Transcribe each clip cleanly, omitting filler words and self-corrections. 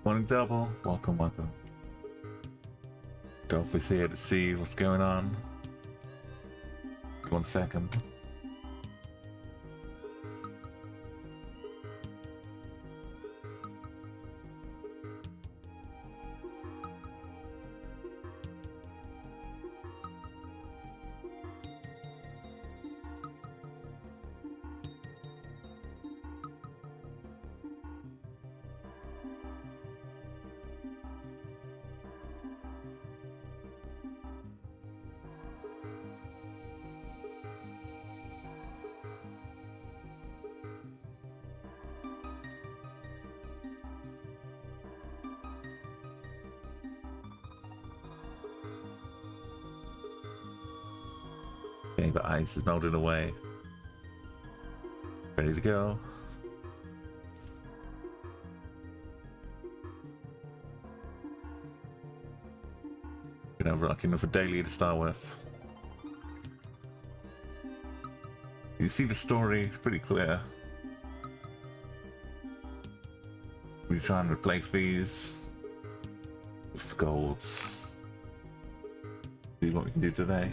Morning Double, welcome, welcome. Dolph is here to see what's going on. 1 second. Okay, the ice is melted away. Ready to go. Gonna have lucky enough a daily to start with. You see the story, it's pretty clear. We try and replace these with golds. See what we can do today.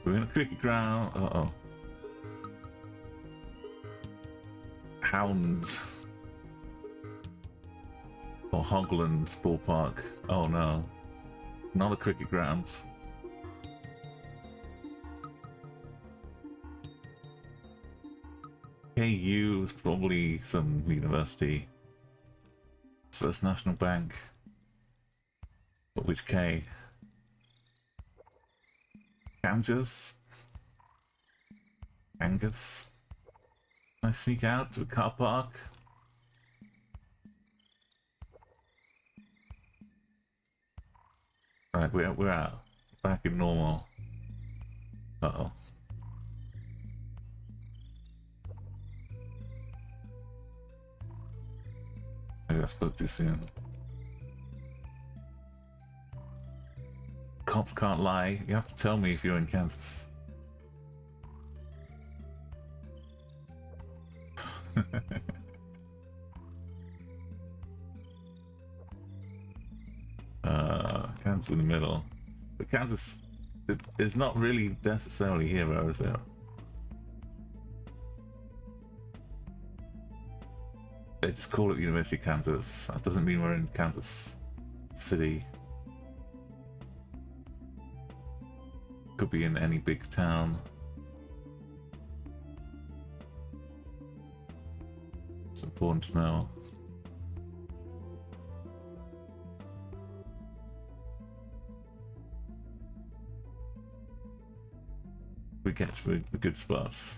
We're gonna cricket ground. Uh-oh. Hounds. Or Hogland ballpark. Oh no. Not a cricket grounds. KU is probably some university. First National Bank. But which K? Angus? Angus? Can I sneak out to the car park? Right, we're out. Back in normal. Uh-oh. Maybe I spoke too soon. Cops can't lie. You have to tell me if you're in Kansas. Kansas in the middle. But Kansas is not really necessarily hero, is it? They just call it University of Kansas. That doesn't mean we're in Kansas City. Could be in any big town. It's important to know. We get to the good spots.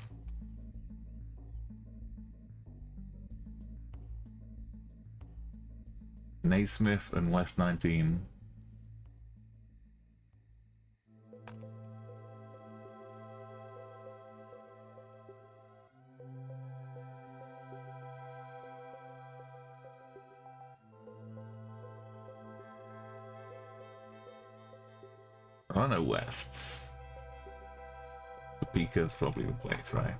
Naismith and West 19. I know Wests. Topeka's probably the place, right?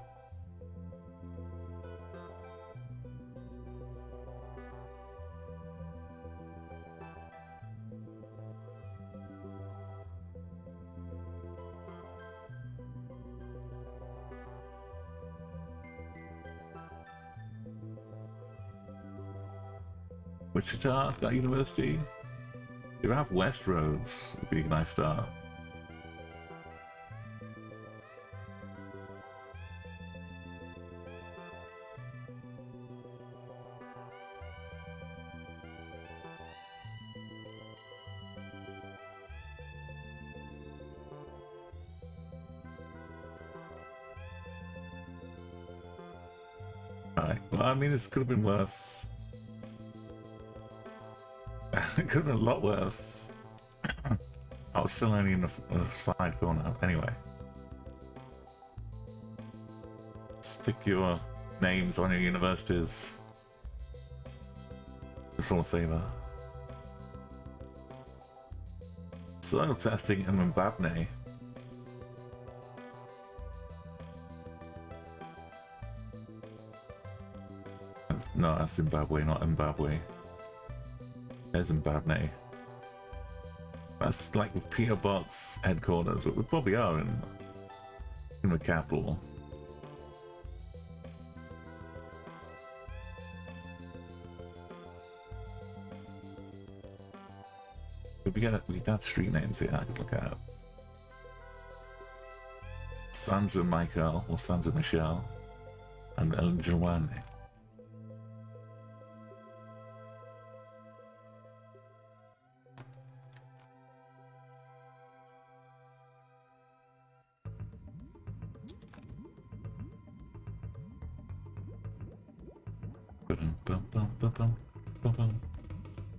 Wichita got university. You have West Roads would be a nice start. Alright, well, I mean, this could have been worse. It could have been a lot worse. I was still only in the side corner. Anyway. Stick your names on your universities. It's all a favour. Soil testing in Mbabne. No, that's Zimbabwe, not Zimbabwe. There's Zimbabwe. That's like with PO Box headquarters, but we probably are in the capital. But we got street names here I can look at. Sons of Michael or Sons of Michelle and El Joanne.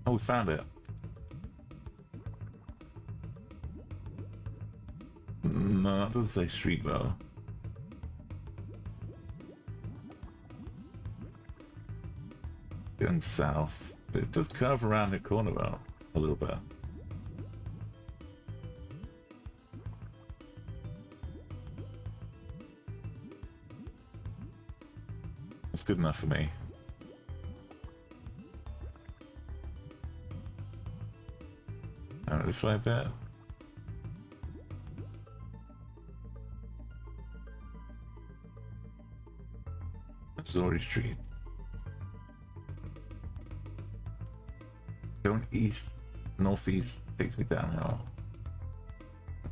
Oh, we found it. No, that doesn't say street though. Going south. It does curve around the corner though, a little bit. That's good enough for me. Alright, this way a bit. Zori Street. Going east, northeast takes me downhill.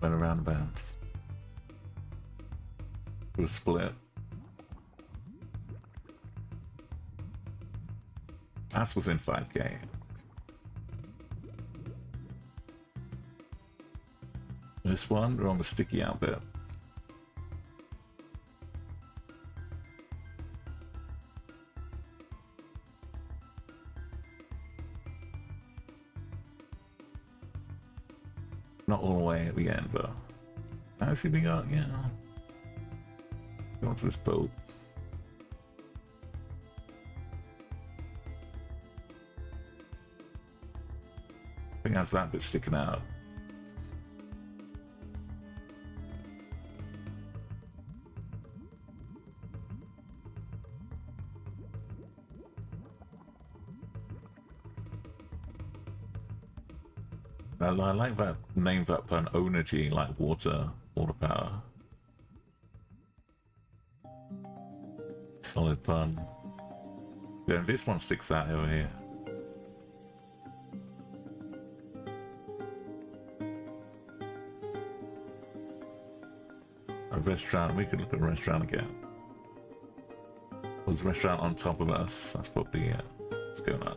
Went around about. It was split. That's within 5k. This one, we're on the sticky out bit. Not all the way at the end, but actually we got, yeah. Go to this boat. I think that's that bit sticking out. I like that name for that pun, energy, like water power. Solid pun. Yeah, this one sticks out over here. A restaurant, we could look at a restaurant again. Was the restaurant on top of us? That's probably, yeah. What's going on?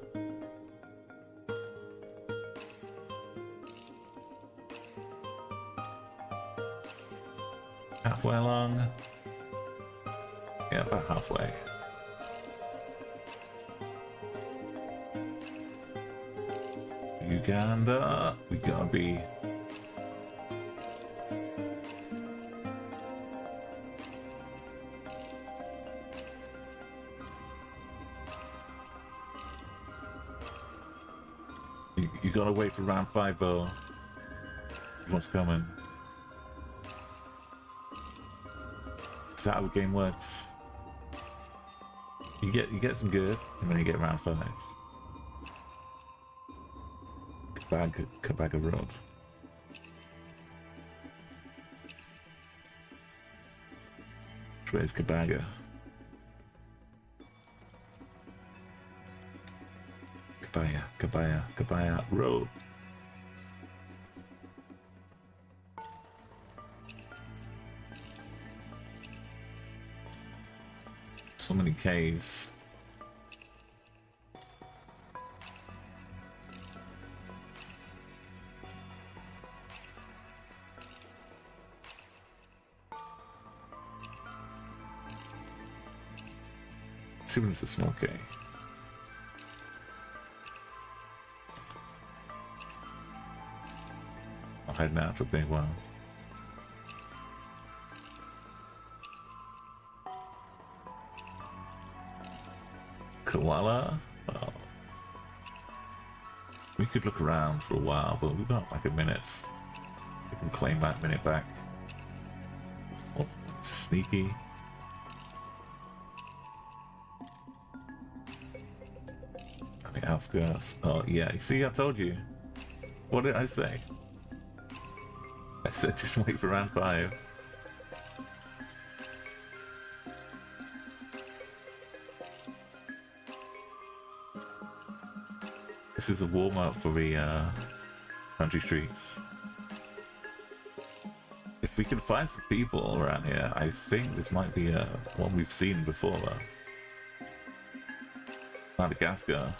Halfway along? Yeah, about halfway. Uganda, we gotta be... You gotta wait for round 5 though. What's coming? Is that how the game works? You get some good, and then you get round 5. Kabaga Road. Where's Kabaga? Kabaya Road. So many Ks. Assuming it's a small K. I'll head now to a big one. Koala? Oh. We could look around for a while, but we've got like a minute. We can claim that minute back. Oh, sneaky. Outskirts. Oh yeah, see, I told you. What did I say? I said just wait for round 5. This is a warm-up for the country streets. If we can find some people around here, I think this might be one we've seen before. Madagascar.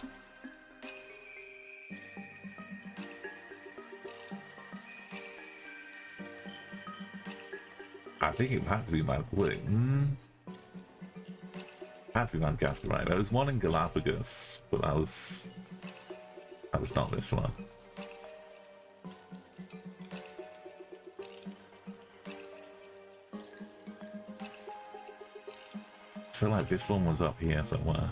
I think it had to be Madagascar. Had to be Madagascar, right? There was one in Galapagos, but that was not this one. I feel like this one was up here somewhere.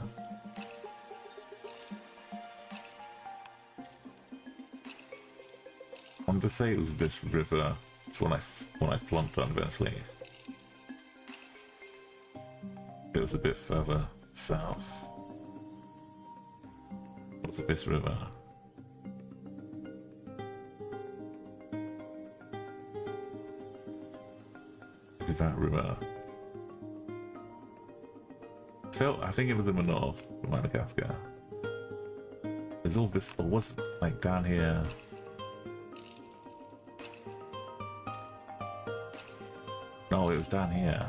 I want to say it was this river. It's when I plumped on eventually. It was a bit further south. It was this river. Look at that river. I think it was in the north of Madagascar. There's all this, or was it like down here? No, it was down here.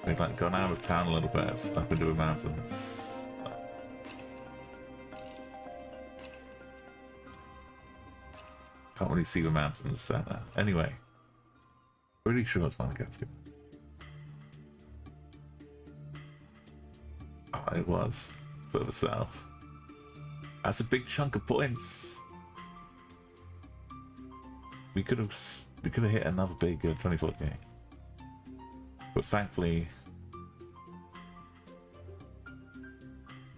They've like gone out of town a little bit, up into the mountains. Can't really see the mountains there. Anyway, pretty sure it's Madagascar. Oh, it was further south. That's a big chunk of points. We could have hit another big 24k, but thankfully,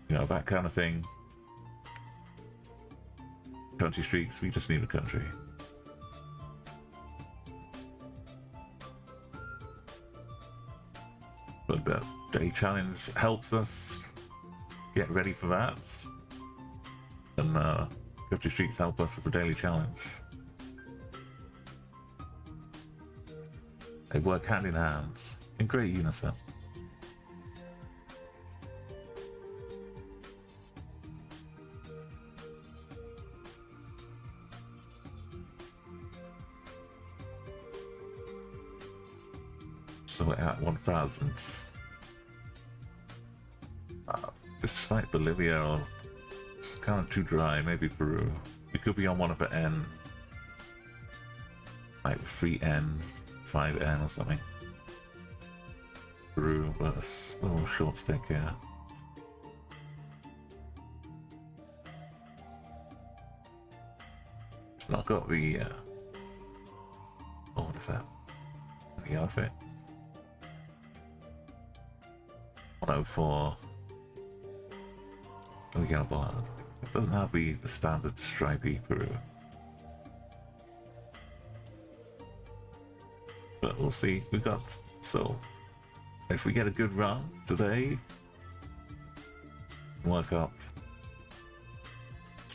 you know, that kind of thing. Country streets, we just need a country. But the day challenge helps us get ready for that. And country streets help us with the daily challenge. They work hand in hand in great unison. So we're at 1,000. This is like Bolivia, or it's kind of too dry. Maybe Peru. We could be on one of the N, like 3N, 5N or something. Peru, but it's a little short stick here. It's not got the oh, what is that? The outfit. 104. We got a blood. It doesn't have the standard stripy Peru. But we'll see. We got, so if we get a good run today, work up,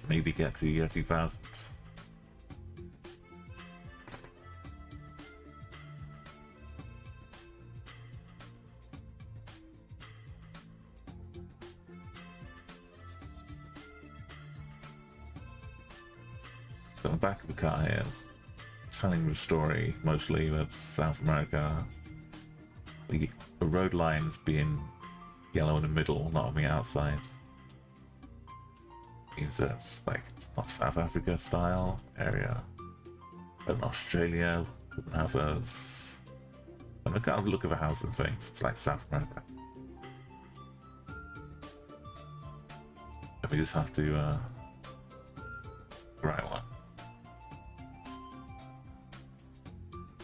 maybe get to 2,000. So I'm back of the car here, telling the story mostly of South America. The road lines being yellow in the middle, not on the outside. Means that's like it's not South Africa style area. But in Australia wouldn't have those. And the kind of look of the house and things, it's like South America. And we just have to right one.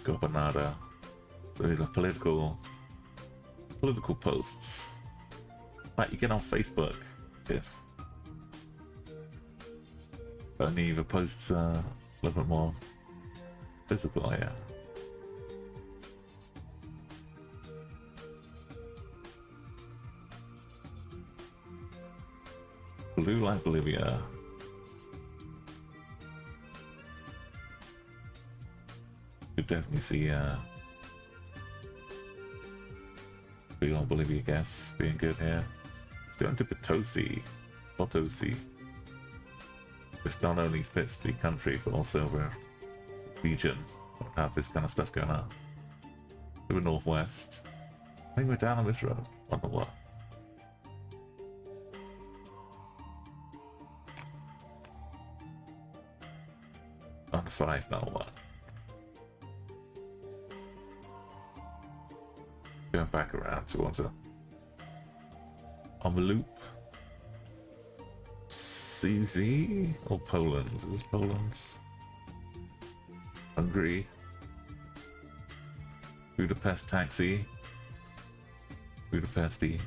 Gobernada. So these are political posts. Like you get on Facebook, if only the posts a little bit more Physical, yeah. Blue like Bolivia. Could definitely see big on Bolivia gas being good here. Let's go into Potosi. Potosi. Which not only fits the country but also the region have this kind of stuff going on. To the northwest. I think we're down on this road. I don't know what. On 5 now what? Going back around towards it. On the loop. CZ or Poland? Is this Poland? Hungary. Budapest taxi. Budapesti.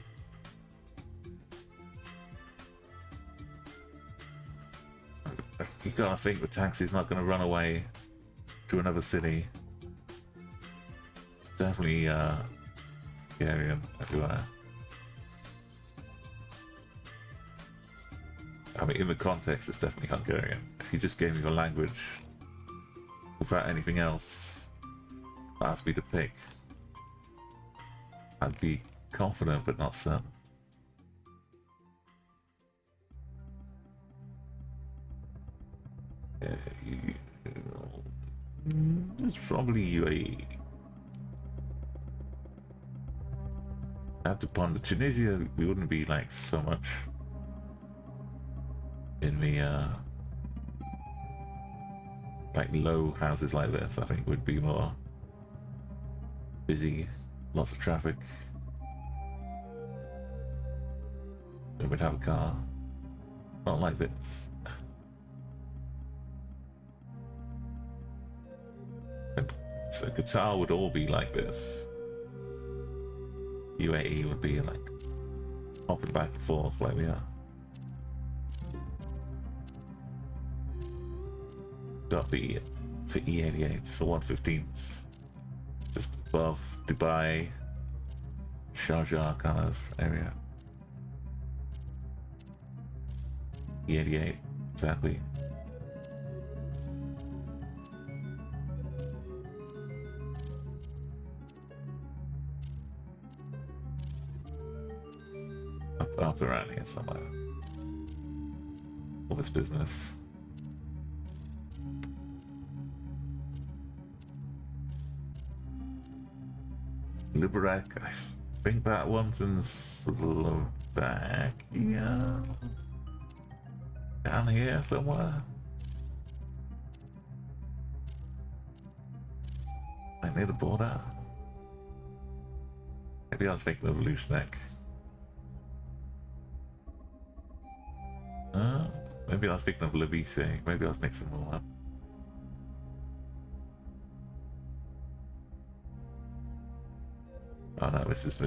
You gotta think the taxi's not gonna run away to another city. It's definitely Hungarian everywhere. I mean, in the context, it's definitely Hungarian. If you just gave me the language without anything else, asked me to pick, I'd be confident but not certain. It's probably UAE. I have to ponder. Tunisia, we wouldn't be like so much in the like low houses like this. I think would be more busy, lots of traffic. We would have a car, not like this. So Qatar would all be like this. UAE would be like hopping back and forth like we are. Got the for E88, so 115s, just above Dubai, Sharjah kind of area. E88, exactly. Up around here somewhere. All this business. Liberec, I think that one's in Slovakia. Down here somewhere. Like near the border. Maybe I was thinking of Lushnek. Maybe I was thinking of Levice. Maybe I was mixing them all up. Oh no, this is the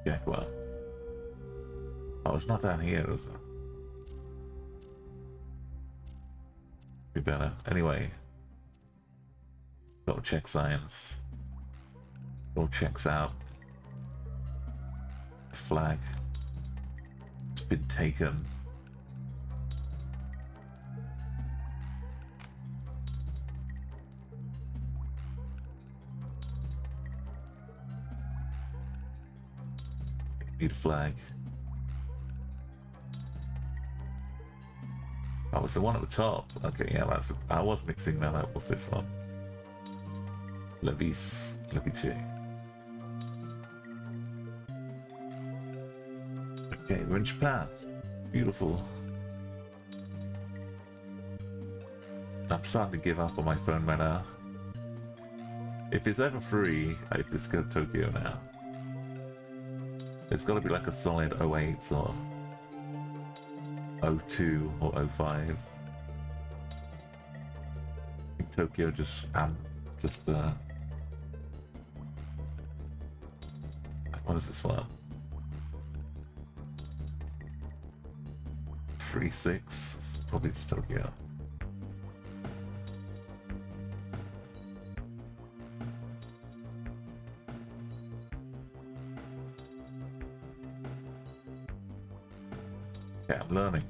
Geoguessr. Oh, it's not down here, is it? Be better. Anyway, gotta check science. All checks out. Flag. It's been taken. Need a flag. Oh, it's the one at the top. Okay, yeah, that's. I was mixing that up with this one. Levice. Okay, we're in Japan. Beautiful. I'm starting to give up on my phone right now. If it's ever free, I just go to Tokyo now. It's got to be like a solid 08 or 02 or 05. I think Tokyo just what is this one? 3.6. It's probably just Tokyo. Yeah, I'm learning.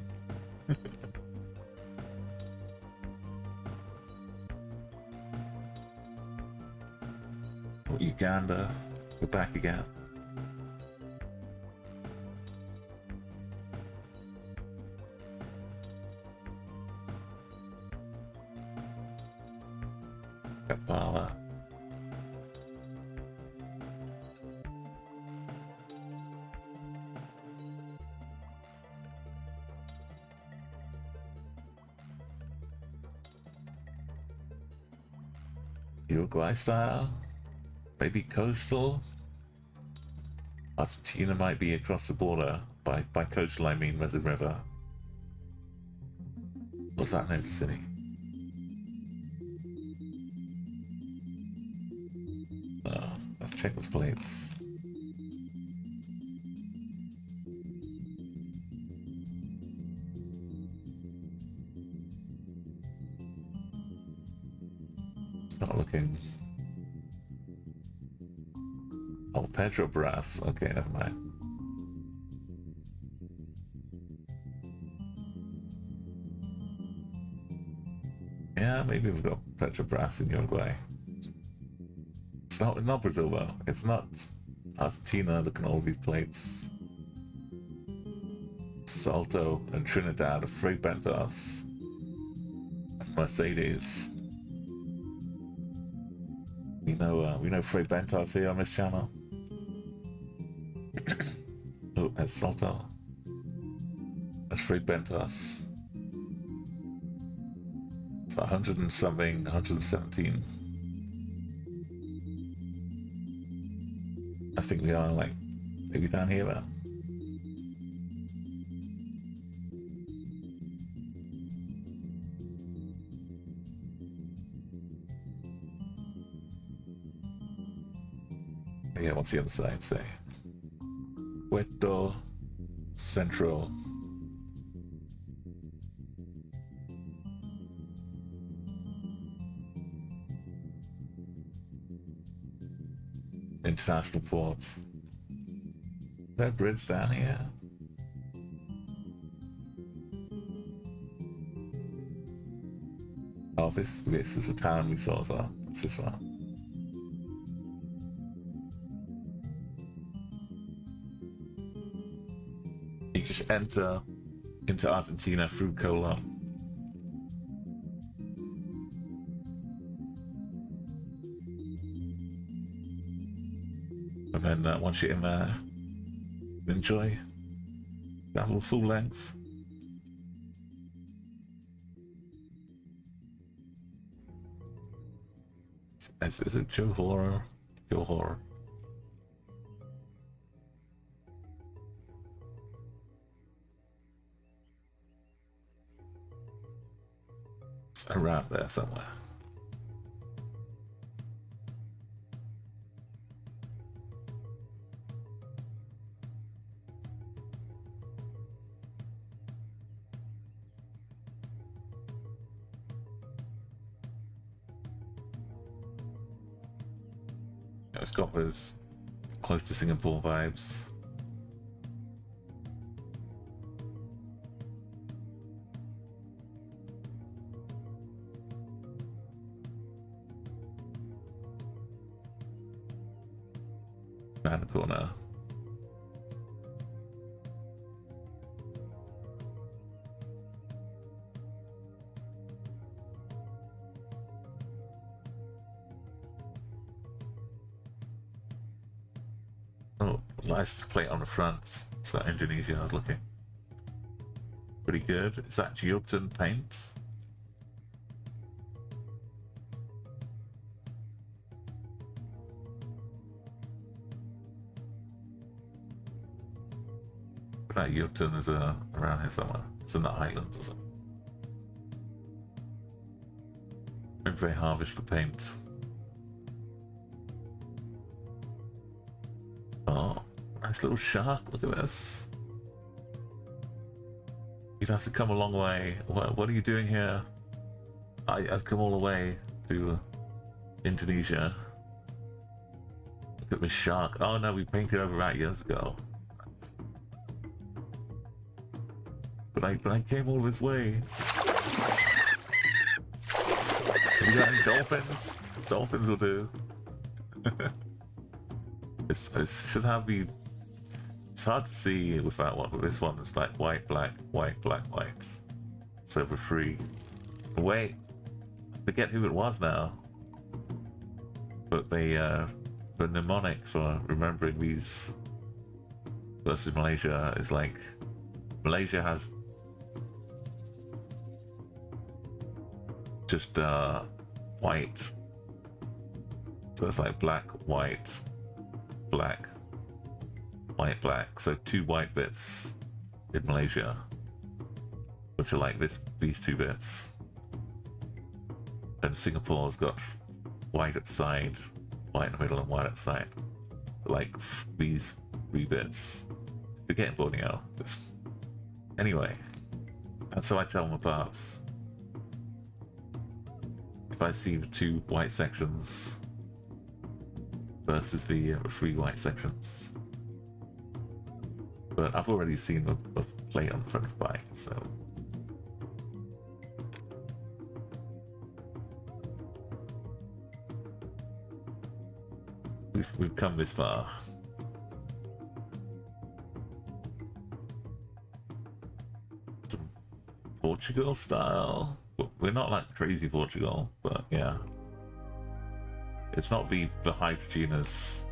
Uganda, we're back again. Kampala. Uruguay style, maybe coastal. Argentina might be across the border. By coastal I mean there's a river. What's that name of the city? Let's check those plates. It's not looking. Oh, Petrobras. Okay, never mind. Yeah, maybe we've got Petrobras in Uruguay. It's not Brazil though. It's not Argentina. Looking at all these plates. Salto and Trinidad are Freight Bentos. Mercedes. We know Freight Bentos here on this channel. Oh, there's Salto. That's Freight Bentos. It's 100 and something, 117. I think we are like maybe down here now. Yeah, what's the other side say? Puerto Central. International ports. Is that bridge down here? Oh, this is a town we saw as well. What's this one? You can just enter into Argentina through Colón. And then once you're in there, enjoy. Travel full length. Is it Johor? Johor. It's around there somewhere. It's got those close to Singapore vibes. Around the corner. Oh, license plate on the front. Is that Indonesia I was looking? Pretty good. Is that Geoguessr paint? That Geoguessr is around here somewhere. It's in the island, is it? Maybe they harvest the paint. Oh, nice little shark. Look at this. You'd have to come a long way. What are you doing here? I've come all the way to Indonesia. Look at this shark. Oh no, we painted over that years ago. But I came all this way. Have you got any dolphins? Dolphins will do. it's just how the. It's hard to see with that one, but this one is like white, black, white, black, white. So for free. Wait, I forget who it was now. But they, the mnemonic for remembering these versus Malaysia is like, Malaysia has just white. So it's like black, white, black, white, black. So 2 white bits in Malaysia, which are like these 2 bits. And Singapore's got white at the side, white in the middle, and white at the side. Like these 3 bits. Forgetting Borneo. Just anyway, that's how I tell them apart. If I see the 2 white sections versus the 3 white sections. But I've already seen the plate on the front of the bike, so. We've come this far. Some Portugal style. We're not like crazy Portugal, but yeah. It's not the hydrogenous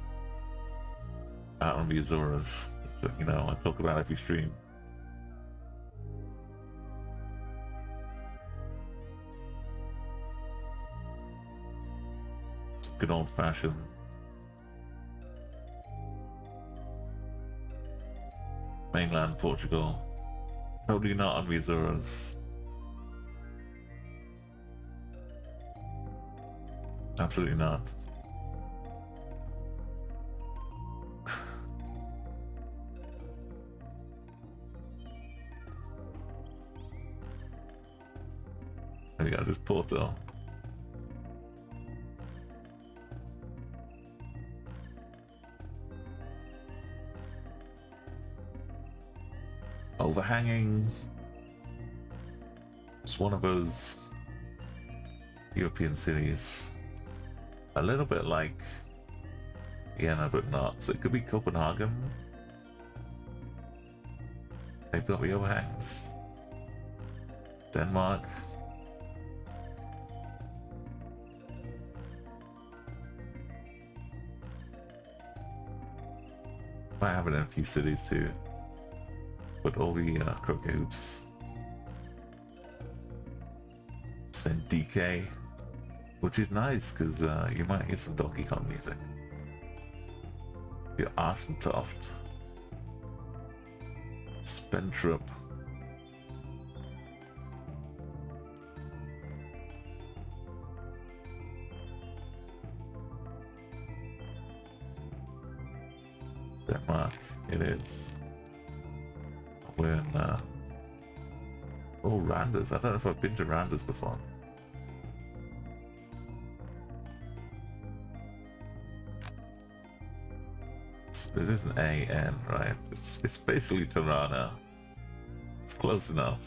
out on the Azores that, you know, I talk about every stream. Good old fashioned. Mainland Portugal. Totally not on the Azores. Absolutely not. There we go, just Porto. Overhanging. It's one of those European cities. A little bit like Vienna, but not. So it could be Copenhagen. They've got the overhangs. Denmark. Might have it in a few cities too. But all the croquet hoops. Send DK. Which is nice, because you might hear some Donkey Kong music. Your Arsentoft. Spentrup. Denmark, it is. We're in, oh, Randers. I don't know if I've been to Randers before. This isn't AN, right? It's basically Tirana. It's close enough.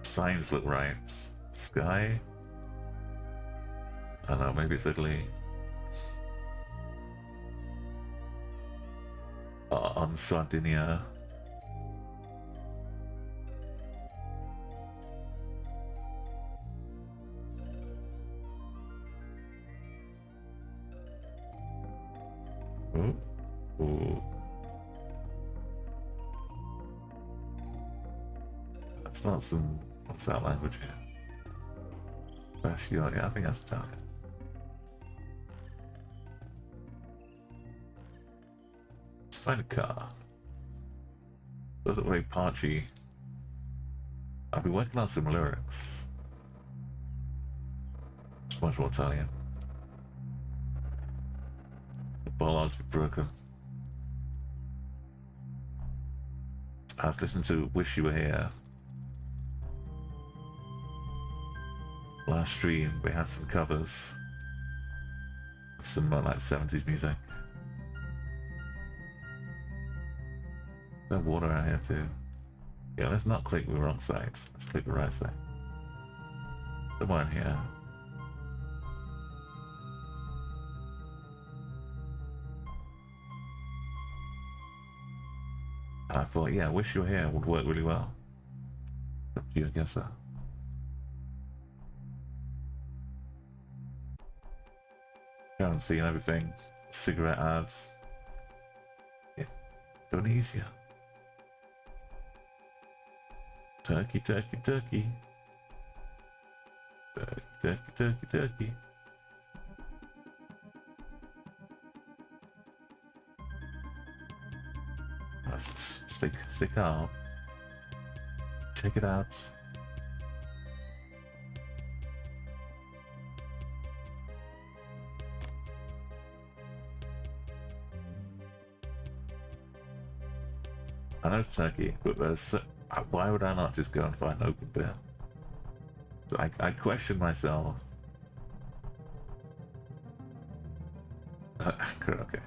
Signs look right. Sky? I don't know, maybe it's Italy. On Sardinia. Ooh. That's not some. What's that language here? Bascio, yeah, I think that's Italian. Let's find a car. Doesn't very parchy. I'll be working on some lyrics. It's much more Italian. The bollards be broken. I was listening to Wish You Were Here. Last stream, we had some covers. Some like 70s music. There's water out here too. Yeah, let's not click the wrong side. Let's click the right side. Somewhere in here. I thought, yeah, Wish You Were Here would work really well. Geoguessr. Currency and everything. Cigarette ads. Yeah. Indonesia. Turkey, turkey, turkey. Turkey, turkey, turkey, turkey. Stay calm. Check it out. I know it's Turkey, but there's why would I not just go and find an open bit? I question myself. Okay.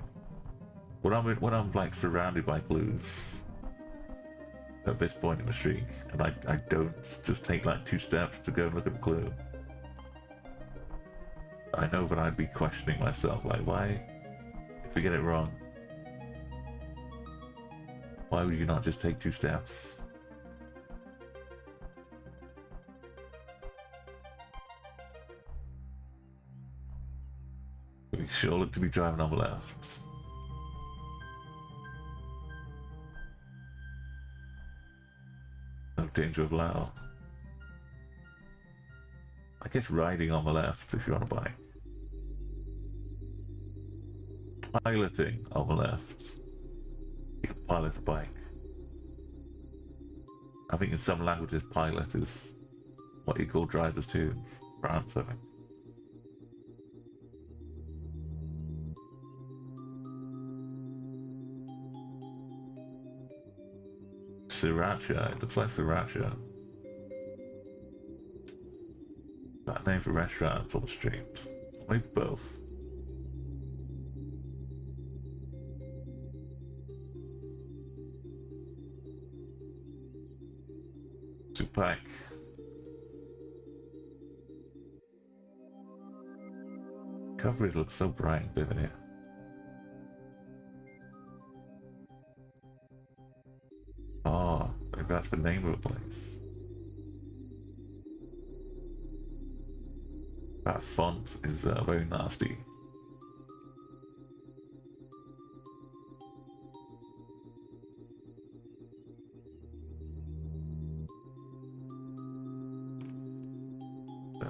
When I'm like surrounded by clues at this point in the streak, and I don't just take like 2 steps to go and look at the clue, I know that I'd be questioning myself, like why, if we get it wrong, why would you not just take 2 steps? We sure look to be driving on the left. No danger of loud. I guess riding on the left if you're on a bike. Piloting on the left. You can pilot a bike. I think in some languages pilot is what you call drivers too. France, I think. Sriracha, it looks like sriracha. That name for restaurants on the street. Maybe both. Tupac. Coverage looks so bright and vivid here. Oh, maybe that's the name of the place. That font is very nasty.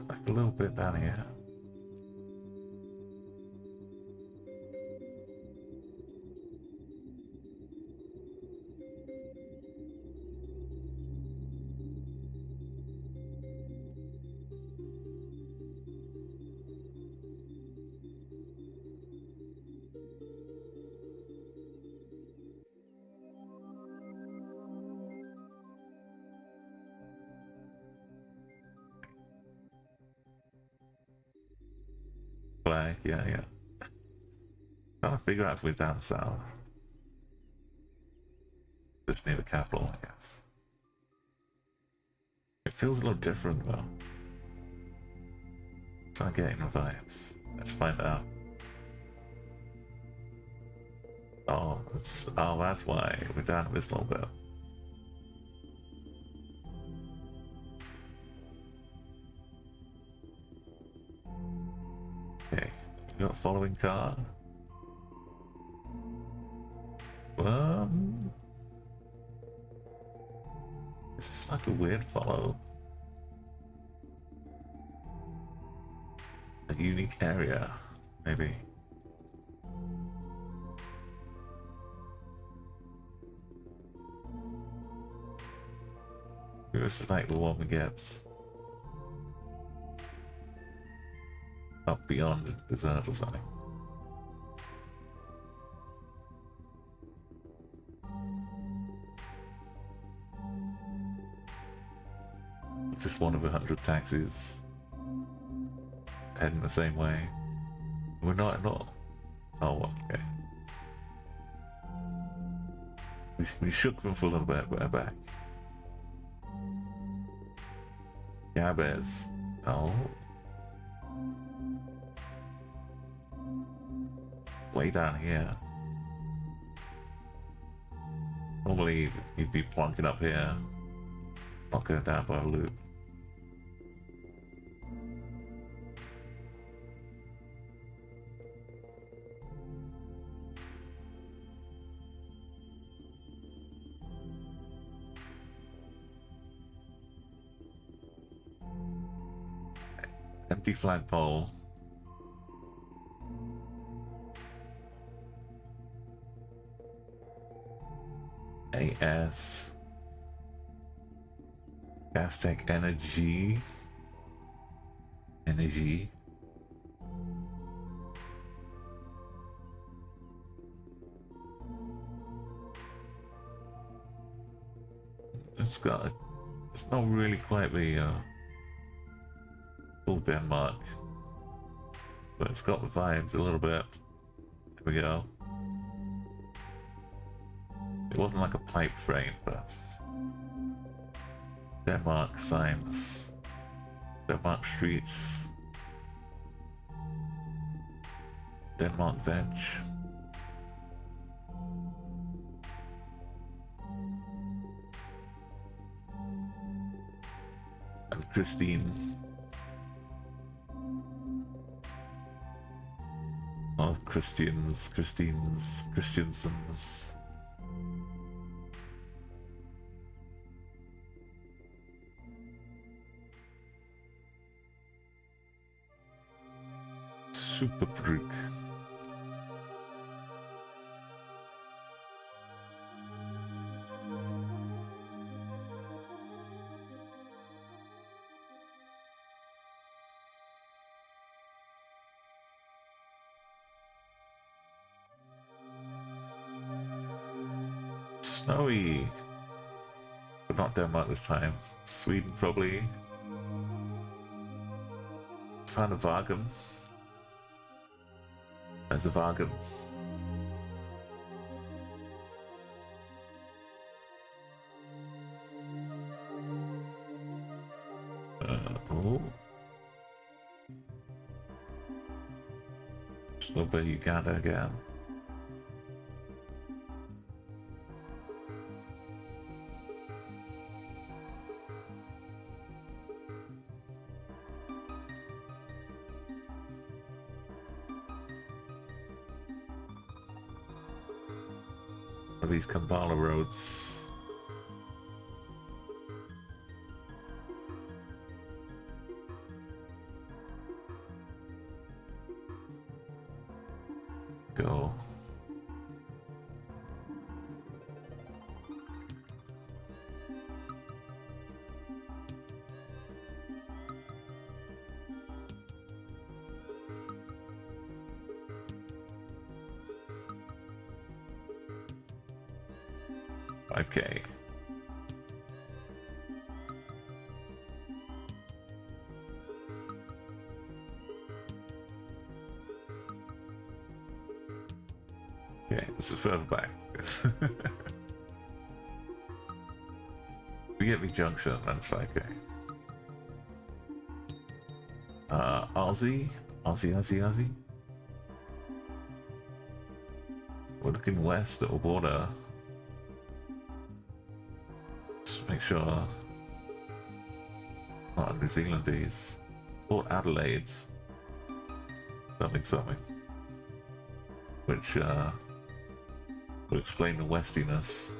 Like a little bit down here. Flag, yeah. Trying to figure out if we're down south. Just near the capital, I guess. It feels a little different though. Trying to get in the vibes. Let's find out. Oh, that's why we're down this little bit. Okay, we got a following car. This is like a weird follow. A unique area, maybe. This is like the one that gets up beyond the desert or something. Just one of 100 taxis heading the same way. We're not. Oh, okay. We shook them for a little bit, but we're back. Jabez. Oh. Way down here. Normally he'd be plonking up here. Not going down by a loop. Empty flagpole. AS. Gastech energy. Energy. It's not really quite the full Denmark, but it's got the vibes a little bit. There we go. It wasn't like a pipe frame, but Denmark signs, Denmark streets, Denmark veg. And Christine. Of Christiansens. Superbrug. Snowy. But not Denmark this time. Sweden probably. Found a wagon. There's a wagon. Oh. Just a little bit of Uganda again. These Kambala roads. Go. Okay. Okay, this is further back. We get the junction, that's okay. Aussie? Aussie. We're looking west at the border. Just make sure. Not New Zealandese. Port Adelaide. Something. Which will explain the westiness.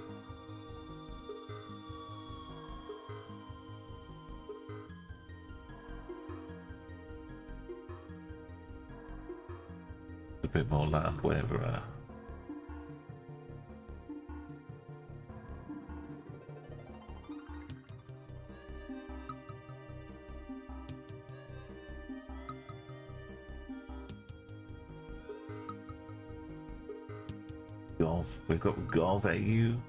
A bit more land wherever. Golf, we've got golf at you.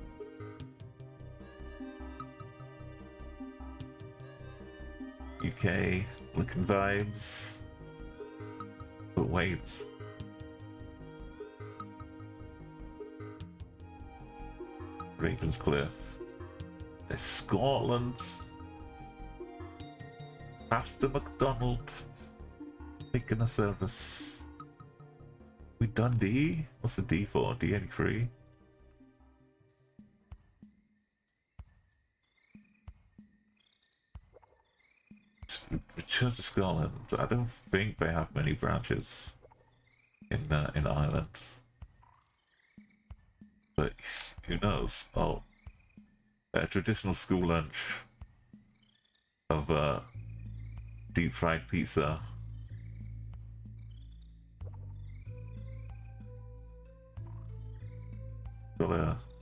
UK, looking vibes. But wait. Ravenscliff. There's Scotland. Pastor McDonald. Taking a service. We done D? What's the D for? D83? Church of Scotland. I don't think they have many branches in Ireland. But who knows? Oh, a traditional school lunch of deep fried pizza.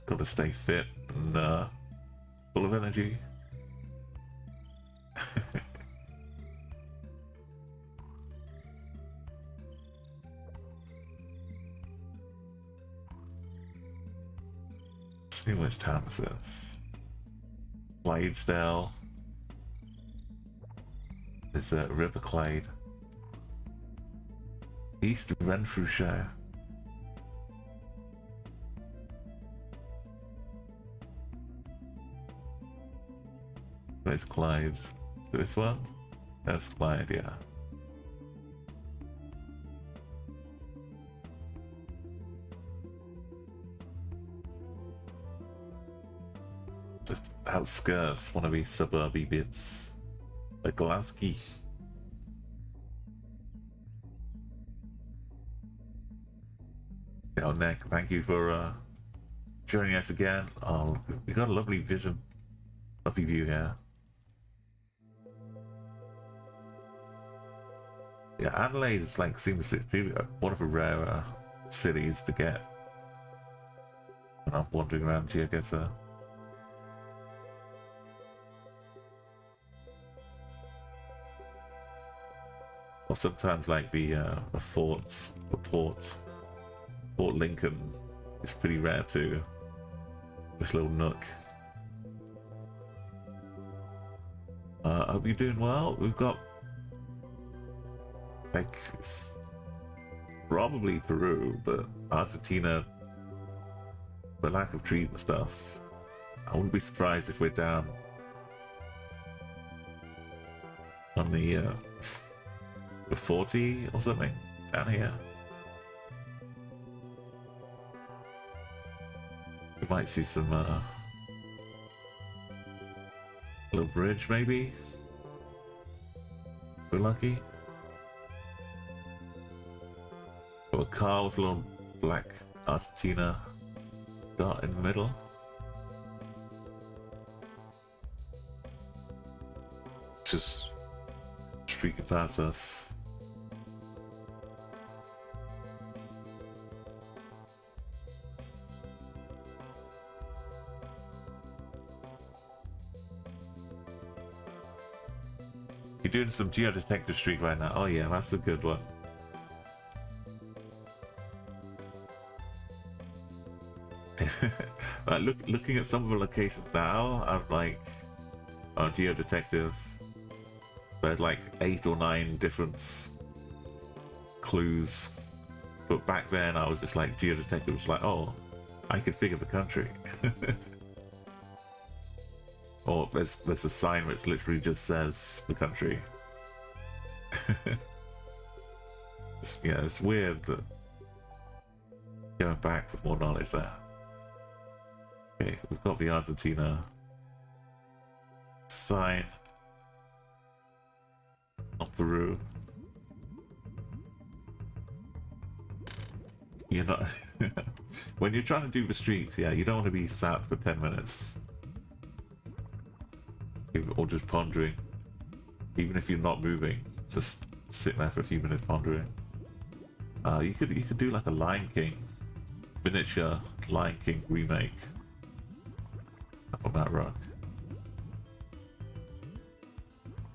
Gotta stay fit and full of energy. See which town this is. Clydesdale. There's River Clyde. East of Renfrewshire. Where's Clyde? This one? That's Clyde, yeah. Just outskirts, one of these suburby bits. Like Glasgow. Oh, Nick, thank you for joining us again. Oh, we got a lovely vision. Lovely view here. Yeah, Adelaide is like seems to be one of the rarer cities to get when I'm wandering around Geoguessr. Or sometimes like the forts, the Port Lincoln is pretty rare too. This little nook. I hope you're doing well. We've got like probably Peru, but Argentina, the lack of trees and stuff. I wouldn't be surprised if we're down on the 40 or something down here. We might see some little bridge maybe. We're lucky. Got a car with a little black Argentina dot in the middle. Just streaking past us. You're doing some geodetective streak right now. Oh yeah, that's a good one. Right, looking at some of the locations now, I'm like on geodetective. There's like 8 or 9 different clues, but back then I was just like geodetective was like, oh, I could figure the country. Or there's a sign which literally just says the country. Yeah, it's weird that going back with more knowledge there. Okay, we've got the Argentina sign up Peru. You're not when you're trying to do the streets, yeah, you don't want to be sat for 10 minutes. Or just pondering. Even if you're not moving, just sit there for a few minutes pondering. You could do like a Lion King, miniature Lion King remake up on that rock.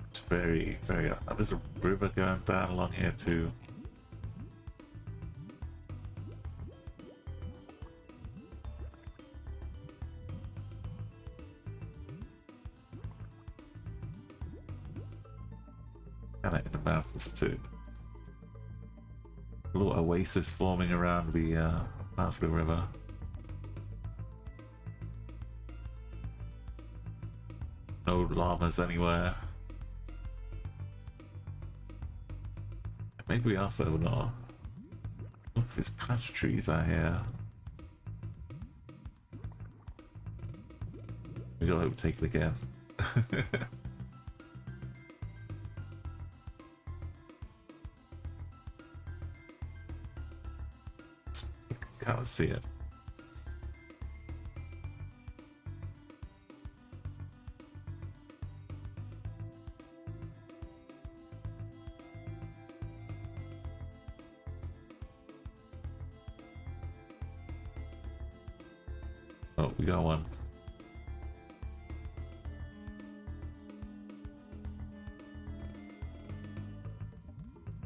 It's very, very. There's a river going down along here too. And in the mountains too. A little oasis forming around the mouth of the river. No llamas anywhere. Maybe we are further north. Look, there's pasture trees out here. We gotta overtake it again. Can't see it. Oh, we got one.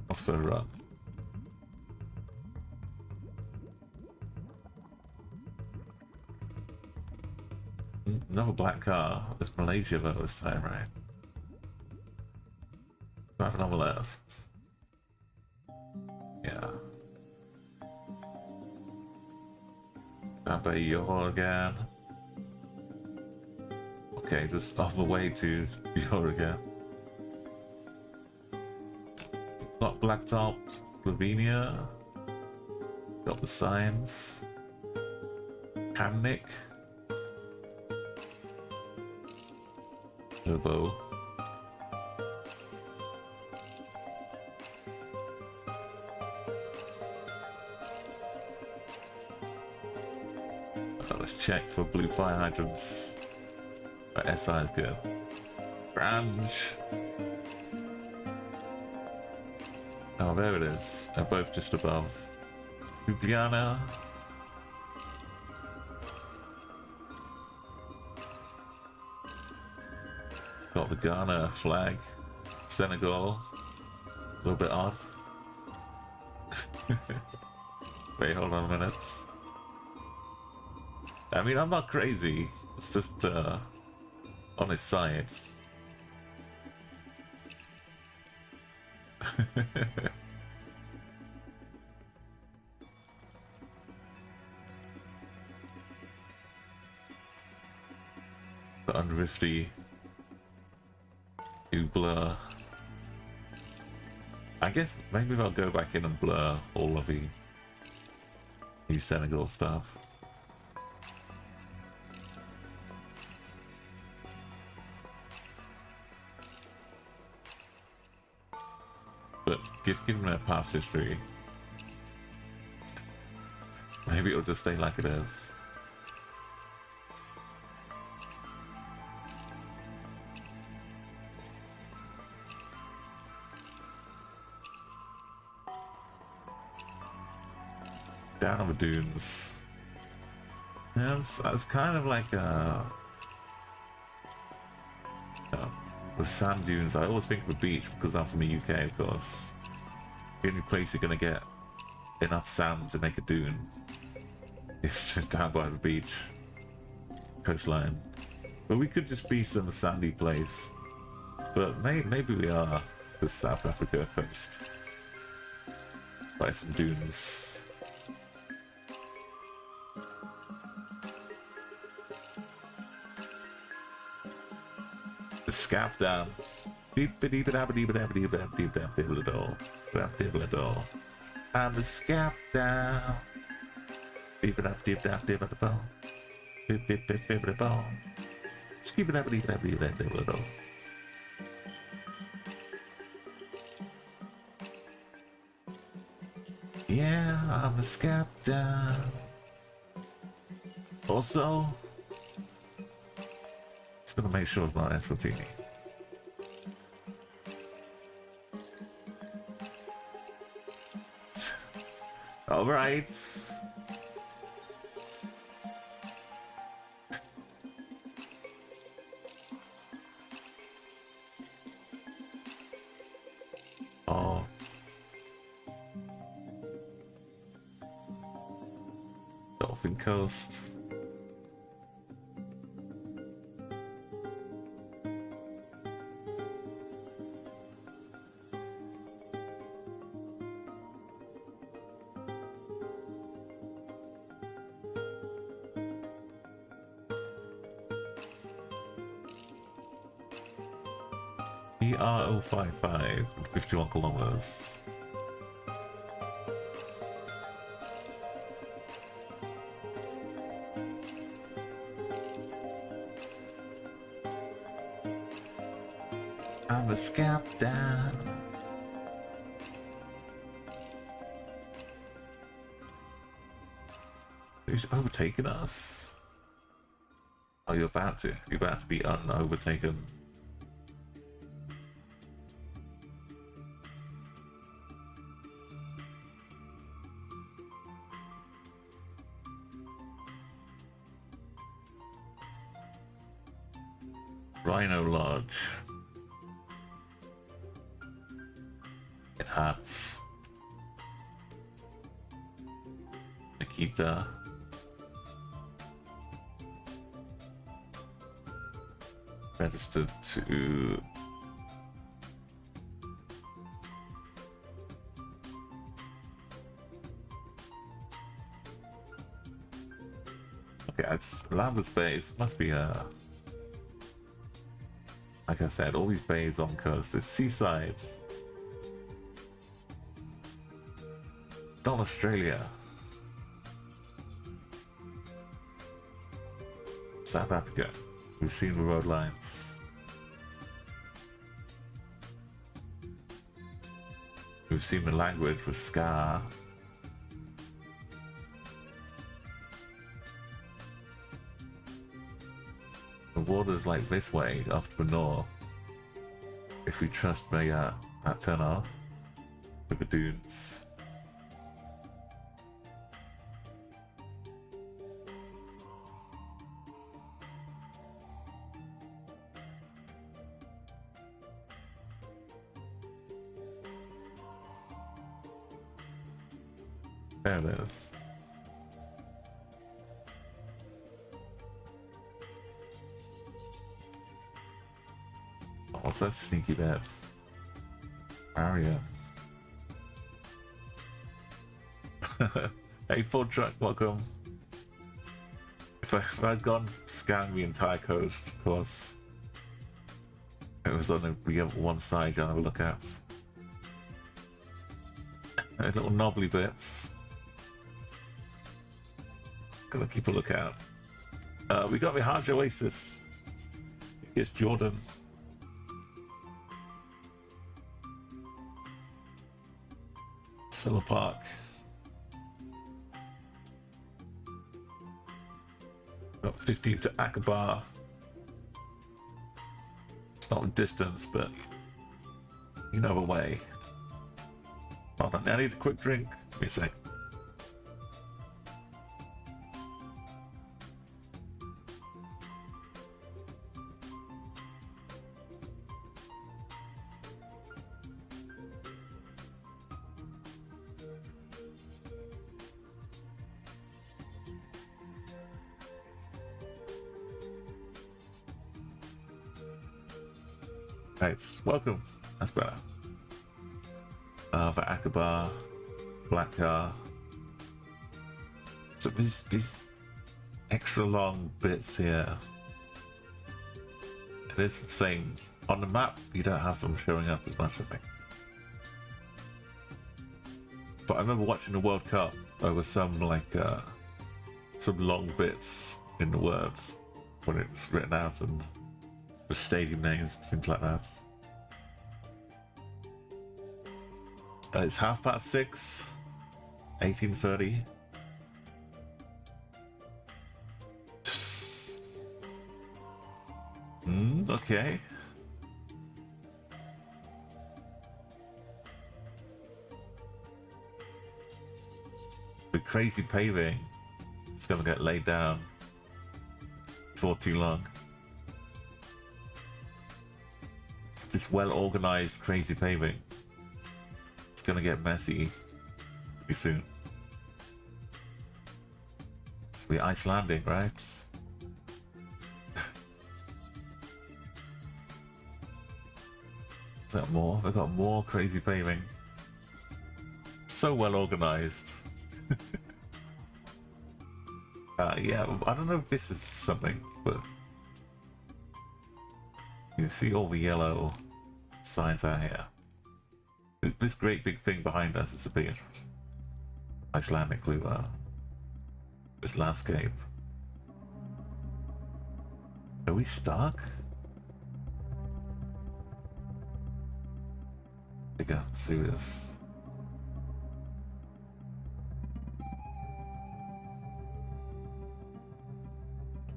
What's further up? Another black car. It's Malaysia though this time, right? Driving on the left. Yeah. Sampai Johor again. Okay, just off the way to Johor again. Got Blacktop, Slovenia. Got the signs. Kamnik. Turbo. Let's check for blue fire hydrants. But SI is good. Branch. Oh, there it is. They're both just above. Ljubljana. Got the Ghana flag. Senegal. A little bit odd. Wait, hold on a minute. I mean, I'm not crazy. It's just on his side. The unrifty. You blur. I guess maybe I'll go back in and blur all of the new Senegal stuff. But given their past history, maybe it'll just stay like it is. Down on the dunes. Yeah, it's kind of like the sand dunes. I always think of the beach because I'm from the UK, of course. The only place you're gonna get enough sand to make a dune is just down by the beach, coastline. But we could just be some sandy place. But maybe we are the South Africa coast by some dunes. Scap down. I'm the scap down. Yeah, I'm a scap down. Also, just gonna make sure it's not Eswatini. All right. Oh. Dolphin Coast. CR055 and 51 kilometers. I'm a scout down. Who's overtaken us? Oh, you're about to. You're about to be overtaken. Rhino Lodge. In Hats. Nikita. Registered to okay, it's Landers Bays. Must be like I said, all these bays on coast. It's seaside. Not Australia. South Africa. We've seen the road lines. We've seen the language with Ska. The water's like this way, off to the north. If we trust the that turn off with the dunes. There it is. Oh, what's that sneaky bit? Aria. Hey, Ford Truck, welcome. If I'd gone scan the entire coast, of course, it was on the one side you have a look at. Little knobbly bits. Gotta keep a lookout. We got the Hajj Oasis. Here's Jordan. Silla Park. Got 15 to Aqaba. It's not a distance, but you know the way. Hold on, I need a quick drink. Give me a sec. Right, welcome. That's better. For Aqaba, Black Car. So these extra long bits here. It is saying on the map you don't have them showing up as much, I think. But I remember watching the World Cup. There was some like some long bits in the words when it's written out and the stadium names, things like that. It's 6:30, 18:30. Okay. The crazy paving is gonna get laid down for too long. This well-organized crazy paving. It's gonna get messy pretty soon. The ice landing, right? Is that more? They've got more crazy paving. So well organized. Yeah, I don't know if this is something, but you see all the yellow signs out here. This great big thing behind us is a big Icelandic clue. This landscape. Are we stuck? Bigger, serious.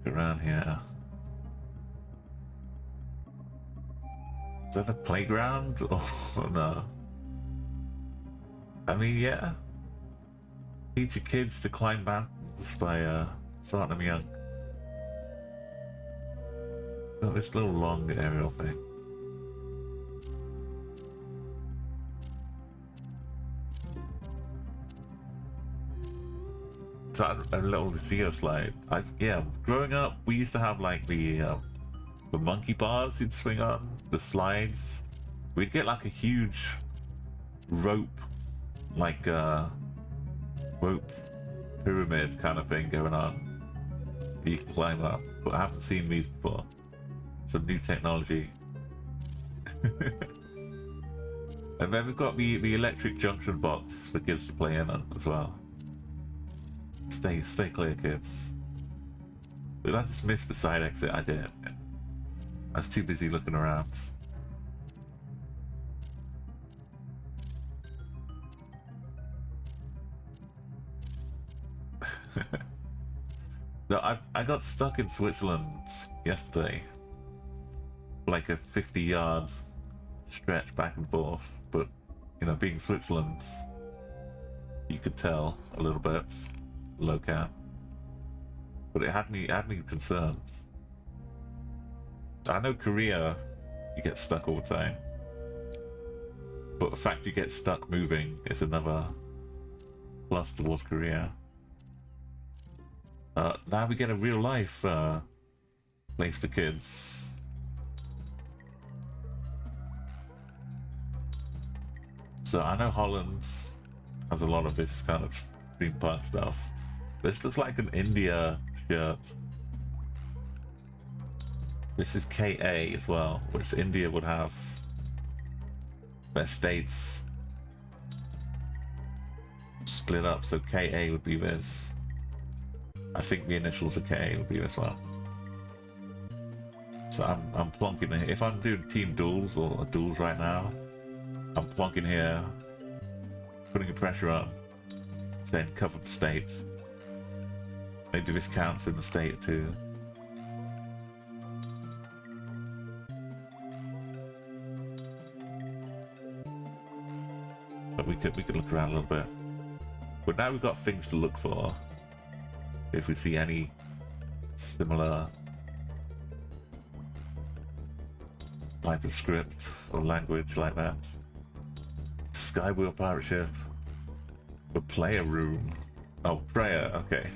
Look around here. Is that a playground or no? I mean, yeah. Teach your kids to climb mountains by starting them young. Oh, this little long aerial thing. It's a little Geo slide. Yeah, growing up, we used to have like the monkey bars you'd swing on, the slides. We'd get like a huge rope, like rope pyramid kind of thing going on. You can climb up, but I haven't seen these before. Some new technology. And then we've got the electric junction box for kids to play in on as well. Stay clear, kids. Did I just miss the side exit? I did. I was too busy looking around. No, I got stuck in Switzerland yesterday. Like a 50-yard stretch back and forth, but you know, being Switzerland, you could tell a little bit low cap, but it had me concerns. I know Korea, you get stuck all the time, but the fact you get stuck moving is another plus towards Korea. Now we get a real life place for kids. So I know Holland has a lot of this kind of theme park stuff. This looks like an India shirt. This is KA as well, which India would have their states split up, so KA would be this. I think the initials of KA would be this one. So I'm plonking it. If I'm doing team duels or duels right now, I'm plonking here, putting a pressure on, saying cover the state. Maybe this counts in the state too. But we could look around a little bit. But now we've got things to look for. If we see any similar type of script or language like that. Skywheel pirate ship. The player room. Oh, prayer, okay.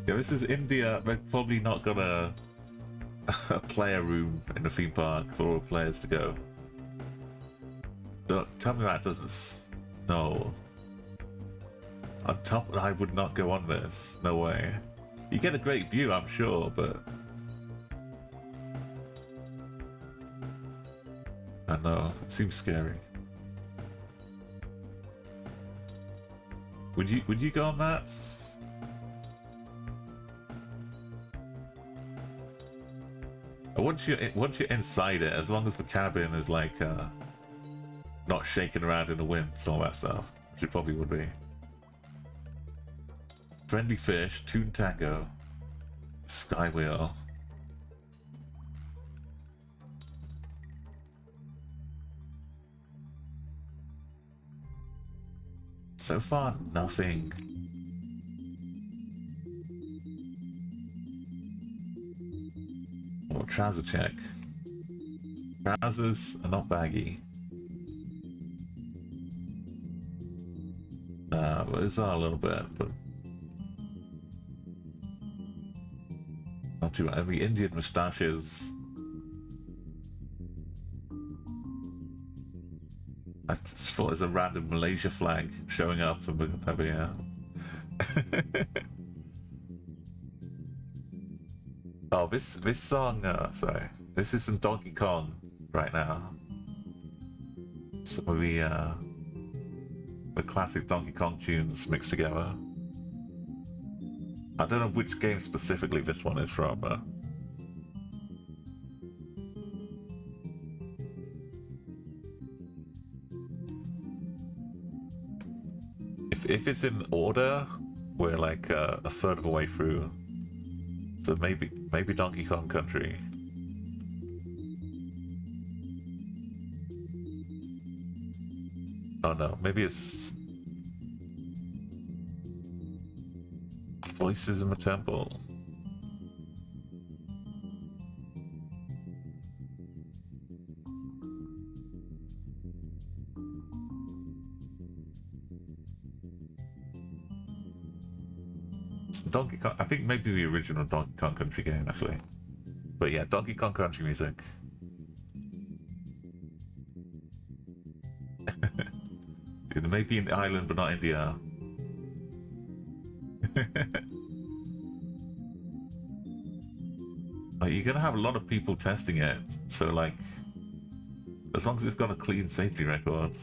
Yeah, this is India. They've probably not got a player room in the theme park for all players to go. Don't tell me that doesn't. No. On top, I would not go on this. No way. You get a great view, I'm sure, but I know it seems scary. Would you go on that? Once you're inside it, as long as the cabin is like not shaking around in the wind and all that stuff, which it probably would be. Friendly fish, tune taco, skywheel. So far, nothing. Oh, trouser check. Trousers are not baggy. Well, these are a little bit, but not too much. The Indian moustaches. I just thought it was a random Malaysia flag showing up over here. Oh, this song, sorry. This is some Donkey Kong. right now. Some of the classic Donkey Kong tunes mixed together. I don't know which game specifically this one is from, but if it's in order, we're like a third of the way through. So maybe Donkey Kong Country. Oh no, maybe it's Voices in the Temple. Donkey Kong, I think maybe the original Donkey Kong Country game actually. But yeah, Donkey Kong Country music. It may be in the island but not India. Like, you're gonna have a lot of people testing it, so like, as long as it's got a clean safety record.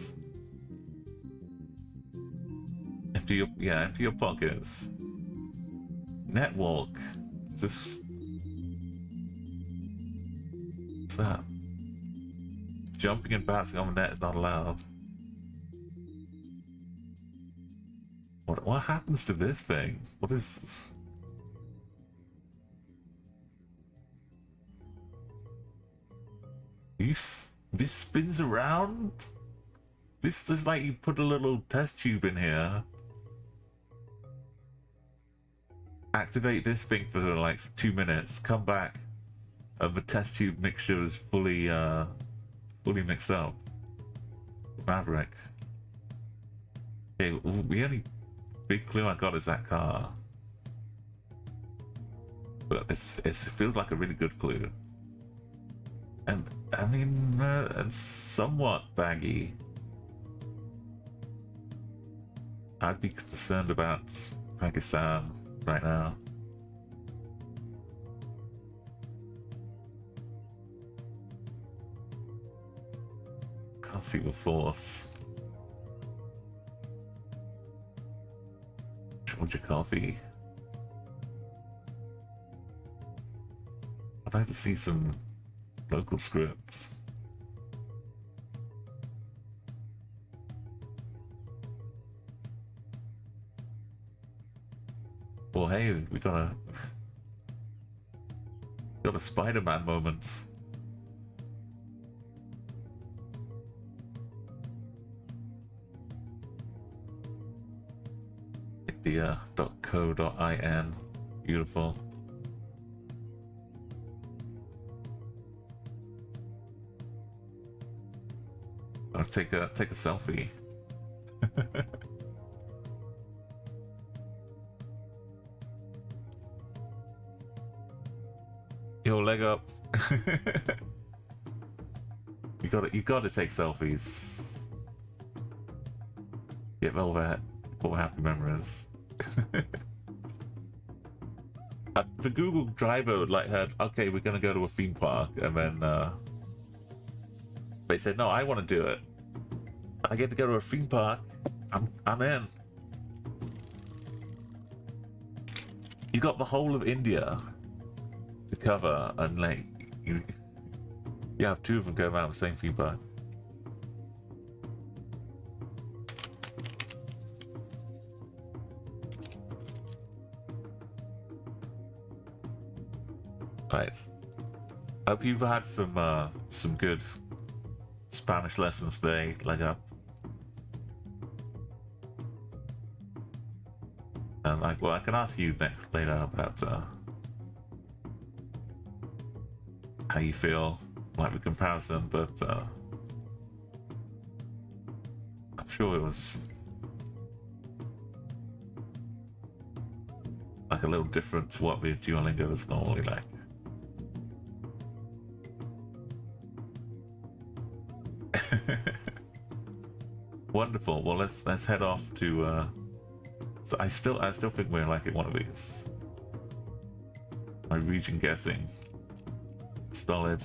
Empty your pockets. Netwalk. Is this... What's that? Jumping and bouncing on the net is not allowed. What happens to this thing? What is... This spins around? This is like you put a little test tube in here. Activate this thing for like 2 minutes, come back, and the test tube mixture is fully mixed up. Maverick. Okay, the only big clue I got is that car. But it feels like a really good clue. And I mean, it's somewhat baggy. I'd be concerned about Pakistan right now. Can't see the force. Georgia coffee. I'd like to see some local scripts. Well, hey, we got a Spider-Man moment. India.co.in. Beautiful. Let's take a selfie. Yo, leg up. you gotta take selfies. Get Velvet for happy memories. The Google driver like had, okay, we're gonna go to a theme park, and then they said, no, I want to do it. I get to go to a theme park. I'm in. You got the whole of India to cover, and like you have two of them go around the same theme park. Right. Hope you've had some good Spanish lessons today. Leg up. And like, well, I can ask you later about how you feel, like the comparison, but I'm sure it was like a little different to what the Duolingo is normally like. Wonderful. Well, let's head off to. So I still think we're like at one of these. My region guessing. Solid.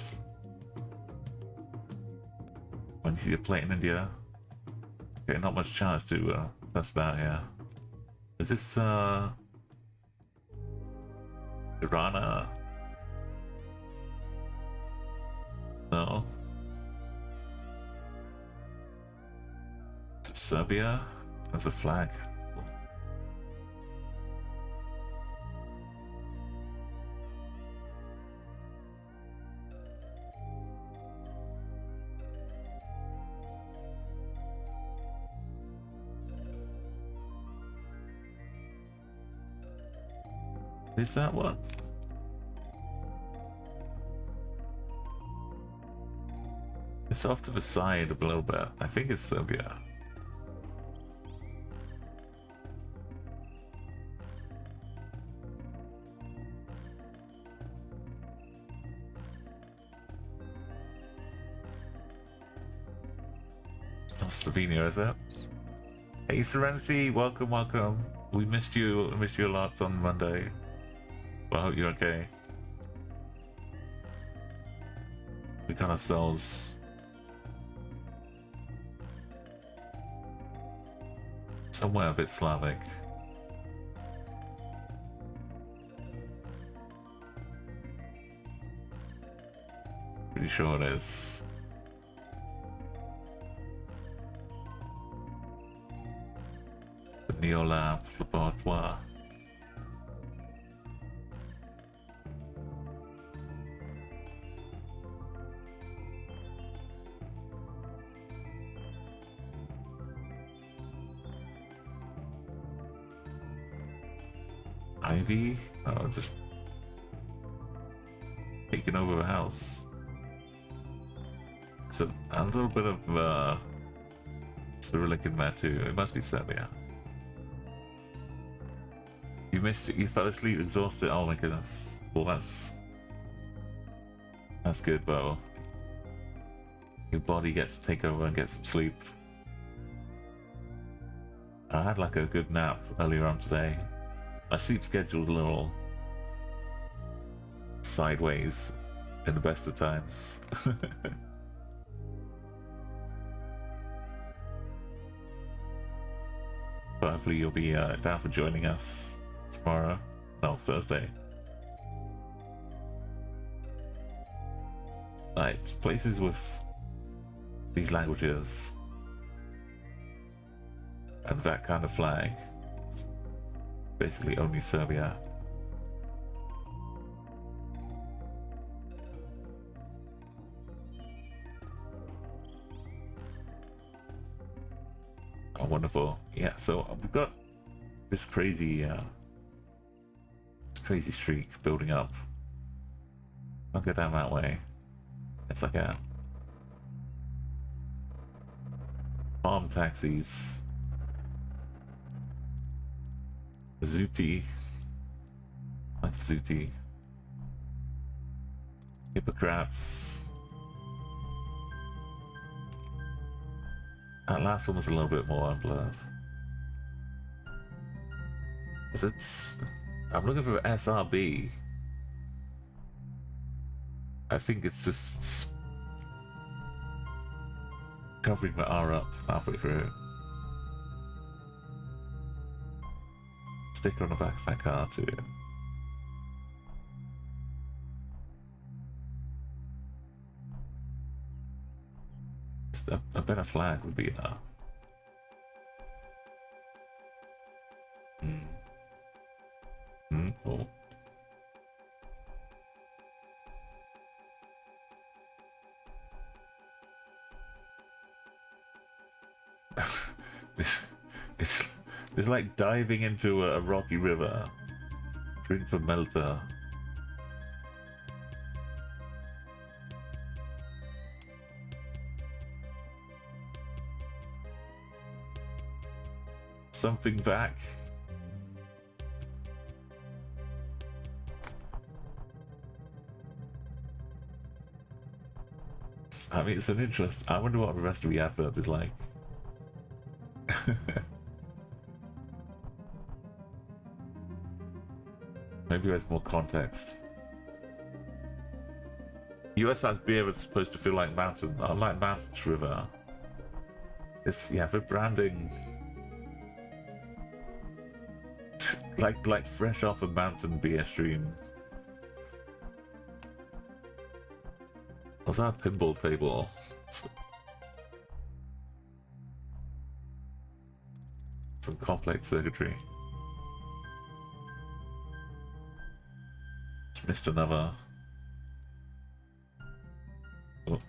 Let me see a plate in India. Okay, not much chance to test that here. Is this Tirana? No. Is it Serbia? There's a flag. Is that what? It's off to the side a little bit. I think it's Serbia. Not Slovenia, is it? Hey Serenity, welcome, welcome. We missed you. I missed you a lot on Monday. Well, I hope you're okay. We got ourselves somewhere a bit Slavic. Pretty sure it is. The Neolab Laboratoire. Ivy? Oh, just taking over the house. So a little bit of Cyrillic in there too. It must be Serbia. You missed it. You fell asleep exhausted. Oh my goodness. Well, that's good, Bo. Your body gets to take over and get some sleep. I had like a good nap earlier on today. My sleep schedule's a little sideways in the best of times. But hopefully you'll be down for joining us tomorrow. No, Thursday. Right, places with these languages and that kind of flag. Basically only Serbia. Oh, wonderful. Yeah, so we've got this crazy streak building up. I'll go down that way. It's like a farm taxis. Zooty. Like Zooty. Hippocrates. That last one was a little bit more unblurred. I'm looking for SRB. I think it's just covering the R up halfway through. Sticker on the back of that car too. Just a better flag would be enough. Oh. It's like diving into a rocky river. Drink from Melter. Something back. I mean, it's an interest. I wonder what the rest of the advert is like. Maybe there's more context. US has beer that's supposed to feel like mountain, like mountains river. It's, yeah, for branding, like fresh off a mountain beer stream. What's that pinball table? Some complex circuitry. Just missed another. Oh.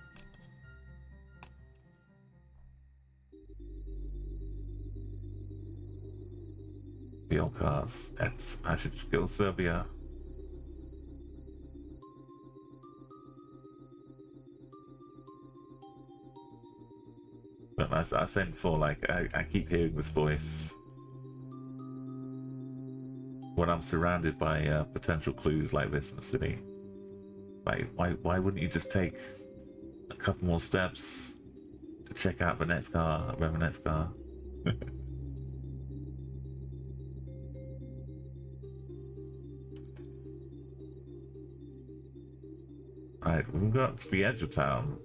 The cars. I should just go Serbia. But as I said before, like I keep hearing this voice when I'm surrounded by potential clues like this in the city. Like, why wouldn't you just take a couple more steps to check out the next car, the next car? Alright, we've got to the edge of town.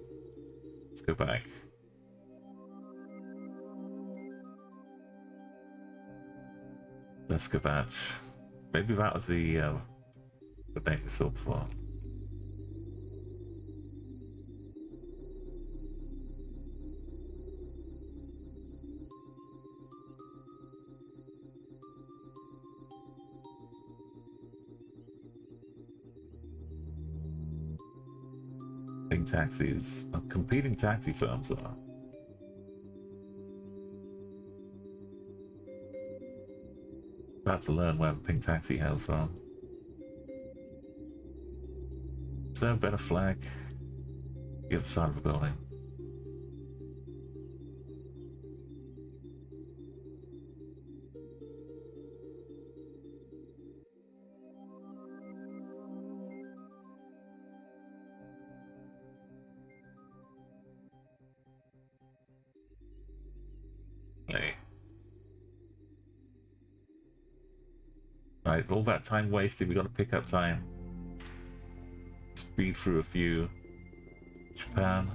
Let's go back. Leskovach. Maybe that was the name we saw before. Ping taxis. Competing taxi firms are. About to learn where the pink taxi hails from. Is there a better flag? The other side of the building. Hey. Right, all that time wasted, we got to pick up time. Speed through a few. Japan.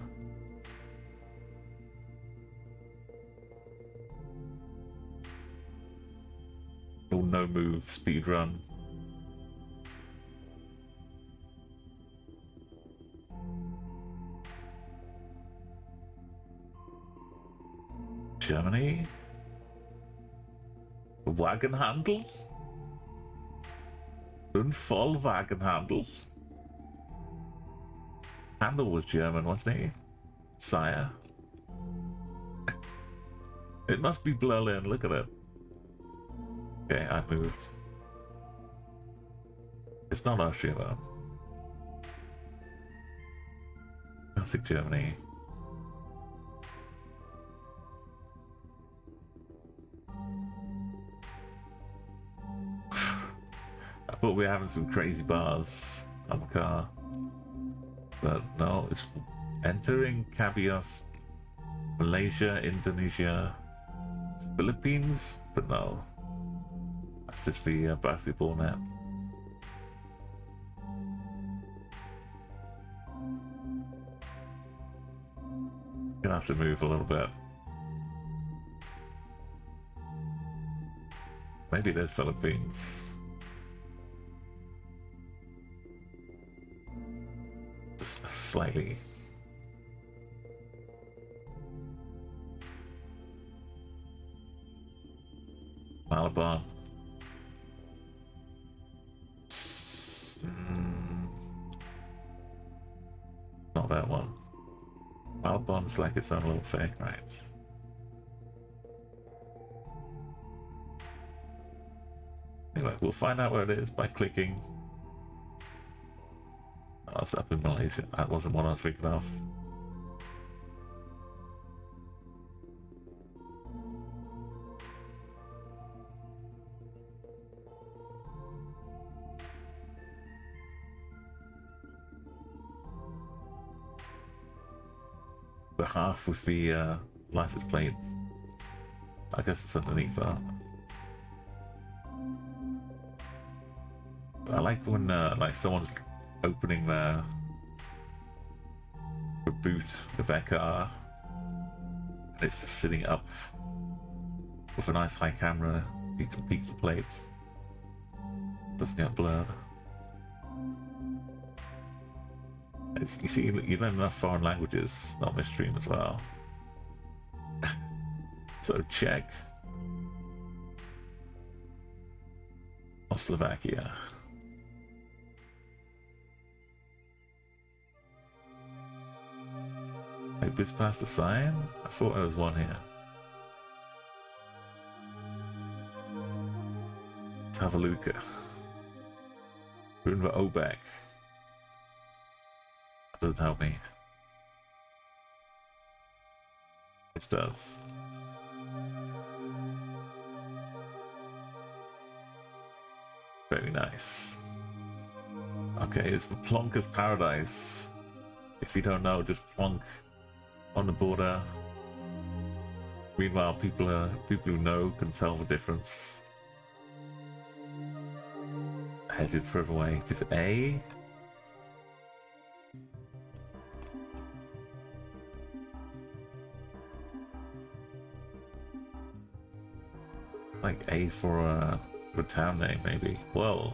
Oh, no move, speed run. Germany. Wagenhandel. Unfall Wagenhandel. Handel was German, wasn't he? Sire. It must be Berlin, look at it. Okay, I moved. It's not Austria though. Classic Germany. I thought we were having some crazy bars on the car. But no, it's entering Cabios, Malaysia, Indonesia, Philippines, but no. That's just the basketball net. Gonna have to move a little bit. Maybe there's Philippines. Just slightly. Malabar. Not that one. Malabar's like its own little thing, right? Anyway, we'll find out where it is by clicking. Oh, that's up in Malaysia. That wasn't what I was thinking of. The half with the license plate. I guess it's underneath that. I like when like someone's opening the boot of their car And it's just sitting up with a nice high camera. You can peek the plates. Doesn't get blurred. You see, you learn enough foreign languages on this stream as well. So Czech or Slovakia. Wait, this past the sign? I thought there was one here. Let's have a look. We're in the Obek. That doesn't help me. It does. Very nice. Okay, it's the Plonker's Paradise. If you don't know, just plonk on the border. Meanwhile, people who know can tell the difference. Headed further away. If it's A. Like A for a town name, maybe. Whoa.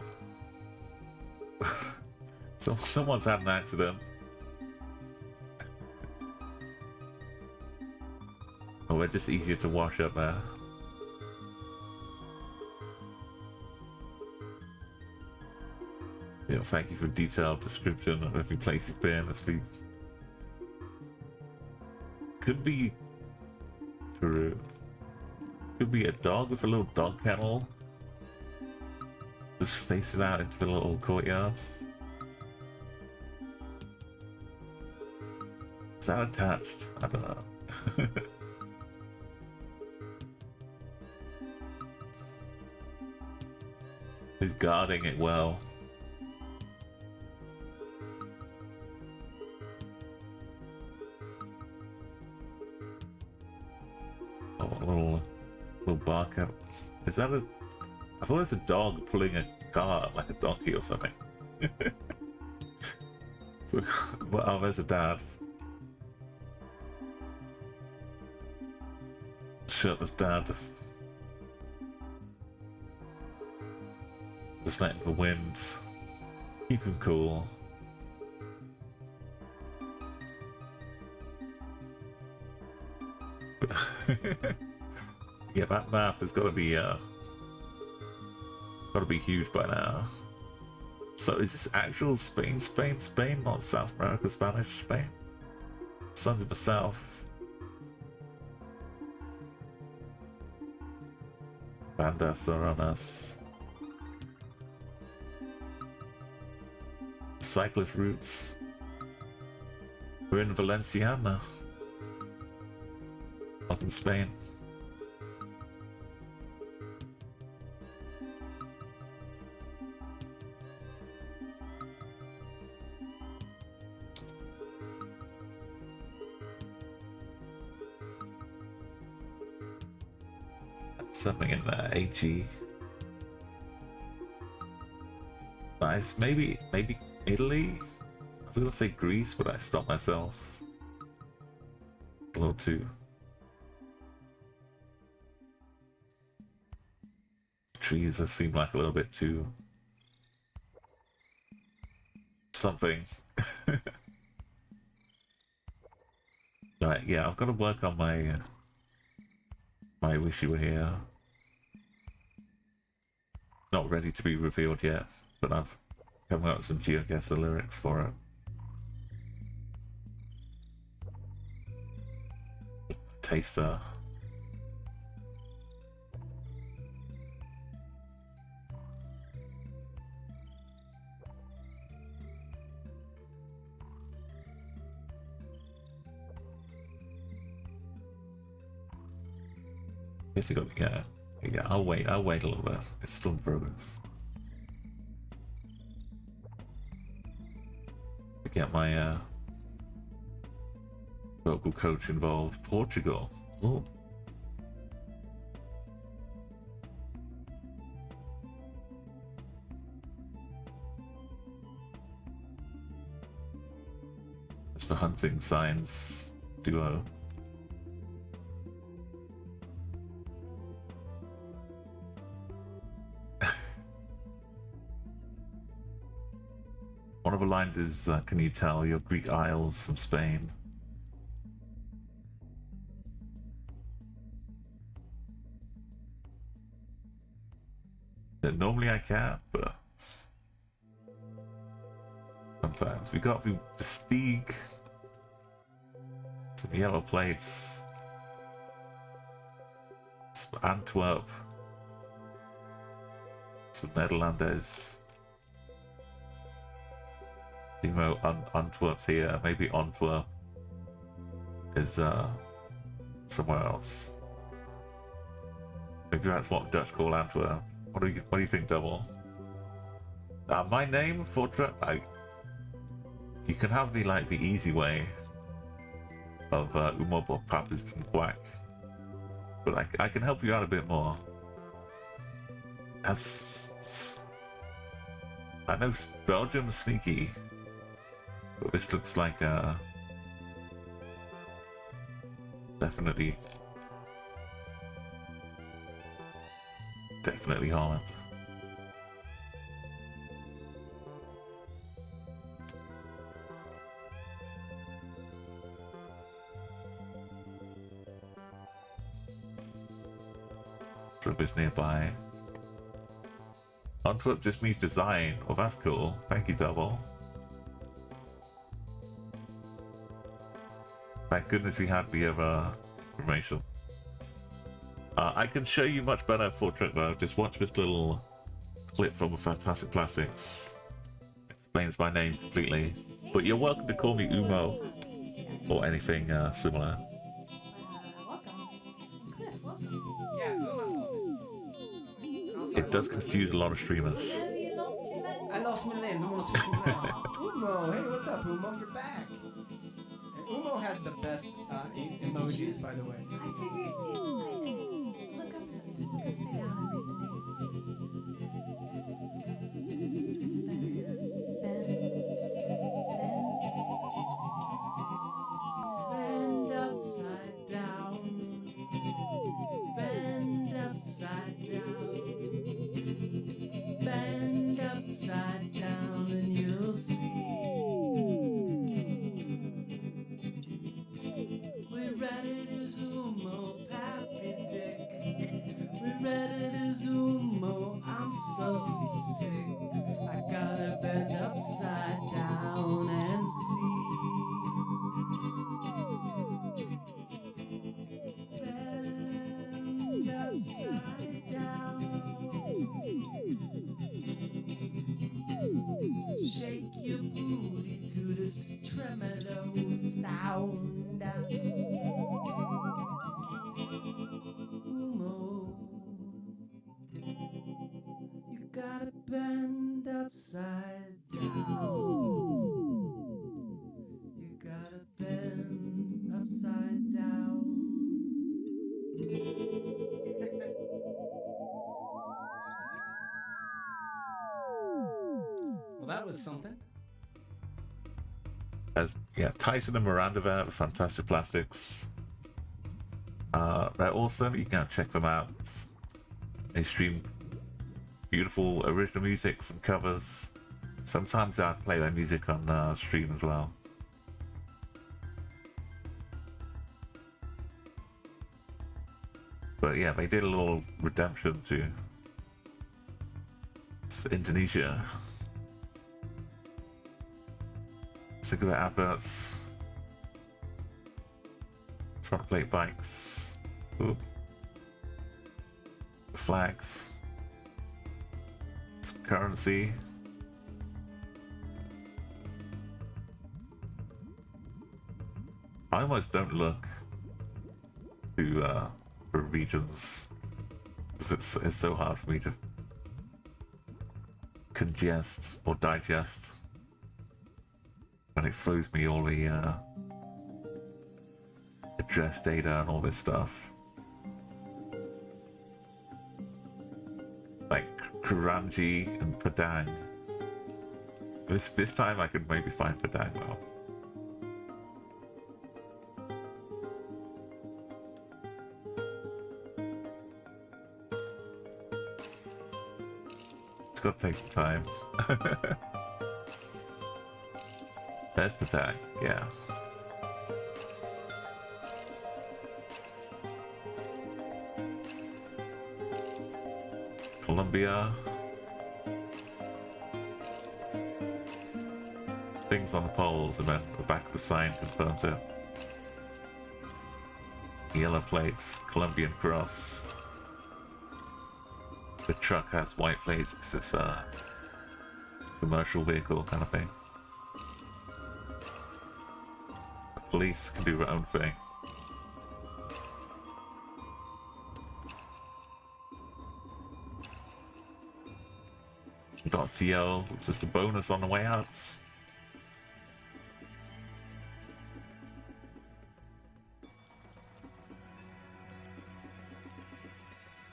So someone's had an accident. Oh, we're just easier to wash up there. Yeah, thank you for detailed description of every place you've been. Let's be. Could be Peru. Could be a dog with a little dog kennel. Just face it out into the little courtyard. Is that attached? I don't know. He's guarding it well. Oh, little barker. Is that a... I thought it's a dog pulling a cart, like a donkey or something. Oh, there's a dad. Shirtless dad. Just letting the wind keep him cool. Yeah, that map has got to be huge by now. So is this actual Spain, not South America, Spanish Spain? Sons of the South. Bandas are on us. Cyclist routes. We're in Valenciana. Up in Spain. Something in there, AG. Nice, maybe Italy? I was gonna say Greece, but I stopped myself. A little too. Trees seem like a little bit too... something. Right, yeah, I've got to work on my... I wish you were here. Not ready to be revealed yet, but I've come up with some Geoguessr lyrics for it. Taster. Guess you got, yeah, I'll wait a little bit. It's still in progress. To get my vocal coach involved. Portugal. Ooh. It's for hunting science duo. other lines is, can you tell your Greek Isles from Spain? Normally I can, but sometimes we got the Stieg, some yellow plates, some Antwerp, some Netherlands. Even though Antwerp's here, maybe Antwerp is somewhere else. Maybe that's what Dutch call Antwerp. What do you think, Double? My name for you can have the easy way of Umo or Papa's Quack, but I can help you out a bit more. As I know Belgium's sneaky, but this looks like definitely Holland. Is nearby. Antwerp just means design. Oh, that's cool. Thank you, Double. Thank goodness we had the other information. I can show you much better portrait though. Just watch this little clip from Fantastic Plastics. Explains my name completely. But you're welcome to call me Umo or anything similar. It does confuse a lot of streamers. I lost my lens. I'm on switching glasses. Umo, hey, what's up, Umo? You're back. And Umo has the best emojis, by the way. I figured look upside down and read the name. Bend upside down. Bend upside down. Bend upside down and you'll see. We're ready to Zumo, Pappy's dick. We're ready to Zumo, I'm so sick. I gotta bend upside down and see. Bend upside down. Shake your booty to this tremolo sound. Umo, you gotta bend upside down. You gotta bend upside down. Well, that was something. As Tyson and Miranda there, Fantastic Plastics. They're awesome. You can check them out. They stream beautiful original music, some covers. Sometimes I play their music on stream as well. But yeah, they did a little redemption to Indonesia. Cigarette adverts. Front plate bikes. Ooh. Flags. Some currency. I almost don't look to for regions because it's so hard for me to congest or digest, and it throws me all the address data and all this stuff. Like Kranji and Padang. This time I could maybe find Padang though. It's gonna take some time. Best attack, yeah. Colombia. Things on the poles, and then the back of the sign confirms it. Yellow plates, Colombian cross. The truck has white plates because it's a commercial vehicle kind of thing. The police can do their own thing. .co, it's just a bonus on the way out.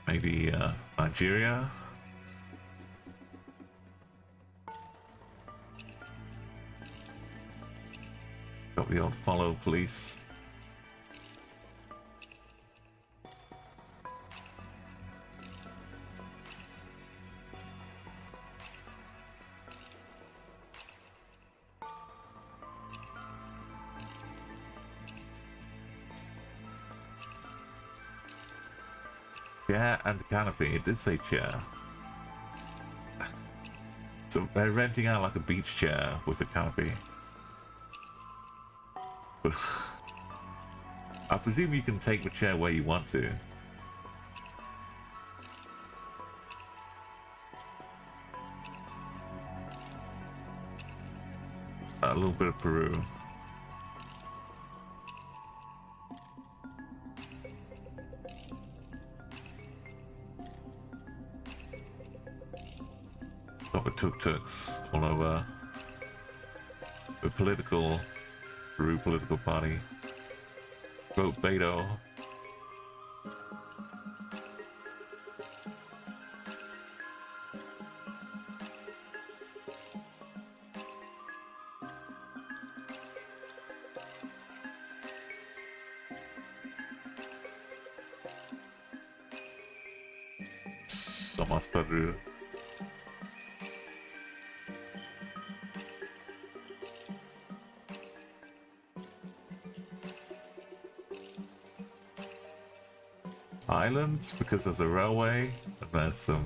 Maybe Nigeria. Got the old follow police. Chair and canopy. It did say chair. So they're renting out like a beach chair with a canopy. But I presume you can take the chair where you want to. A little bit of Peru. Got the tuk-tuks all over. The political, Peru political party. Vote Beto. Somos Peru. Islands, because there's a railway and there's some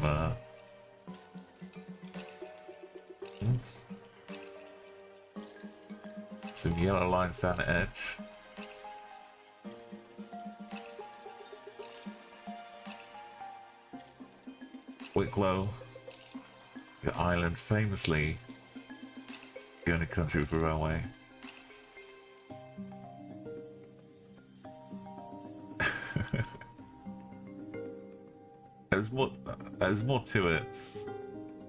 yellow lines down the edge. Wicklow, the island, famously the only country with a railway. There's more to it,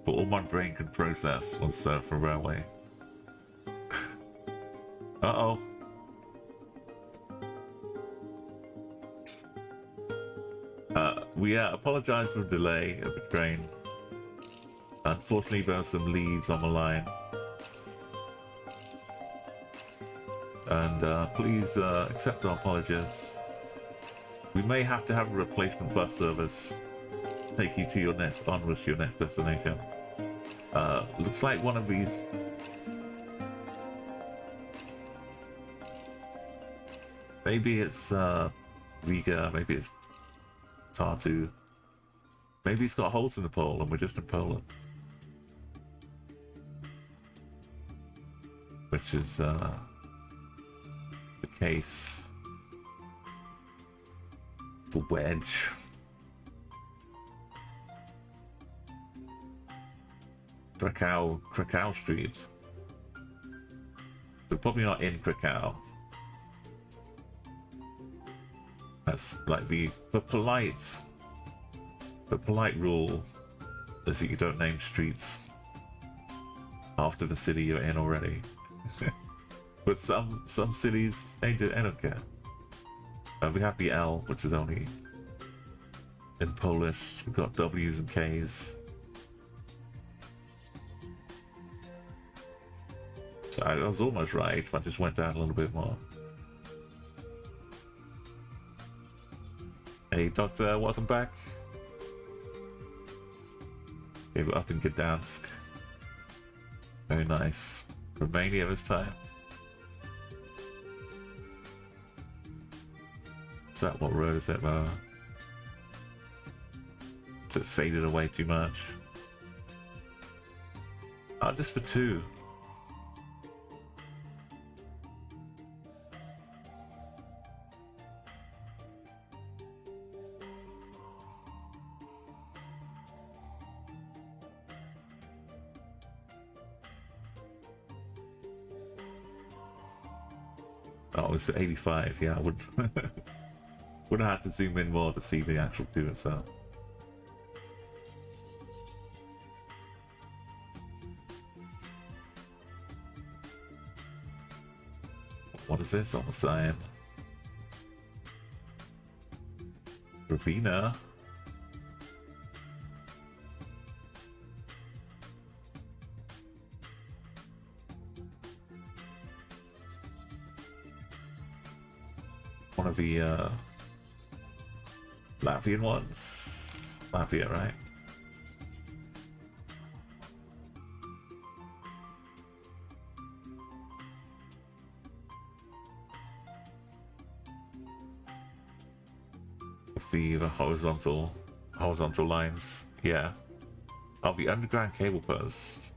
but all my brain could process was for railway. Uh-oh. We apologize for the delay of the train. Unfortunately, there are some leaves on the line. And please accept our apologies. We may have to have a replacement bus service. Take you to your next, onwards to your next destination. Looks like one of these. Maybe it's Riga, maybe it's Tartu. Maybe it's got holes in the pole and we're just in Poland. Which is the case for Wedge. Krakow Street. We're probably not in Krakow. That's like the polite rule is that you don't name streets after the city you're in already. But some cities they don't care. We have the L, which is only in Polish. We've got W's and K's. So I was almost right if I just went down a little bit more. Hey Doctor, welcome back. Okay, we're up in Gdansk. Very nice. Romania this time. that? What road is it? Is it faded away too much? Oh, just for 2. Oh, it's 85. Yeah, I would would have had to zoom in more to see the actual 2 itself. What is this on the side? Rabina. One of the Latvian ones. Latvia, right? The horizontal lines, yeah. Oh, the underground cable post.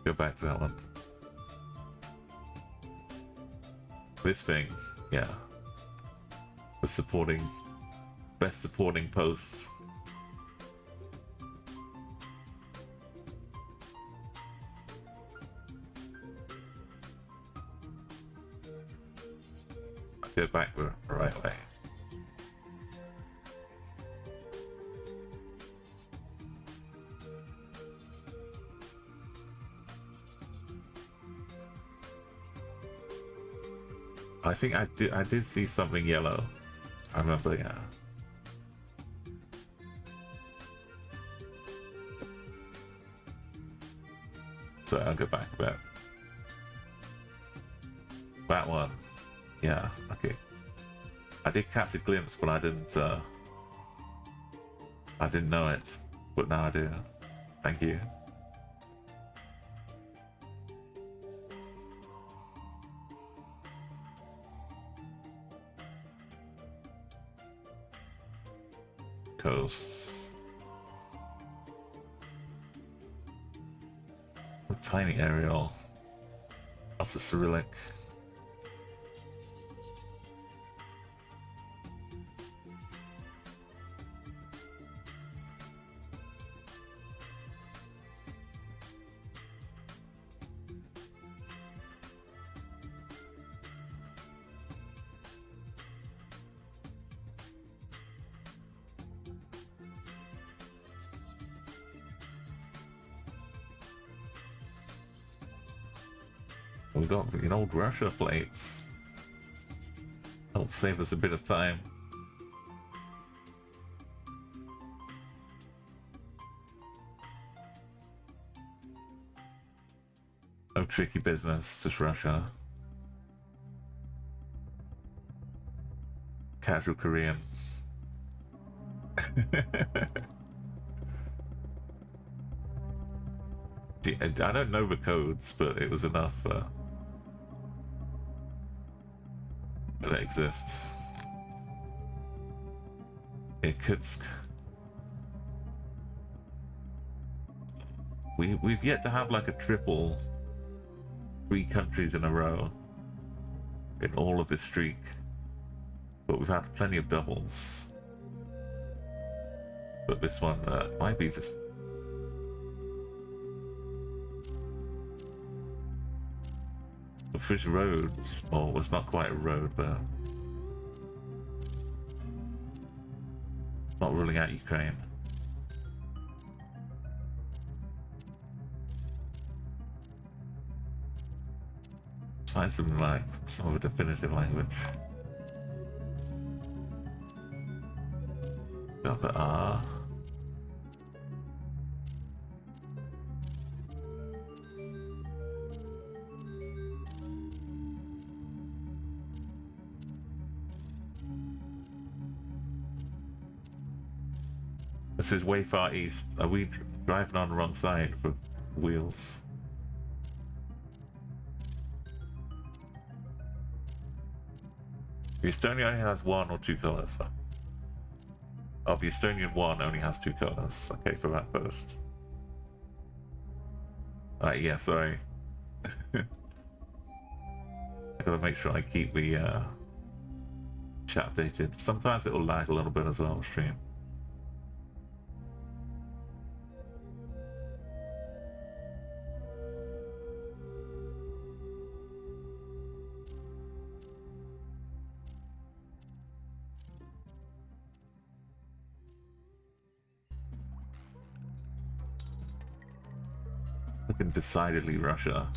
Go back to that one. This thing, yeah. The best supporting posts. Go back the right way. I think I did see something yellow. I remember, yeah. So I'll go back a bit. That one. Yeah, okay. I did catch a glimpse, but I didn't know it. But now I do. Thank you. Coasts. A tiny aerial. Lots of Cyrillic. We got the old Russia plates. Help save us a bit of time. No tricky business, just Russia. Casual Korean. I don't know the codes, but it was enough that it exists. Irkutsk. We've yet to have like a triple 3 countries in a row in all of this streak, but we've had plenty of doubles. But this one might be just the Fish Road, or was not quite a road, but not ruling out Ukraine. Find some like some of a definitive language. Got R. This is way far east. Are we driving on the wrong side for wheels? The Estonia only has 1 or 2 colors. Oh, the Estonian 1 only has 2 colors. Okay, for that first. Alright, yeah, sorry. I gotta make sure I keep the chat updated. Sometimes it'll lag a little bit as well on stream. Looking decidedly Russia.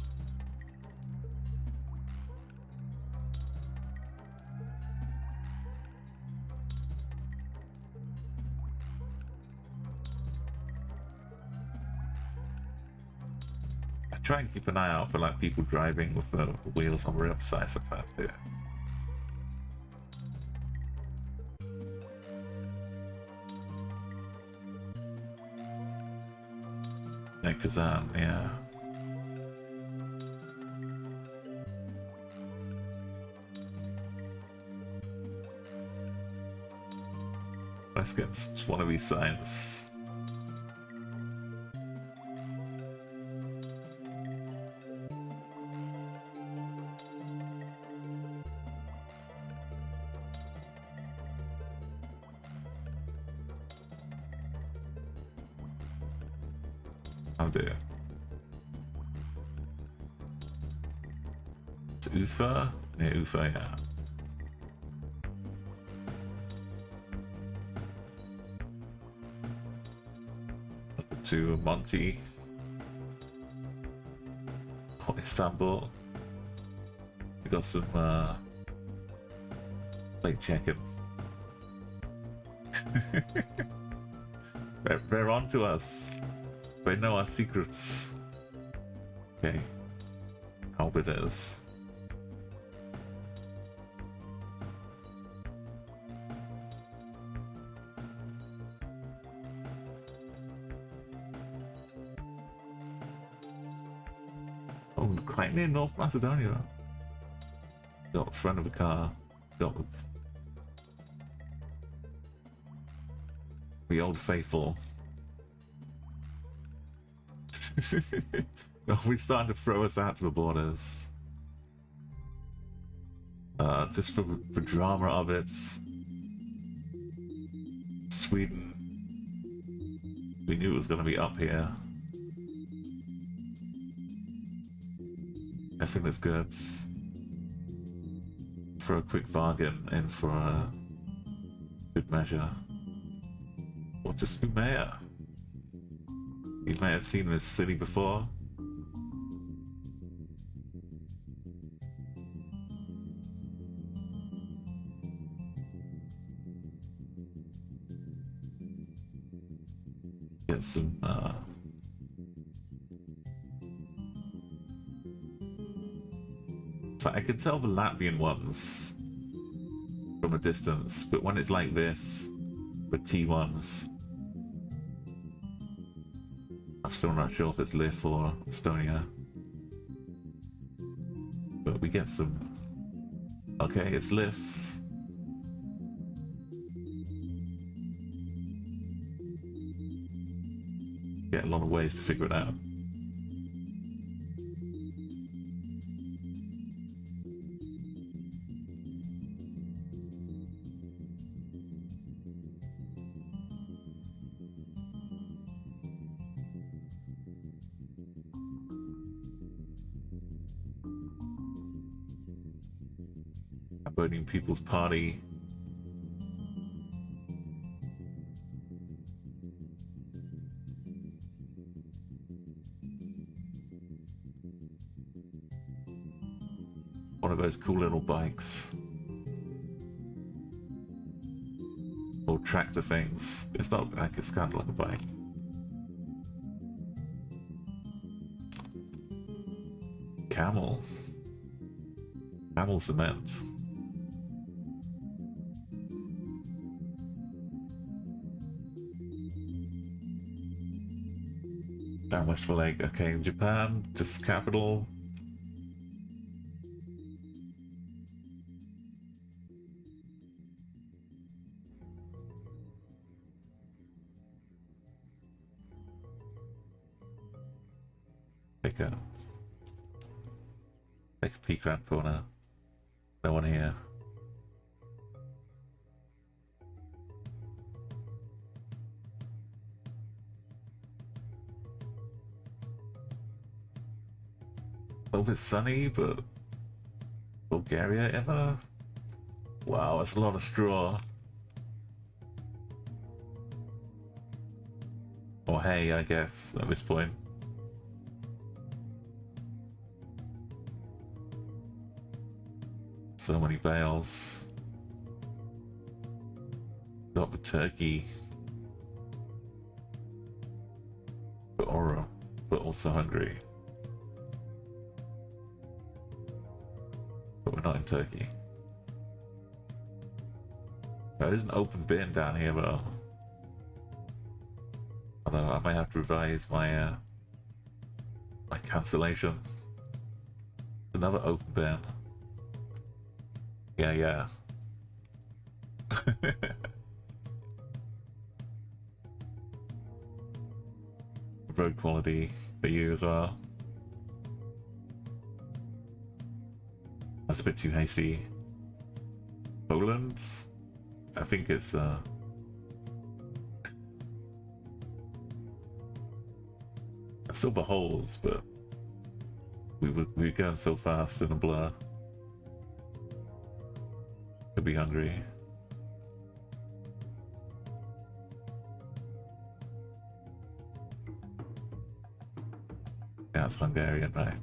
I try and keep an eye out for like people driving with the wheels on the real side sometimes. Yeah. Yeah, Kazan, yeah. Let's get one of these signs. Oh dear. It's Ufa? Yeah, Ufa, yeah. Up to Monty. Oh, Istanbul. We got some plate checking. They're on to us. They know our secrets. Okay. Hope it is. Oh, quite near North Macedonia. Got front of a car. Got the old faithful. Oh, we're starting to throw us out to the borders. Just for the drama of it. Sweden. We knew it was going to be up here. I think that's good. For a quick bargain and for a good measure. What's a new mayor? You might have seen this city before. Get some, So I can tell the Latvian ones from a distance, but when it's like this, the T ones, I'm still not sure if it's Lif or Estonia. But we get some... Okay, it's Lif. Get a lot of ways to figure it out. Voting People's Party. One of those cool little bikes. Or tractor things. It's not like, it's kind of like a bike. Camel. Camel cement. That much for like, okay, in Japan, just capital. Take a peek around corner. No one here. A little bit sunny, but Bulgaria ever? Wow, that's a lot of straw. Or hay, I guess, at this point. So many bales. Got the turkey. But also hungry. But we're not in Turkey. There is an open bin down here, though. Although I might have to revise my my cancellation. Another open bin. Yeah. Road quality for you as well. That's a bit too hasty. Poland? I think it's silver holes, but we were going so fast in a blur. Could be hungry. Yeah, it's Hungarian, right?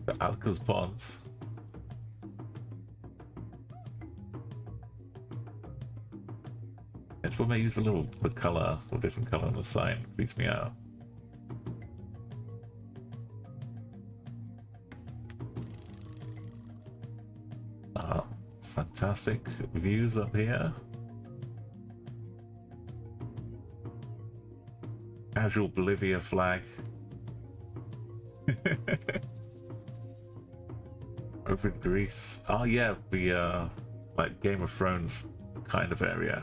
The Alca's Pond. It's when they use the color, or different color on the sign, freaks me out. Fantastic views up here. Casual Bolivia flag. Over in Greece. Oh yeah, the like Game of Thrones kind of area.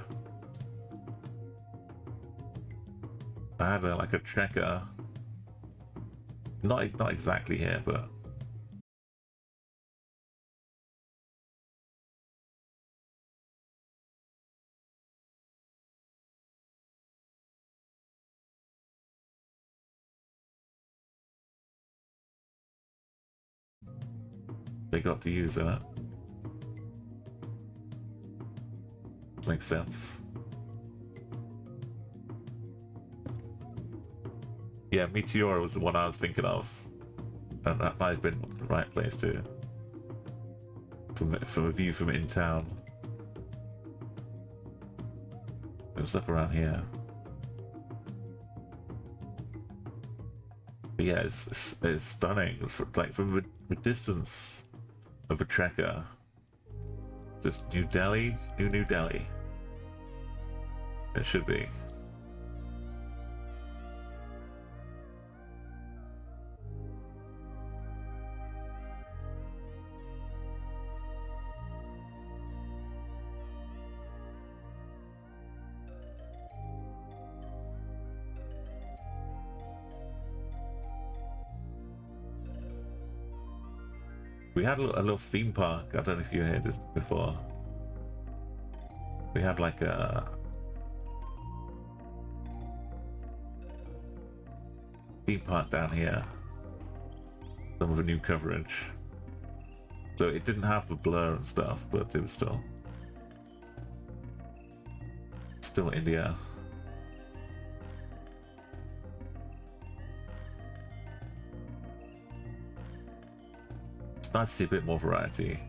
I had like a checker. Not exactly here, but they got to use that. Makes sense. Yeah, Meteor was the one I was thinking of, and that might have been the right place to from a view from in town. It was up around here. But yeah, it's stunning. Like from the distance of a trekker. Just New Delhi, New Delhi. It should be. We had a little theme park. I don't know if you heard this before. We had like a theme park down here. Some of the new coverage. So it didn't have the blur and stuff, but it was still India. It's nice to see a bit more variety,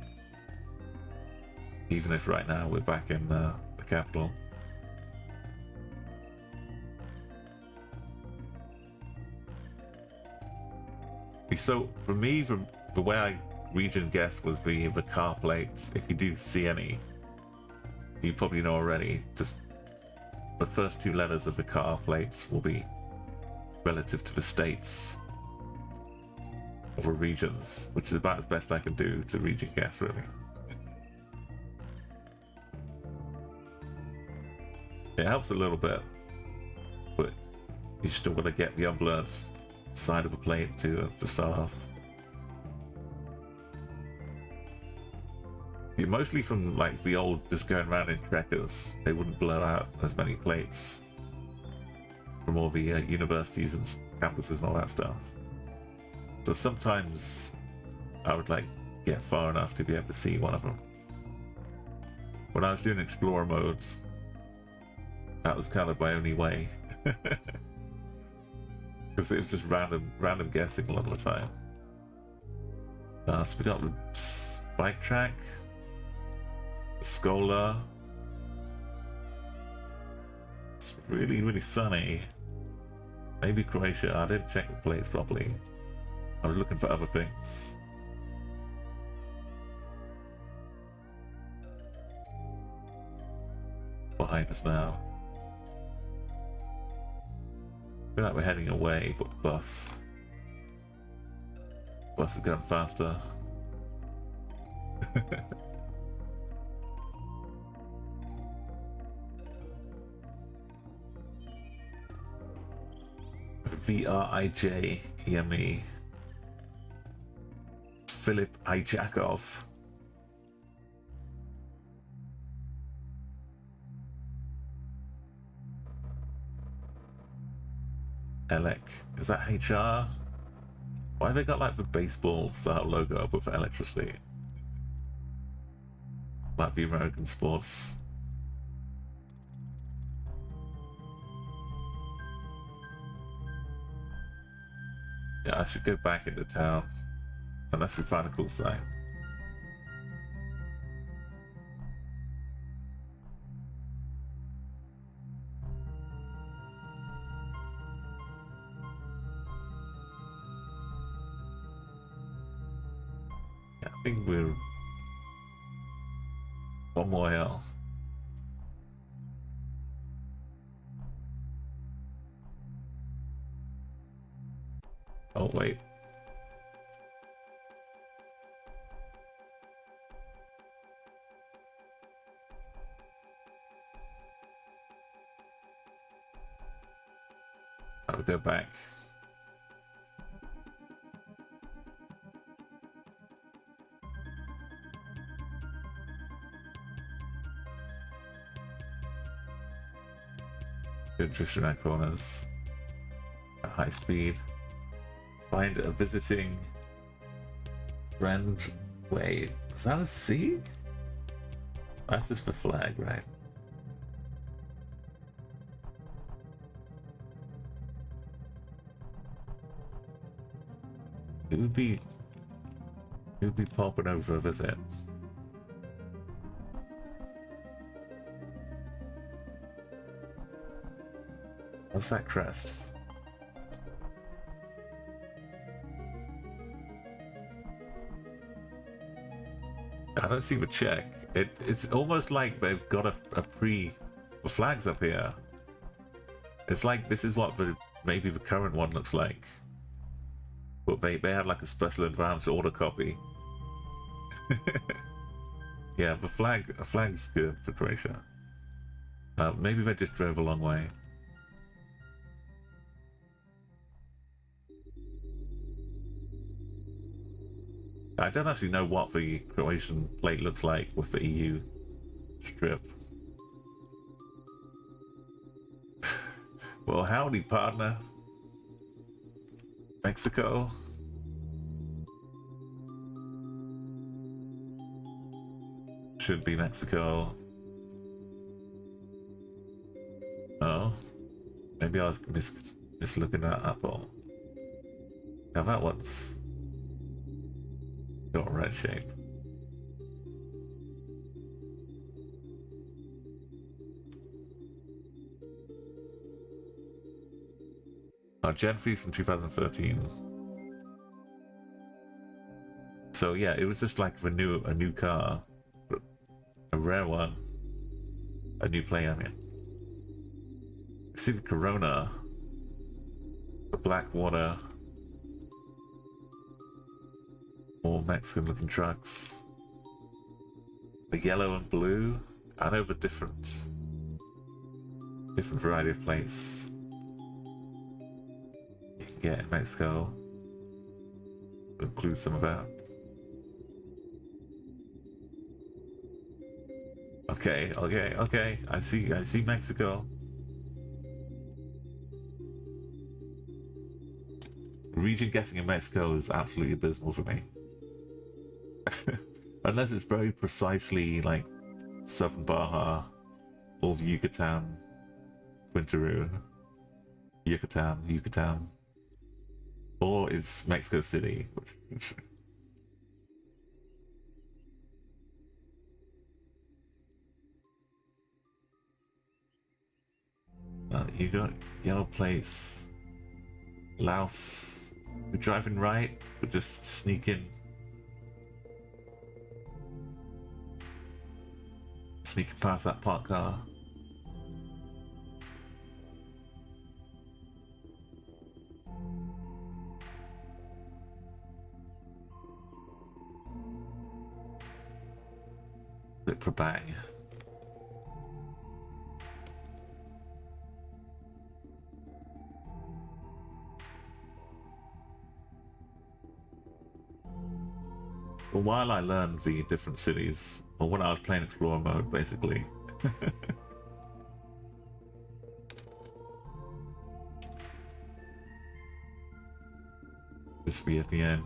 even if right now we're back in the capital. So for me, from the way I region guessed was the car plates. If you do see any, you probably know already. Just the first two letters of the car plates will be relative to the states or regions, which is about as best I can do to region guess, really. It helps a little bit, but You still got to get the unblurred side of the plate to start off. Yeah, mostly from like the old just going around in trekkers, they wouldn't blur out as many plates from all the universities and campuses and all that stuff. So sometimes I would like get far enough to be able to see one of them. When I was doing explorer modes, that was kind of my only way. Because it was just random guessing a lot of the time. So we got the bike track, Scholar. It's really sunny. Maybe Croatia. I didn't check the plates properly. I was looking for other things. Behind us now. I feel like we're heading away, but the bus is going faster. VRIJEME. Philip Ijakov. Elec. Is that HR? Why have they got like the baseball style logo up with electricity? Like the American sports. Yeah, I should go back into town. Unless we find a cool site. Yeah, I think we're one more hill. Oh wait. I'll go back. Good drift around corners at high speed. Find a visiting friend. Wait, is that a C? That's just the flag, right? It would be popping over a visit. What's that crest? I don't see the check. It's almost like they've got a the flags up here. It's like this is what maybe the current one looks like. But they had like a special advance order copy. Yeah, a flag's good for Croatia. Maybe they just drove a long way. I don't actually know what the Croatian plate looks like with the EU strip. Well, howdy, partner. Mexico. Should be Mexico. Oh, maybe I was just looking at Apple. Now that one's got a red shape. Gen 3 from 2013. So yeah, it was just like a new car, but a rare one, a new play. I mean, see the Corona, the black water, more Mexican-looking trucks, the yellow and blue. I know the different variety of plates. get in Mexico. Include some of that. Okay, okay, okay. I see Mexico. Region guessing in Mexico is absolutely abysmal for me. Unless it's very precisely like Southern Baja or Yucatan, Quintero, Yucatan, or it's Mexico City. You got yellow plates. Laos. We're driving right, we're just sneaking past that parked car. Zip for bang. Well, while I learned the different cities, or when I was playing Explorer mode, basically. Just be at the end.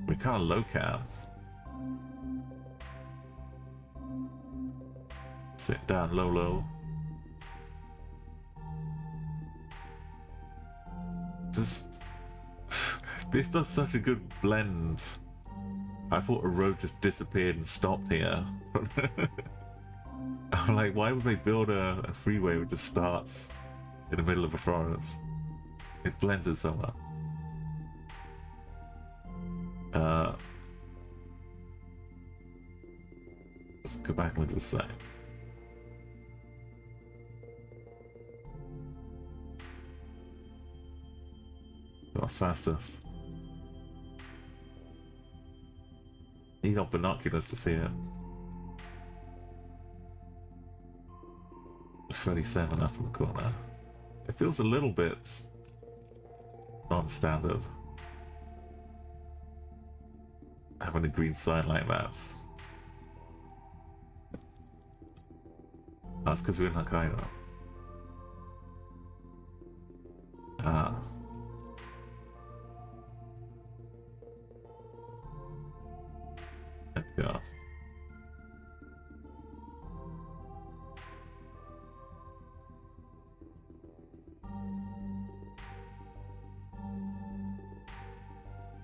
We're kind of low cap. Sit down low. Just this does such a good blend. I thought a road just disappeared and stopped here. I'm like, why would they build a freeway which just starts in the middle of a forest? It blends it so well. Let's go back and look at the site. Got faster. Need not binoculars to see it. 37 up in the corner. It feels a little bit non-standard. Having a green sign like that. That's because we're in Hokkaido. Ah. There we go.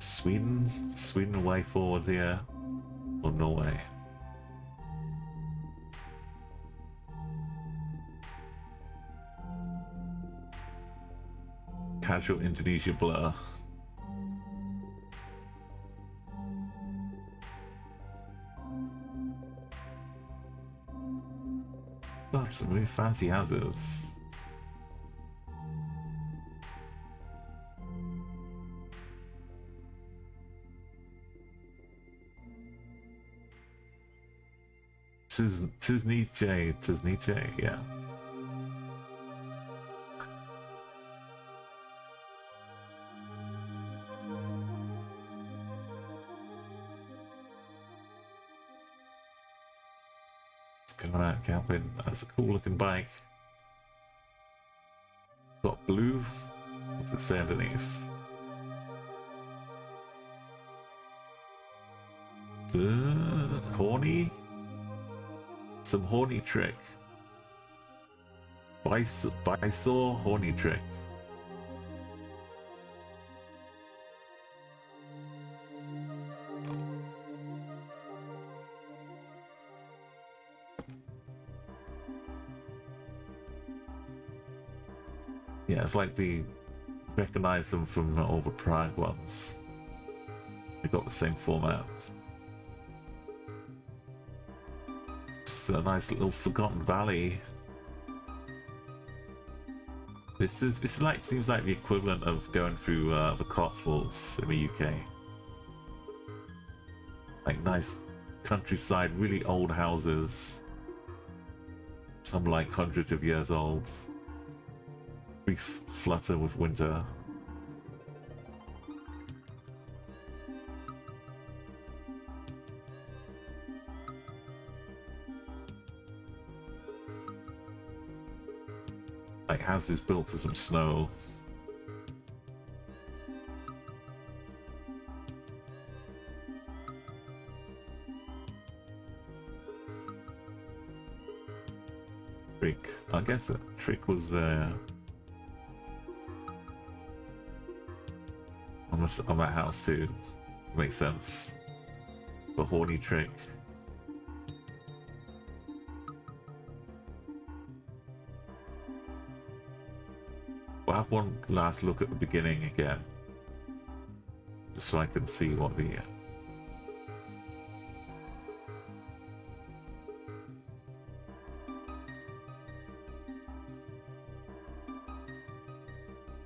Sweden way forward here, or Norway? Casual Indonesia blur. Oh, some really fancy houses. Tisniche, yeah. It's going out camping. That's a cool looking bike. Got blue. What's it say underneath? Horny? Some horny trick. Bisaw horny trick. Yeah, it's like the recognize them from all the Prague ones. They got the same format. It's a nice little forgotten valley. This seems like the equivalent of going through the Cotswolds in the UK. Like nice countryside, really old houses. Some like hundreds of years old. We flutter with winter. Like houses built for some snow. Trick. I guess a trick was on that house too. Makes sense. The horny trick. We'll have one last look at the beginning again, just so I can see what the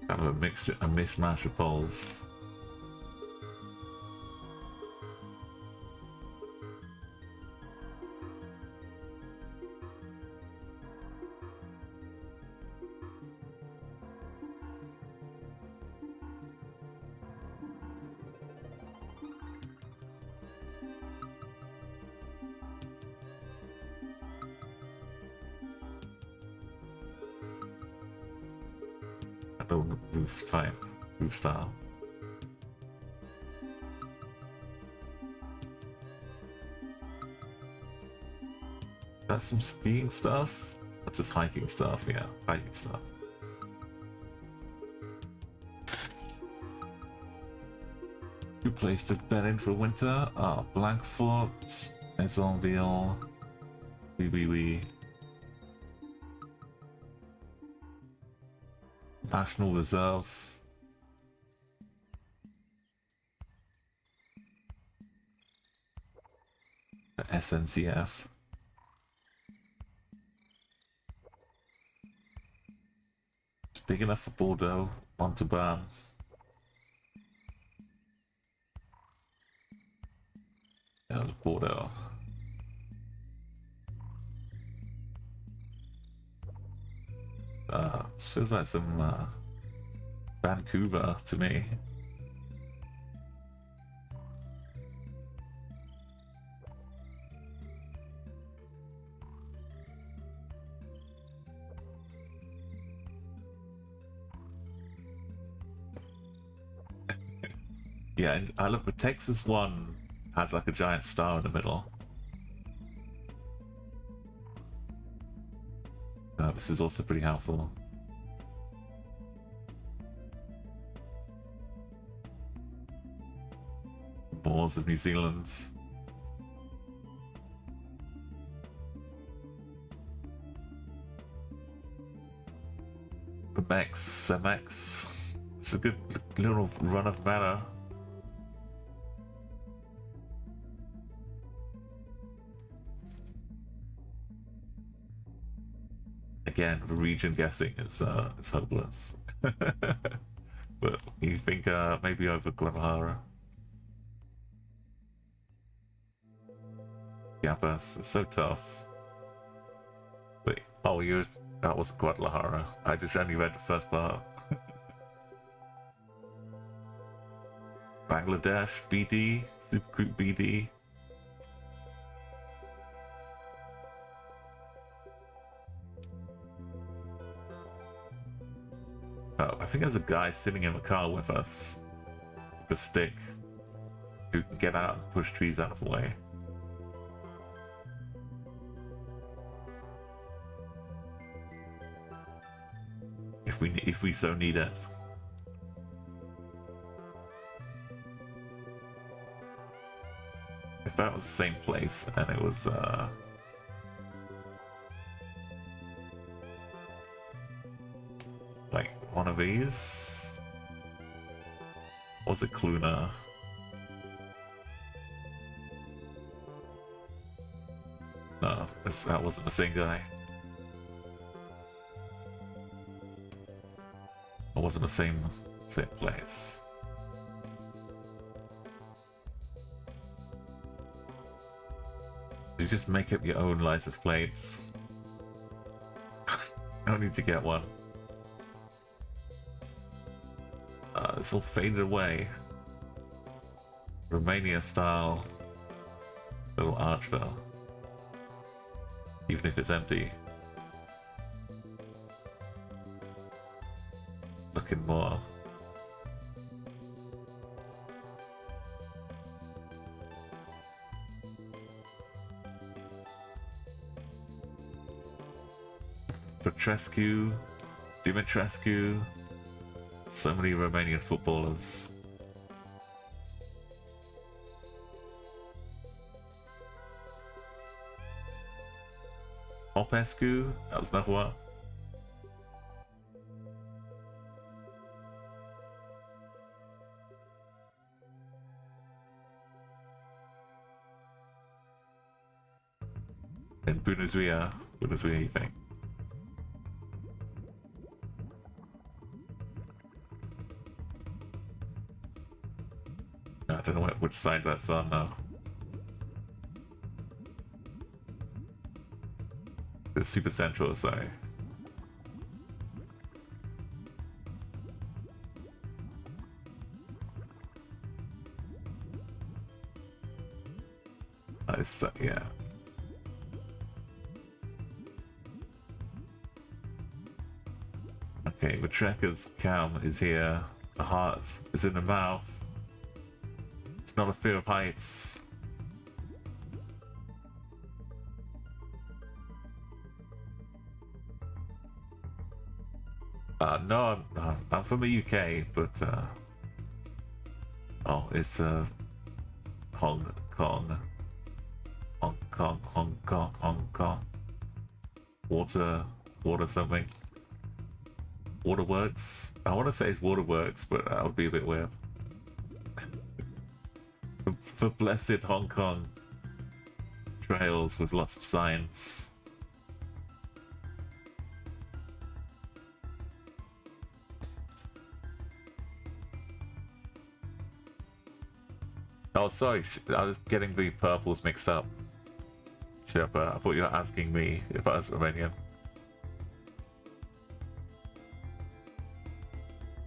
kind of a mishmash of poles. Roof type, roof style. That's some skiing stuff? Or just hiking stuff? Yeah, hiking stuff. Who placed his bed in for winter? Ah, Blankfort, Maisonville, oui. National Reserve. The SNCF. It's big enough for Bordeaux, Montauban. Yeah, it's Bordeaux. Feels like some Vancouver to me. Yeah, and I love the Texas one has like a giant star in the middle. This is also pretty helpful. Moors of New Zealand. Semex. It's a good little run of mana. Again, the region guessing is hopeless. But you think maybe over Guadalajara? Chiapas, it's so tough. Wait, oh, that was Guadalajara. I just only read the first part. Bangladesh, BD, Supergroup BD. Oh, I think there's a guy sitting in the car with us with a stick who can get out and push trees out of the way. If we so need it. If that was the same place and it was like one of these, or was it Cluna? No, that wasn't the same guy. It wasn't the same place. You just make up your own license plates. I don't need to get one. It's all faded away. Romania style little archville. Even if it's empty. Looking more. Petrescu, Dimitrescu, so many Romanian footballers. Popescu, that was another one. And Bundeswehr, you think? I don't know which side that's on now. It's super central, sorry. Yeah. Okay, the trekker's cam is here. The heart is in the mouth. It's not a fear of heights. No, I'm from the UK, but oh, it's Hong Kong. Water something. Waterworks. I want to say it's Waterworks, but that would be a bit weird. For blessed Hong Kong trails with lots of signs. Oh, sorry, I was getting the purples mixed up. So, I thought you were asking me if I was Romanian.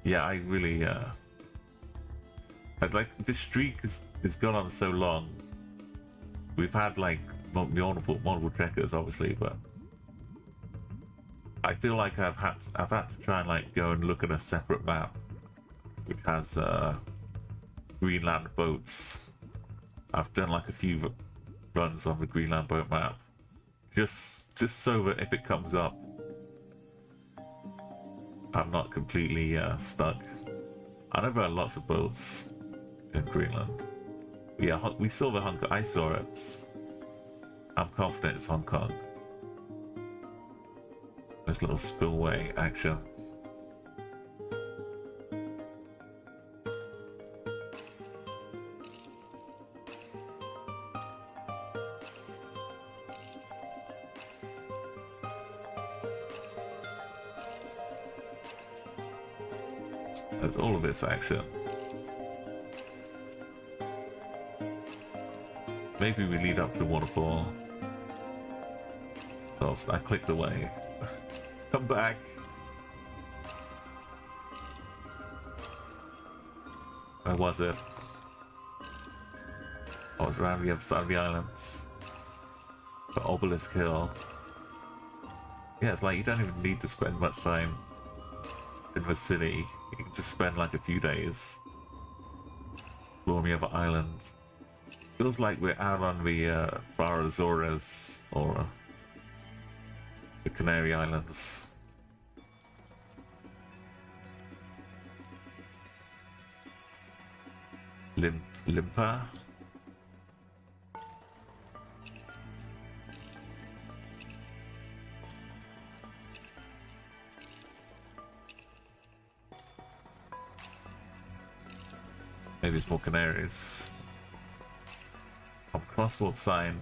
Yeah, I really, I'd like, this streak has gone on so long. We've had, like, multiple trekkers, obviously, but I feel like I've had to try and, like, go and look at a separate map, which has, Greenland boats. I've done like a few runs on the Greenland boat map, just so that if it comes up, I'm not completely stuck. I know there are lots of boats in Greenland. Yeah, we saw the Hong Kong. I saw it. I'm confident it's Hong Kong. There's a little spillway action. There's all of this action. Maybe we lead up to the waterfall. Oh, I clicked away. Come back. Where was it? Oh, it's around the other side of the island. The Obelisk Hill. Yeah, it's like you don't even need to spend much time in the city. You can just spend like a few days exploring the other islands. Feels like we're out on the Far Azores or the Canary Islands. Limpa? Maybe it's more canaries. Oh, crosswalk sign.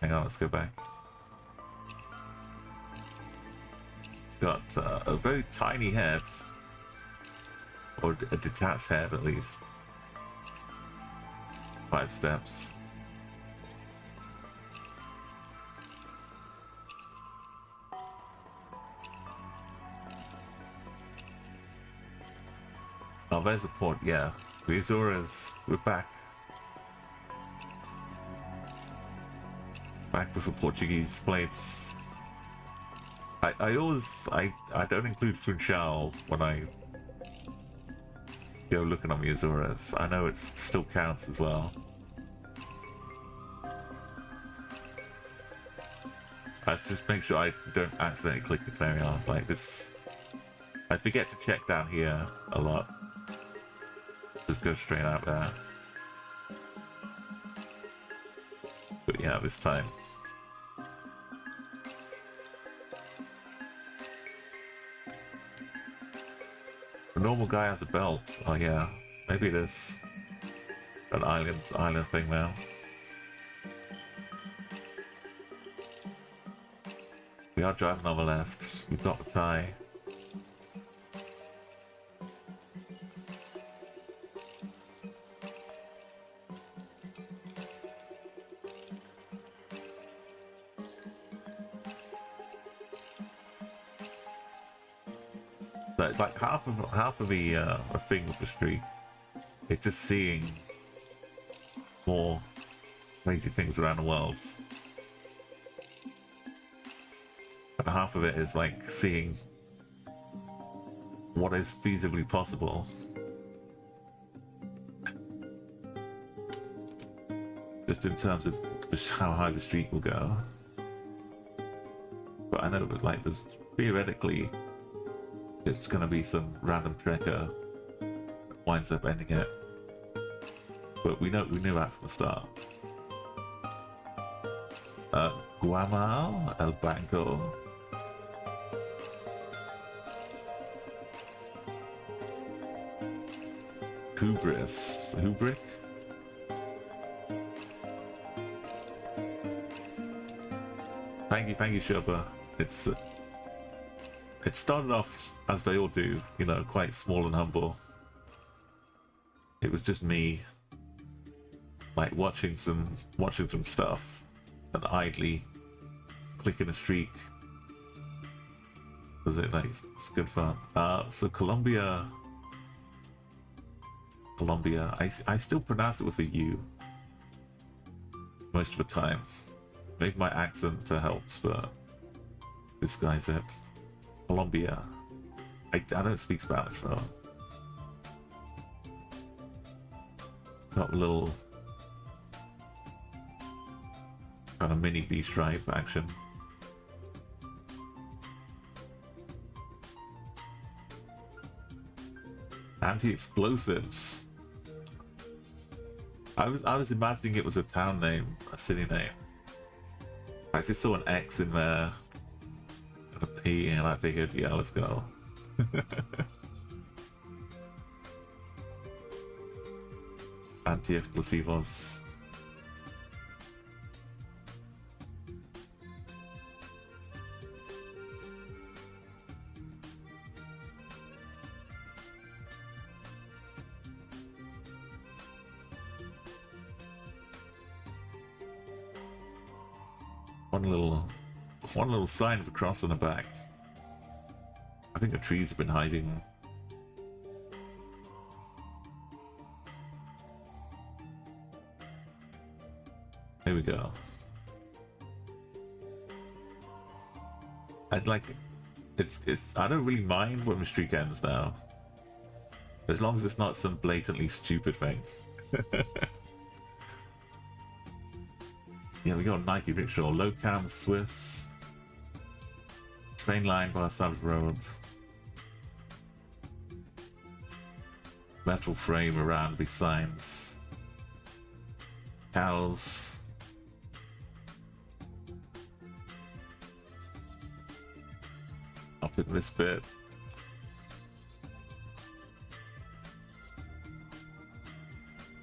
Hang on, let's go back. Got a very tiny head. Or a detached head, at least. 5 steps. Oh, there's the port, yeah. The Azores, we're back. Back with the Portuguese plates. I always, I don't include Funchal when I go looking on the Azores. I know it still counts as well. I just make sure I don't accidentally click the Clarion like this. I forget to check down here a lot. Just go straight out there. But yeah, this time. A normal guy has a belt. Oh yeah, maybe it is an island thing now. We are driving on the left. We've got the tie. Like half of the thing with the streak, it's just seeing more crazy things around the world, and half of it is like seeing what is feasibly possible. Just in terms of just how high the streak will go. But I know that like there's theoretically it's gonna be some random trekker that winds up ending it. But we knew that from the start. Guamal, El Banco. Hubrik? Thank you, Sherpa. It started off, as they all do, you know, quite small and humble. It was just me, like, watching some stuff and idly clicking a streak. Was it like, it's good fun. So Colombia, I still pronounce it with a U most of the time. Maybe my accent helps, but this guy's it. Colombia. I don't speak Spanish though. Got a little kind of mini B-stripe action. Anti-explosives. I was imagining it was a town name, a city name. I just saw an X in there. A P, and I figured, yeah, let's go. Anti-explosivos. One little sign of a cross on the back. I think the trees have been hiding. There we go. I'd like it's I don't really mind when the streak ends now. As long as it's not some blatantly stupid thing. Yeah, we got Nike rickshaw, low cam Swiss. Train line by the side of the road. Metal frame around the signs. Cows. Up in this bit.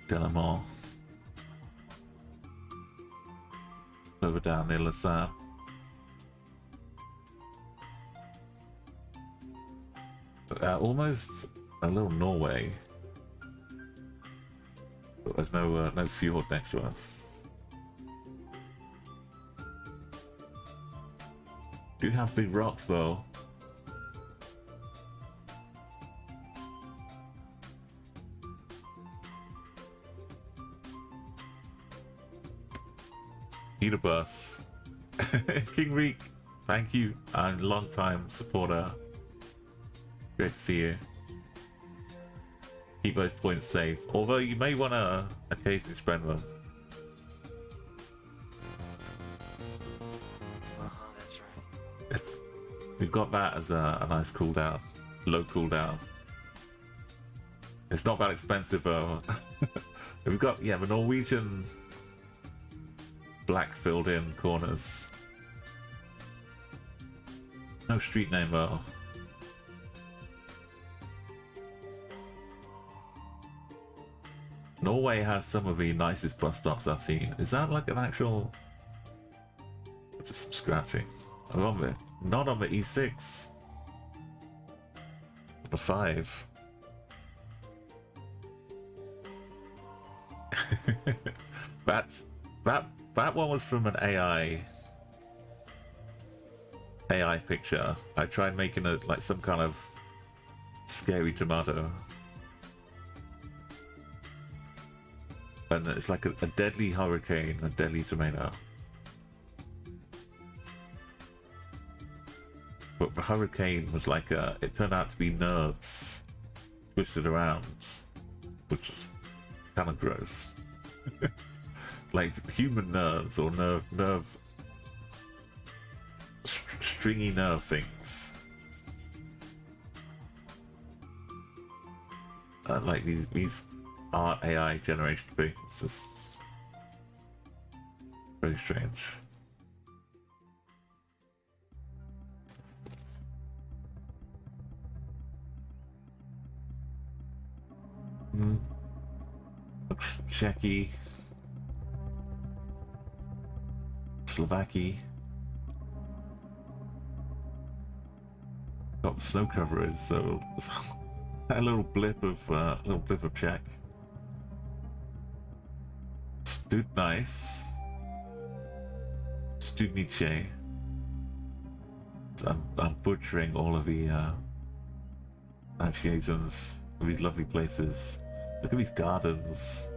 Delamont. Over down near Lausanne. Almost a little Norway. But there's no fjord next to us. Do have big rocks though. Peter Bus. King Reek, thank you. I'm a long time supporter. Great to see you. Keep those points safe. Although you may want to occasionally spend them. Oh, that's right. We've got that as a nice cooldown. Low cooldown. It's not that expensive though. We've got, yeah, the Norwegian black filled in corners. No street name though. Norway has some of the nicest bus stops I've seen. Is that like an actual... Just some scratching. I'm on the... Not on the E6. The 5. That one was from an AI picture. I tried making it like some kind of scary tomato. And it's like a deadly hurricane, a deadly tomato. But the hurricane was like it turned out to be nerves twisted around, which is kind of gross. Like human nerves or stringy nerve things. Like these art AI generation things. Just very strange. Looks Czechy, Slovakia. Got the snow cover is so a little blip of Czech. Stud nice. Studnice. I'm butchering all of the pronunciations of these lovely places. Look at these gardens.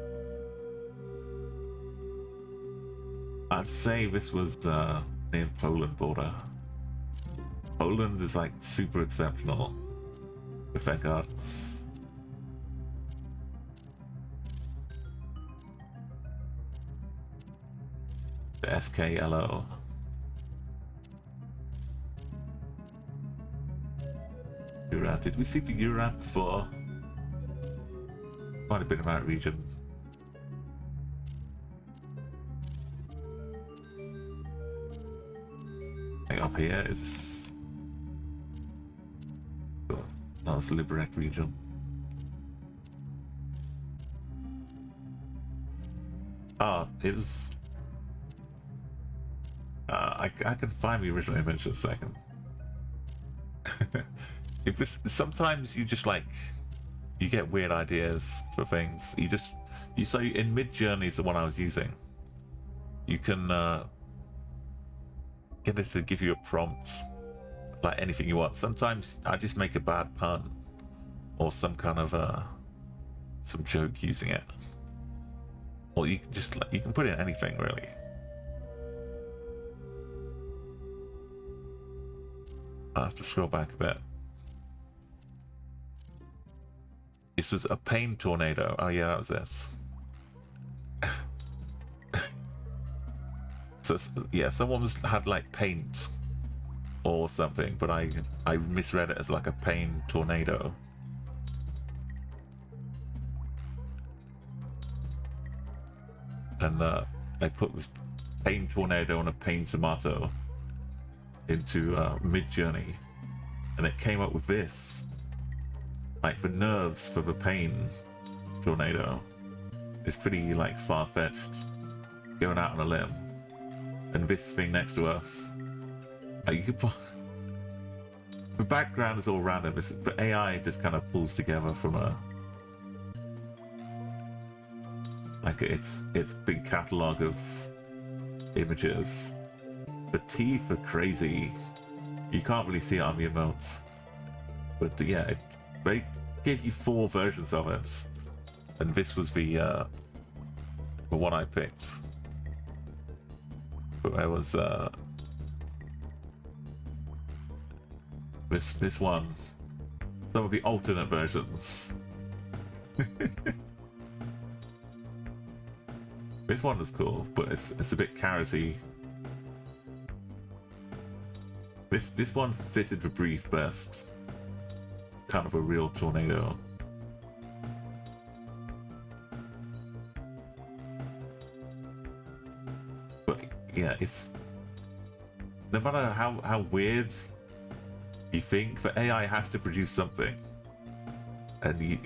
I'd say this was near Poland border. Poland is like super exceptional with their gardens. The SKLO. Uran. Did we see the Uran before? Might have been in that region. Like up here is no, it's Liberec region. Ah, it was. I can find the original image in a second. If this, sometimes you just like you get weird ideas for things. You so in Mid-Journey is the one I was using. You can get it to give you a prompt like anything you want. Sometimes I just make a bad pun or some kind of some joke using it, or you can just you can put in anything really. I have to scroll back a bit. This was a pain tornado. Oh yeah, that was this. So yeah, someone had like paint or something, but I misread it as like a pain tornado. And I put this pain tornado and a pain tomato into Mid-Journey, and it came up with this. Like the nerves for the pain tornado. It's pretty like far-fetched, going out on a limb. And this thing next to us, you could put, the background is all random. The AI just kind of pulls together from a like its big catalog of images. The teeth are crazy. You can't really see it on the emotes, but yeah, they gave you 4 versions of it, and this was the one I picked. Where was this one? Some of the alternate versions. This one is cool, but it's a bit carroty. This one fitted the brief best. It's kind of a real tornado. But yeah, it's no matter how weird you think, the AI has to produce something, and you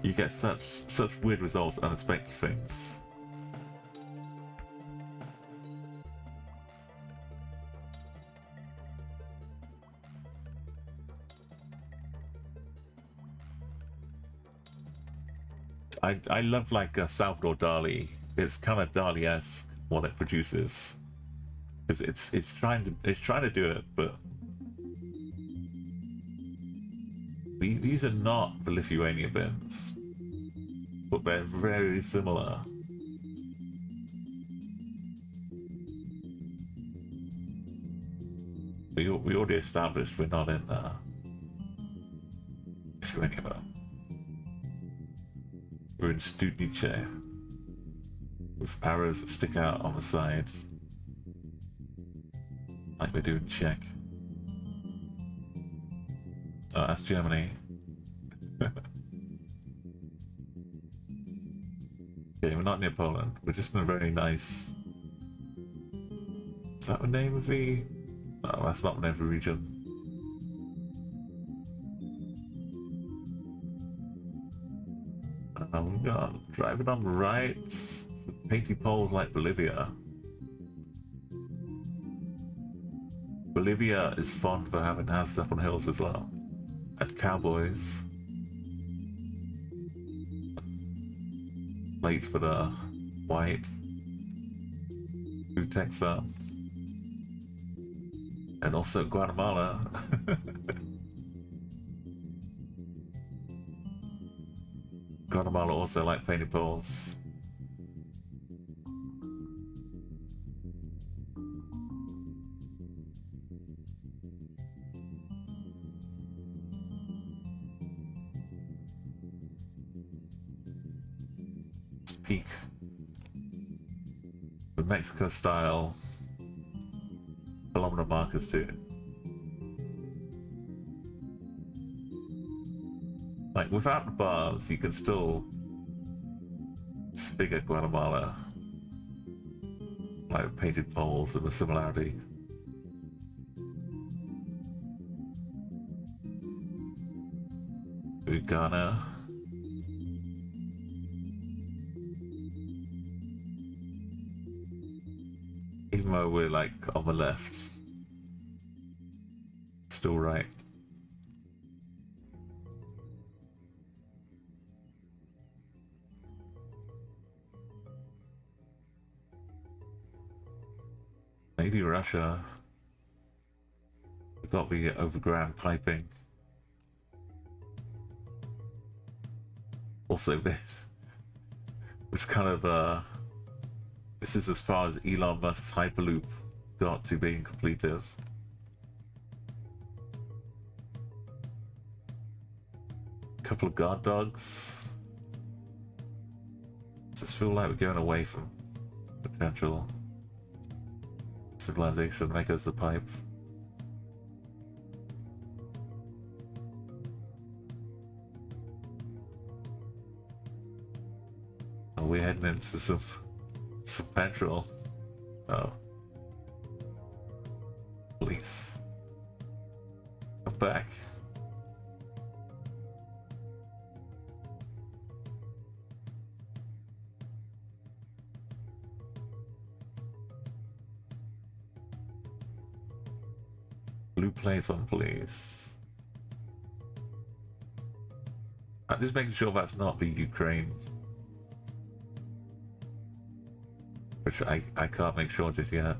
you get such weird results, unexpected things. I love like Salvador Dali. It's kind of Dali-esque what it produces, because it's trying to do it, but these are not the Lithuania bins, but they're very similar. We already established we're not in Lithuania. We're in Studnice, with arrows that stick out on the side, like we do in Czech. Oh, that's Germany. Okay, we're not near Poland. We're just in a very nice... Is that the name of the... No, that's not the name of the region. We got driving on the right. Some painty poles like Bolivia. Bolivia is fond for having houses up on hills as well. And cowboys. Plates for the white. Food textile. And also Guatemala. Guatemala also like painted poles. Peak. The Mexico style kilometer markers too. Like without the bars, you can still figure Guatemala. Like painted poles and the similarity. Ghana. Even though we're like on the left, still right. Maybe Russia. We've got the overground piping. Also this kind of this is as far as Elon Musk's Hyperloop got to being completed. A couple of guard dogs. Just feel like we're going away from potential civilization. There goes the pipe. Oh, we're heading into some petrol. Oh. Police. Come back. Blue plates on police. I'm just making sure that's not the Ukraine. Which I can't make sure just yet.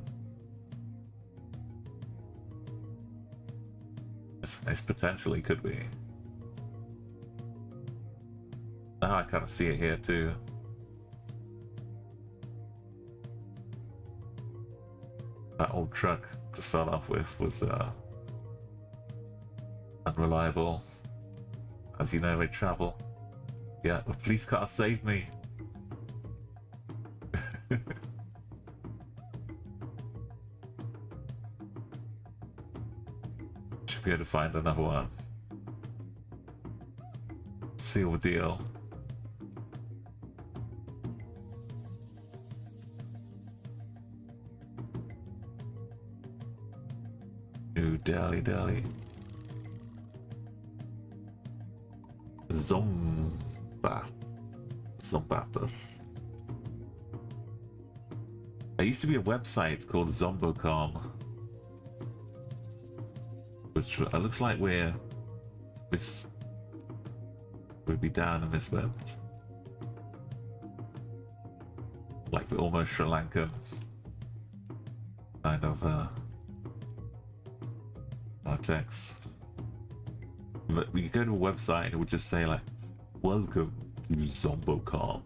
It's potentially could be. Now I kind of see it here too. That old truck to start off with was unreliable. As you know, they travel. Yeah, the police car saved me. Should be able to find another one. Seal the deal. New Delhi. Zombatter. There used to be a website called Zombocom, which looks like we'd be down in this moment. Like the almost Sri Lankan kind of text. But we could go to a website and it would just say like, "Welcome to Zombocom,"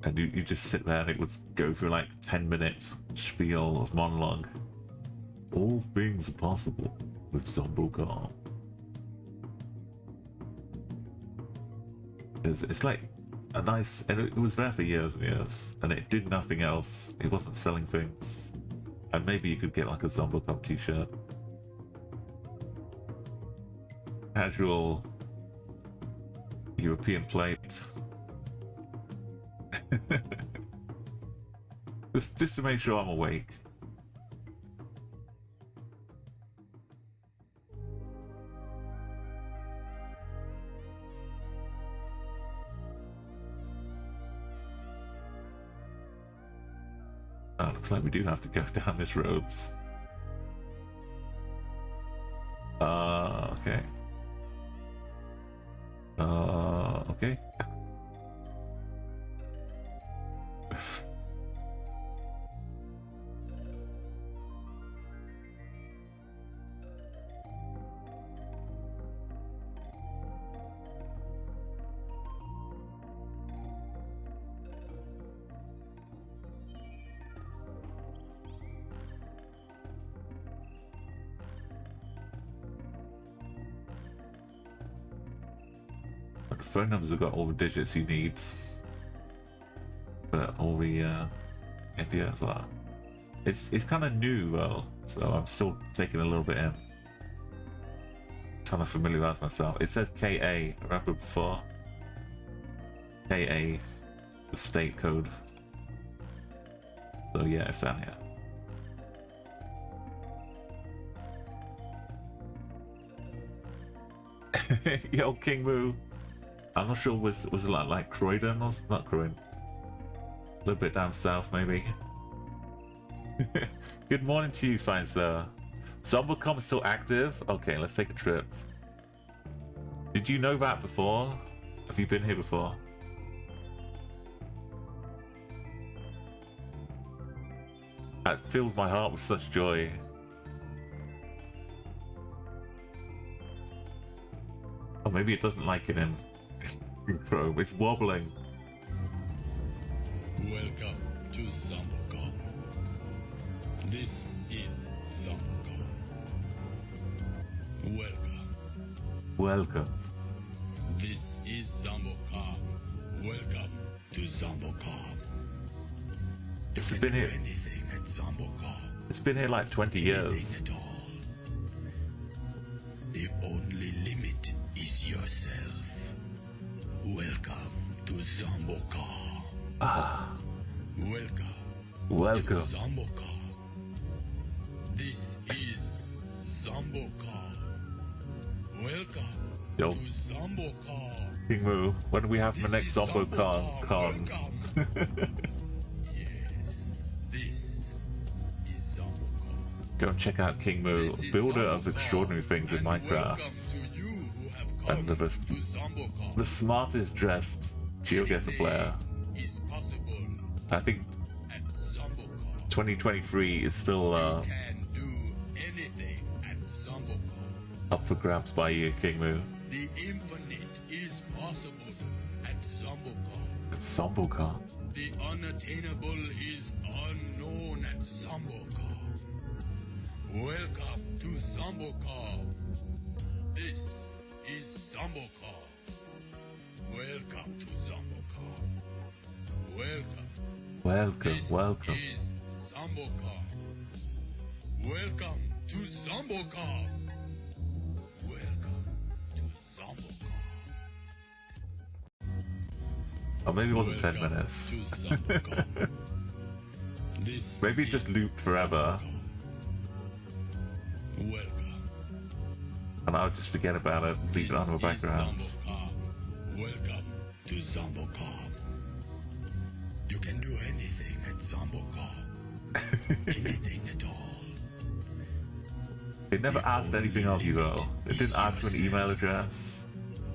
and you just sit there and it would go through like 10-minute spiel of monologue. All things are possible with Zombocom. It's like a nice, and it was there for years and years, and it did nothing else. It wasn't selling things, and maybe you could get like a Zombocom t-shirt. Casual European plate. just to make sure I'm awake. Oh, looks like we do have to go down this road. Okay. Okay. Phone numbers have got all the digits you need, but all the India as well. It's kind of new though, so I'm still taking a little bit in, trying to familiarize myself. It says KA. Remember before? KA, the state code. So yeah, it's down here. Yo, King Moo. I'm not sure, was it like Croydon or not Croydon? A little bit down south, maybe. Good morning to you, fine sir. Zombocom is still active? Okay, let's take a trip. Did you know that before? Have you been here before? That fills my heart with such joy. Oh, maybe it doesn't like it in Chrome. It's wobbling. Welcome to Zombocom. This is Zombocom. Welcome. This is Zombocom. Welcome to Zombocom. It's been here. Anything at Zombocom. It's been here like 20 years. At all. The only limit is yourself. Welcome to Zombocom. Ah. Welcome to Zombocom. This is Zombocom. Welcome Yo. to Zombocom. King Moo, when do we have the next Zombocom con? Yes, this is Zombocom. Go and check out King Moo, builder of extraordinary things in Minecraft, and the smartest dressed Geoguessr player. I think 2023 is still up for grabs by you, King Moo. The infinite is possible at Zombocom. It's Zombocom. The unattainable is Zamboka. Welcome to Zamboka. This is Zamboka. Welcome to Zamboka. Welcome. Welcome, This welcome. is Zamboka. Welcome to Zamboka. Welcome to Zamboka. Oh, maybe it wasn't 10 Welcome minutes. to Zamboka. This Maybe it just is looped forever, Zamboka. Welcome. and I'll just forget about it and leave it on in the background. Welcome to Zamboka. You can do anything at Zamboka. Anything at all. It never asked anything of you, though. It didn't ask for an email address.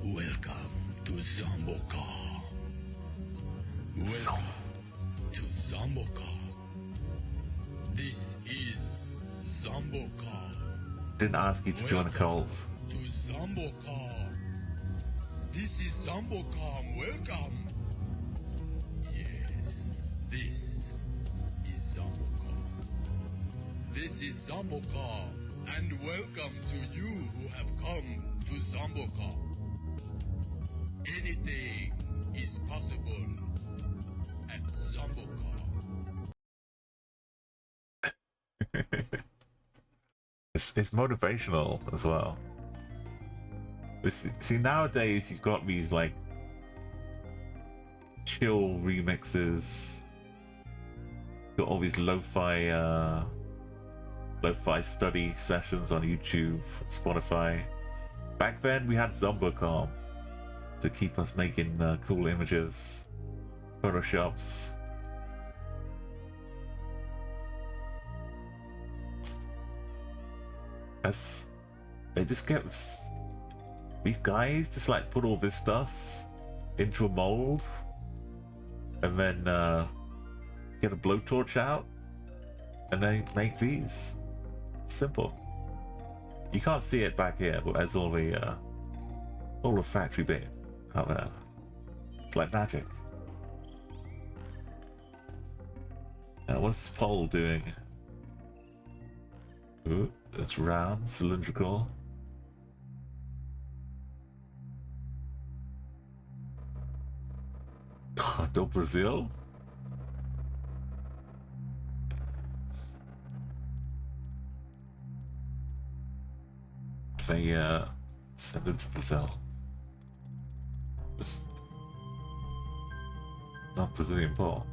Welcome to Zamboka. So, Welcome to Zamboka. This is Zamboka. didn't ask you to join a cult. To Zamboka. This is Zamboka. Welcome. Yes, this is Zamboka. This is Zamboka, and welcome to you who have come to Zamboka. Anything is possible at Zamboka. It's motivational as well. See, nowadays you've got these like chill remixes, got all these lo-fi study sessions on YouTube, Spotify. Back then we had Zumbocom to keep us making cool images, photoshops. They just get these guys just like put all this stuff into a mold and then get a blowtorch out and then make these. Simple. You can't see it back here, but there's all the factory bit out there. It's like magic. Now what's this pole doing? Ooh, it's round, cylindrical. Do Brazil? They send it to Brazil. It's not Brazilian ball.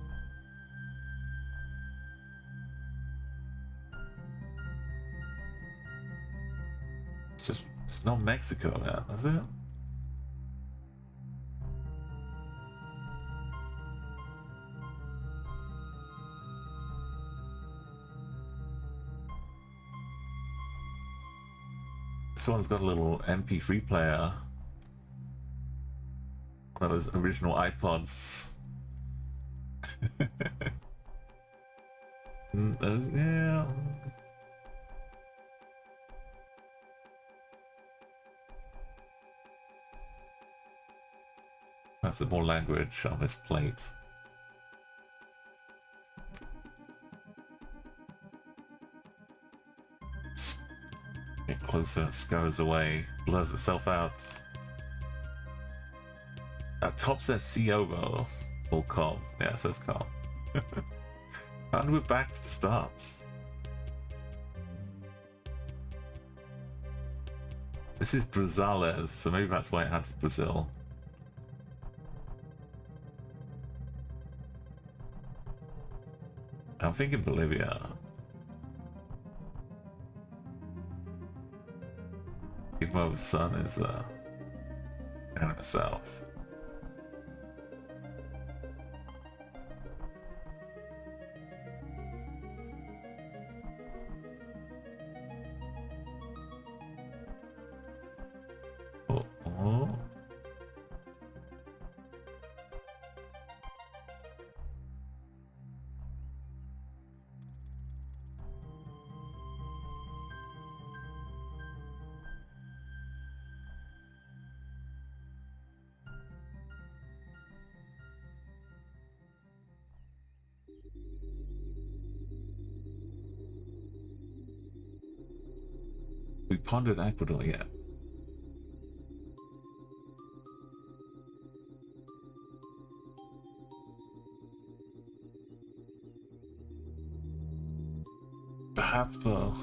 It's not Mexico now, is it? This one's got a little MP3 player. One of those original iPods. Yeah. That's some more language on this plate. Get closer, scurries away, blurs itself out. Top says CO though, or com. Yeah, it says com. And we're back to the start. This is Brazales, so maybe that's why it had for Brazil. I'm thinking Bolivia. Even though the sun is kind of south. Oh. We pondered Ecuador yet? Perhaps though.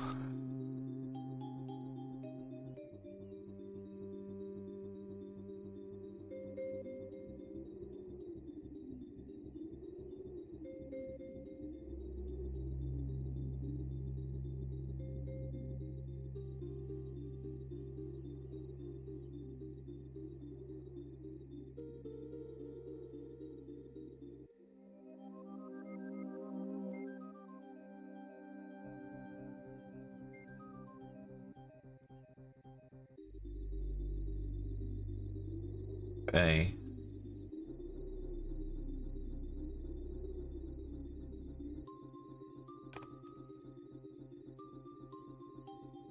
A.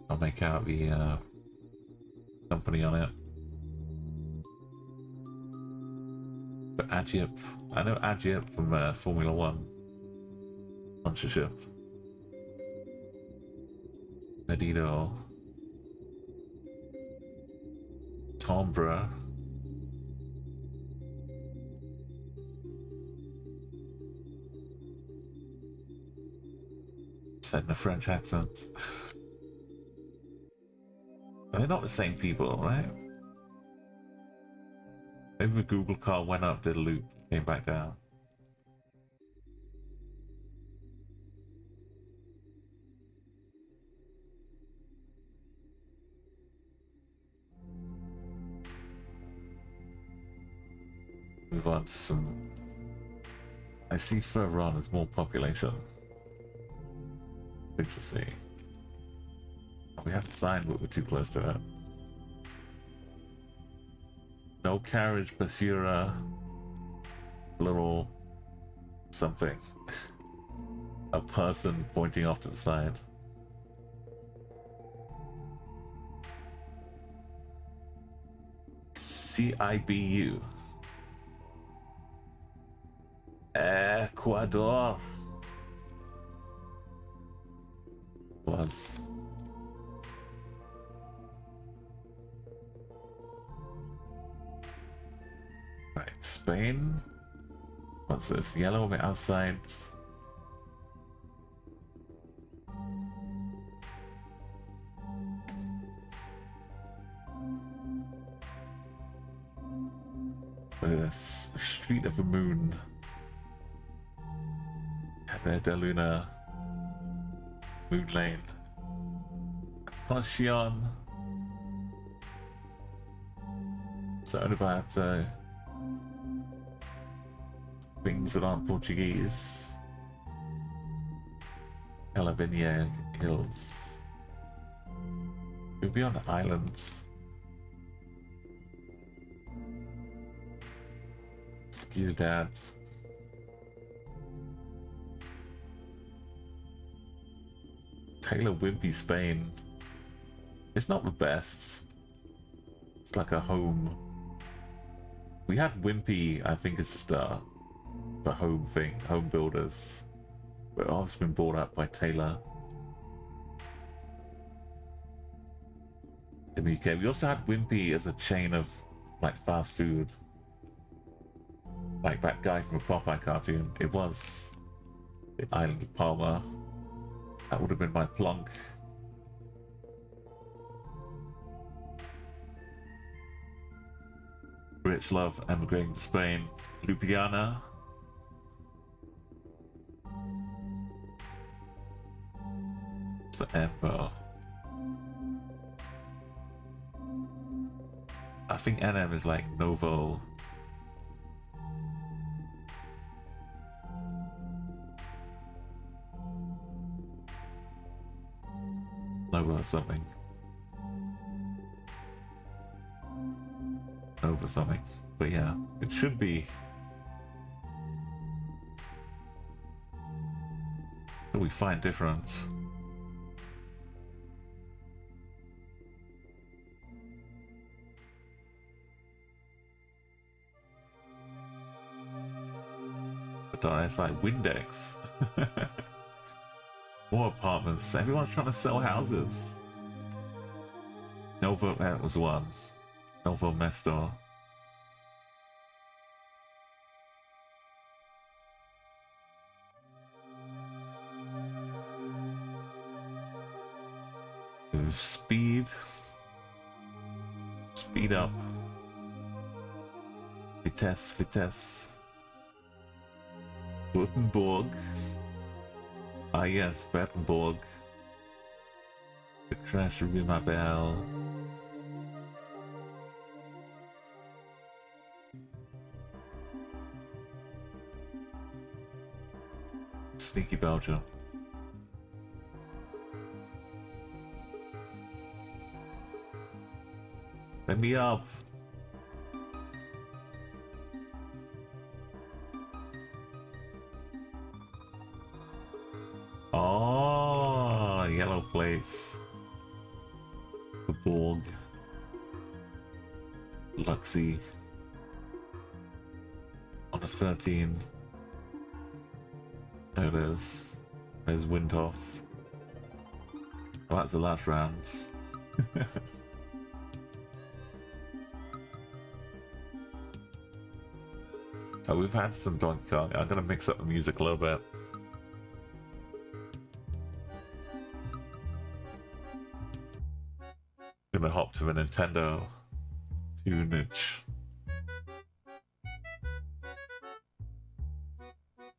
I'll make out the company on it. But Ajip, I know Ajip from Formula One sponsorship. Medido, Tombra. Said in a French accent. They're not the same people, right? Maybe the Google car went up, did a loop, came back down. Move on to some... I see further on there's more population. Things to see. We have to sign, but we're too close to it. No carriage, Basura. Little something. A person pointing off to the side. CIBU. Ecuador. Was. Right, Spain. What's this? Yellow on the outside. Street of the Moon. De Luna. Moon Lane. Fashion. Something about things that aren't Portuguese. Calavinia Hills. We'll be on the island. Ciudad. Taylor Wimpy, Spain. It's not the best. It's like a home. We had Wimpy, I think it's just the home thing, home builders. But I've been bought up by Taylor. In the UK. We also had Wimpy as a chain of like fast food. Like that guy from a Popeye cartoon. It was the island of Palma. That would have been my plonk. Rich love emigrating to Spain. Ljubljana. It's the Emperor. I think NM is like Novo. Nova something. Nova something. But yeah, it should be. But we find difference. But it's like Windex. More apartments. Everyone's trying to sell houses. Novo, that was one. Novo Mestor. With speed. Speed up. Vitesse, vitesse. Gutenberg. Ah yes, Bettenborg. The crash will be my bell. Sneaky Belgium. Let me up. Oh, yellow place. The Borg. Luxy. On the 13. There it is. There's Windhoff. Oh, that's the last rounds. Oh, we've had some Donkey Kong. I'm gonna mix up the music a little bit. Gonna hop to a Nintendo tunage.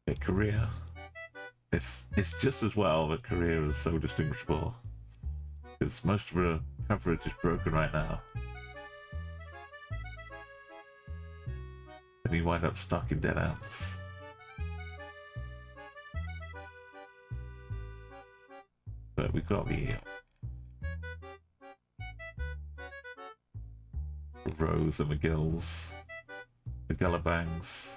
Okay, Korea. It's just as well that Korea is so distinguishable. Because most of the coverage is broken right now. And you wind up stuck in dead ends. But we got the Rose and McGills, the Gullabangs.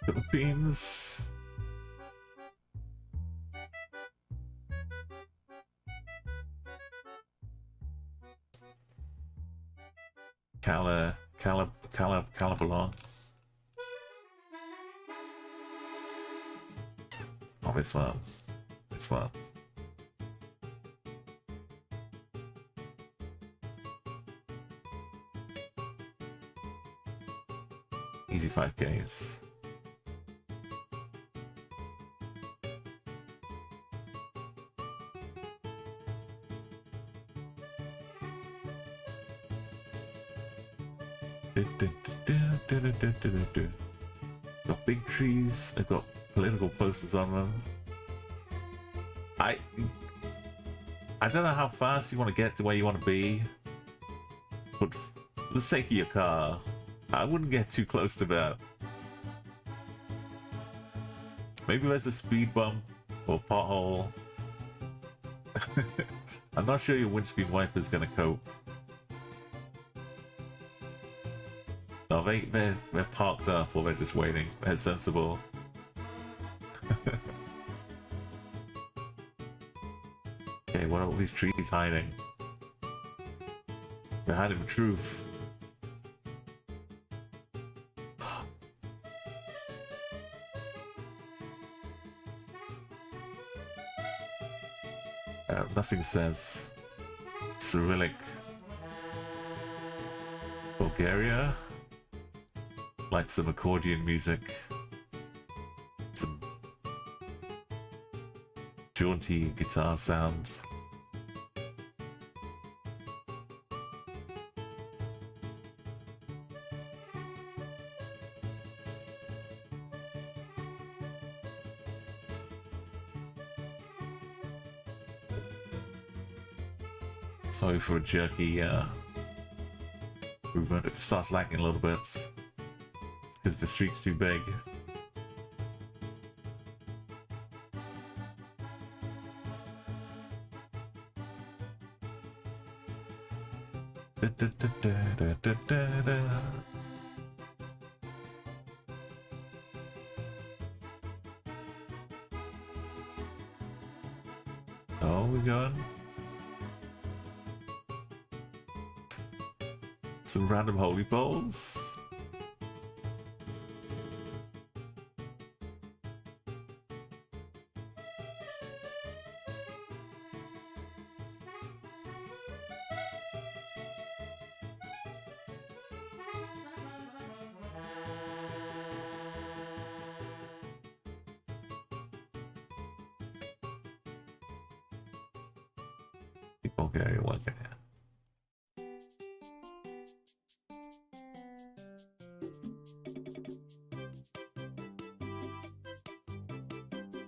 Philippines. Calabalong. Oh, this one. This one. Easy 5Ks. Got big trees, they've got political posters on them. I don't know how fast you want to get to where you want to be, but for the sake of your car, I wouldn't get too close to that. Maybe there's a speed bump or pothole. I'm not sure your windscreen wiper's gonna cope. No, they're parked up or they're just waiting. They're sensible. Okay, what are all these trees hiding? They're hiding the truth. Nothing says Cyrillic. Bulgaria. Like some accordion music. Some jaunty guitar sounds. Sorry for a jerky movement. If it starts lagging a little bit, because the street's too big. Oh, we going? Some random holy bowls. Bulgaria working here.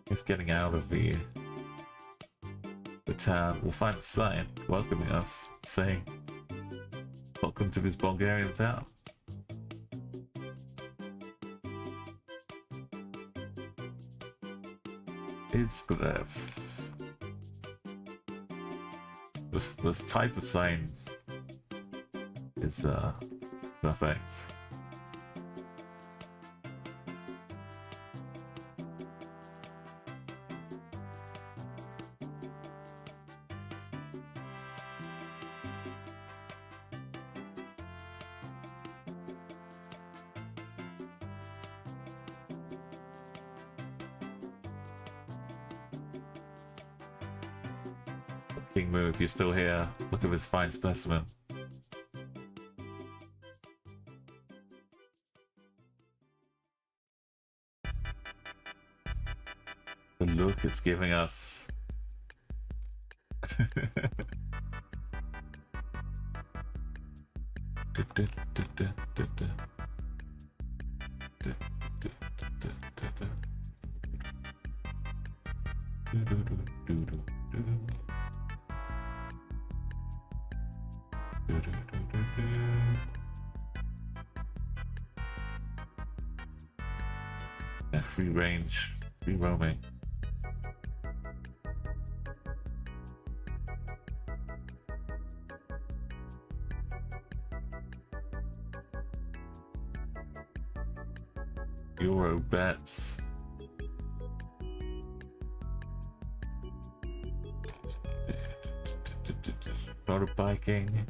If getting out of the town, we'll find a sign welcoming us, saying, "Welcome to this Bulgarian town." Izgrev. This type of sign is perfect. King Moo, if you're still here, look at this fine specimen. The look it's giving us. Yeah, free range, free roaming. Euro bets. Motorbiking.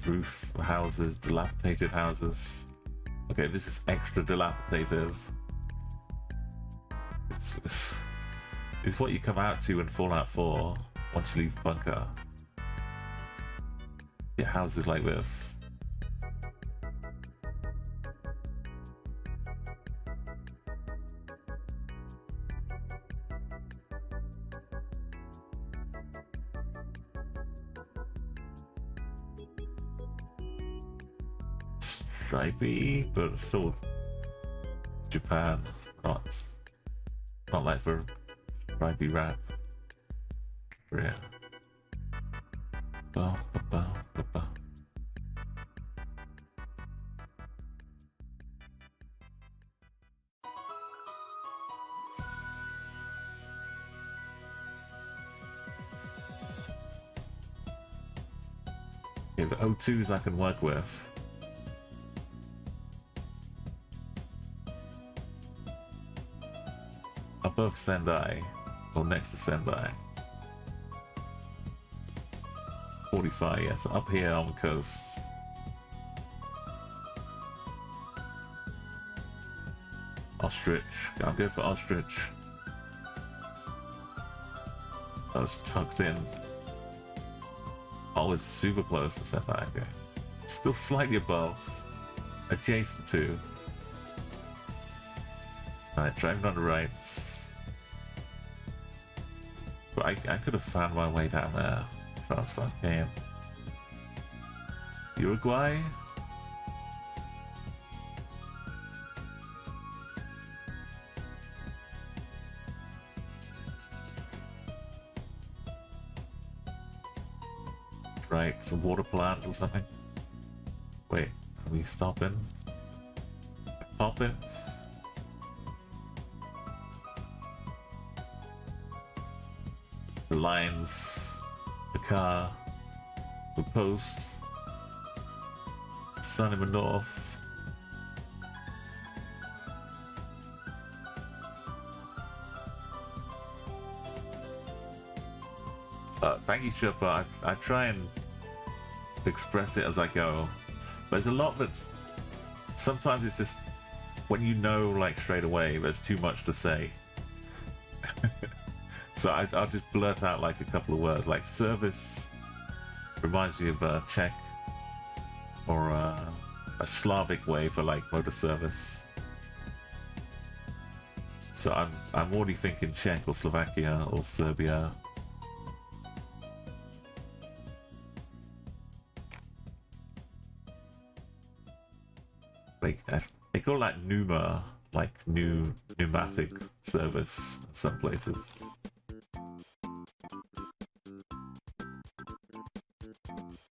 Roof houses, dilapidated houses. Okay, this is extra dilapidated. It's what you come out to in Fallout 4 once you leave the bunker. Get houses like this. Stripey, but still Japan. Not like for stripey rap. Yeah. Ba, ba, ba, ba, ba. Okay, the O2s I can work with. Above Sendai, or next to Sendai. 45, yes, up here on the coast. Ostrich, I'll go for Ostrich. That was tucked in. Oh, it's super close to Sendai, okay. Still slightly above, adjacent to. Alright, driving on the right. But I could have found my way down there if I was fast game. Uruguay? Right, some water plant or something. Wait, are we stopping? Popping? The lines, the car, the post. sun in the north. Thank you, Chipper. I try and express it as I go. But there's a lot that's... Sometimes it's just... When you know, like, straight away, there's too much to say. So I'll just blurt out, like, a couple of words. Like, service reminds me of Czech. Or a Slavic way for, like, motor service. So I'm already thinking Czech or Slovakia or Serbia. Like, they call that pneuma, like pneumatic service in some places.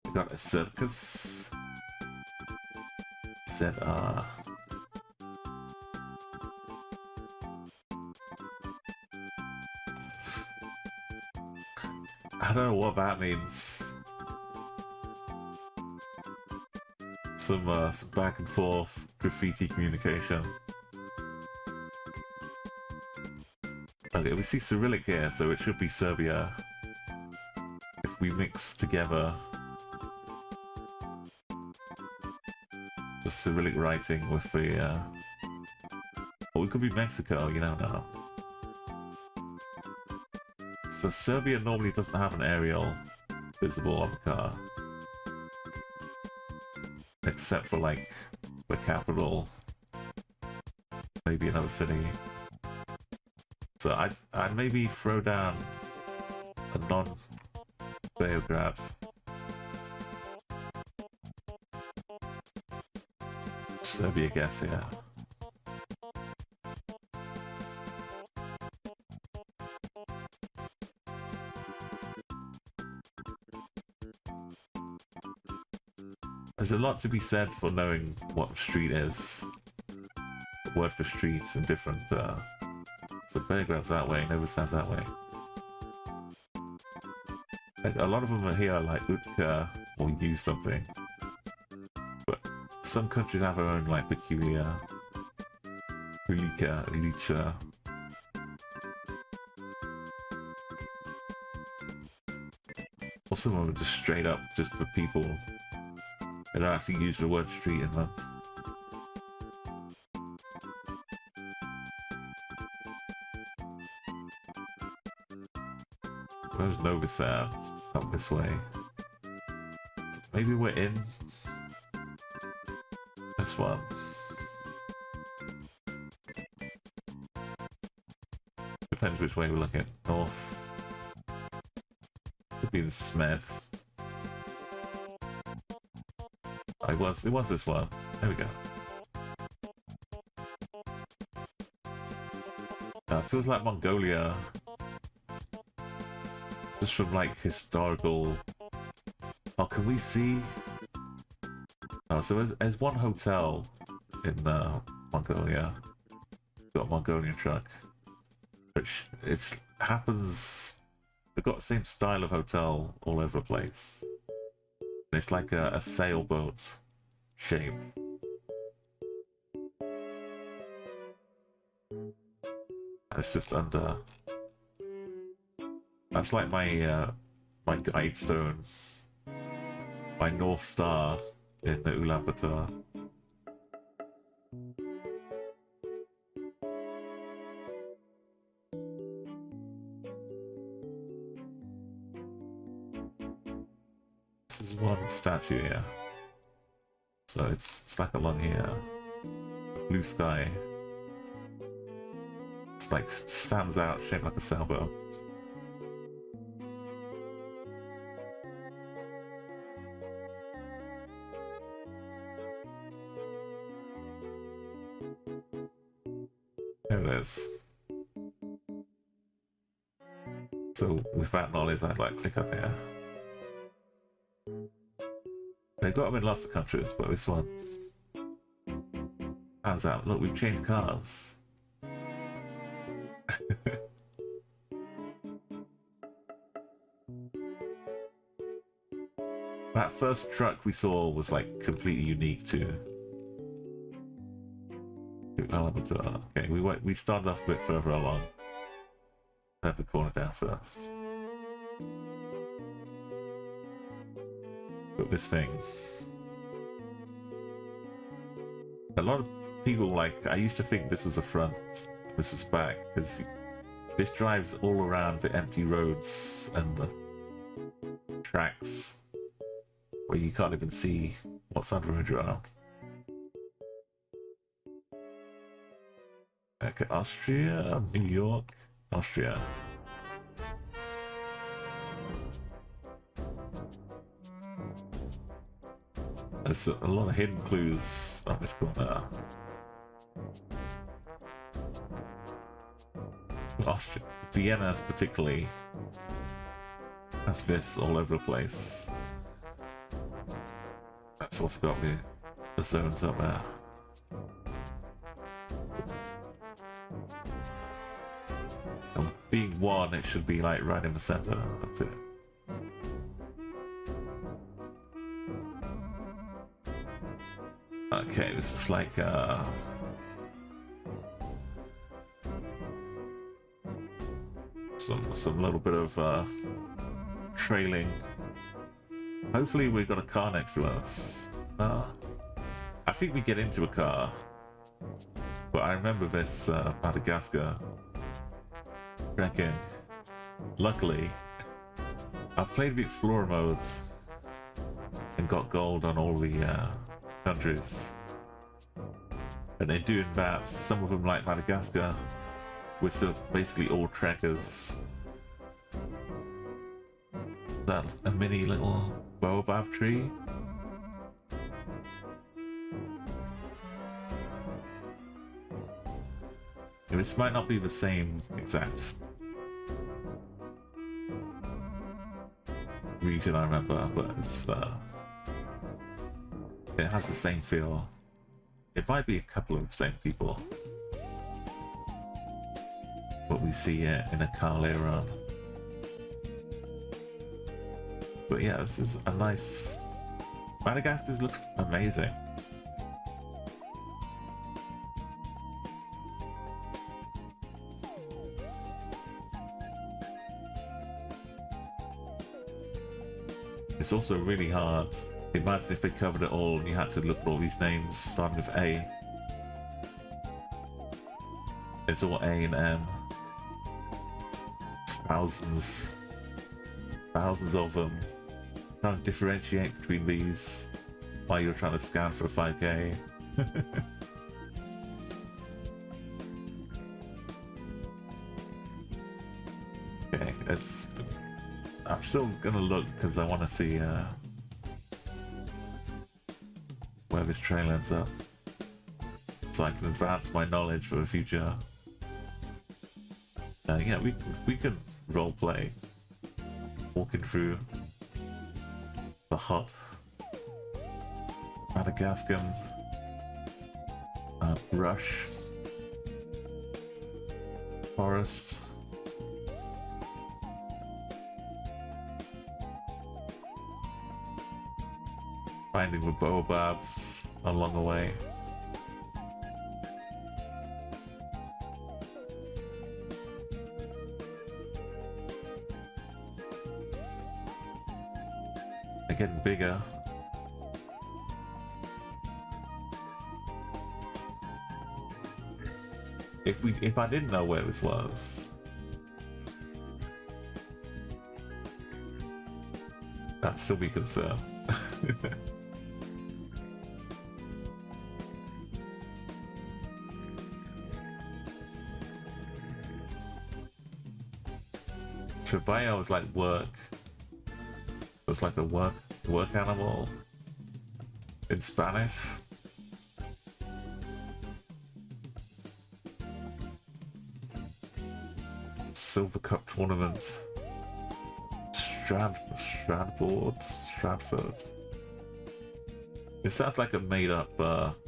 We got a circus. ZR. I don't know what that means. Some back and forth graffiti communication. Okay, we see Cyrillic here, so it should be Serbia. If we mix together the Cyrillic writing with the... Or it could be Mexico, you don't know. So Serbia normally doesn't have an aerial visible on the car. Except for, like, the capital, maybe another city. So I'd maybe throw down a non-Beograd. Serbia, I guess, yeah. There's a lot to be said for knowing what street is. The word for streets and different, so Belgrad's that way, Novi Sad's that way. Like, a lot of them are here like Utka or use something. But some countries have their own, like, peculiar... Ulika, Ulicha. Or some of them are just straight up just for people. They don't actually use the word street in them. Where's Novi Sad? Up this way. Maybe we're in this one. Depends which way we're looking. North. Could be in Smed. It was this one. There we go. It feels like Mongolia. Just from, like, historical... Oh, can we see? Oh, so there's one hotel in Mongolia. Got a Mongolian truck. Which, it happens... They've got the same style of hotel all over the place. It's like a sailboat shape. It's just under... That's like my my guide stone. My North Star in the Ulaanbaatar. This is one statue here. So it's like along here. Blue sky. It's like stands out, shaped like a sailboat. There it is. So with that knowledge, I'd like to click up here. They've got them in lots of countries, but this one stands out. Look, we've changed cars. That first truck we saw was like completely unique to Elevator. Okay, we started off a bit further along. Turn the corner down first. But this thing. A lot of people, like, I used to think this was the front, this was back, because this drives all around the empty roads and the tracks where you can't even see what's under a drum. Okay, Austria, New York, Austria. There's a lot of hidden clues on this corner. Austria, Vienna's particularly has this all over the place. That's also got the zones up there. And being one, it should be like right in the center. That's it. Okay, this is like some little bit of trailing. Hopefully we've got a car next to us. I think we get into a car, but I remember this Madagascar trekking. Luckily, I've played the Explorer modes and got gold on all the countries, and they're doing that. Some of them, like Madagascar, which are basically all trekkers. That a mini little baobab tree. This might not be the same exact region I remember, but it's it has the same feel. It might be a couple of the same people, but we see it in a car later on. But yeah, this is a nice... Madagascar looks amazing. It's also really hard. Imagine if they covered it all and you had to look at all these names starting with A. It's all A and M. Thousands of them. Trying to differentiate between these while you're trying to scan for a 5K. Okay, I'm still gonna look because I want to see where this trail ends up, so I can advance my knowledge for the future. Yeah, we can role play, walking through the hot Madagascan brush forest. Finding the baobabs along the way. They're getting bigger. If I didn't know where this was, I'd still be concerned. Trebaya was like work. It was like a work animal in Spanish. Silver Cup tournament. Stratford. It sounds like a made up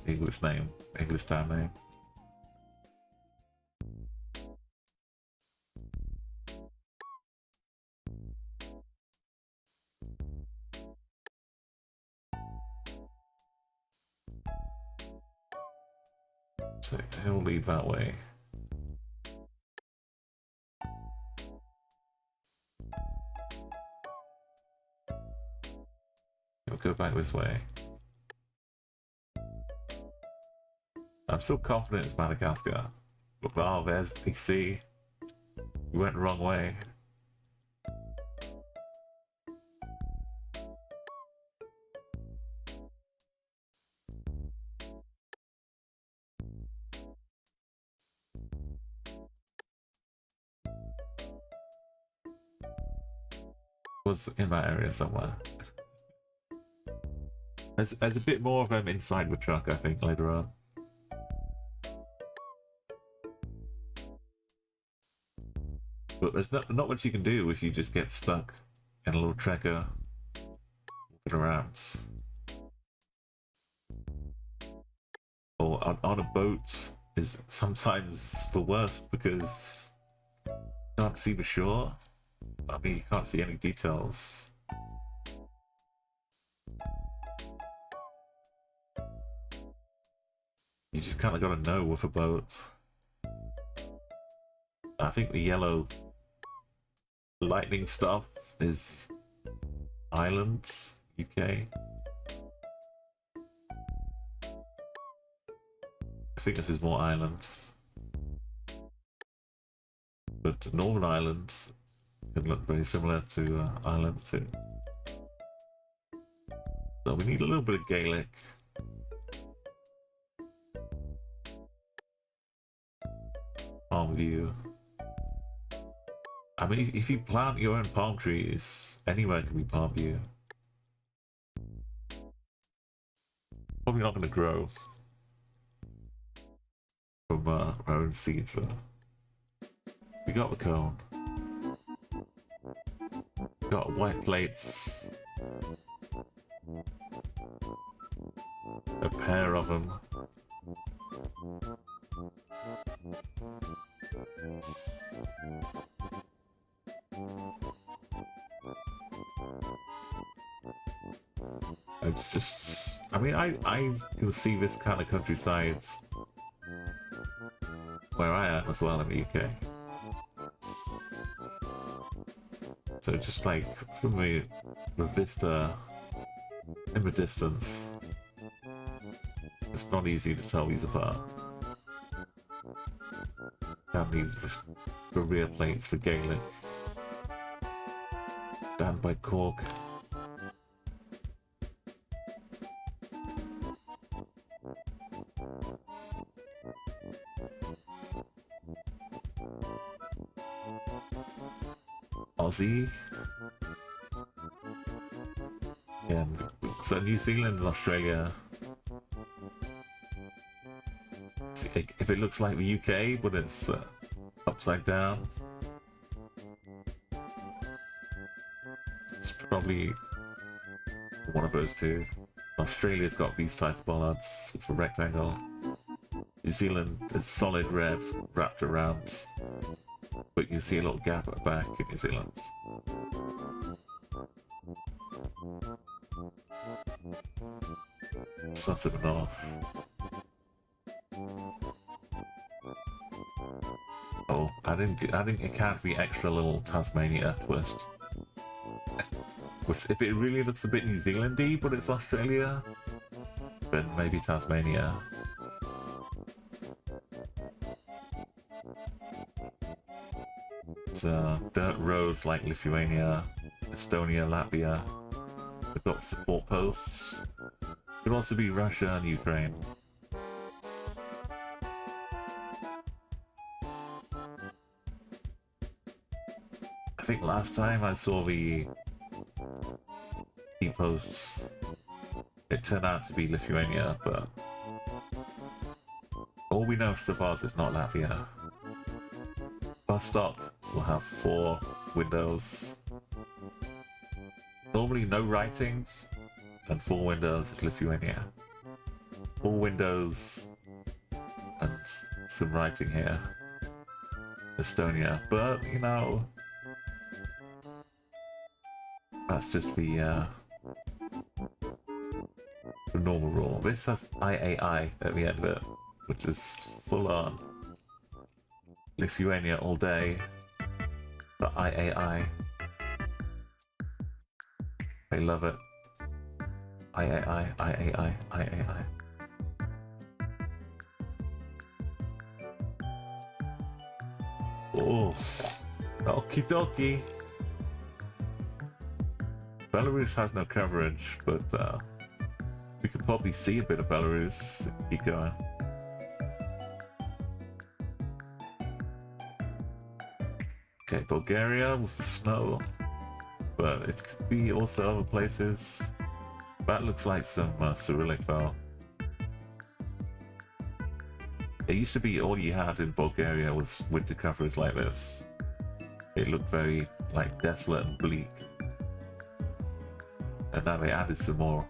English town name. So he'll lead that way. He'll go back this way. I'm still confident it's Madagascar. But oh, there's BC. We went the wrong way. Was in that area somewhere. There's a bit more of them inside the truck, I think, later on. But there's not much you can do if you just get stuck in a little trekker walking around. Or on a boat is sometimes the worst because you can't see the shore. I mean, you can't see any details. You just kind of got to know with a boat. I think the yellow lightning stuff is Ireland, UK. I think this is more Ireland. But Northern Ireland can look very similar to Ireland too. So we need a little bit of Gaelic. Palm view. I mean, if you plant your own palm trees, anywhere can be palm view. Probably not going to grow from our own seeds though. We got the cone. Got white plates. A pair of them. It's just, I mean, I can see this kind of countryside where I am as well in the UK. So just like from the vista in the distance, it's not easy to tell these apart. And these the rear plates for Gaelic. Stand by Cork. Aussie. Yeah, so New Zealand and Australia. If it looks like the UK, but it's upside down, it's probably one of those two. Australia's got these type of bollards with a rectangle. New Zealand is solid red wrapped around, but you see a little gap at the back in New Zealand. Sun to the north. Oh, I didn't. It can't be extra little Tasmania twist. If it really looks a bit New Zealandy, but it's Australia, then maybe Tasmania. It's dirt roads like Lithuania, Estonia, Latvia. They've got support posts. Could also be Russia and Ukraine. I think last time I saw the posts, it turned out to be Lithuania, but all we know so far is it's not Latvia. Bus stop will have 4 windows. Normally no writing, and 4 windows is Lithuania. 4 windows and some writing here, Estonia, but you know, that's just the normal rule. This has IAI at the end of it. which is full on Lithuania all day. The IAI. I love it. IAI, IAI, IAI. Oh, okie dokie. Belarus has no coverage, but we could probably see a bit of Belarus. Keep going. Okay, Bulgaria with the snow, but it could be also other places. That looks like some Cyrillic though. It used to be all you had in Bulgaria was winter coverage like this. It looked very like desolate and bleak. And now they added some more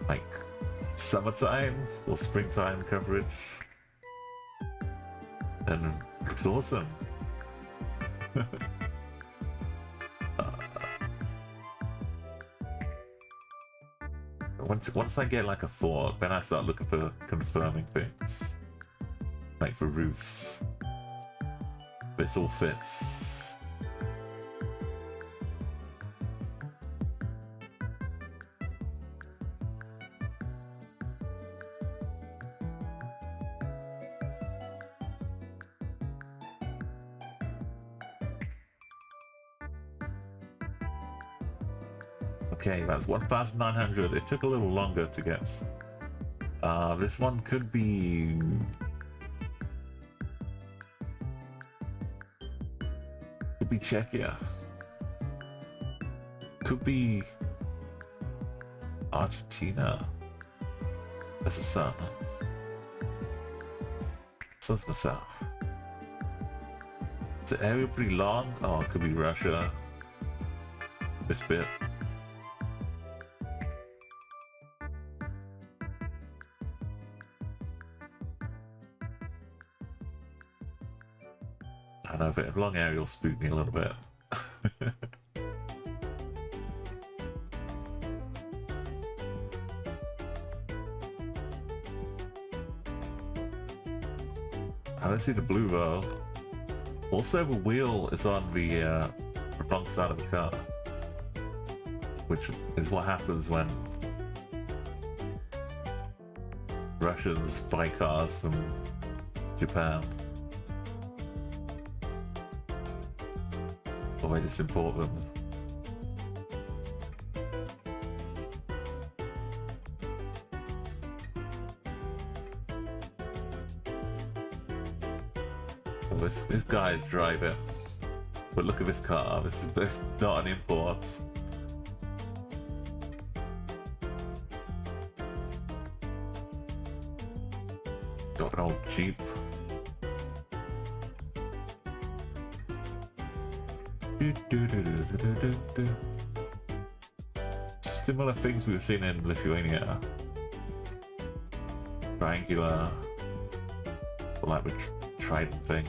like summertime or springtime coverage. And it's awesome. Once I get like a fort, then I start looking for confirming things. Like for roofs. This all fits. Okay, that's 1,900. It took a little longer to get. This one could be. Could be Czechia. Could be Argentina. That's the sun. Sun's the south. Is the area pretty long? Oh, it could be Russia. This bit. I know that long aerial spooked me a little bit. I don't see the blue though. Also, the wheel is on the wrong side of the car, which is what happens when Russians buy cars from Japan. Or they just import them. Oh, this guy's driving. But look at this car. This is not an import. Got an old Jeep. Similar things we've seen in Lithuania. Triangular, or like the trident thing.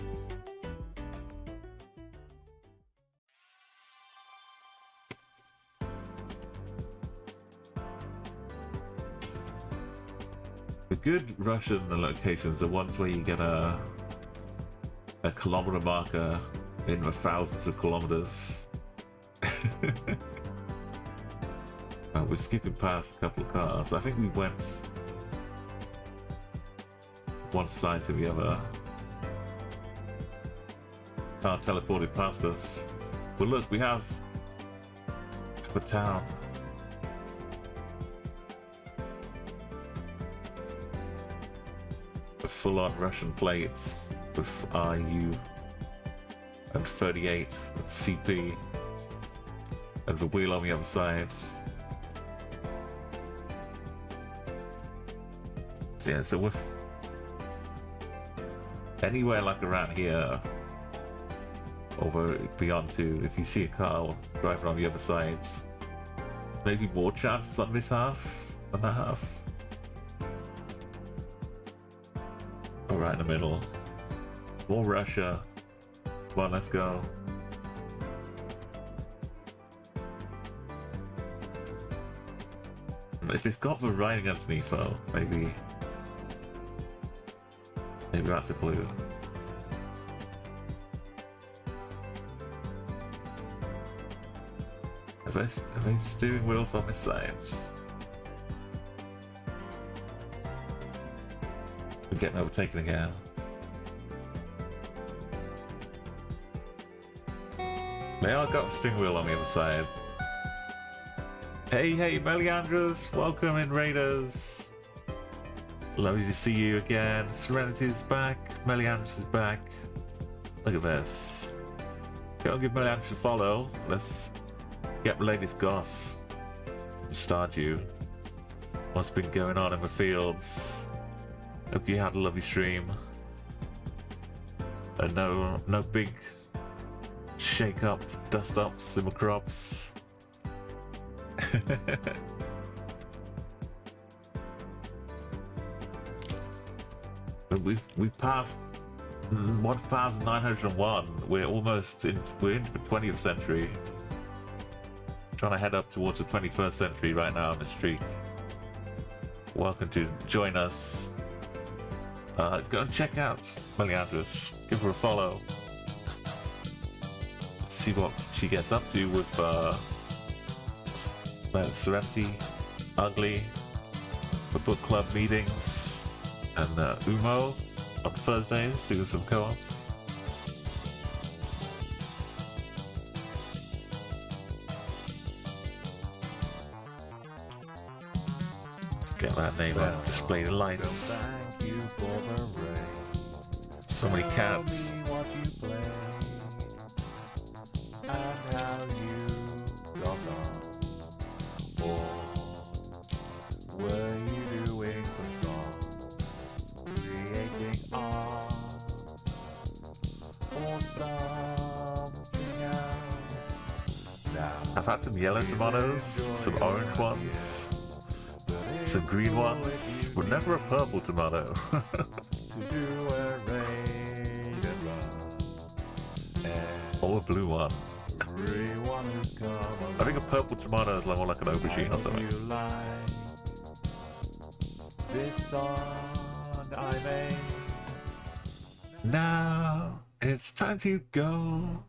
The good Russian locations are ones where you get a kilometer marker in the thousands of kilometers. We're skipping past a couple of cars. I think we went one side to the other. Car teleported past us. But look, we have the town. The full-on Russian plates with RU. And 38 with CP, and the wheel on the other side. So yeah, so with anywhere like around here, over beyond two, if you see a car driving on the other side, maybe more chances on this half than that half. Or right in the middle. More Russia. Come on, let's go. If it's got the writing underneath though, maybe Maybe that's a clue. Are they steering wheels on this side? We're getting overtaken again. They all got a steering wheel on the other side. Hey, Meliandros, welcome in, Raiders. Lovely to see you again. Serenity's back. Meliandros is back. Look at this. Go give Meliandros a follow. Let's get the latest goss from Stardew. What's been going on in the fields? Hope you had a lovely stream. And no big shake up, dust ups in the crops. We've passed 1901. We're almost into the 20th century. Trying to head up towards the 21st century right now on the streak. Welcome to join us. Go and check out Meliandros. Give her a follow. See what she gets up to with Serenity, Ugly, the book club meetings, and Umo on Thursdays doing some co-ops. Get that name out, display the lights. So many cats. Were you doing some songs, creating art, or something else? Now, I've had some yellow tomatoes, some orange ones, some green ones, but never a purple tomato. to do a raid and run, and Or a blue one. everyone who's come along. I think a purple tomato is more like an aubergine or something. You like this song I made? Now it's time to go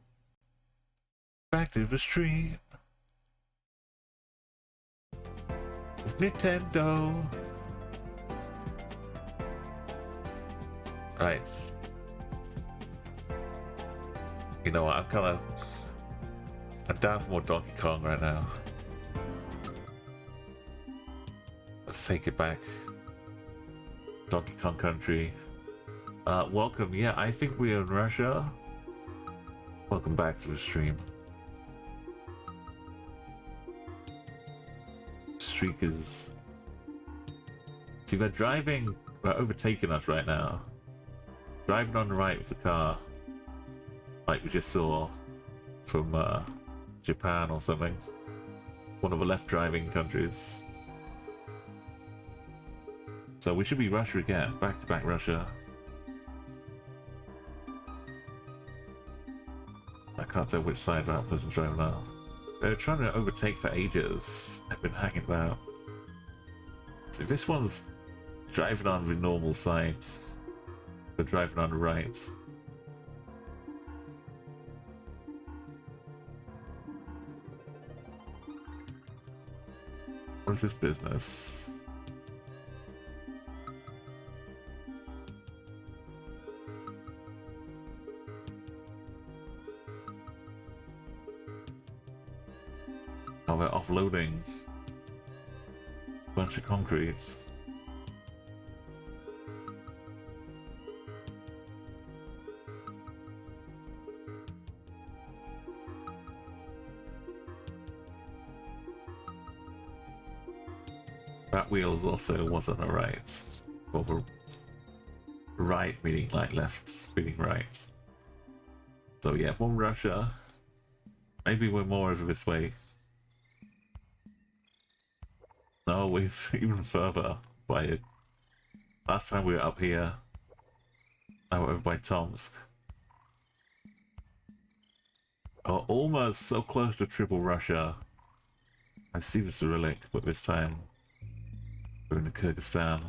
back to the stream with Nintendo. Right. You know what? I'm down for more Donkey Kong right now. Let's take it back. Donkey Kong Country. Welcome. Yeah, I think we're in Russia. Welcome back to the stream. Streak is... See, they're overtaking us right now. Driving on the right with the car. Like we just saw from Japan or something. One of the left driving countries. So we should be Russia again. Back to back Russia. I can't tell which side that person's driving now. They were trying to overtake for ages. I've been hanging about. So this one's driving on the normal side. They're driving on the right. What is this business? Oh, they're offloading a bunch of concrete. That wheels also wasn't a right. Or the right meaning like left, meaning right. So yeah, more Russia. Maybe we're more over this way. No, we're even further by... Last time we were up here. Now we're over by Tomsk. Oh, almost so close to triple Russia. I see the Cyrillic, but this time we're in Kyrgyzstan.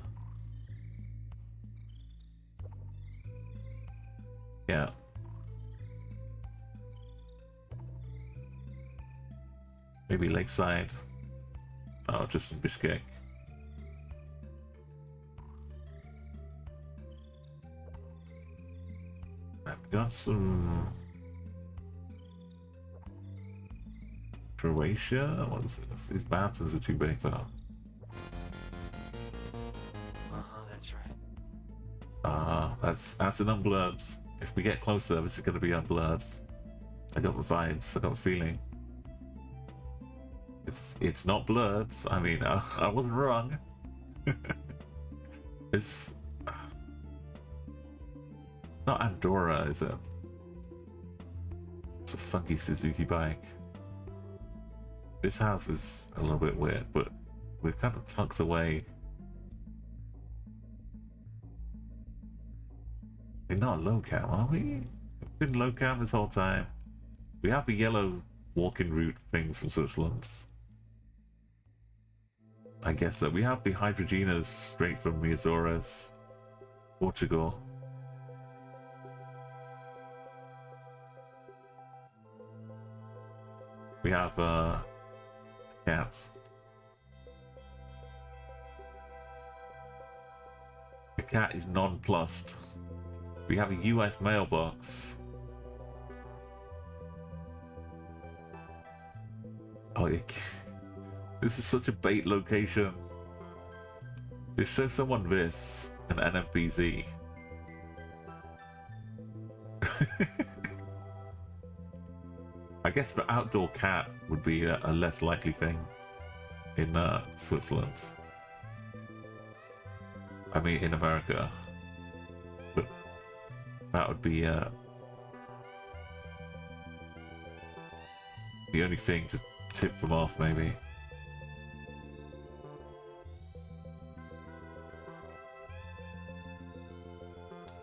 Yeah. Maybe Lakeside. Oh, just in Bishkek. I've got some Croatia. What is this? These mountains are too big for. That's right. That's an unblurred. If we get closer, this is going to be unblurred. I got the vibes. I got the feeling. It's not blurred. I mean, I wasn't wrong. It's not Andorra, is it? It's a funky Suzuki bike. This house is a little bit weird, but we're kind of tucked away. We're not low cam, are we? We've been low cam this whole time. We have the yellow walking route things from Switzerland. I guess that we have the Hydrogenas straight from the Azores, Portugal. We have cats. The cat is nonplussed. We have a US mailbox. Oh, this is such a bait location. They show someone this, an NMPZ. I guess the outdoor cat would be a less likely thing in Switzerland. I mean, in America. But that would be the only thing to tip them off, maybe.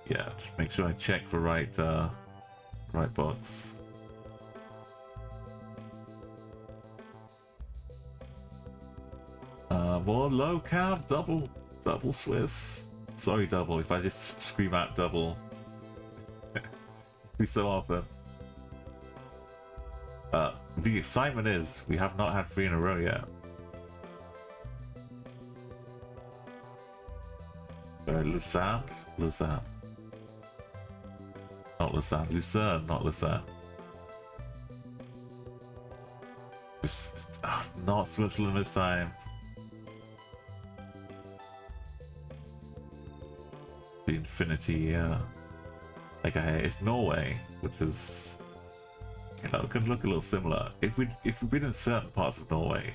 Yeah, just make sure I check the right box. More low cab, double Swiss. Sorry, double. If I just scream out double, be so often. The excitement is we have not had 3 in a row yet. Lucerne. Not Lucerne. Lucerne, not Lucerne. It's not Switzerland this time. The Infinity, like it's Norway, which is, you know, can look a little similar. If we'd been in certain parts of Norway,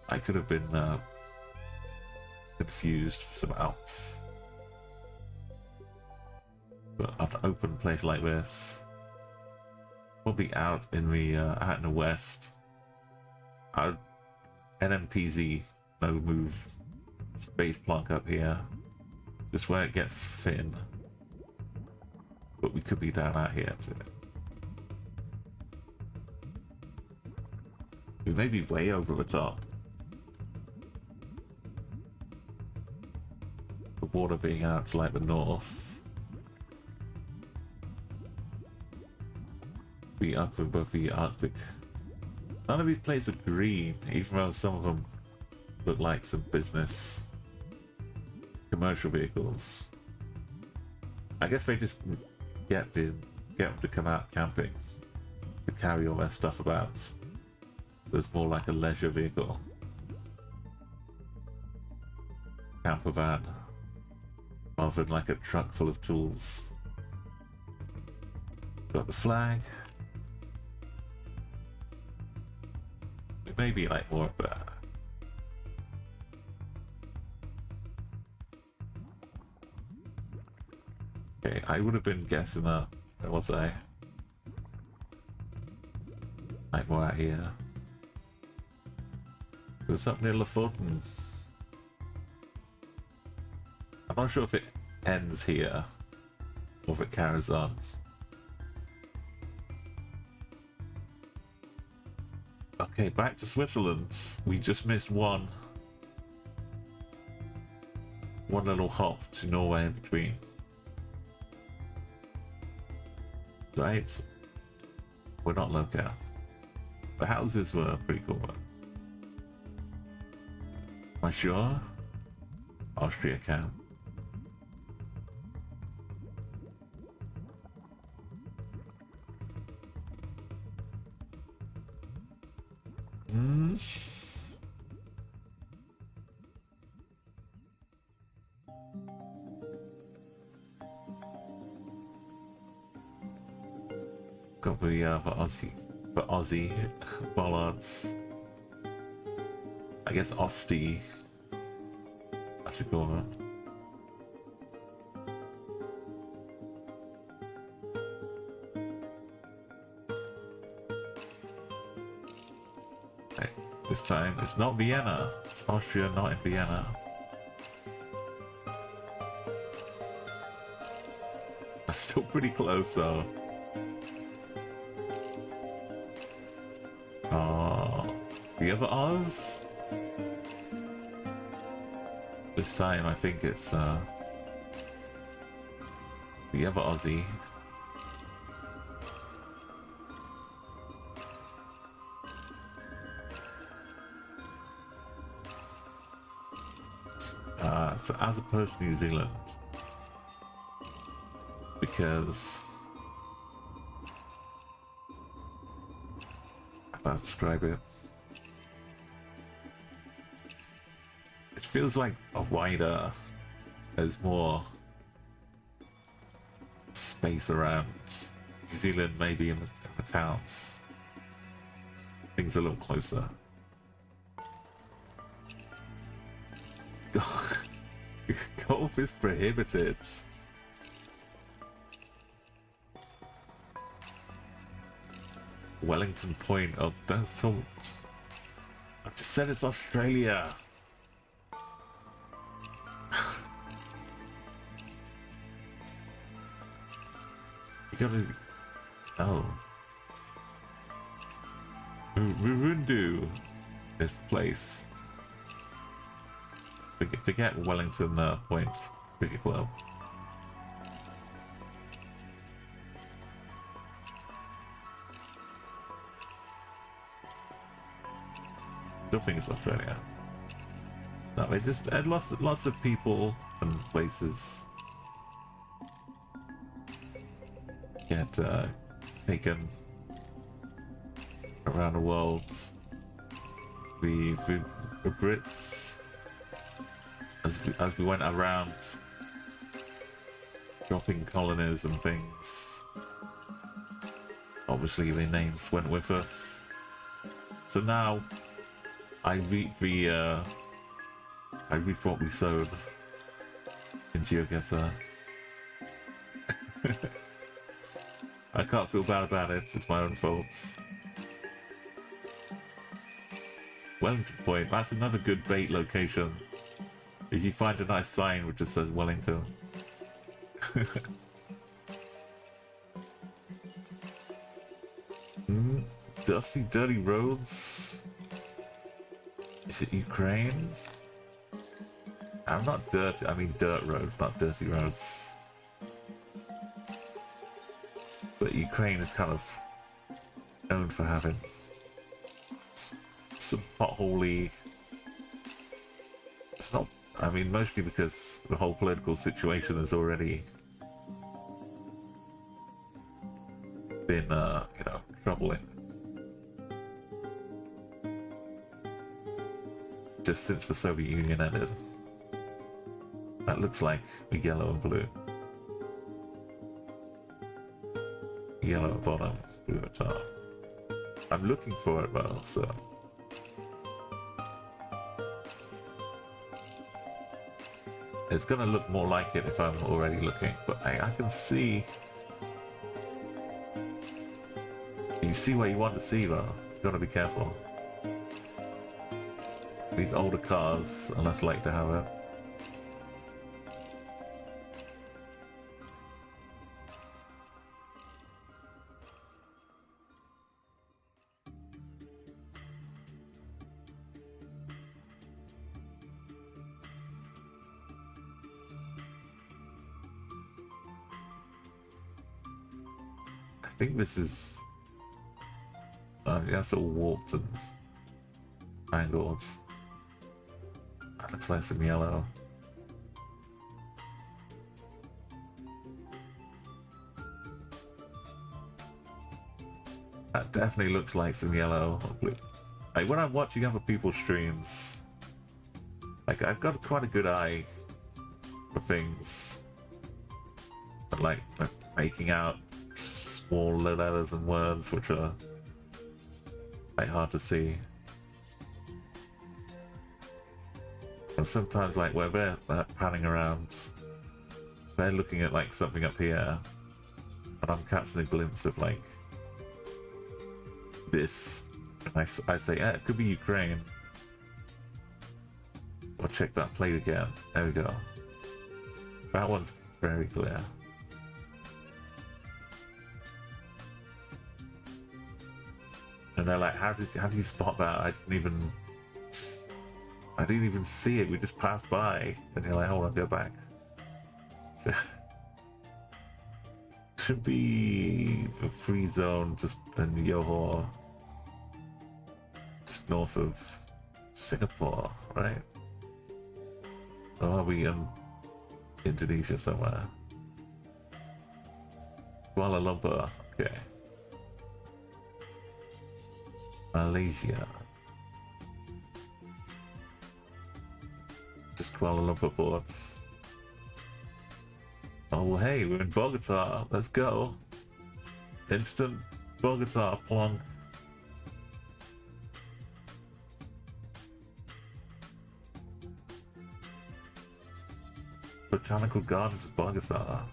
I could have been confused for some outs. But an open place like this, probably out in the west. Our NMPZ no move space plunk up here, just where it gets thin. But we could be down out here too. We may be way over the top. The water being out to like the north. Be up above the Arctic. None of these places are green, even though some of them look like some business commercial vehicles. I guess they just get them to come out camping to carry all their stuff about. So it's more like a leisure vehicle. Camper van. Rather than like a truck full of tools. Got the flag. It may be like more of a... Okay, I would have been guessing that. Where was I? Like more out here. There was something near Lofoten. I'm not sure if it ends here or if it carries on. Okay, back to Switzerland. We just missed one little hop to Norway in between. right? We're not local. The houses were pretty cool. Though. Am I sure? Austria can. Hmm. Got the for Aussie bollards. I guess Osty. I should call them. Hey, this time it's not Vienna. It's Austria, not in Vienna. I'm still pretty close though. Oh, the other Oz? This time I think it's the other Aussie. So as opposed to New Zealand, because how to describe it? It feels like a wider. There's more space around. New Zealand, maybe in the towns, things are a little closer. Golf is prohibited. Wellington Point. Oh, that's so. I just said it's Australia. You gotta. Oh. Murundu. This place. Forget Wellington Point Cricket Club. Still think it's Australia. No, they just had lots of people and places get taken around the world. The Brits. As we went around dropping colonies and things, obviously their names went with us. So now I reap what we sowed in Geoguessr. I can't feel bad about it, it's my own fault. Wellington Point, that's another good bait location. If you find a nice sign which just says Wellington. Dusty, dirty roads? Is it Ukraine? I'm not dirty, I mean dirt roads, not dirty roads. But Ukraine is kind of known for having some potholey. It's not. I mean, mostly because the whole political situation has already been, you know, troubling. Just since the Soviet Union ended. That looks like a yellow and blue. Yellow at bottom, blue at top. I'm looking for it though, so. It's gonna look more like it if I'm already looking, but I can see. You see what you want to see though. You gotta be careful. These older cars are less likely to have it. think this is... yeah, it's all warped and angled. That looks like some yellow. That definitely looks like some yellow. Like when I'm watching other people's streams, like I've got quite a good eye for things, but like making out small letters and words which are like hard to see. And sometimes, like where they're panning around, they're looking at like something up here, and I'm catching a glimpse of like this, and I say, it could be Ukraine. I'll check that plate again. There we go. That one's very clear. And they're like, how do you spot that? I didn't even see it. We just passed by. And you're like, hold on, go back. Should be the free zone just in Johor, just north of Singapore, right? Or are we in Indonesia somewhere? Kuala Lumpur, okay. Malaysia. Just Kuala Lumpur ports. Oh, well, hey, we're in Bogota. Let's go. Instant Bogota, plonk. Botanical Gardens of Bogota.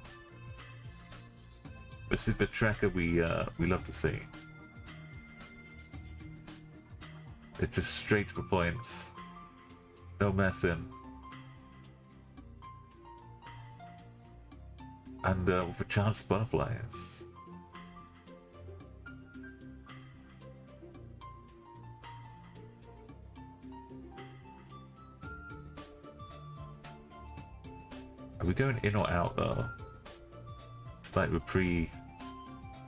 This is the tracker we love to see. It's just straight to the point. No messing. And with a chance of butterflies. Are we going in or out though? It's like we're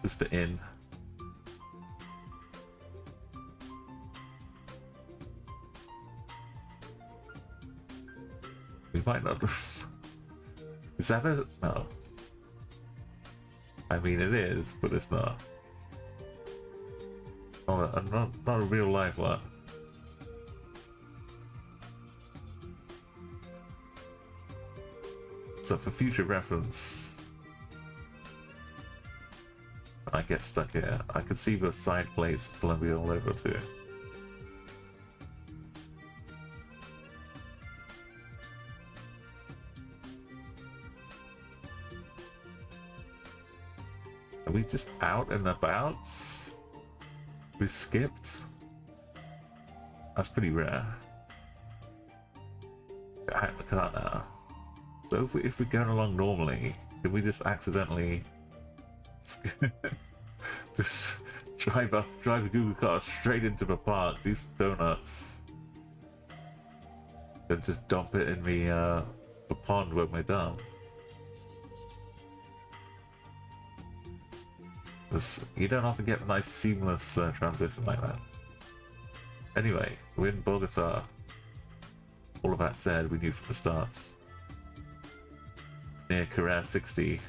just the in. We might not. Is that a no? I mean, it is, but it's not. Not a real life one. So for future reference, I get stuck here. I can see the side plates Columbia all over too. Are we just out and about? We skipped? That's pretty rare. Get out of the car now. So if we're going along normally, can we just accidentally just drive a Google car straight into the park, do some donuts, and just dump it in the pond when we're done? You don't often get a nice seamless transition like that. Anyway, we're in Bogota. All of that said, we knew from the start. Near Carrera 60.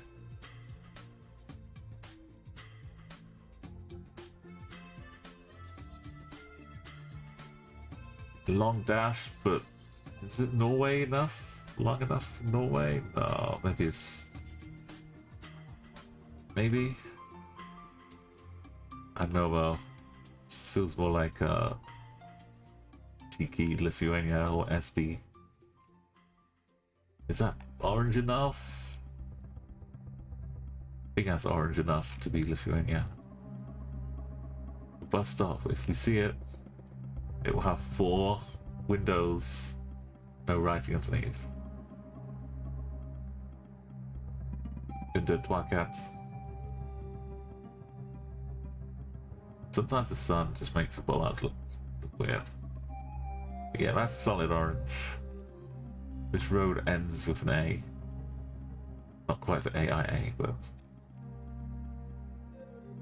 Long dash, but is it Norway enough? Long enough for Norway? No, maybe it's... Maybe? I don't know, well, it feels more like Tiki, Lithuania, or SD. Is that orange enough? I think that's orange enough to be Lithuania. The bus stop, if we see it, it will have 4 windows, no writing underneath. Under Twakat. Sometimes the sun just makes the bollards look weird. But yeah, that's solid orange. This road ends with an A. Not quite for AIA, but...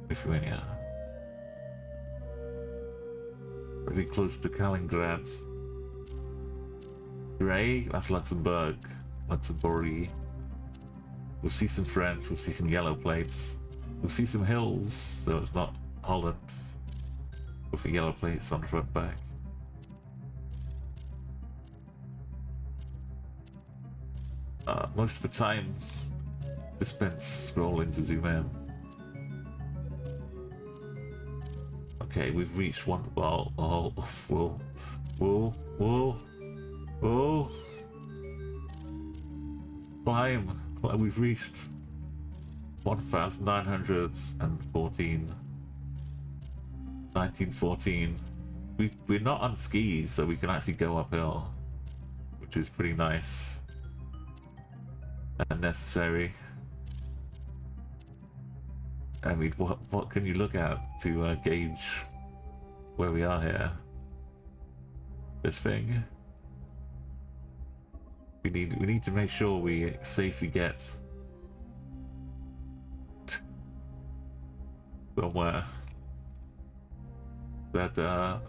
Lithuania. Pretty close to Kaliningrad. Grey, that's Luxembourg. Luxembourg. We'll see some French, we'll see some yellow plates. We'll see some hills, so it's not Holland. With the yellow plates on the front back. Most of the time, dispense scrolling to zoom in. Okay, we've reached one. Well, oh, whoa, whoa, whoa, whoa. Climb. Well, we've reached 1,914. 1914. We're not on skis, so we can actually go uphill, which is pretty nice and necessary. I mean, what can you look at to gauge where we are here? This thing. We need to make sure we safely get somewhere that I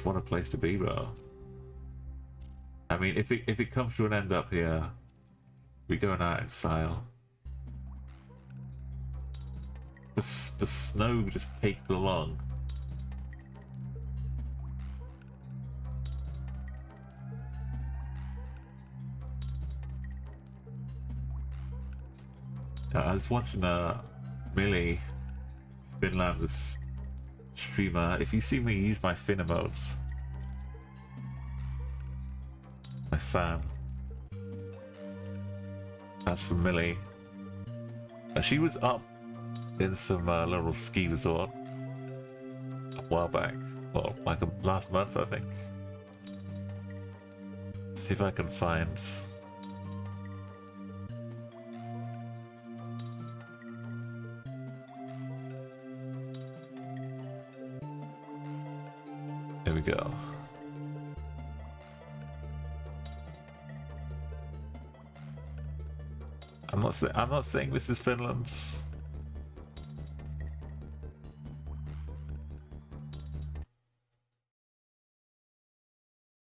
want a place to be, bro. I mean, if it comes to an end up here, we're going out in style. The snow just caked along. I was watching Millie, Finland's streamer. If you see me use my Finn emotes, my fan, that's from Millie. She was up in some little ski resort a while back, well, like last month, I think. See if I can find. There we go. I'm not saying this is Finland.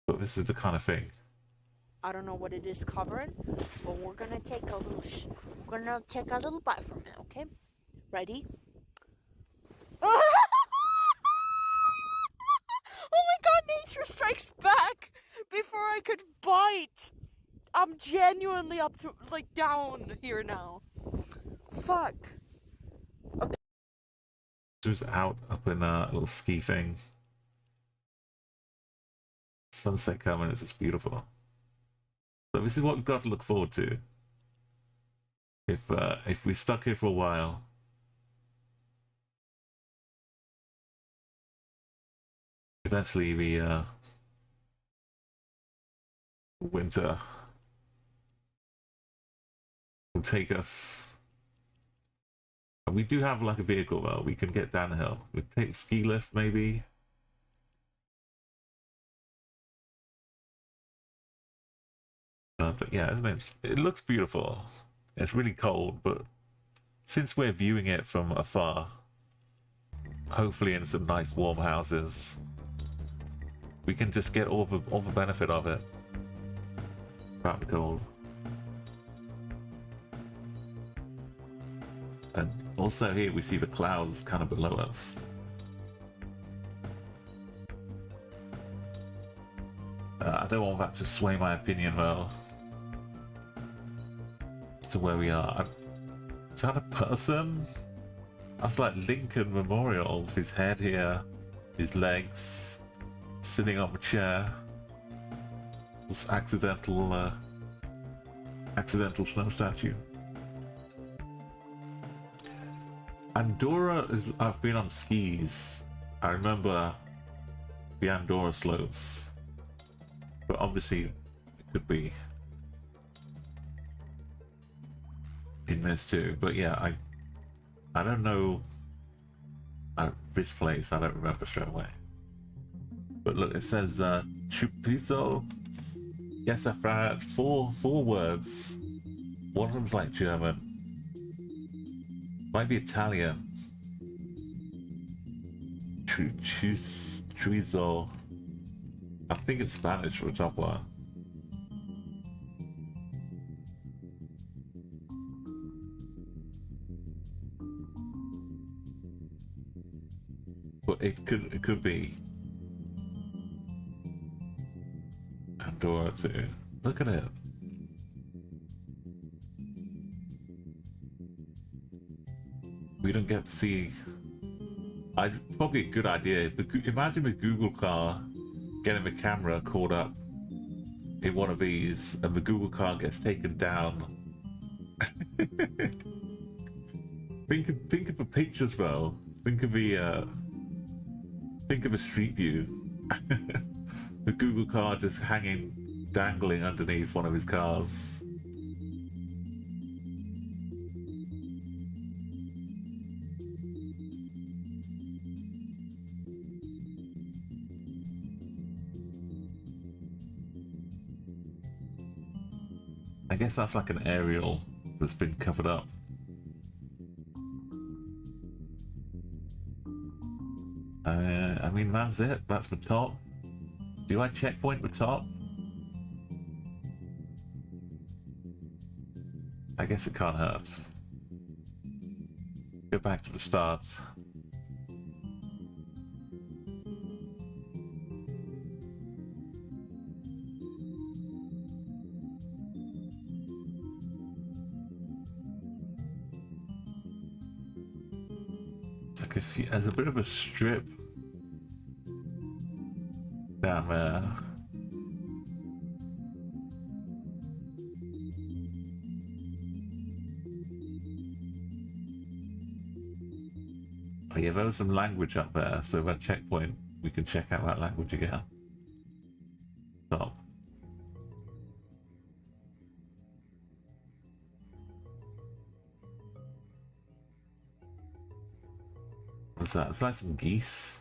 But this is the kind of thing. I don't know what it is covering, but we're gonna take a little bite from it, okay? Ready? Oh my god, nature strikes back before I could bite. I'm genuinely up to, like, down here now. Fuck. Okay. Just out up in a little ski thing. Sunset coming, it's just beautiful. So this is what we've got to look forward to. If we're stuck here for a while, eventually the winter will take us. And we do have like a vehicle though. We can get downhill. We take a ski lift maybe. But yeah, isn't it? It looks beautiful. It's really cold, but since we're viewing it from afar, hopefully in some nice warm houses, we can just get all the benefit of it. Throughout the cold. And also here we see the clouds kind of below us. I don't want that to sway my opinion though. As to where we are. Is that a person? That's like Lincoln Memorial with his head here, his legs, sitting on the chair. This accidental snow statue. Andorra is. I've been on skis. I remember the Andorra slopes, but obviously it could be in this too. But yeah, I don't know this place. I don't remember straight away. But look, it says Chupiso. Yes, I've four words One of them's like German. Might be Italian. Chorizo. I think it's Spanish for the top one. But it could be Andorra too. Look at it. We don't get to see. Probably a good idea. Imagine a Google car getting the camera caught up in one of these, and the Google car gets taken down. think of the pictures though. Think of the street view. The Google car just hanging, dangling underneath one of his cars. I guess that's like an aerial that's been covered up. I mean, that's it. That's the top. Do I checkpoint the top? I guess it can't hurt. Go back to the start. There's a bit of a strip down there. Oh yeah, there was some language up there, so at checkpoint we can check out that language again. Stop. What's that? It's like some geese.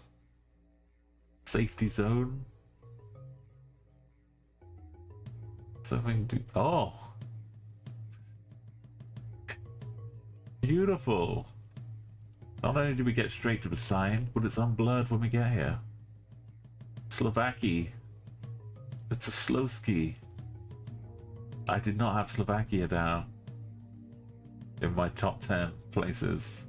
Safety zone. Something to. Oh! Beautiful! Not only do we get straight to the sign, but it's unblurred when we get here. Slovakia. It's a slow ski. I did not have Slovakia down in my top 10 places.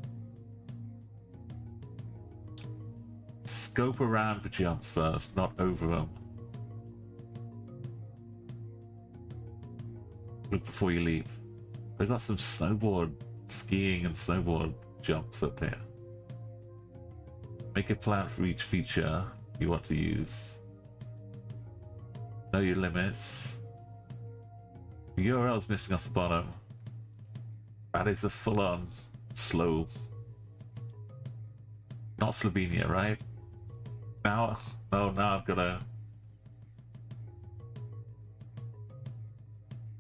Scope around the jumps first, not over them. Look before you leave. They've got some snowboard skiing and snowboard jumps up here. Make a plan for each feature you want to use. Know your limits. The URL's missing off the bottom. That is a full-on slow. Not Slovenia, right? Now, oh, now I've got to.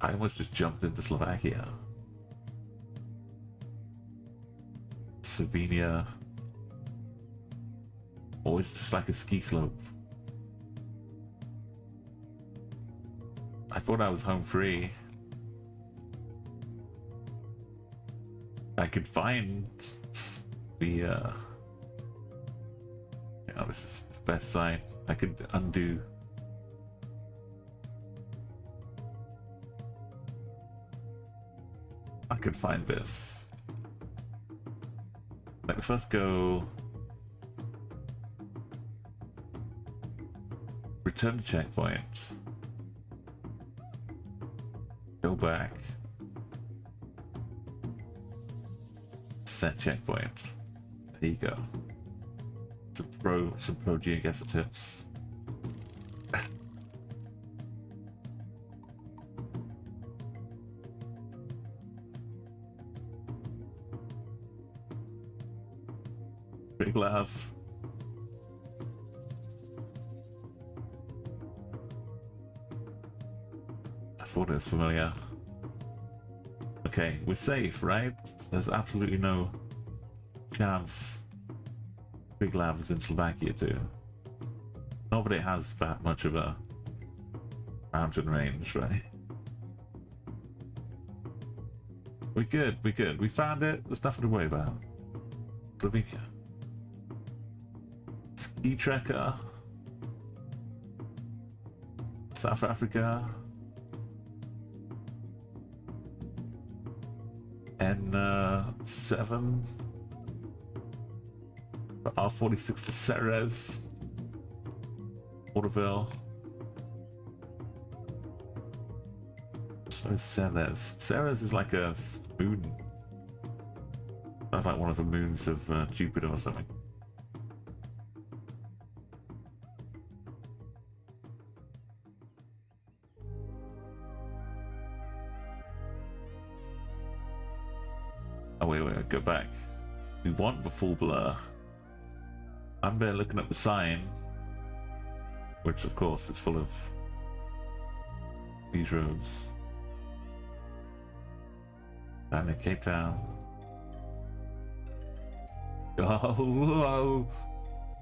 I almost just jumped into Slovakia. Slovenia. Always just like a ski slope. I thought I was home free. I could find the oh, this is the best sign. I could undo. I could find this. Let me first go. Return to checkpoint. Go back. Set checkpoint. There you go. Some pro Geoguessr tips. Big laugh. I thought it was familiar. Okay, we're safe, right? There's absolutely no chance Big Lav is in Slovakia too. Not that it has that much of a mountain range, right? We're good, we're good. We found it. There's nothing to worry about. Slovenia. Ski tracker. South Africa. N7. R46 to Ceres. Waterville. So is Ceres. Ceres is like a moon. Sounds like one of the moons of Jupiter or something. Oh wait, go back. We want the full blur. I'm there looking at the sign, which of course is full of these roads. Down in Cape Town. Oh,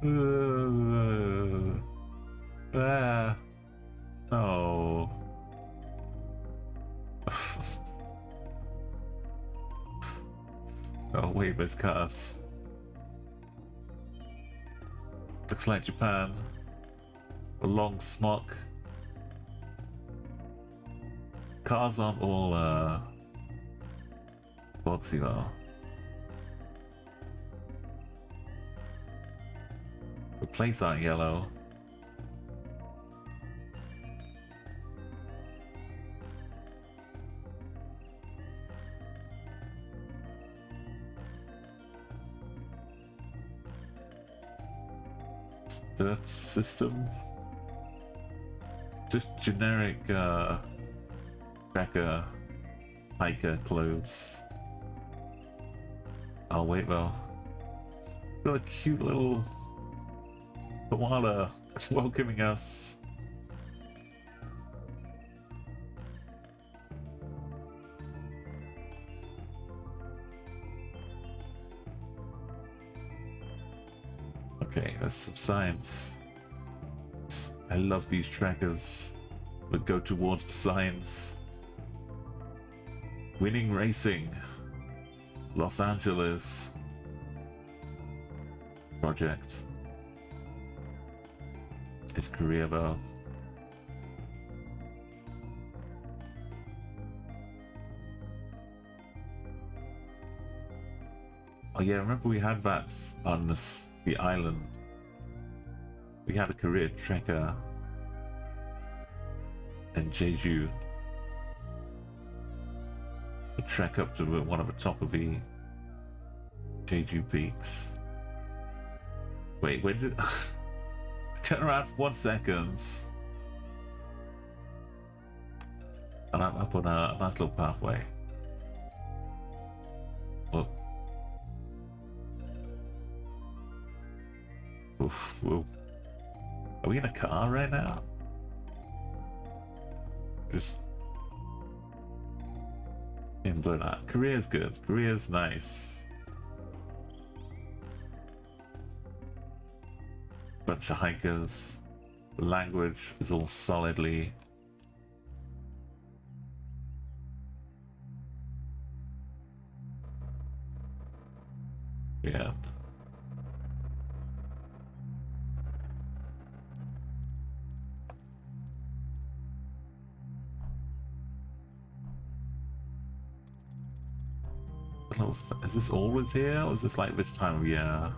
oh. Oh wait, there's cars. Looks like Japan. A long smock. Cars aren't all boxy though. The plates aren't yellow. Dirt system. Just generic tracker hiker clothes. Oh wait though. Got a cute little koala welcoming us. Okay, that's some science. I love these trackers that go towards the signs. Winning racing. Los Angeles. Project. It's Korea though. Oh yeah, remember we had that on the island. We had a career tracker and Jeju. A trek up to one of the top of the Jeju peaks. Wait, when did turn around for 1 second? And I'm up on a nice little pathway. Whoa. Oof, whoa. Are we in a car right now? Just in burnout. Korea's good. Korea's nice. Bunch of hikers. The language is all solidly. Yeah. Is this always here, or is this like this time of year?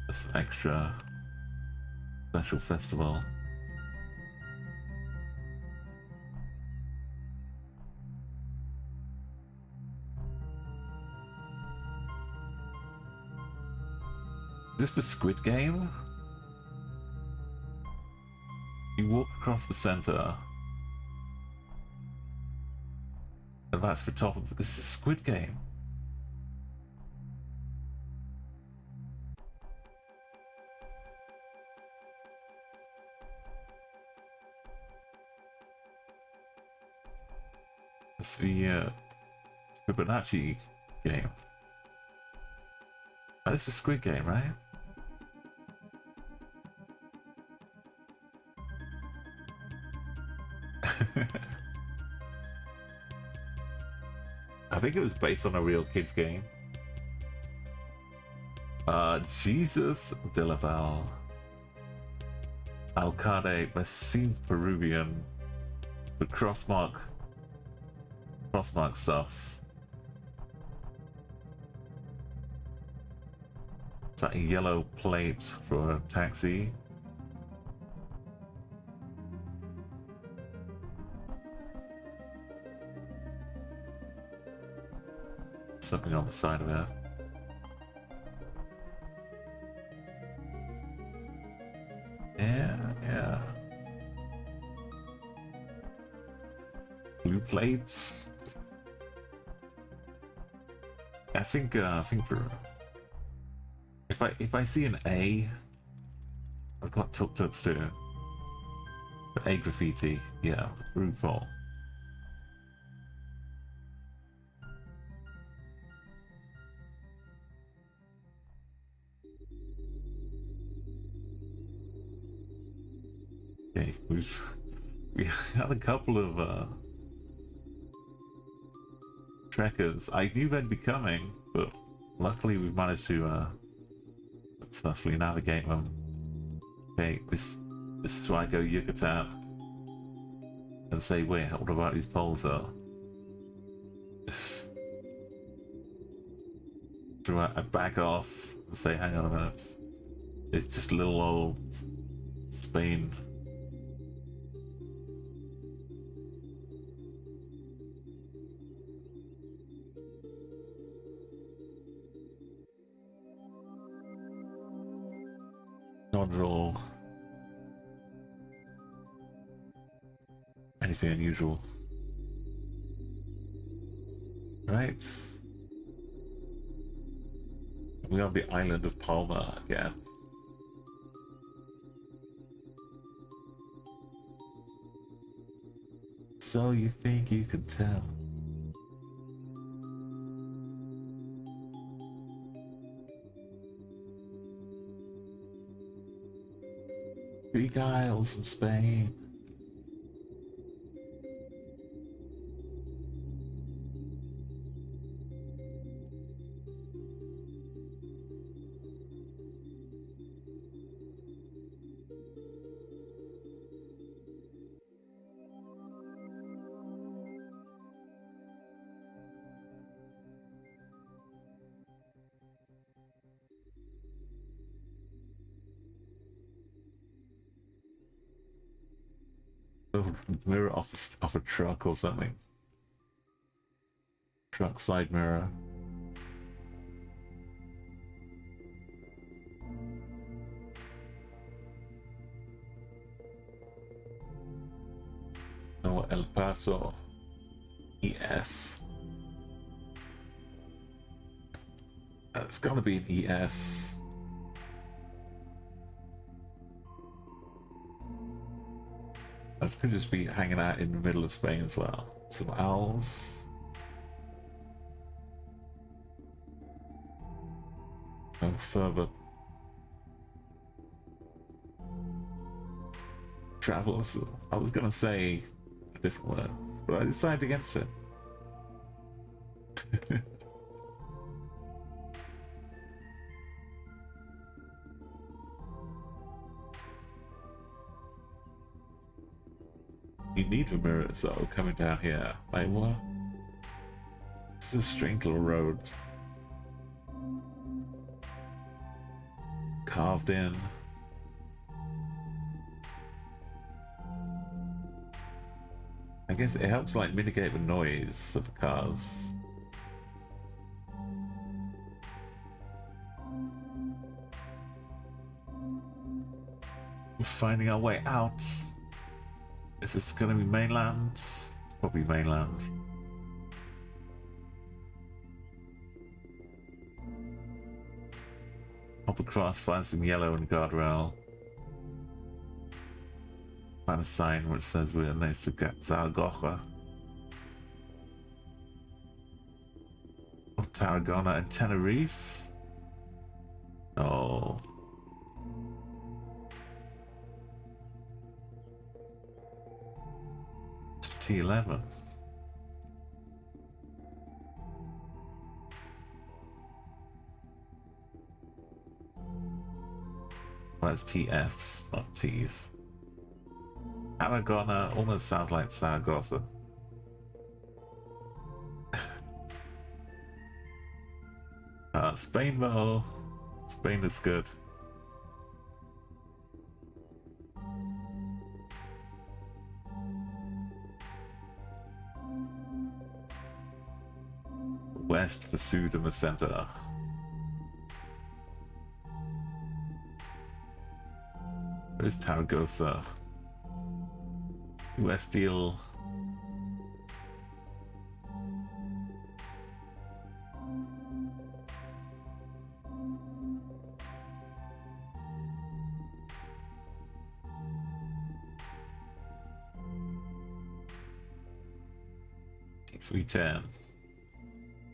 This extra special festival. Is this the Squid Game? You walk across the center. And that's the top of this is Squid Game. It's the Fibonacci game. Oh, this is Squid Game, right? think it was based on a real kids game. Jesus de la Val. Alcade Messine Peruvian. The crossmark stuff. Is that a yellow plate for a taxi? Something on the side of it. Yeah. Blue plates. I think for if I see an A, I've got tuk-tuks too. But A graffiti, yeah, fruitful. Okay, we had a couple of trekkers. I knew they'd be coming, but luckily we've managed to successfully navigate them. Okay, this is why I go Yucatan and say, wait, what about these poles though? So I back off and say, hang on a minute. It's just little old Spain. Not at all anything unusual. Right. We're on the island of Palma again. So you think you could tell? Greek Isles of Spain. Mirror off a truck or something. Truck side mirror. No, El Paso. ES. It's gotta be an ES. This could just be hanging out in the middle of Spain as well. Some owls. No further travels. I was gonna say a different word, but I decided against it. You need the mirrors though, coming down here. Like what? This is a strange little road. Carved in. I guess it helps like mitigate the noise of the cars. We're finding our way out. Is this gonna be mainland? Probably mainland. Hop across, find some yellow and guardrail. Find a sign which says we're next to Zaragoza. Or Tarragona and Tenerife? Oh. T11. Well, it's TFs, not T's. Tarragona almost sounds like Zaragoza. Spain though. Spain is good. West, the Sud, and the center. Where's Tarragona? West deal. T310.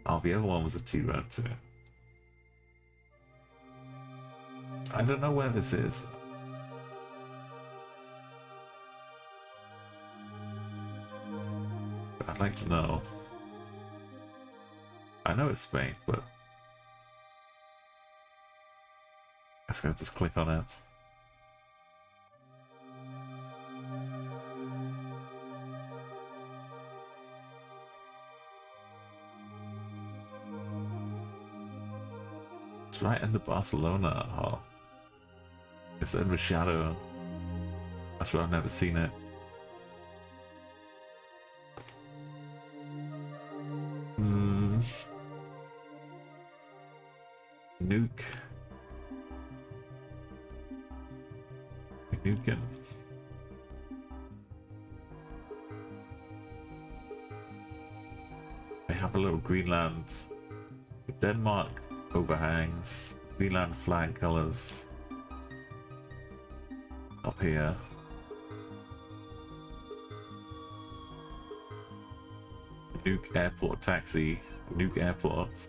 Oh, the other one was a T-Road too. I don't know where this is. But I'd like to know. I know it's Spain, but I guess I'll just click on it. It's right in the Barcelona hall. It's in the shadow. That's why I've never seen it. Nuke. Nuken. They have a little Greenland. Denmark overhangs. Greenland flag colors. Up here. Nuke airport taxi. Nuke airport.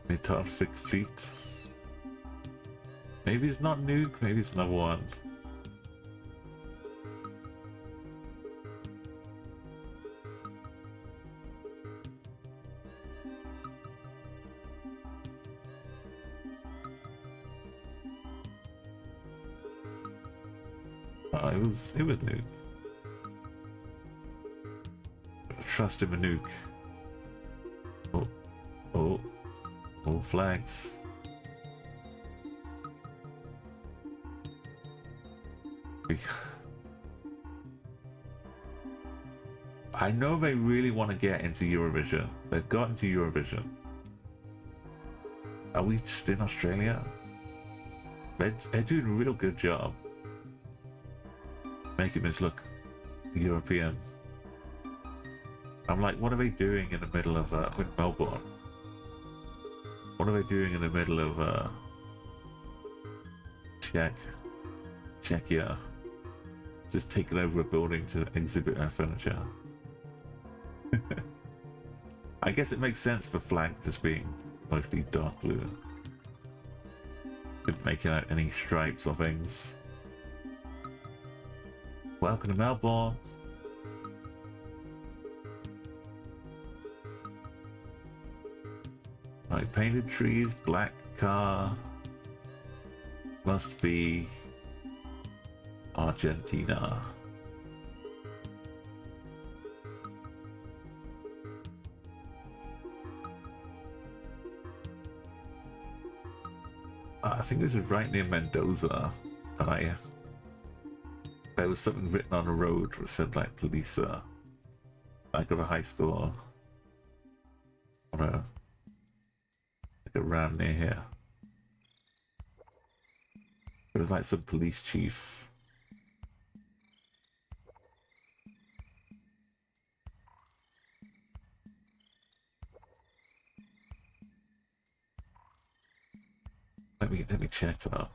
Antarctic fleet. Maybe it's not Nuke, maybe it's another one. Oh, it was Nuke. Trust him a Nuke. Oh, oh. All flags. I know they really want to get into Eurovision. They've got into Eurovision. Are we just in Australia? They're doing a real good job making this look European. I'm like, what are they doing in the middle of Melbourne? What are they doing in the middle of Czechia? Just taking over a building to exhibit our furniture. I guess it makes sense for flag just being mostly dark blue. Couldn't make out any stripes or things. Welcome to Melbourne. Right, painted trees, black car. Must be Argentina. I think this is right near Mendoza. And there was something written on the road that said like police. I got a high score on a around near here. It was like some police chief. Let me check that.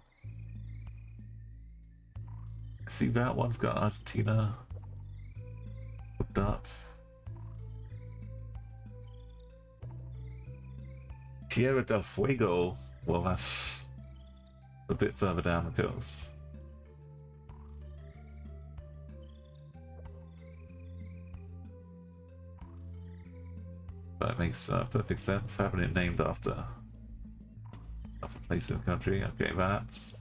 See, that one's got Argentina. With that. Tierra del Fuego. Well, that's a bit further down the coast. That makes perfect sense, having it named after a place in the country. Okay, that's...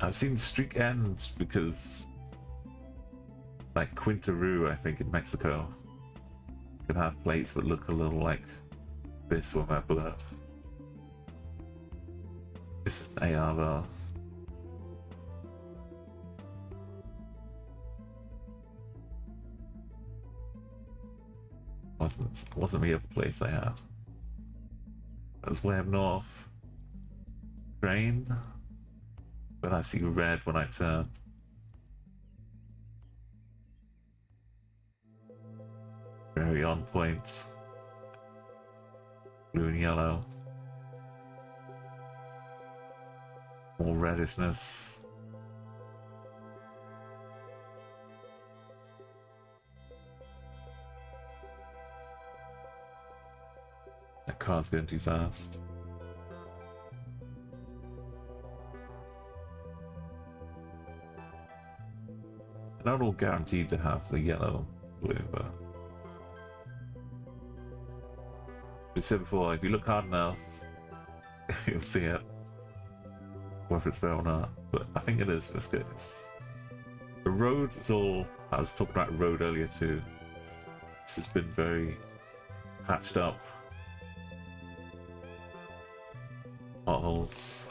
I've seen streak ends because, like Quintaru, I think in Mexico, can have plates that look a little like this when they're blurred. This is an AR though. Wasn't the other place I had. That was way up north. Train. But I see red when I turn. Very on point. Blue and yellow. More reddishness. That car's going too fast. Not all guaranteed to have the yellow blue, but as I said before, if you look hard enough, you'll see it. Whether it's there or not, but I think it is in this case. The road is all. I was talking about road earlier too. This has been very patched up. Potholes.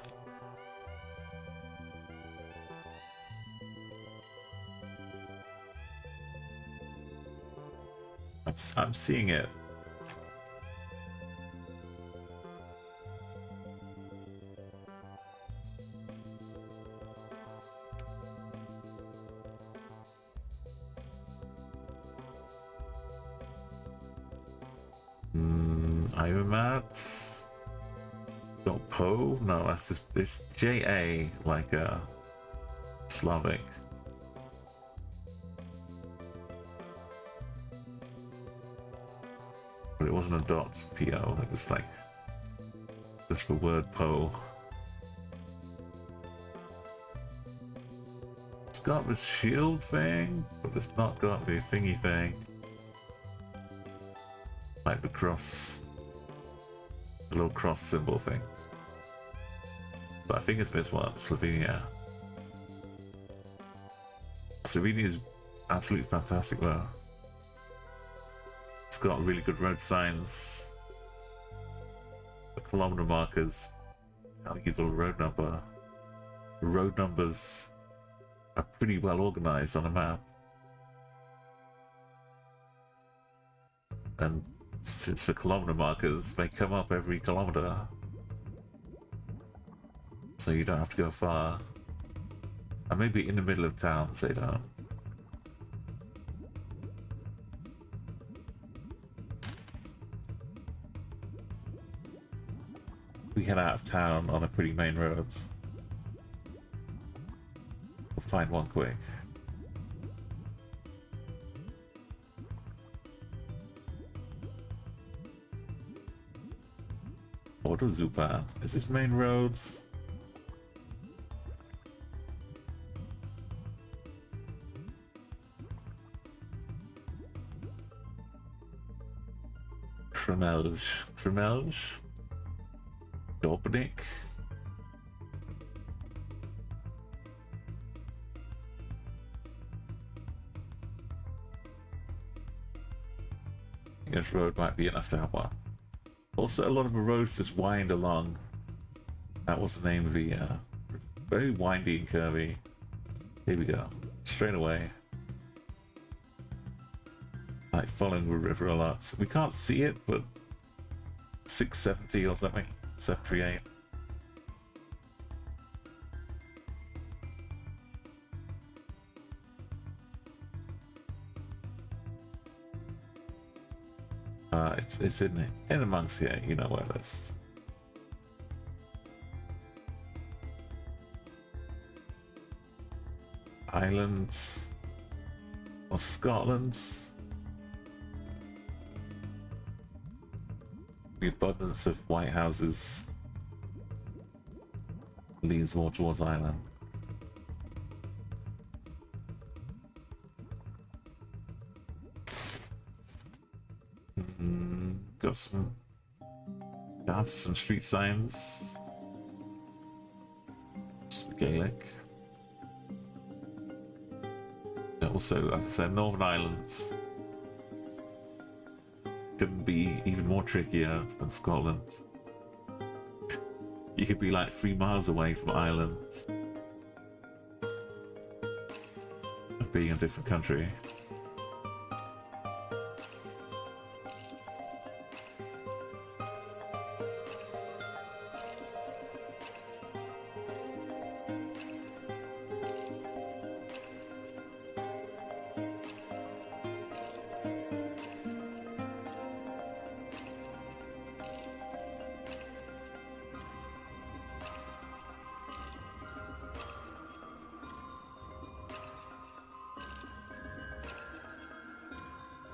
I'm seeing it. I'm at dot po? No, that's just it's JA like Slavic. But it wasn't a dot PO, it was like just the word po. It's got the shield thing, but it's not got the thingy thing. Like the cross, the little cross symbol thing. But I think it's this one, Slovenia. Slovenia is absolutely fantastic though. It's got really good road signs. The kilometer markers telling you the road number. The road numbers are pretty well organized on a map. And since the kilometer markers, they come up every kilometer. So you don't have to go far. And maybe in the middle of towns they don't. We head out of town on a pretty main road. We'll find one quick. Auto Zupa. Is this main roads? Tremelj? Dobnik? This road might be enough to have one. Also, a lot of the roads just wind along. That was the name of the, very windy and curvy. Here we go. Straight away. Like following the river a lot. We can't see it, but 670 or something. 738. It's in amongst here, you know where it is. Islands or Scotland. The abundance of white houses leans more towards Ireland. got some cards, some street signs, some Gaelic. And also, as I said, Northern Ireland's couldn't be even more trickier than Scotland. You could be like 3 miles away from Ireland, being a different country.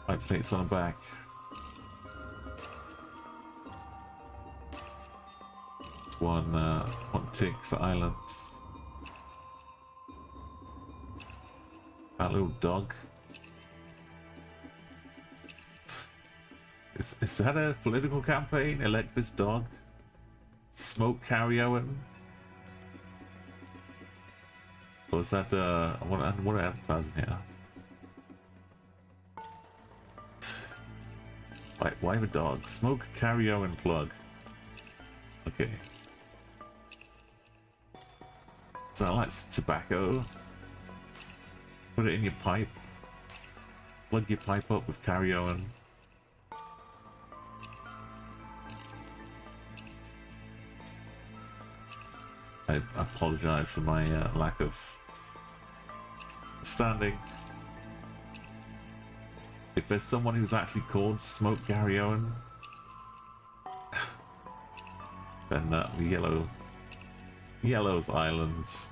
Right, plates on the back. One tick for Ireland. That little dog. Is that a political campaign? Elect this dog? Smoke Carry Owen? Or is that I want to advertise in here. Why the dog? Smoke Carry Owen plug. Okay. So I like tobacco. Put it in your pipe. Plug your pipe up with Carry Owen. I apologize for my lack of standing. If there's someone who's actually called Smoke Gary Owen, then the Yellow's Islands.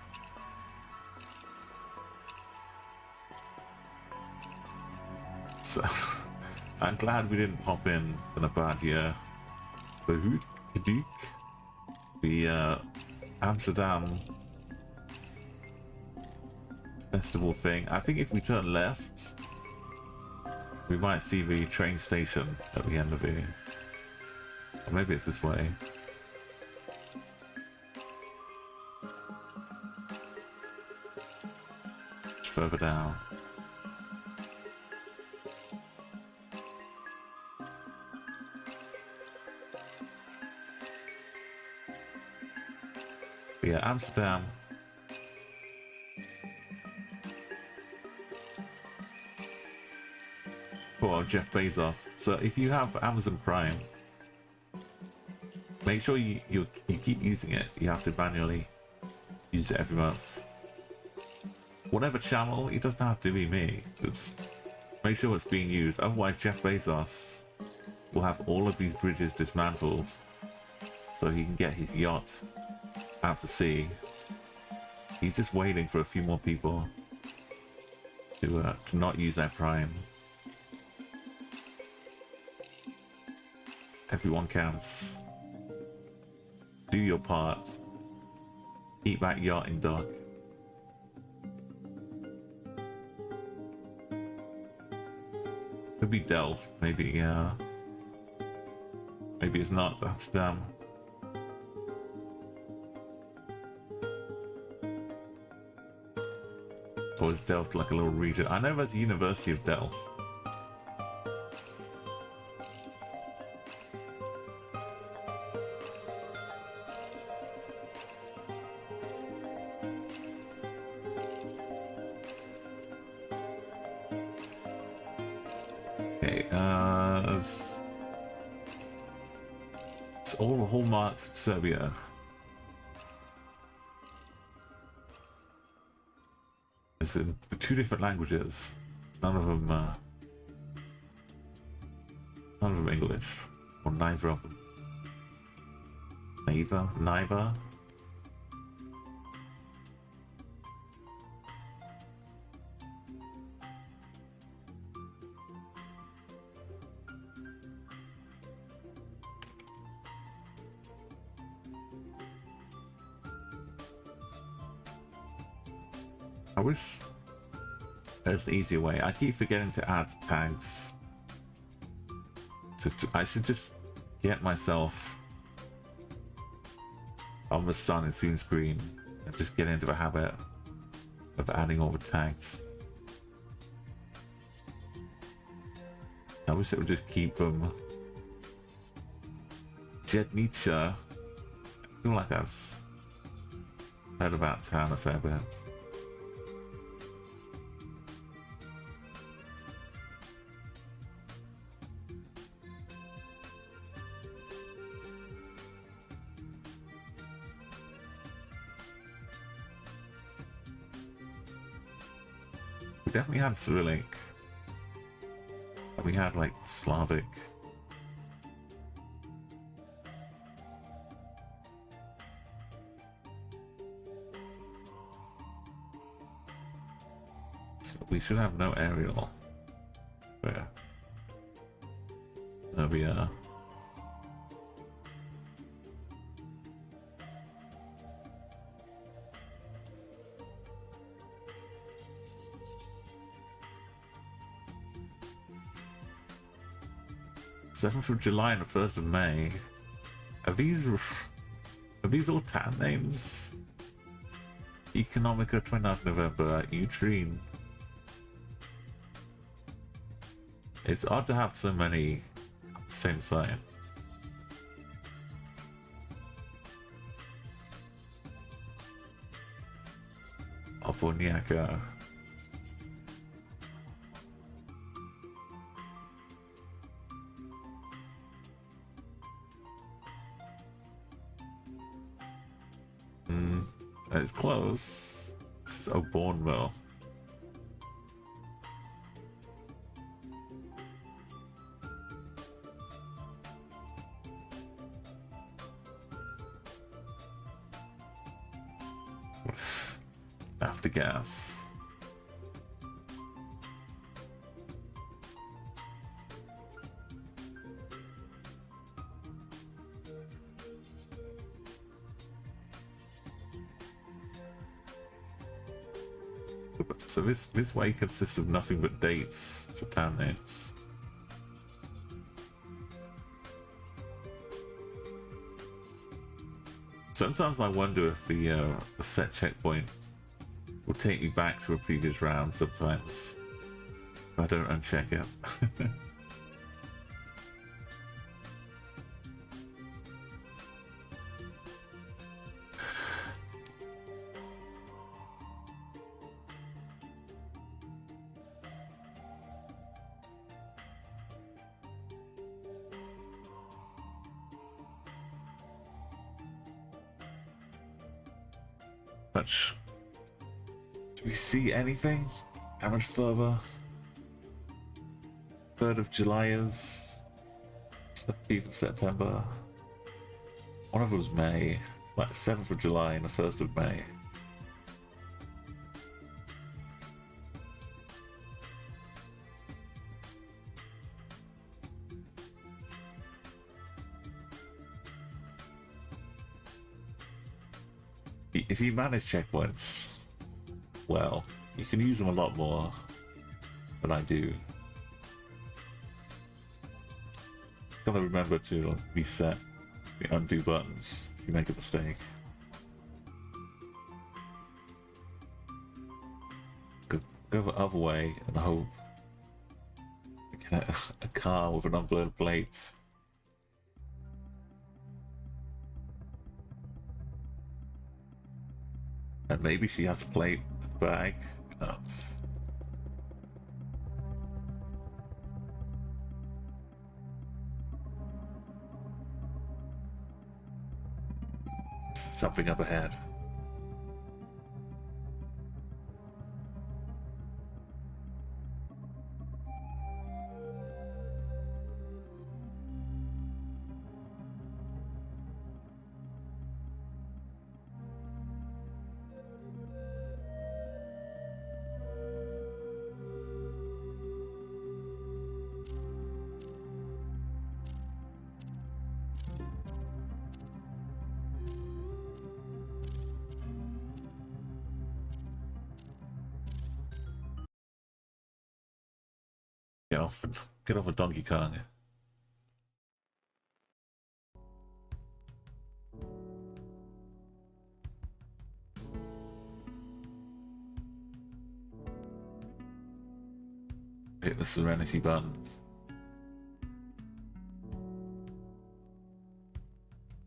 So I'm glad we didn't pop in a bad year. The Hoot Kadook, the Amsterdam festival thing. I think if we turn left, we might see the train station at the end of it. Or maybe it's this way. It's further down. But yeah, Amsterdam. For Jeff Bezos. So if you have Amazon Prime, make sure you keep using it. You have to manually use it every month. Whatever channel, it doesn't have to be me. Just make sure it's being used. Otherwise, Jeff Bezos will have all of these bridges dismantled so he can get his yacht out to sea. He's just waiting for a few more people to not use their Prime. Everyone counts. Do your part. Eat that yachting dog. Could be Delft, maybe maybe it's not Amsterdam. Or is Delft like a little region? I know there's a University of Delft. Okay, it's all the hallmarks of Serbia. It's in the 2 different languages. None of them English, or neither of them. Neither. I wish there's an easier way. I keep forgetting to add tags I should just get myself on the Sun and Scene screen and just get into the habit of adding all the tags. I wish it would just keep them. Geoguessr. I feel like I've heard about town a fair bit. We definitely had Cyrillic. And we had like Slavic. So we should have no aerial. Where? There we are. July 7th and the 1st of May. Are these all town names? Economica 29th November, Utrine. It's odd to have so many on the same site. Oponiaka. It's close. This is Obornville. After gas. So this way consists of nothing but dates for town names. Sometimes I wonder if the set checkpoint will take me back to a previous round sometimes. If I don't uncheck it. Do we see anything? How much further? 3rd of July is 15th of September. One of them was May, like 7th of July and the 1st of May. If you manage checkpoints well, you can use them a lot more than I do. Gotta remember to reset the undo buttons if you make a mistake. Go the other way and hope you get a car with an unblurred plate. And maybe she has a plate bag. Who knows? Something up ahead. Get off of Donkey Kong. Hit the Serenity button.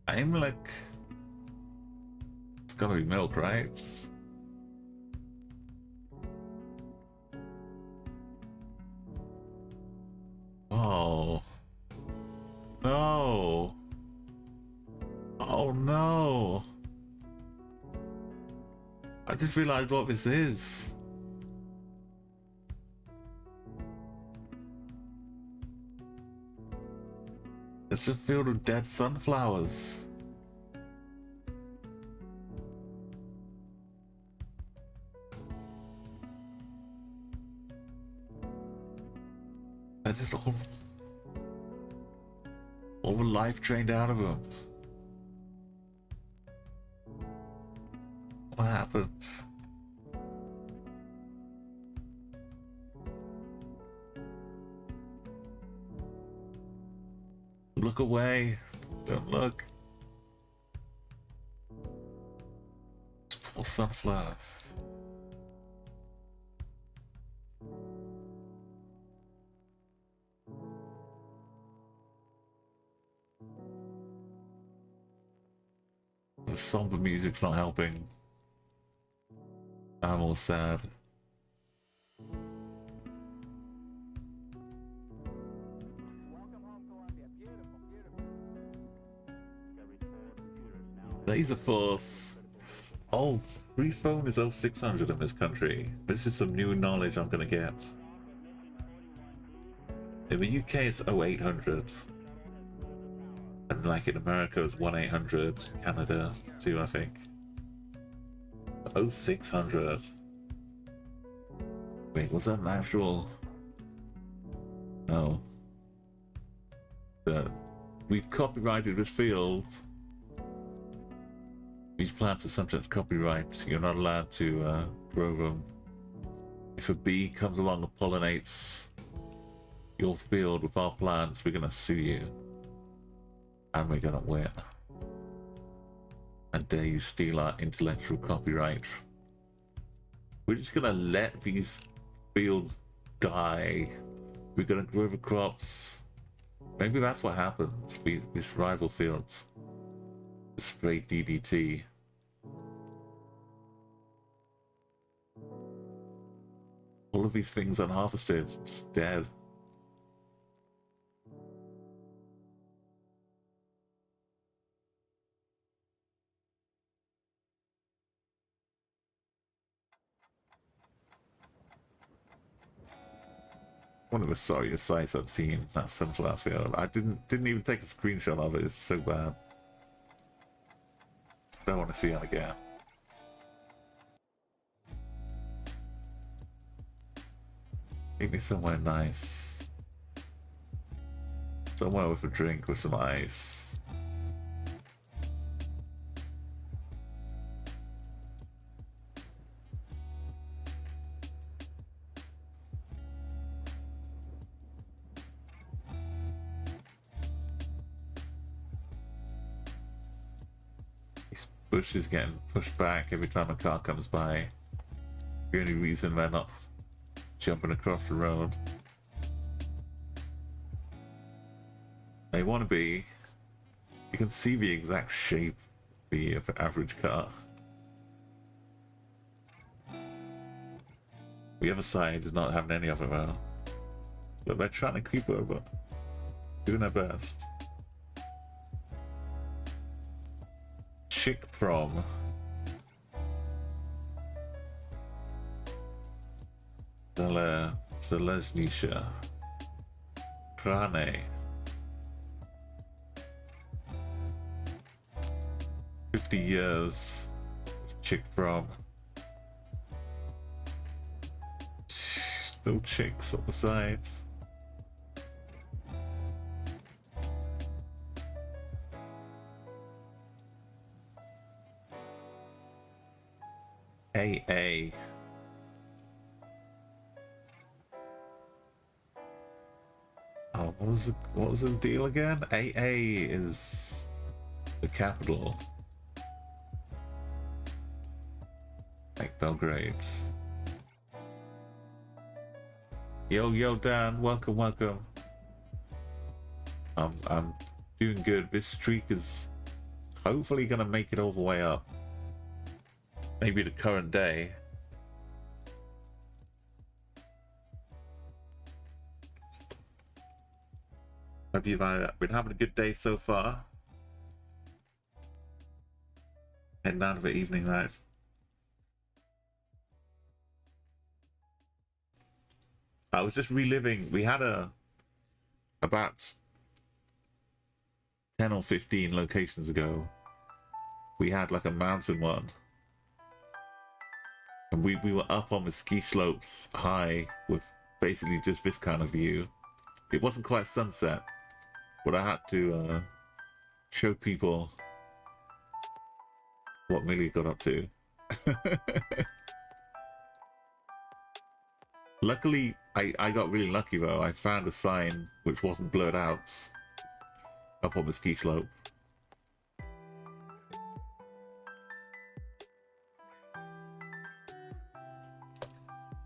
I'm like... It's gotta be milk, right? Oh. No. Oh no. I just realized what this is. It's a field of dead sunflowers. They're just all the life drained out of them. What happened? Look away. Don't look. Poor sunflowers. The somber music's not helping. I'm all sad. Laser Force. Oh, free phone is 0600 in this country. This is some new knowledge I'm gonna get. In the UK it's 0800. And like in America it's 1800. Canada too, I think. 0600. Wait, was that an actual... No. We've copyrighted this field. These plants are subject to copyright. You're not allowed to grow them. If a bee comes along and pollinates your field with our plants, we're gonna sue you. And we're gonna win. And dare you steal our intellectual copyright. We're just gonna let these fields die. We're gonna grow the crops. Maybe that's what happens. These rival fields. Spray DDT. All of these things unharvested, it's dead. One of the sorriest sights I've seen, that sunflower field. I didn't even take a screenshot of it, it's so bad. Don't want to see it again. Take me somewhere nice. Somewhere with a drink with some ice. Bush is getting pushed back every time a car comes by. The only reason they're not jumping across the road. They want to be. You can see the exact shape of the average car. The other side is not having any of it though. But they're trying to creep over. Doing their best. Chick prom. Zeleznisha. Krane. 50 years of chick prom. No chicks on the sides. AA. Oh, what was the deal again? AA is the capital. Like Belgrade. Yo, Dan, welcome, welcome. I'm doing good. This streak is hopefully gonna make it all the way up. Maybe the current day. Hope you've been having a good day so far. Heading down to the evening night. I was just reliving. We had about 10 or 15 locations ago. We had like a mountain one. And we were up on the ski slopes high with basically just this kind of view. It wasn't quite sunset, but I had to show people what Millie got up to. Luckily, I got really lucky though. I found a sign which wasn't blurred out up on the ski slope.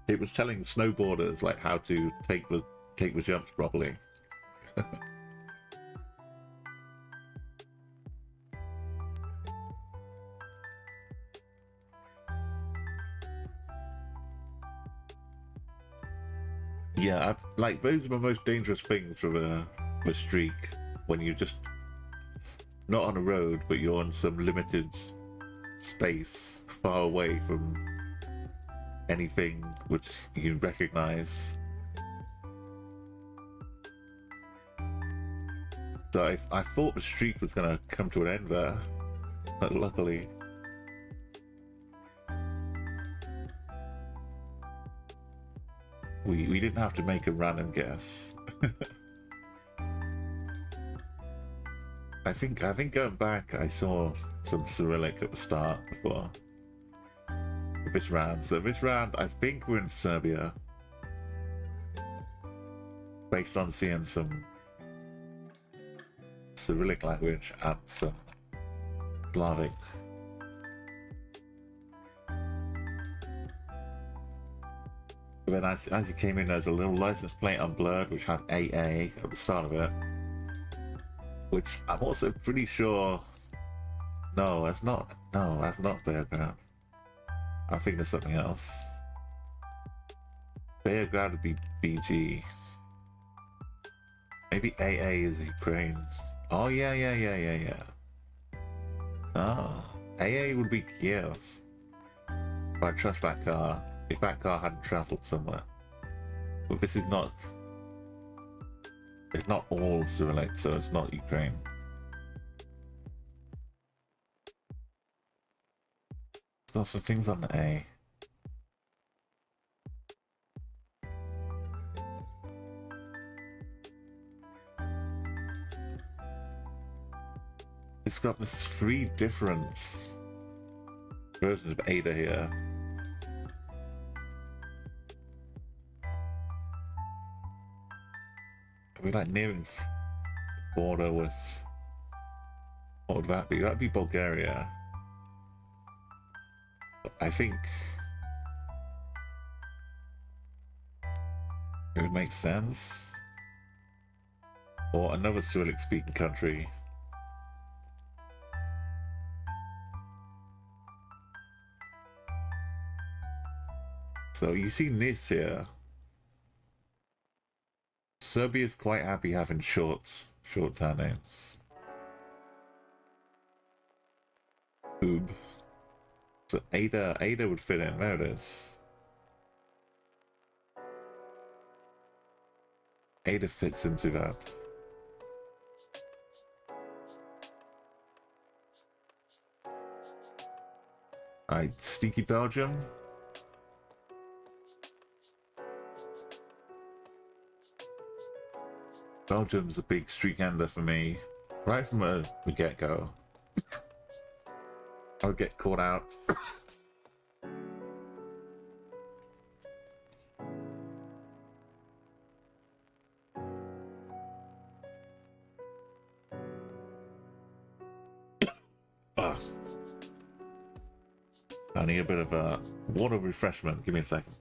It was telling snowboarders like how to take the jumps properly. Yeah, like those are the most dangerous things for a streak, when you're just not on a road, but you're on some limited space far away from anything which you recognize. So I thought the streak was gonna come to an end there, but luckily. We didn't have to make a random guess. I think going back, I saw some Cyrillic at the start before this round. So this round, I think we're in Serbia, based on seeing some Cyrillic language and some Slavic. But then as you came in, there's a little license plate unblurred which had AA at the start of it, which I'm also pretty sure. No, that's not. No, that's not Beograd. I think there's something else. Beograd would be BG. Maybe AA is Ukraine. Oh yeah. Oh, AA would be Kiev. But I trust that car. If that car hadn't travelled somewhere. But this is not... It's not all Cyrillic, so it's not Ukraine. There's got some things on the A. It's got this 3 different versions of Ada here. We're like nearing the border with... What would that be? That'd be Bulgaria. I think... It would make sense. Or another Cyrillic speaking country. So you see Nis here. Serbia's quite happy having short town names. Oob. So Ada would fit in. There it is. Ada fits into that. Alright, Sneaky Belgium. Belgium's a big streak ender for me, right from the get-go. I would get caught out. I need a bit of water refreshment. Give me a second.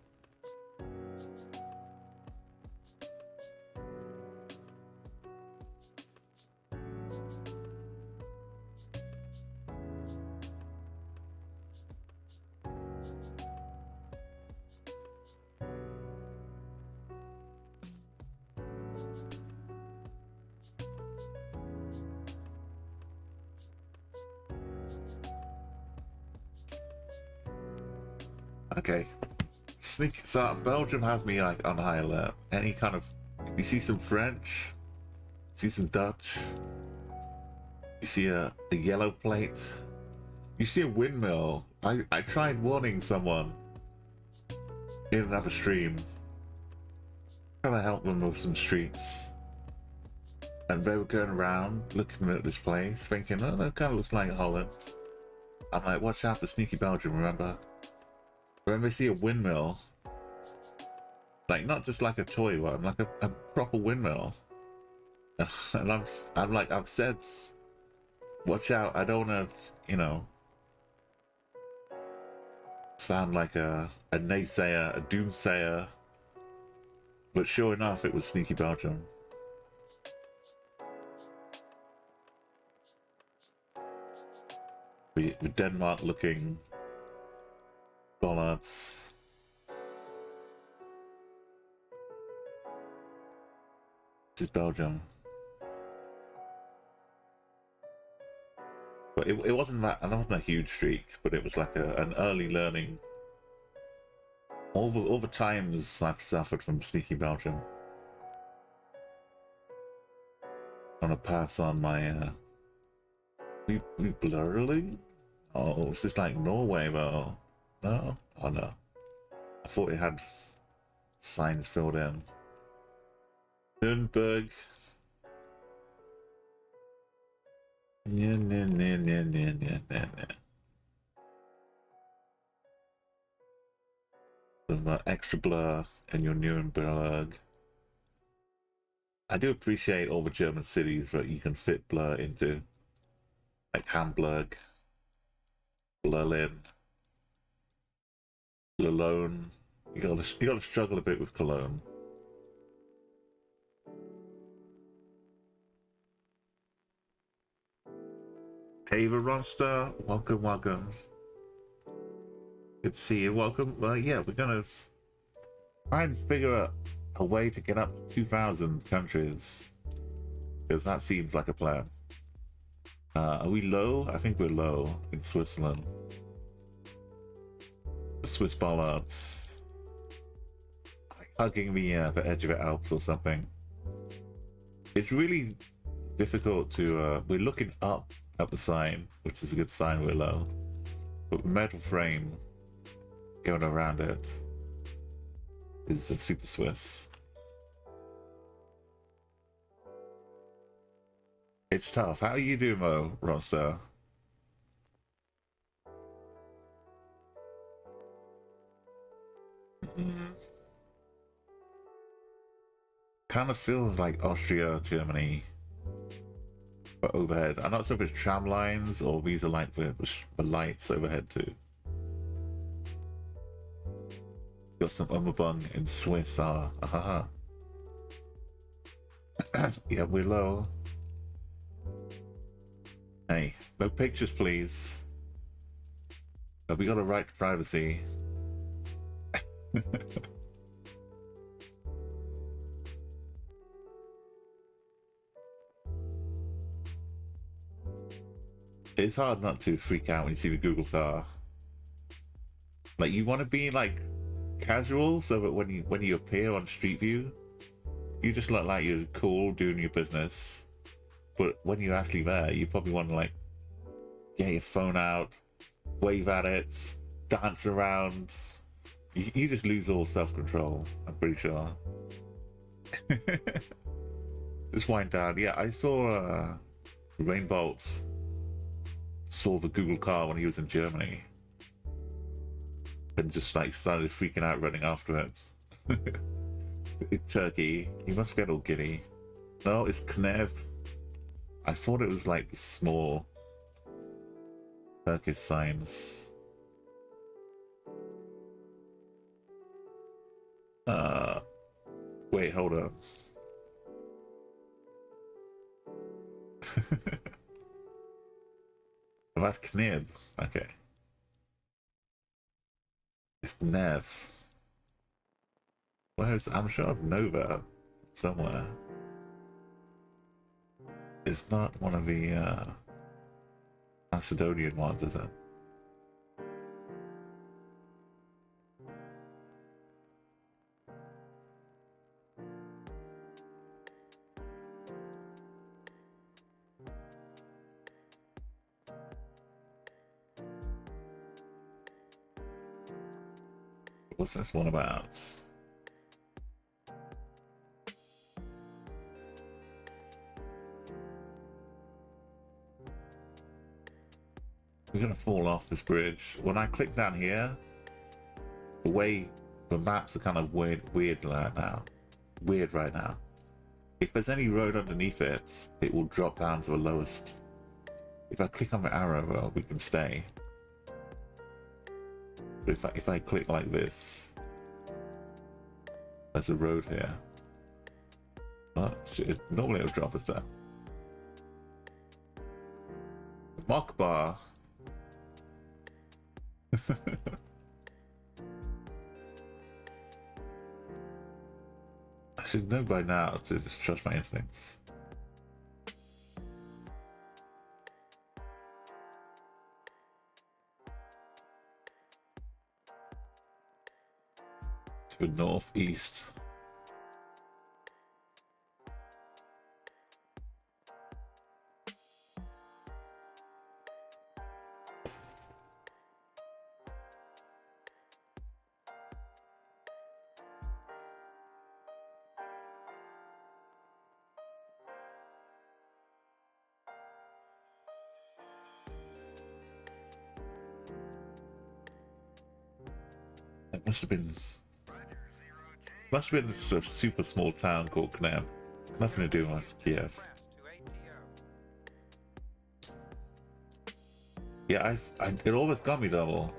Okay. Sneak. So Belgium has me like on high alert. Any kind of, if you see some French, see some Dutch, you see a yellow plate, you see a windmill. I tried warning someone in another stream, trying to help them with some streets, and they were going around looking at this place, thinking, oh, that kind of looks like Holland. I'm like, watch out for sneaky Belgium, remember? When they see a windmill, like not just like a toy one, like a proper windmill, and I'm like, I've said, watch out, I don't want to, you know, sound like a naysayer, a doomsayer, but sure enough, it was sneaky Belgium. With Denmark looking bollards. This is Belgium. But it wasn't that, and it wasn't a huge streak, but it was like an early learning. All the times I've suffered from sneaky Belgium. I'm gonna pass on my we blurry? Oh, is this like Norway though? No? Oh no. I thought it had signs filled in. Nürnberg. Some extra blur in your Nuremberg. I do appreciate all the German cities that you can fit blur into, like Hamburg, Berlin, Cologne. You gotta struggle a bit with Cologne. Hey, Veronsta, welcome. Good to see you. Welcome. Well, yeah, we're gonna try and figure out a way to get up to 2,000 countries, because that seems like a plan. Are we low? I think we're low in Switzerland. The Swiss bollards, hugging the edge of the Alps or something. It's really difficult to. We're looking up at the sign, which is a good sign we're low, but metal frame going around it is a super Swiss. It's tough. How are you doing, Mo, Roster? Kind of feels like Austria, Germany, but overhead. I'm not sure if it's tram lines or these are like the lights overhead too. Got some Umabung in Swiss. Yeah, we're low. Hey, no pictures, please. We got a right to privacy. It's hard not to freak out when you see the Google car. Like, you want to be like casual so that when you appear on Street View, you just look like you're cool doing your business. But when you're actually there, you probably want to like get your phone out, wave at it, dance around. You just lose all self-control, I'm pretty sure. Just wind down. Yeah, I saw Rainbolt saw the Google car when he was in Germany and just like started freaking out running after it. In Turkey, he must get all giddy. No, it's Knev. I thought it was like small Turkish signs. Wait, hold on. Oh, that's Knib. Okay. It's Nev. Where's, I'm sure I've Nova somewhere. It's not one of the Macedonian ones, is it? What's this one about? We're gonna fall off this bridge. When I click down here, the way the maps are kind of weird right now. Weird right now. If there's any road underneath it, it will drop down to the lowest. If I click on the arrow, well, we can stay. But if I click like this, there's a road here. Oh shit! Normally it'll drop us down. Mock bar. I should know by now to just trust my instincts. To the northeast. It must have been a sort of super small town called Knam. Nothing to do with Kiev. Yeah, it almost got me double.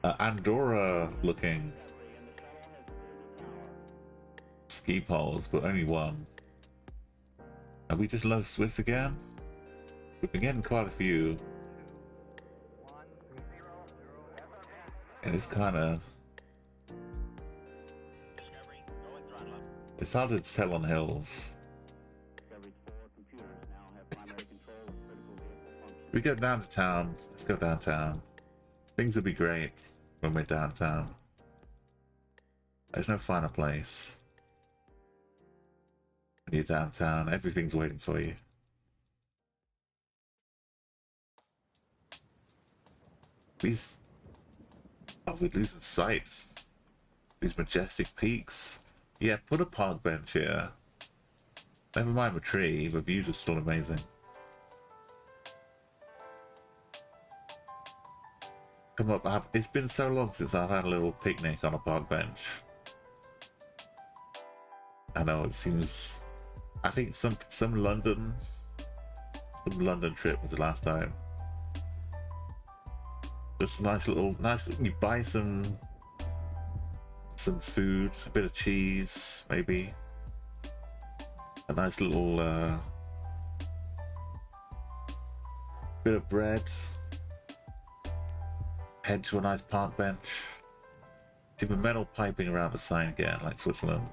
Andorra looking ski poles, but only one. Are we just low Swiss again? We've been getting quite a few. And it's kind of... It's hard to tell on hills. We go down to town. Let's go downtown. Things will be great when we're downtown. There's no finer place. When you're downtown, everything's waiting for you. These... Oh, we're losing sight. These majestic peaks. Yeah, put a park bench here. Never mind the tree, the views are still amazing. Come up, it's been so long since I've had a little picnic on a park bench. I know, it seems... I think some London trip was the last time. Just a nice, you buy some food, a bit of cheese, maybe. A nice little bit of bread. Head to a nice park bench. See the metal piping around the sign again, like Switzerland.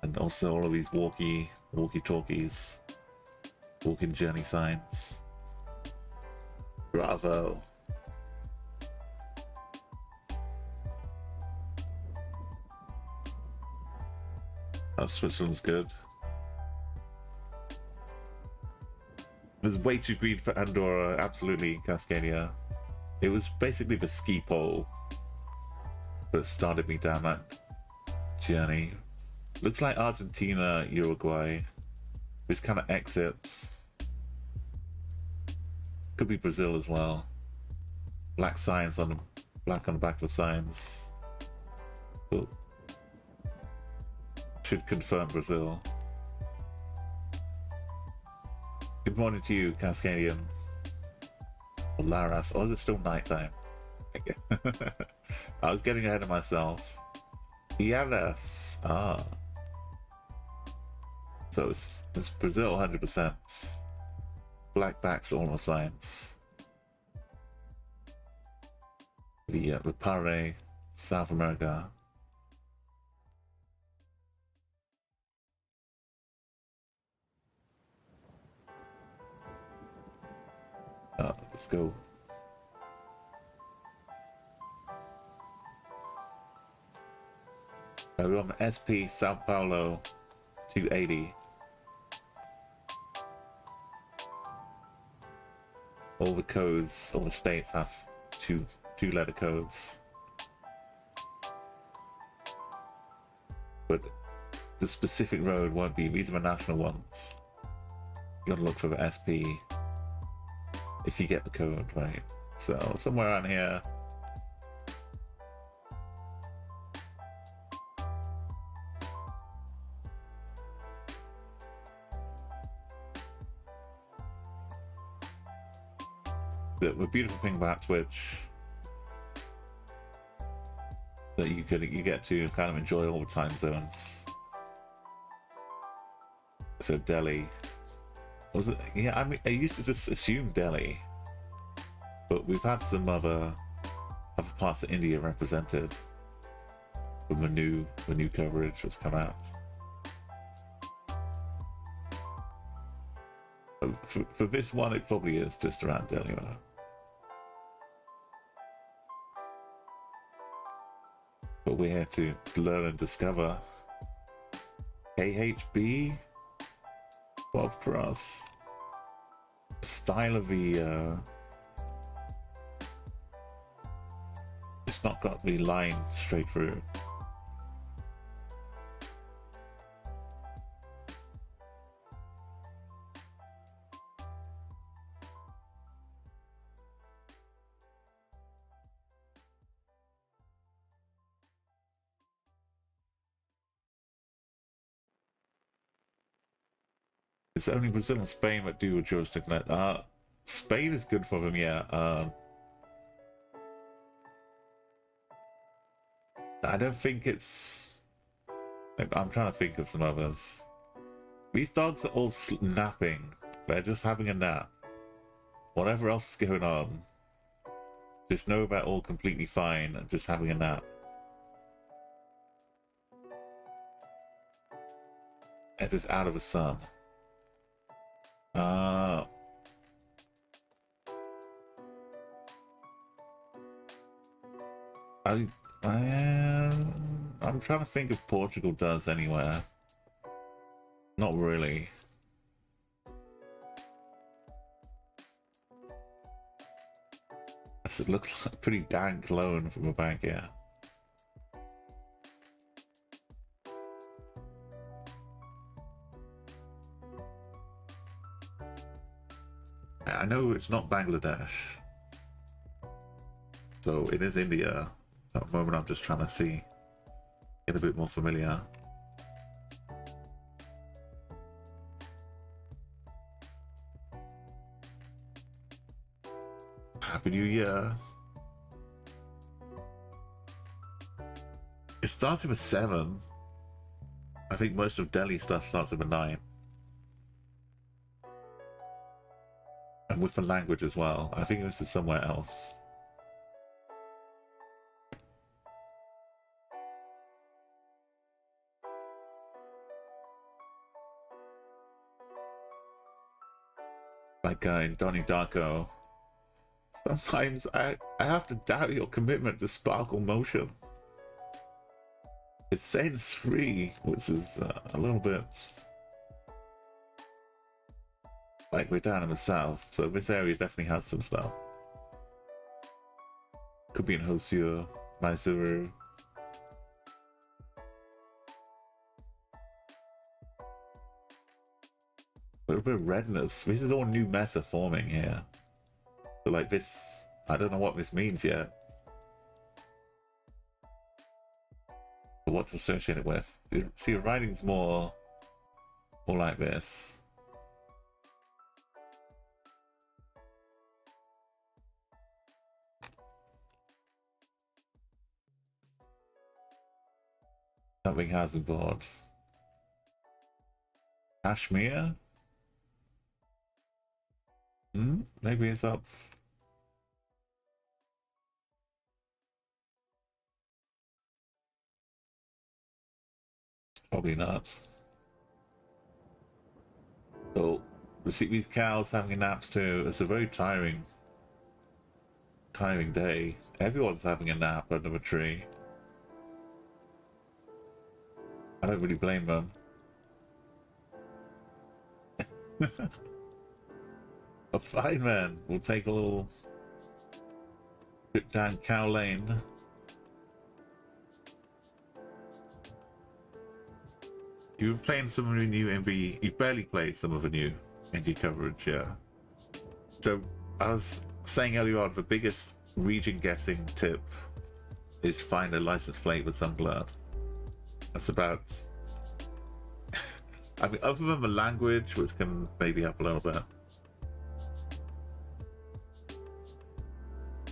And also all of these walkie-talkies, walking journey signs. Bravo. Oh, Switzerland's good. There's way too green for Andorra, absolutely, Cascadia. It was basically the ski pole that started me down that journey. Looks like Argentina, Uruguay. This kind of exits. Could be Brazil as well. Black signs on black on the back of the signs. Cool. Should confirm Brazil. Good morning to you, Cascadian. Or Laras. Or is it still nighttime? I was getting ahead of myself. Yes. Ah. So it's Brazil 100%. Black backs all the signs. The Pare, South America. Let's go. We're on SP Sao Paulo 280. all the codes, all the states have two-letter codes. But the specific road won't be. These are the national ones. You gotta look for the SP if you get the code right. So somewhere around here. The beautiful thing about Twitch that you get to kind of enjoy all the time zones. So Delhi was it? Yeah, I mean, I used to just assume Delhi, but we've had some other parts of India represented from the new coverage that's come out. For this one, it probably is just around Delhi. Right? But we're here to learn and discover. KHB 12 cross. Style of the it's not got the line straight through. It's only Brazil and Spain that do a joystick net. Spain is good for them, yeah. I don't think it's... I'm trying to think of some others. These dogs are all napping. They're just having a nap. Whatever else is going on, just know they're all completely fine and just having a nap. It is out of the sun. I'm trying to think if Portugal does anywhere. Not really. It looks like a pretty dank clone from the back here. I know it's not Bangladesh, so it is India. At the moment I'm just trying to get a bit more familiar. Happy New Year. It starts with a 7. I think most of Delhi stuff starts with a 9. And with the language as well. I think this is somewhere else. Like in Donnie Darko. Sometimes I have to doubt your commitment to sparkle motion. It's saying 3, which is a little bit... Like, we're down in the south, so this area definitely has some stuff. Could be in Hosur, Mysuru. A little bit of redness. This is all new meta forming here. So like this, I don't know what this means yet. But what to associate it with. See, the writing's more like this. Something housing board. Kashmir? Maybe it's up. Probably not. So, we see these cows having naps too. It's a very tiring day. Everyone's having a nap under a tree. I don't really blame them. fine, man. We'll take a little trip down Cow Lane. You've been playing some of the new MV. You've barely played some of the new indie coverage, yeah. So I was saying earlier on, the biggest region guessing tip is find a license plate with some blurred. That's about. I mean, other than the language, which can maybe help a little bit.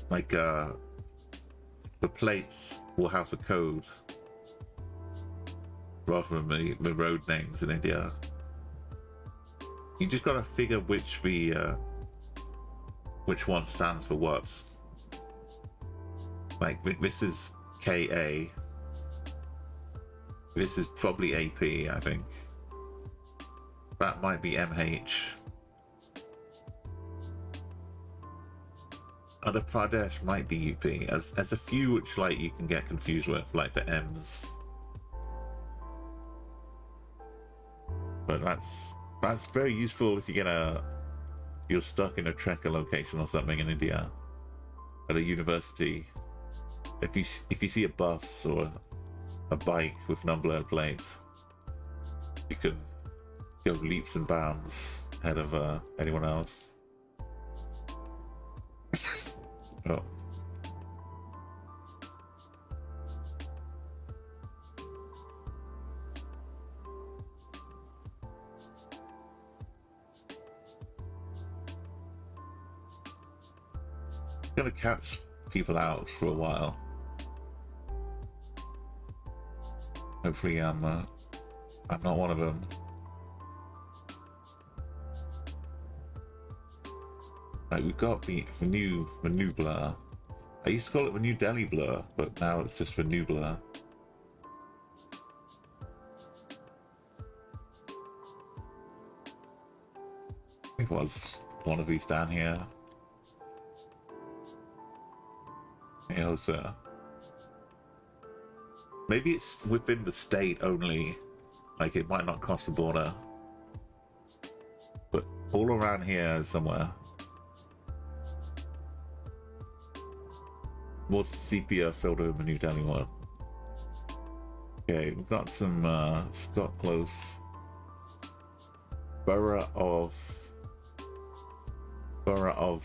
Like, the plates will have the code rather than the road names in India. You just gotta figure which one stands for what. Like, this is KA. This is probably AP, I think. That might be MH. Andhra Pradesh might be UP. There's a few which like you can get confused with, like the M's. But that's very useful if you're stuck in a trekker location or something in India at a university. If you see a bus or a bike with number plates, you can go leaps and bounds ahead of anyone else. Oh. Gonna catch people out for a while. Hopefully I'm not one of them. Right, we've got the new blur. I used to call it the New Delhi blur, but now it's just the new blur. I think it was one of these down here. Geoguessr. Maybe it's within the state only, like it might not cross the border. But all around here somewhere. More sepia filter in the New Delhi one. Okay, we've got some Scott Close. Borough of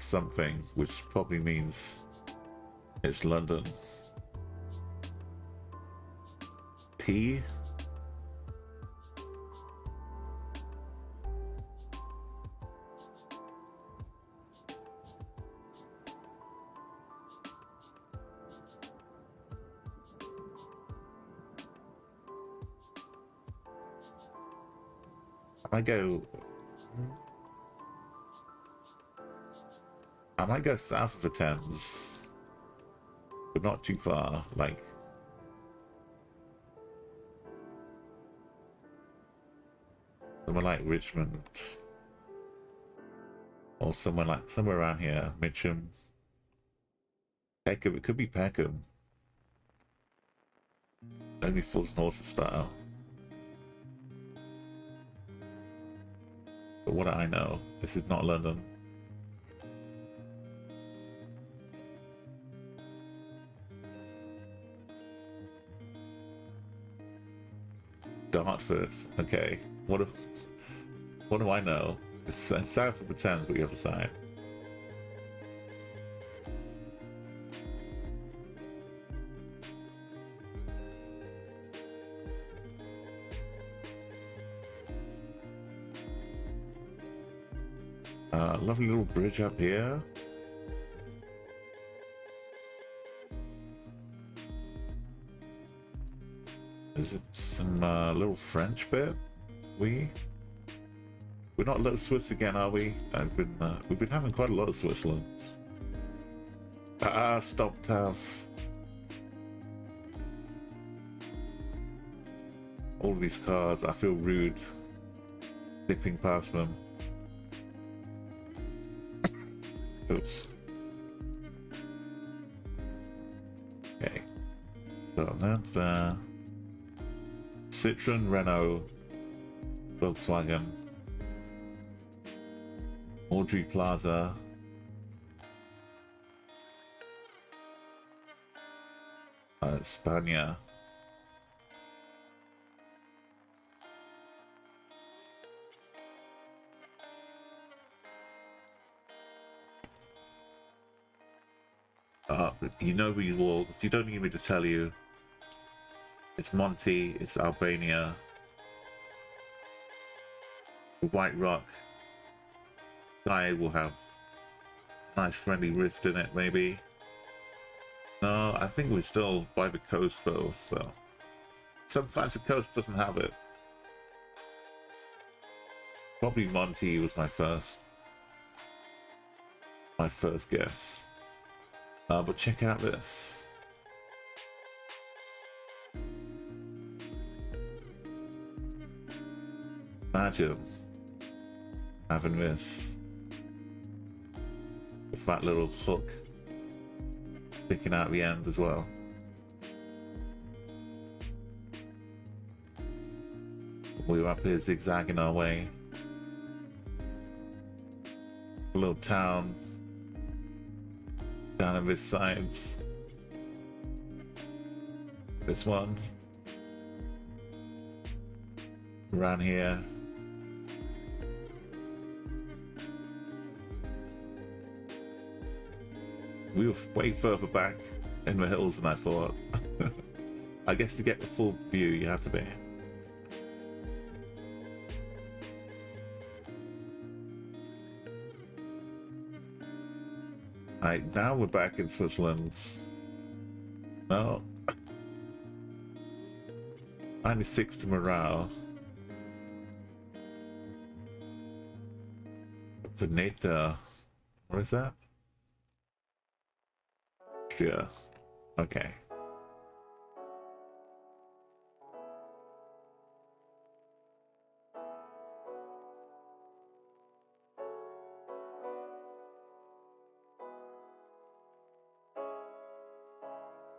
something, which probably means it's London. P. I might go south of the Thames, but not too far, like somewhere like Richmond, or somewhere around here, Mitcham, Peckham. It could be Peckham. Maybe Fools and Horses style. But what do I know? This is not London. Dartford. Okay. What do I know? It's south of the Thames, but the other side. Lovely little bridge up here. Is it some little French bit? We're not little Swiss again, are we? We've been having quite a lot of Switzerland. Stopped have all of these cars. I feel rude zipping past them. Oops. Okay. So that Citroen, Renault, Volkswagen. Audrey Plaza. Spania. You know these walls. You don't need me to tell you. It's Monty. It's Albania. The White Rock. Sky will have a nice friendly rift in it, maybe. No, I think we're still by the coast though, so sometimes the coast doesn't have it. Probably Monty was my first guess. But check out this. Imagine having this. With that little hook sticking out the end as well. We were up here zigzagging our way. A little town down on this side. This one. Around here. We were way further back in the hills than I thought. I guess to get the full view you have to be. Right, now we're back in Switzerland. No. 96 to morale. Veneta. What is that? Yeah. Okay.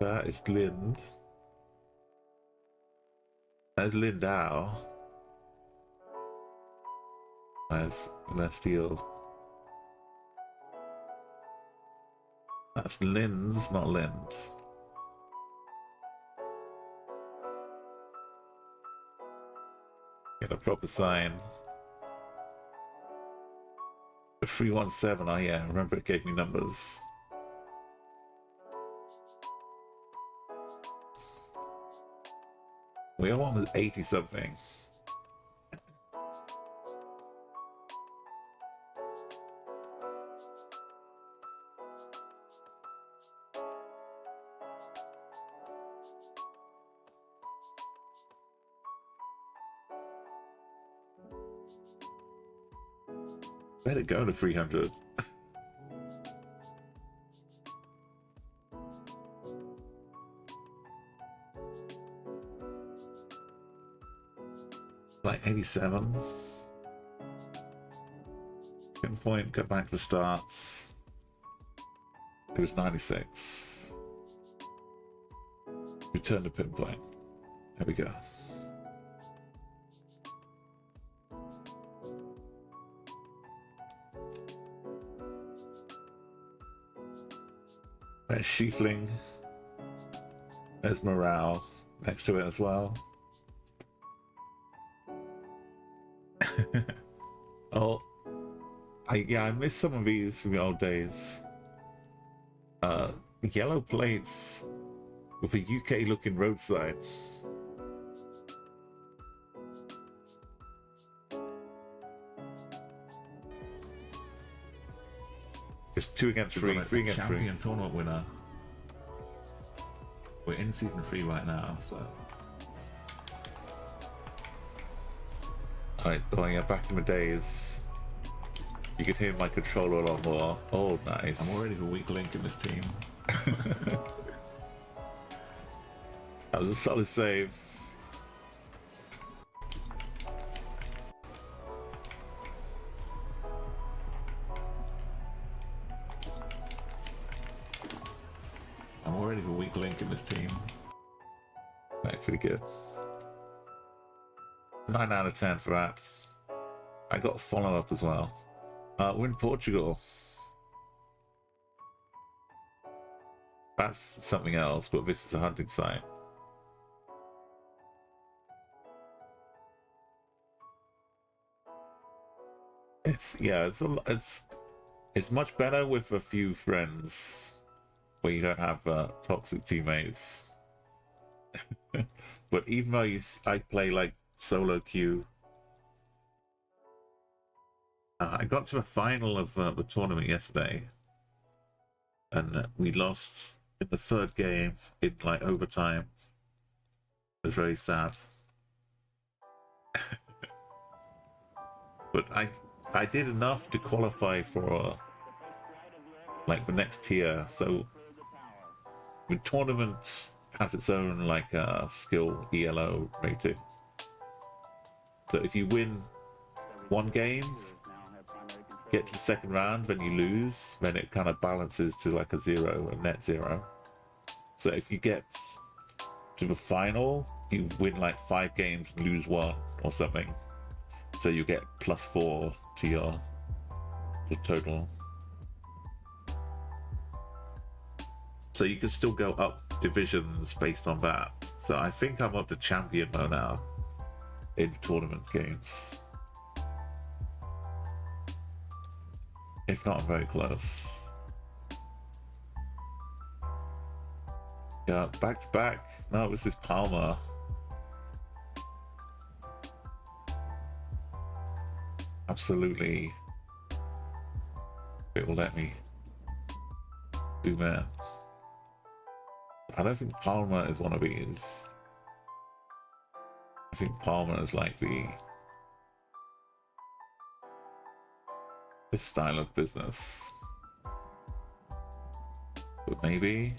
That is Lind. That's Lindau. That's Bastille. That's Linz, not Lind. Get a proper sign. 317, oh yeah, remember it gave me numbers. We all was 80 something. Let it go to 300. Like 87. Pinpoint, go back to the start. It was 96. Return to pinpoint. There we go. There's Schiefling. There's Morale next to it as well. Oh, I miss some of these from the old days. Yellow plates with a UK looking roadside. It's 2 against 3, 3 against 3. Champion tournament winner. We're in season 3 right now, so. Alright, oh yeah, back in the days, you could hear my controller a lot more. Oh, nice. I'm already the weak link in this team. That was a solid save. I'm already the weak link in this team. Right, pretty good. 9 out of 10 for that. I got a follow-up as well. We're in Portugal. That's something else, but this is a hunting site. It's much better with a few friends where you don't have toxic teammates. But even though I play like solo queue, I got to the final of the tournament yesterday, and we lost in the third game in like overtime. It was very sad. But I did enough to qualify for like the next tier. So the tournament has its own like skill ELO rating. So if you win one game, get to the second round, then you lose, then it kind of balances to like a net zero. So if you get to the final, you win like 5 games and lose 1 or something. So you get +4 to the total. So you can still go up divisions based on that. So I think I'm up to champion mode now in tournament games. If not, I'm very close. Yeah, back to back. No, this is Palmer. Absolutely. It will let me do that. I don't think Palmer is one of these. I think Palmer is like this style of business. But maybe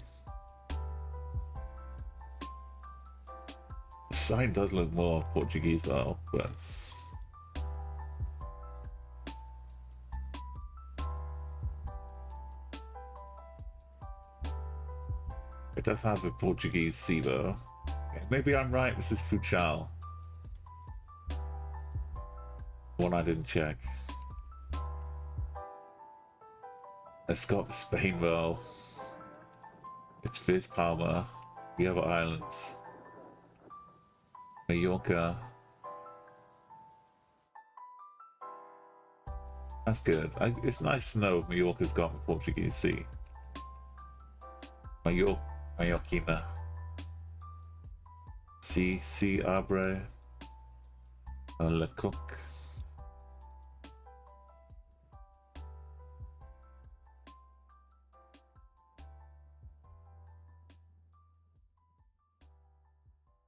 the sign does look more Portuguese though, but it does have a Portuguese C though. Okay, maybe I'm right, this is Funchal. One I didn't check. Let's go to Spain though. It's Viz Palma, the other islands. Mallorca. That's good. It's nice to know Mallorca's got a Portuguese C. Mallorquina. Si abre la coque.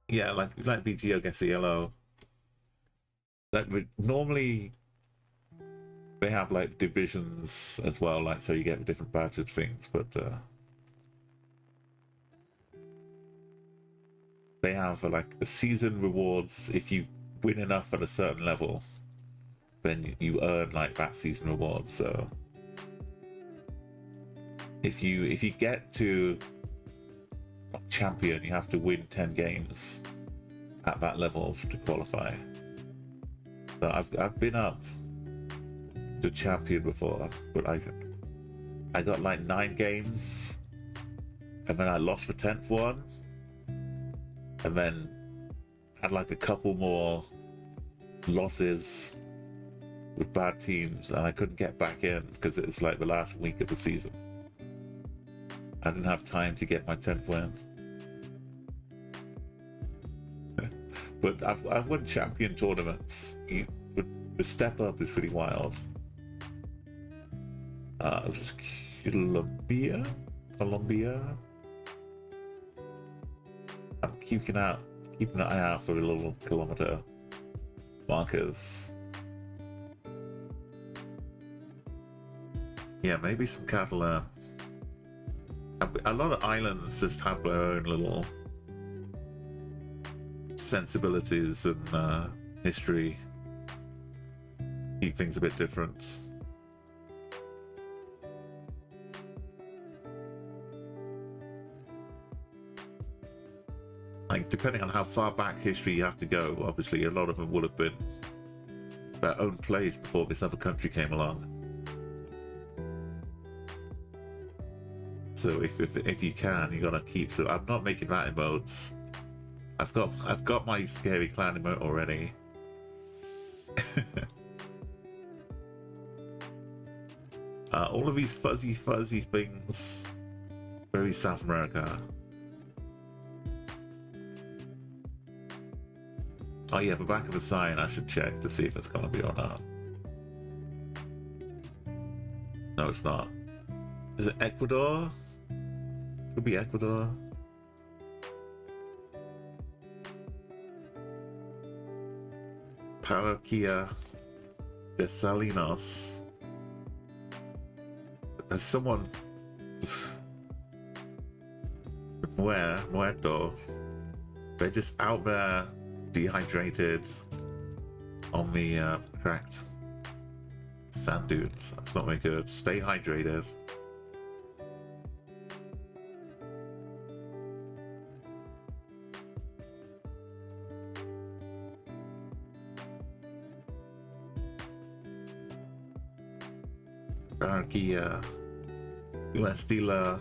Yeah, like the Geoguessr yellow. Like normally they have like divisions as well, like so you get different badges things, but they have like the season rewards. If you win enough at a certain level, then you earn like that season reward. So if you get to champion, you have to win 10 games at that level to qualify. So I've been up to champion before, but I got like 9 games, and then I lost the 10th one, and then had like a couple more losses with bad teams, and I couldn't get back in because it was like the last week of the season. I didn't have time to get my 10th win. But I've won champion tournaments. The step up is pretty wild. This is Colombia. I'm keeping an eye out for the little kilometer markers. Yeah, maybe some Catalan. A lot of islands just have their own little sensibilities and history. Keep things a bit different. Like, depending on how far back history you have to go, obviously a lot of them would have been their own place before this other country came along. So if you can, you gotta keep. So I'm not making that emotes. I've got my scary clown emote already. All of these fuzzy things, very South America. Oh yeah, the back of the sign I should check to see if it's gonna be or not. No, it's not. Is it Ecuador? Could be Ecuador. Parroquia de Salinas. There's someone muerto. They're just out there dehydrated on the cracked sand dunes. That's not very good. Stay hydrated. Parroquia US dealer.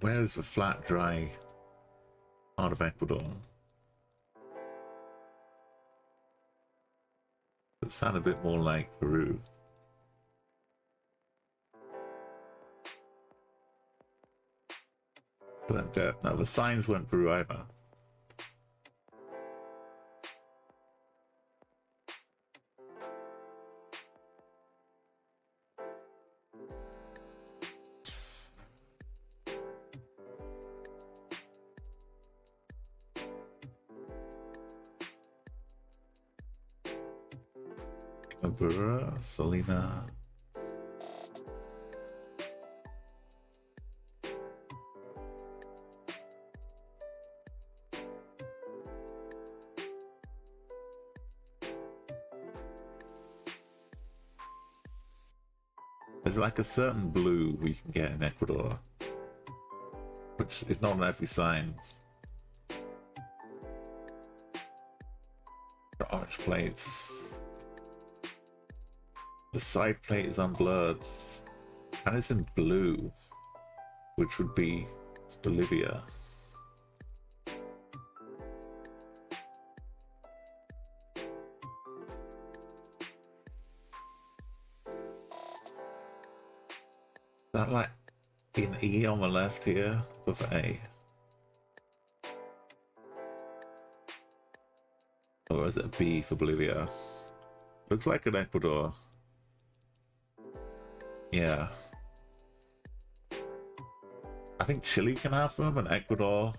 Where is the flat, dry part of Ecuador? It sounds a bit more like Peru. But no, the signs weren't Peru either. Selena. There's like a certain blue we can get in Ecuador, which is not on every sign. The orange plates. The side plate is unblurred, and it's in blue, which would be Bolivia. Is that like an E on the left here with A? Or is it a B for Bolivia? Looks like an Ecuador. Yeah. I think Chile can have them, and Ecuador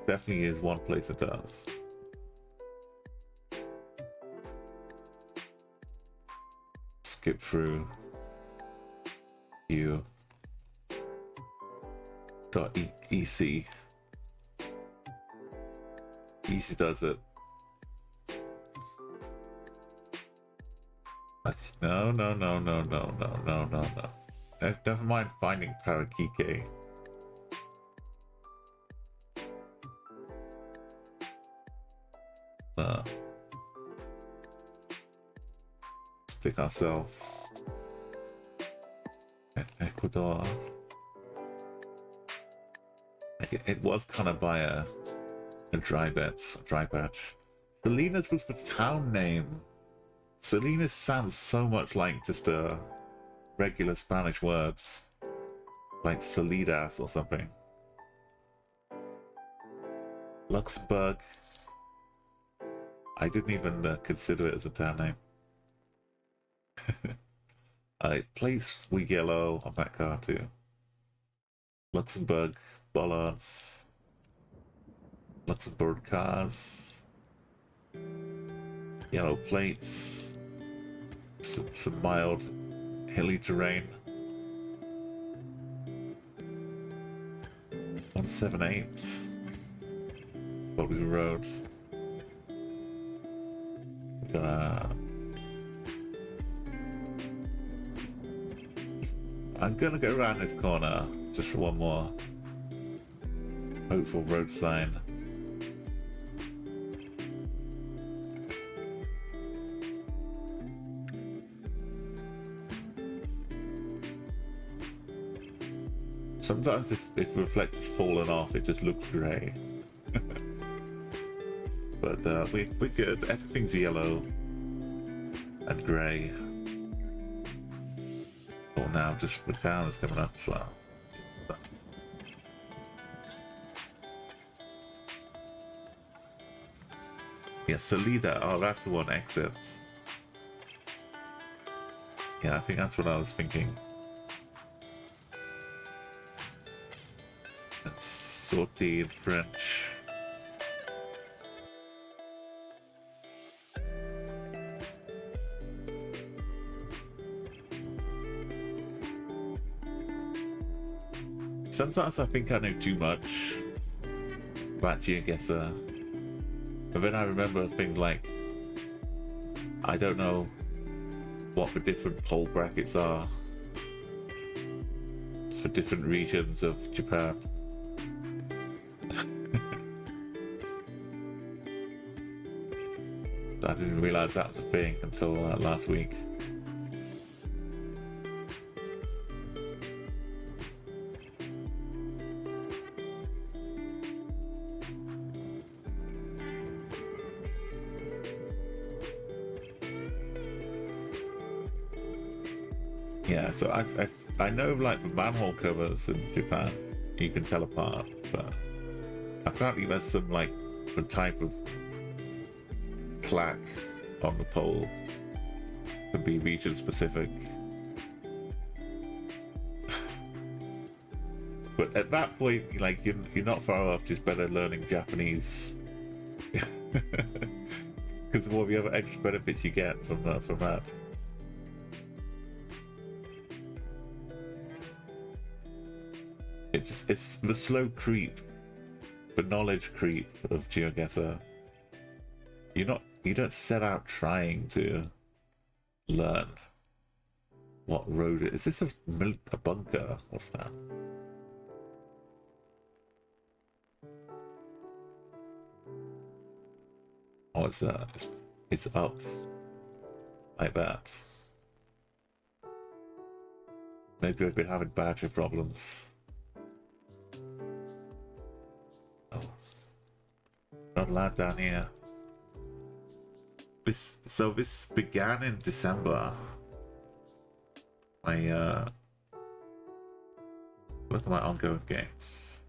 definitely is one place it does. Skip through. U. .ec. Easy does it. No. Never mind finding Paraquike. Stick ourselves. Ecuador. It was kind of by a dry patch. Salinas was the town name. Salinas sounds so much like just a regular Spanish words, like Salidas or something. Luxembourg. I didn't even consider it as a town name. Place we yellow on that car too. Luxembourg bollards. Luxembourg cars. Yellow plates. Some mild hilly terrain. 178 Bobby Road. I'm gonna go around this corner just for one more hopeful road sign. Sometimes if reflector's fallen off, it just looks grey. But we're good. Everything's yellow and grey. Oh, now just the town is coming up as well. Yeah, Salida. Oh, that's the one exits. Yeah, I think that's what I was thinking. That's sortie in French. Sometimes I think I know too much about Geoguessr, but then I remember things like I don't know what the different poll brackets are for different regions of Japan. I didn't realize that was a thing until last week. Yeah, so I know like the manhole covers in Japan you can tell apart, but apparently there's some like the type of plaque on the pole can be region specific. But at that point, like you're not far off, just better learning Japanese. Because of all the other extra benefits you get from that. It's the slow creep, the knowledge creep of Geoguessr. You don't set out trying to learn what road it is. Is this a bunker? What's that? Oh, it's up like that. Maybe I've been having battery problems. Oh, not allowed down here. This began in December. Look at my ongoing games.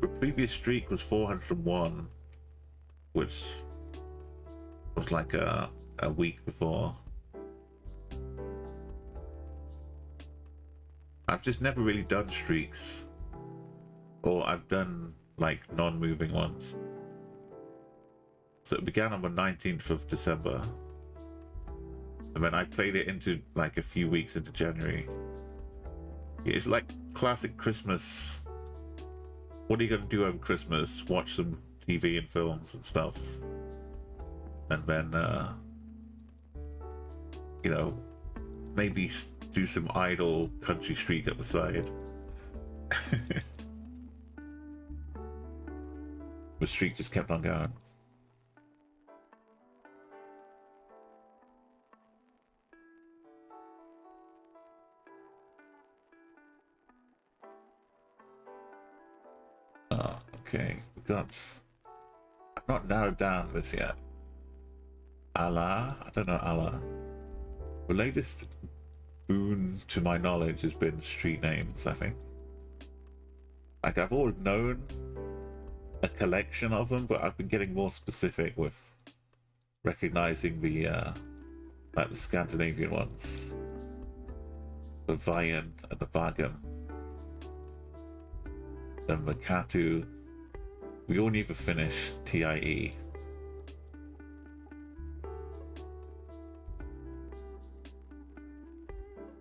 The previous streak was 401, which was like a week before. I've just never really done streaks, or I've done like non-moving ones. So it began on the 19th of December, and then I played it into like a few weeks into January. It's like classic Christmas. What are you going to do over Christmas? Watch some TV and films and stuff, and then you know, maybe do some idle country streak at the side. The streak just kept on going. Oh, okay, we got... I've not narrowed down this yet. Allah? I don't know Allah. The latest boon to my knowledge has been street names, I think. Like, I've always known a collection of them, but I've been getting more specific with recognizing the like the Scandinavian ones. The Vajan and the Vagan. Then the Katu. We all need to finish TIE.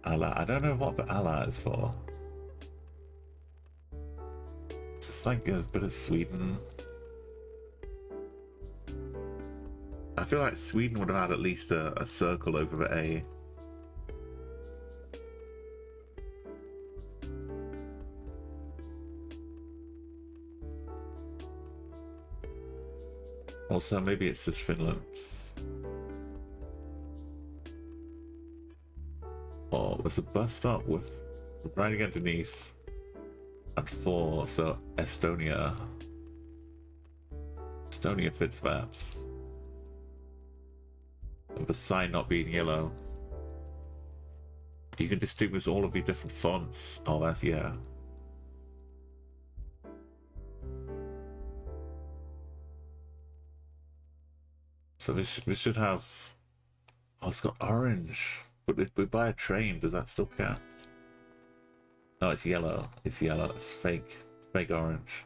Allah. I don't know what the Allah is for. It's just like a bit of Sweden. I feel like Sweden would have had at least a circle over the A. Also, maybe it's just Finland. Or was a bus stop with riding underneath and 4, so Estonia. Estonia fits that. And the sign not being yellow. You can distinguish all of the different fonts. Oh, that's, yeah. So we should have... Oh, it's got orange. But if we buy a train, does that still count? No, it's yellow. It's yellow. It's fake. Fake orange.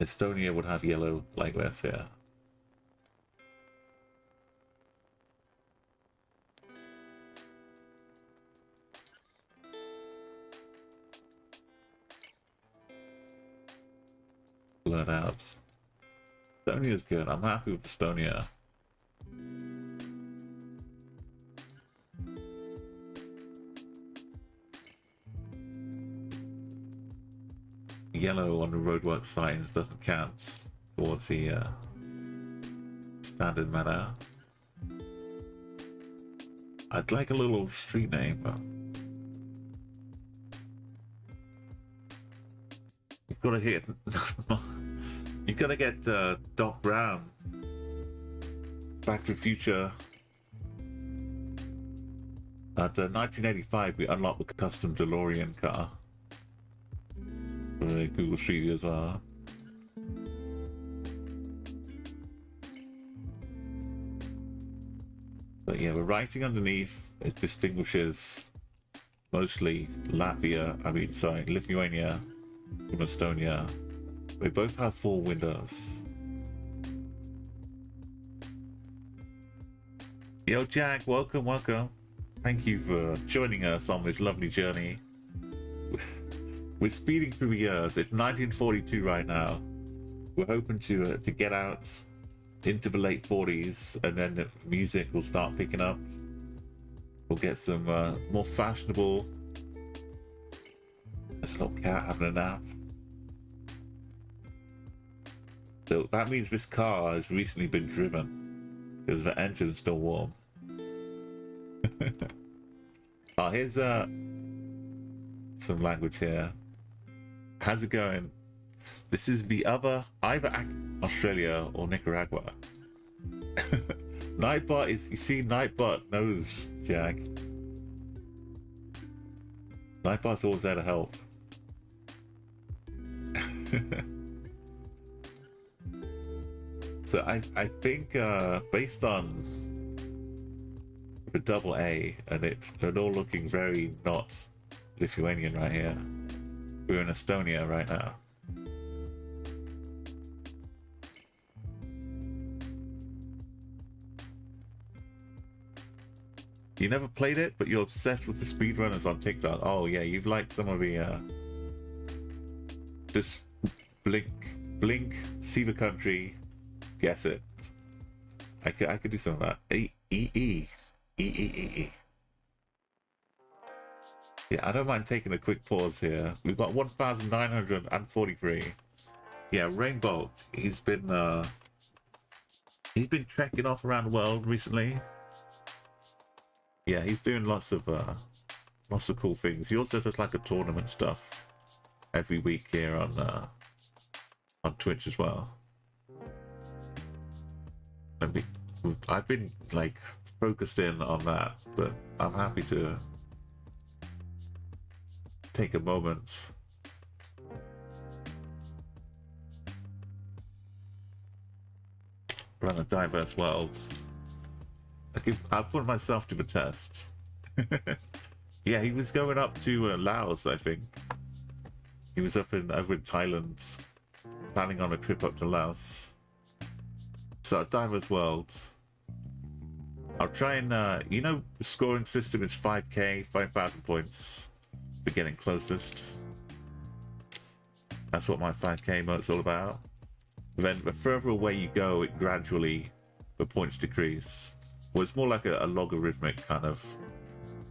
Estonia would have yellow like this, yeah. Learn out. Estonia's good. I'm happy with Estonia. Yellow on the roadwork signs doesn't count towards the standard manner. I'd like a little street name, but you've got to hit. You've got to get Doc Brown. Back to the Future. At 1985, we unlocked the custom DeLorean car. Google Street View as well. But yeah, we're writing underneath. It distinguishes mostly Lithuania from Estonia. We both have 4 windows. Yo, Jack, welcome. Thank you for joining us on this lovely journey. We're speeding through the years. It's 1942 right now. We're hoping to get out into the late 40s, and then the music will start picking up. We'll get some more fashionable. There's a little cat having a nap. So that means this car has recently been driven because the engine's still warm. Oh, here's some language here. How's it going? This is the other, either Australia or Nicaragua. Nightbot is, you see, Nightbot knows, Jack. Nightbot's always there to help. So I think based on the double A, and they're all looking very not Lithuanian right here. We're in Estonia right now. You never played it, but you're obsessed with the speedrunners on TikTok. Oh yeah, you've liked some of the just blink, see the country, guess it. I could do some of that. E. Yeah, I don't mind taking a quick pause here. We've got 1,943. Yeah, Rainbow. He's been trekking off around the world recently. Yeah, he's doing lots of cool things. He also does like a tournament stuff every week here on Twitch as well. I've been like focused in on that, but I'm happy to take a moment. Run a diverse world. I'll put myself to the test. Yeah, he was going up to Laos, I think. He was over in Thailand, planning on a trip up to Laos. So, diverse world. I'll try and, you know, the scoring system is 5k, 5,000 points for getting closest. That's what my 5k mode's all about. Then the further away you go, it gradually, the points decrease. Well, it's more like a logarithmic kind of,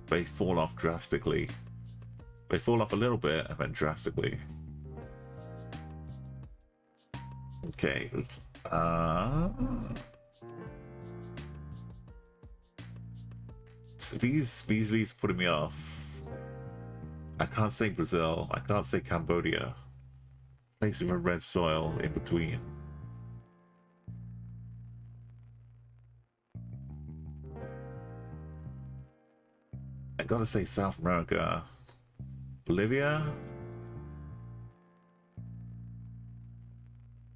they fall off drastically. They fall off a little bit and then drastically. Okay, These leaves putting me off. I can't say Brazil. I can't say Cambodia. Place of a red soil in between. I gotta say South America. Bolivia?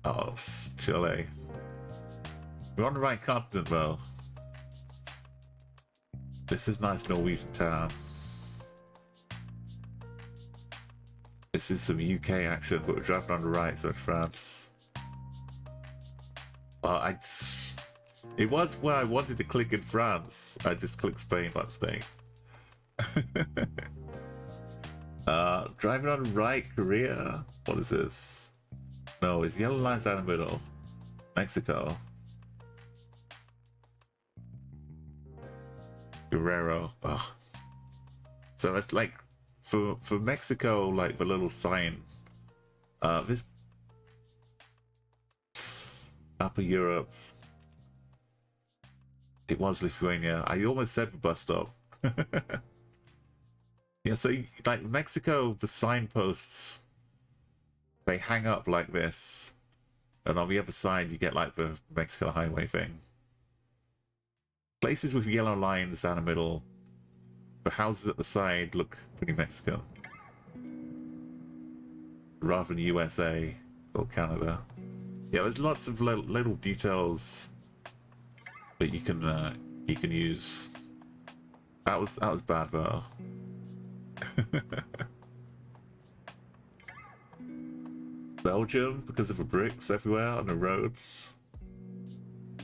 Oh, Chile. We're on the right continent, though. This is nice Norwegian town. This is some UK action, but we're driving on the right, so it's France. It was where I wanted to click in France. I just clicked Spain by mistake. Driving on the right, Korea. What is this? No, it's yellow lines down the middle. Mexico. Guerrero. Oh. So it's like for Mexico, like the little sign. This Upper Europe. It was Lithuania. I almost said the bus stop. Yeah, so like Mexico, the signposts, they hang up like this, and on the other side you get like the Mexico highway thing. Places with yellow lines down the middle, the houses at the side look pretty Mexican, rather than USA or Canada. Yeah, there's lots of little details that you can use. That was bad though. Belgium, because of the bricks everywhere on the roads. I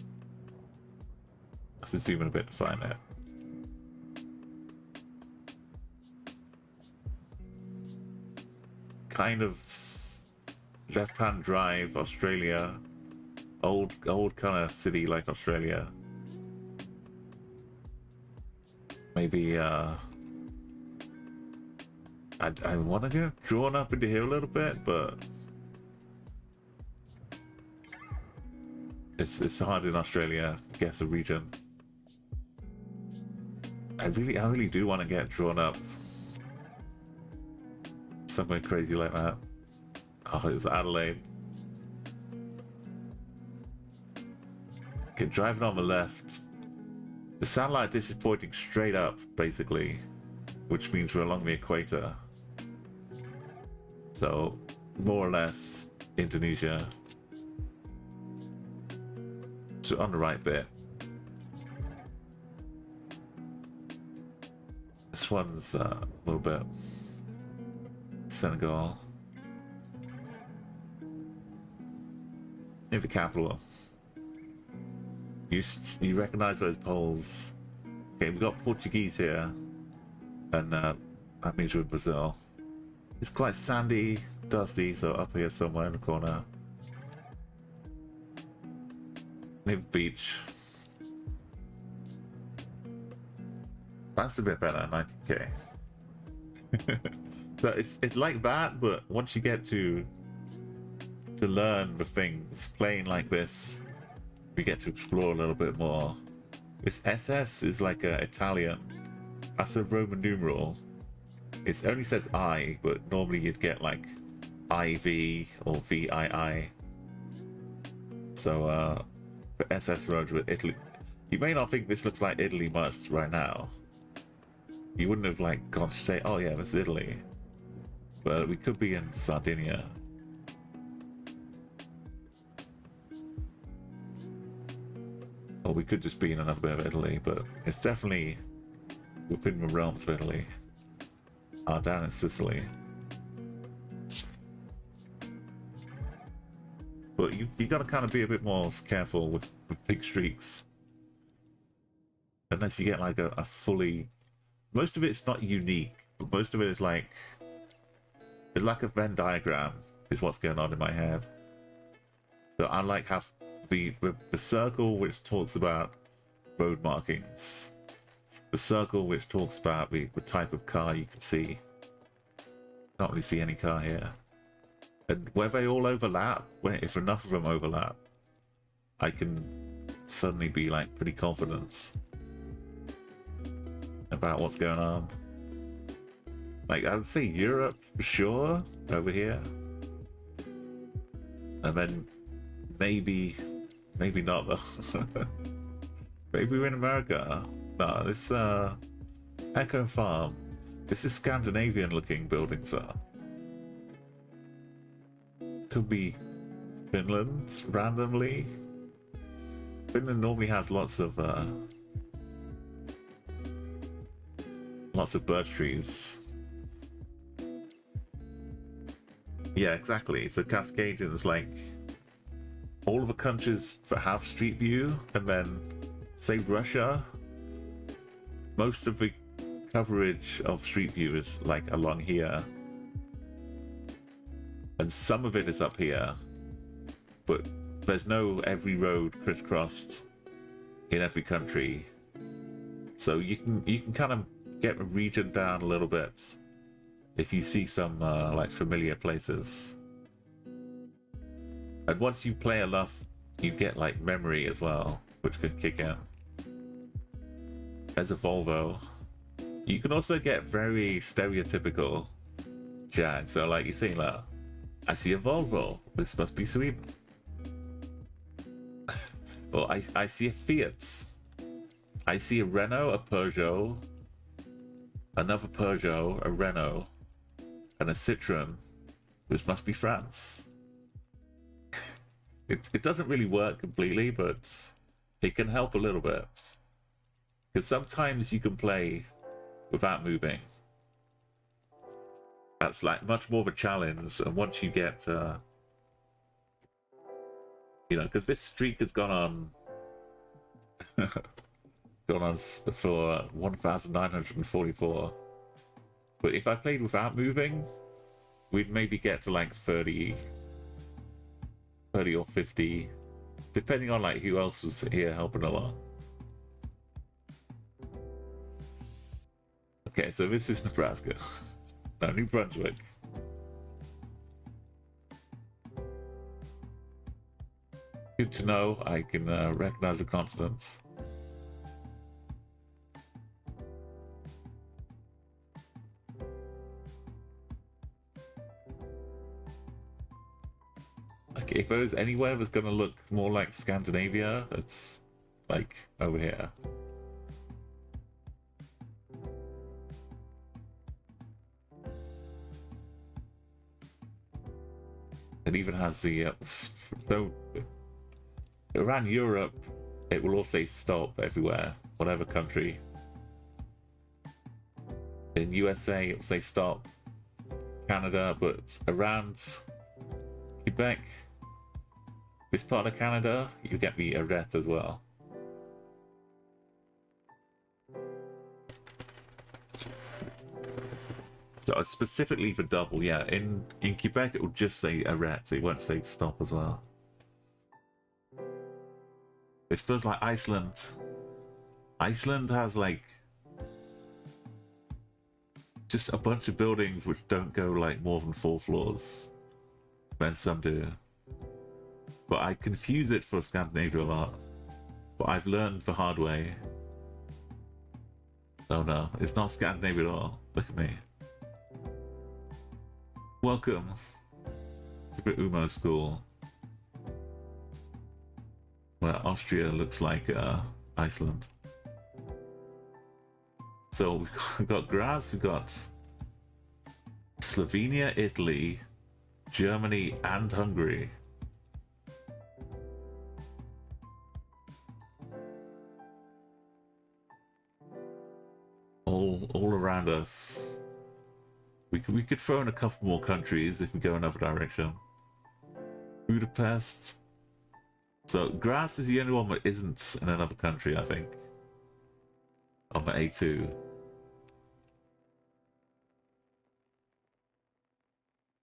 have to zoom in a bit to find it. Kind of left-hand drive, Australia. Old kind of city like Australia. Maybe I want to get drawn up into here a little bit, but it's hard in Australia to guess a region. I really do want to get drawn up somewhere crazy like that. Oh, it's Adelaide. Okay, driving on the left. The satellite dish is pointing straight up, basically, which means we're along the equator. So, more or less, Indonesia. So on the right bit. This one's a little bit Senegal. In the capital. You recognize those poles. Okay, we've got Portuguese here, and that means we're in Brazil. It's quite sandy, dusty, so up here somewhere in the corner. Near the beach. That's a bit better, 90k. So it's like that, but once you get to learn the things, playing like this, we get to explore a little bit more. This SS is like Italian. That's a Roman numeral. It only says I, but normally you'd get like IV or VII. So the SS roads with Italy. You may not think this looks like Italy much right now. You wouldn't have like gone to say, oh yeah, this is Italy. But we could be in Sardinia. Or we could just be in another bit of Italy, but it's definitely within the realms of Italy. Down in Sicily. But you gotta kind of be a bit more careful with big streaks. Unless you get like a fully... Most of it's not unique, but most of it is like... It's like a Venn diagram, is what's going on in my head. So I like how the circle which talks about road markings. The circle which talks about the type of car you can see. Can't really see any car here. And where they all overlap, if enough of them overlap, I can suddenly be like pretty confident about what's going on. Like I would say Europe for sure over here, and then maybe not though. Maybe we're in America. No, this Echo Farm. This is Scandinavian looking buildings are. Could be Finland randomly. Finland normally has lots of birch trees. Yeah, exactly. So Cascadian's like all of the countries that have Street View, and then say Russia, most of the coverage of Street View is like along here, and some of it is up here, but there's no every road crisscrossed in every country, so you can kind of get a region down a little bit if you see some like familiar places. And once you play enough, you get like memory as well, which could kick in. As a Volvo, you can also get very stereotypical Jag. So like you see, like, I see a Volvo, this must be Sweden. Or I see a Fiat. I see a Renault, a Peugeot, another Peugeot, a Renault, and a Citroen, which must be France. It doesn't really work completely, but it can help a little bit. Because sometimes you can play without moving. That's like much more of a challenge, and once you get, you know, because this streak has gone on, for 1,944. But if I played without moving, we'd maybe get to like 30 or 50, depending on like who else was here helping along. Okay, so this is Nebraska. No, New Brunswick. Good to know. I can recognize the consonants. Okay, if there's anywhere that's gonna look more like Scandinavia, it's like over here. It even has the so around Europe, it will all say stop everywhere, whatever country. In USA, it will say stop. Canada, but around Quebec, this part of Canada, you get the arrête as well. So specifically for double, yeah. In Quebec, it will just say arrête. It won't say stop as well. It feels like Iceland. Iceland has like just a bunch of buildings which don't go like more than 4 floors. Then some do. But I confuse it for Scandinavia a lot. But I've learned the hard way. Oh no, it's not Scandinavia at all. Look at me. Welcome to the UMO school, where Austria looks like Iceland. So we've got Graz, we've got Slovenia, Italy, Germany, and Hungary. All around us. We could throw in a couple more countries if we go another direction. Budapest. So Graz is the only one that isn't in another country, I think. On the A2.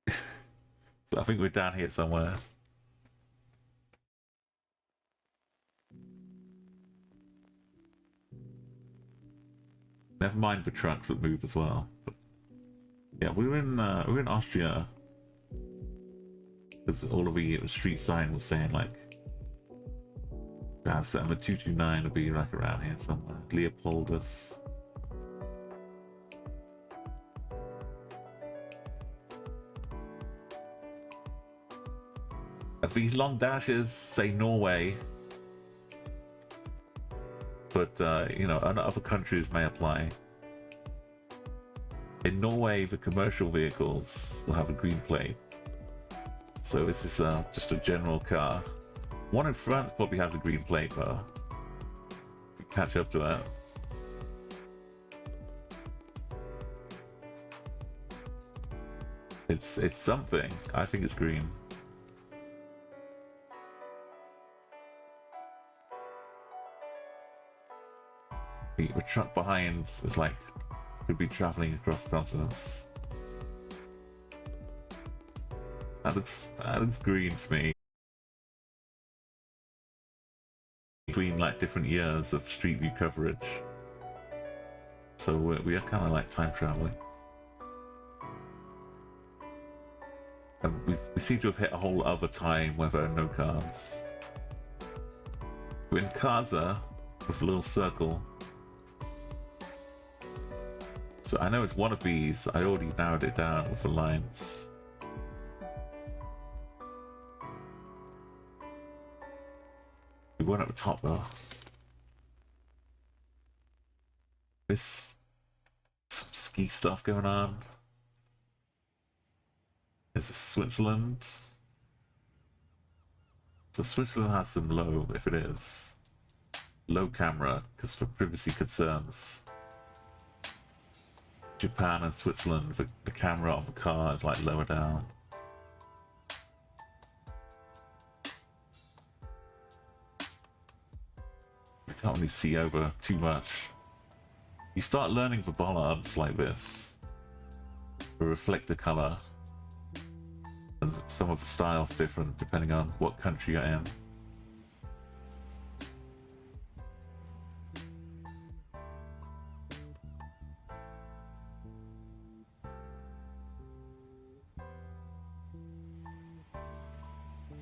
So I think we're down here somewhere. Never mind the trucks that move as well. But yeah, we're in Austria. Because all of the street sign was saying like September 229 will be like around here somewhere. Leopoldus. These long dashes say Norway, but you know, other countries may apply. In Norway, the commercial vehicles will have a green plate, so this is just a general car. One in France probably has a green plate, though. Catch up to that. It's something. I think it's green. The truck behind is like could be traveling across continents. That looks green to me. Between like different years of Street View coverage, so we are kind of like time traveling, and we seem to have hit a whole other time where there are no cars. We're in Geoguessr with a little circle. So I know it's one of these. I already narrowed it down with the lines. We weren't at the top though. There's some ski stuff going on. Is this Switzerland? So Switzerland has some low, if it is. Low camera, because for privacy concerns. Japan and Switzerland, the camera on the car is like lower down. You can't really see over too much. You start learning the bollards like this. The reflector color. And some of the styles different depending on what country you're in.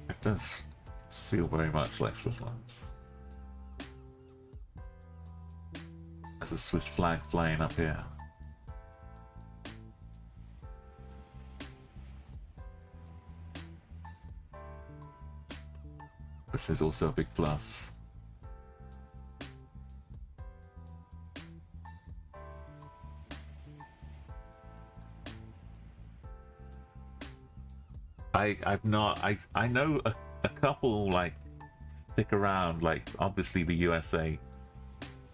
It does feel very much like Switzerland. There's a Swiss flag flying up here. This is also a big plus. I know a couple like stick around, like obviously the USA,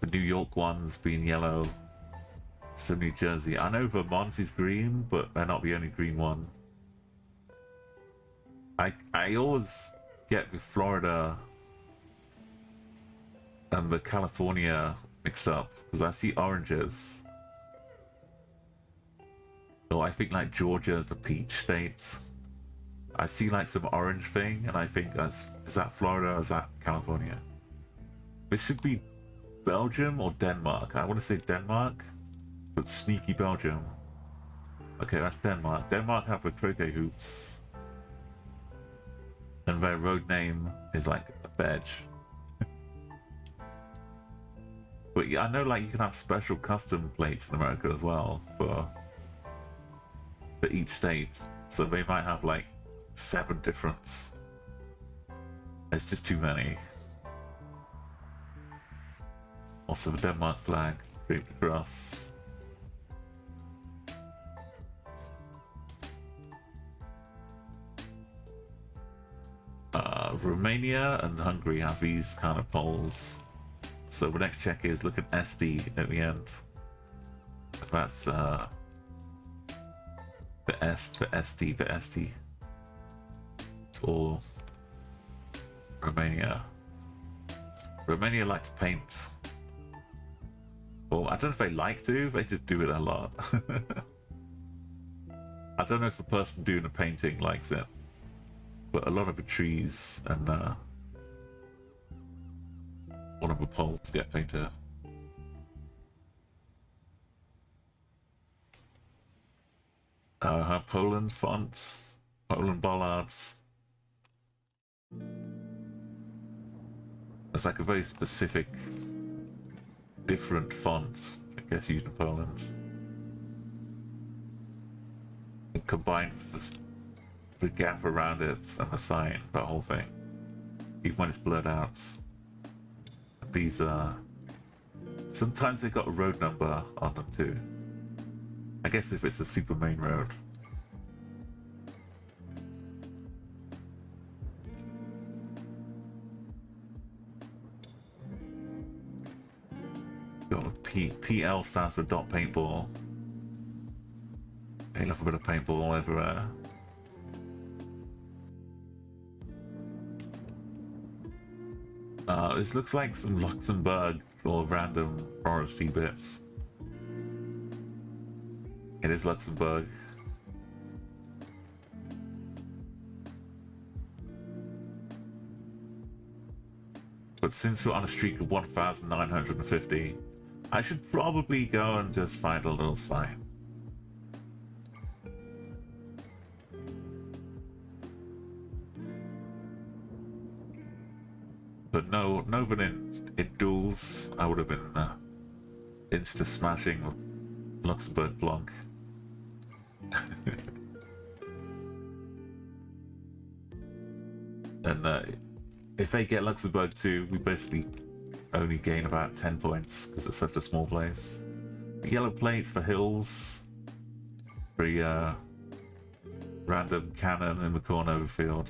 the New York ones being yellow, so New Jersey. I know Vermont is green, but they're not the only green one. I always get the Florida and the California mixed up because I see oranges. So I think like Georgia, the peach state. I see like some orange thing, and I think is that Florida or is that California? This should be Belgium or Denmark. I want to say Denmark, but sneaky Belgium. Okay, that's Denmark. Denmark have the croquet hoops, and their road name is like a veg. But yeah, I know like you can have special custom plates in America as well for each state, so they might have like 7 different. It's just too many. Also the Denmark flag draped across. Romania and Hungary have these kind of poles. So the next check is look at SD at the end. That's the SD, the SD. It's all Romania. Romania like to paint. Well, I don't know if they like to, they just do it a lot. I don't know if the person doing the painting likes it, but a lot of the trees and one of the poles get painted. Poland fonts, Poland bollards. It's like a very specific, different fonts, I guess, used in Poland. And combined with the gap around it and the sign, that whole thing. Even when it's blurred out. These are... Sometimes they got a road number on them too. I guess if it's a super main road. Got PL stands for dot paintball. They love a bit of paintball all over there. This looks like some Luxembourg or random foresty bits. It is Luxembourg. But since we're on a streak of 1,950, I should probably go and just find a little sign. But no, but in duels, I would have been insta smashing Luxembourg Blanc. And if they get Luxembourg too, we basically only gain about 10 points because it's such a small place. Yellow plates for hills. Very random cannon in the corner of the field.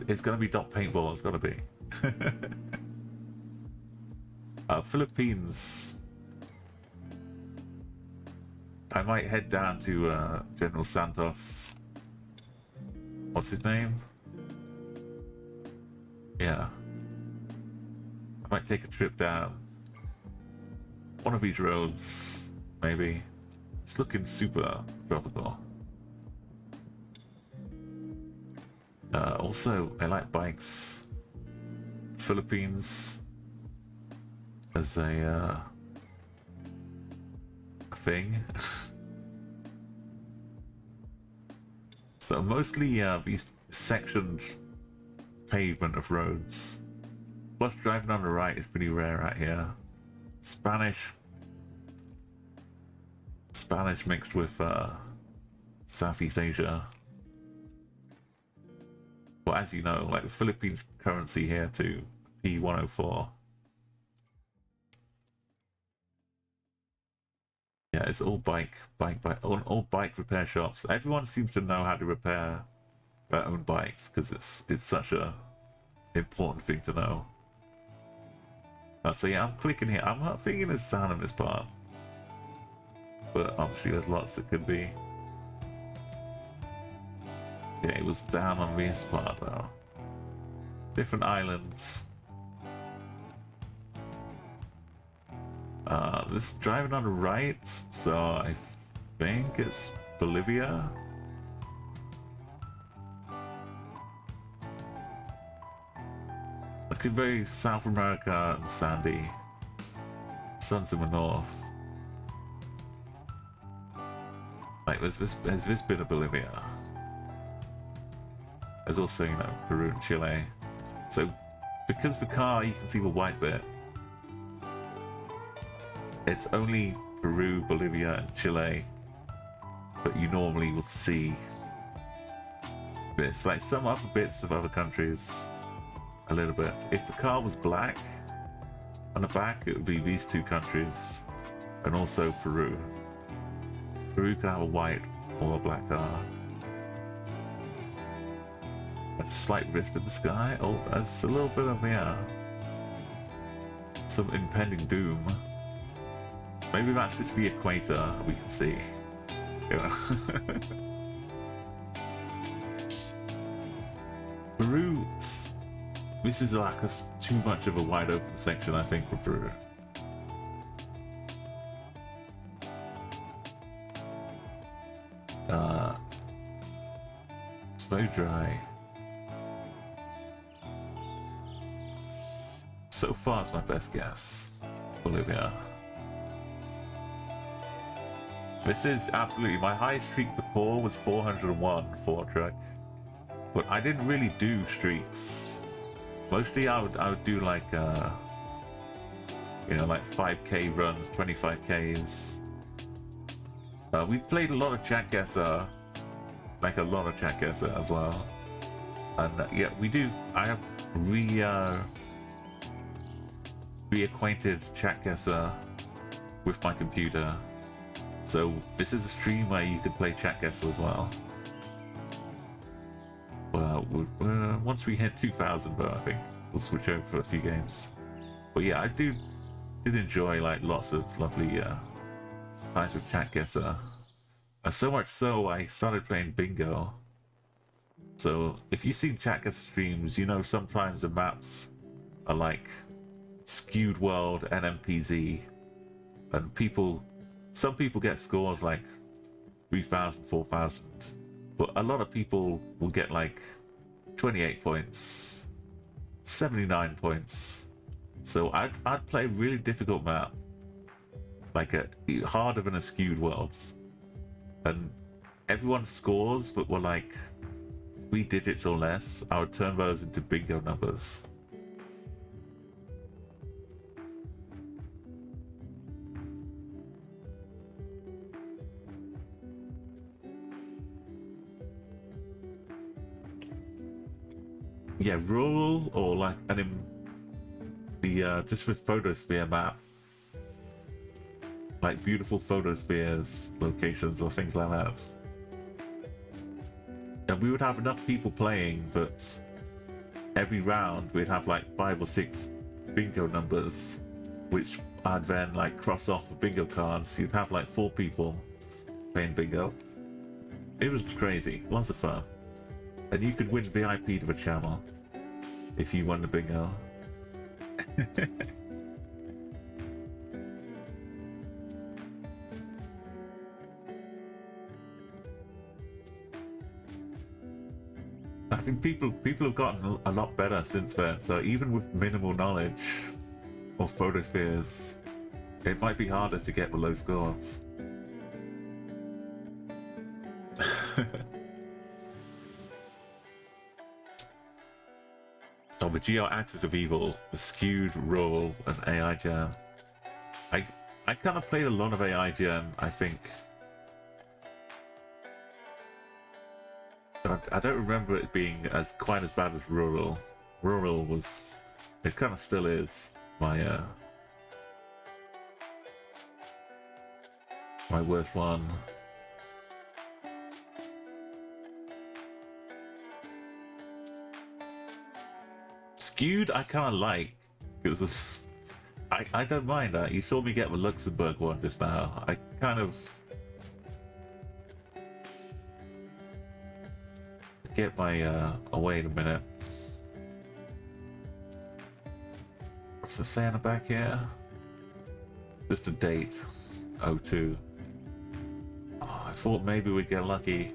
It's gonna be dot paintball, it's gotta be. Philippines. I might head down to General Santos. What's his name? Yeah. I might take a trip down one of these roads, maybe. It's looking super tropical. Also, I like bikes. Philippines as a thing. So mostly these sectioned pavement of roads. Plus driving on the right is pretty rare out here. Spanish mixed with Southeast Asia. Well, as you know, like the Philippines currency here too, P104. Yeah, it's all bike, all bike repair shops. Everyone seems to know how to repair their own bikes because it's such a important thing to know. So yeah, I'm clicking here. I'm not thinking it's down in this part, but obviously there's lots that could be. Yeah, it was down on this part though. Different islands. This is driving on the right, so I think it's Bolivia. Looking very South America and sandy. Sun's in the north. Like there's this bit of Bolivia. There's also, you know, Peru and Chile. So because the car you can see the white bit. It's only Peru, Bolivia, and Chile that you normally will see this. Like some other bits of other countries, a little bit. If the car was black on the back, it would be these two countries, and also Peru. Peru can have a white or a black car. A slight rift in the sky. Oh, that's a little bit of some impending doom. Maybe that's just the equator we can see. Yeah. Peru, this is like too much of a wide open section, I think, for Peru. It's very dry. So far, it's my best guess. It's Bolivia. This is absolutely my highest streak before was 401 Ford truck. but I didn't really do streaks. Mostly I would do like you know, like 5k runs, 25ks. We played a lot of Chatguessr, like a lot of Chatguessr as well. And yeah, we do. I have reacquainted Chatguessr with my computer. So this is a stream where you could play Chatguessr as well. Well, once we hit 2,000, though, I think we'll switch over for a few games. But yeah, I did enjoy like lots of lovely times with Chatguessr. So much so, I started playing bingo. So if you've seen Chatguessr streams, you know sometimes the maps are like skewed world NMPZ, and some people get scores like 3,000, 4,000, but a lot of people will get like 28 points, 79 points. So I'd play a really difficult map, like harder than a skewed worlds, and everyone scores but were like 3 digits or less. I would turn those into bingo numbers. Yeah, rural or like just with photosphere map, like beautiful photospheres, locations or things like that. And we would have enough people playing that every round we'd have like 5 or 6 bingo numbers, which I'd then like cross off the bingo cards. You'd have like 4 people playing bingo. It was crazy, lots of fun. And you could win VIP to the channel if you won the bingo. I think people have gotten a lot better since then. So even with minimal knowledge of photospheres, it might be harder to get the low scores. Oh, the Geo Axis of Evil, the skewed roll, and AI Jam. I kind of played a lot of AI Jam, I think. But I don't remember it being quite as bad as Rural. Rural was, it kind of still is, my worst one. Skewed I kind of like, because I don't mind that. You saw me get the Luxembourg one just now. I kind of get my wait a minute. What's it say on the back here? Just a date. 02. Oh, I thought maybe we'd get lucky.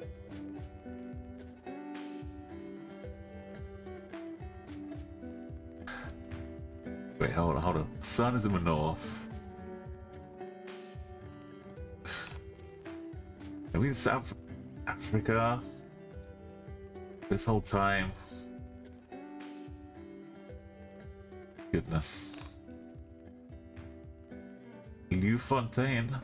Wait, hold on. Sun is in the north. Are we in South Africa this whole time? Goodness. Fontaine.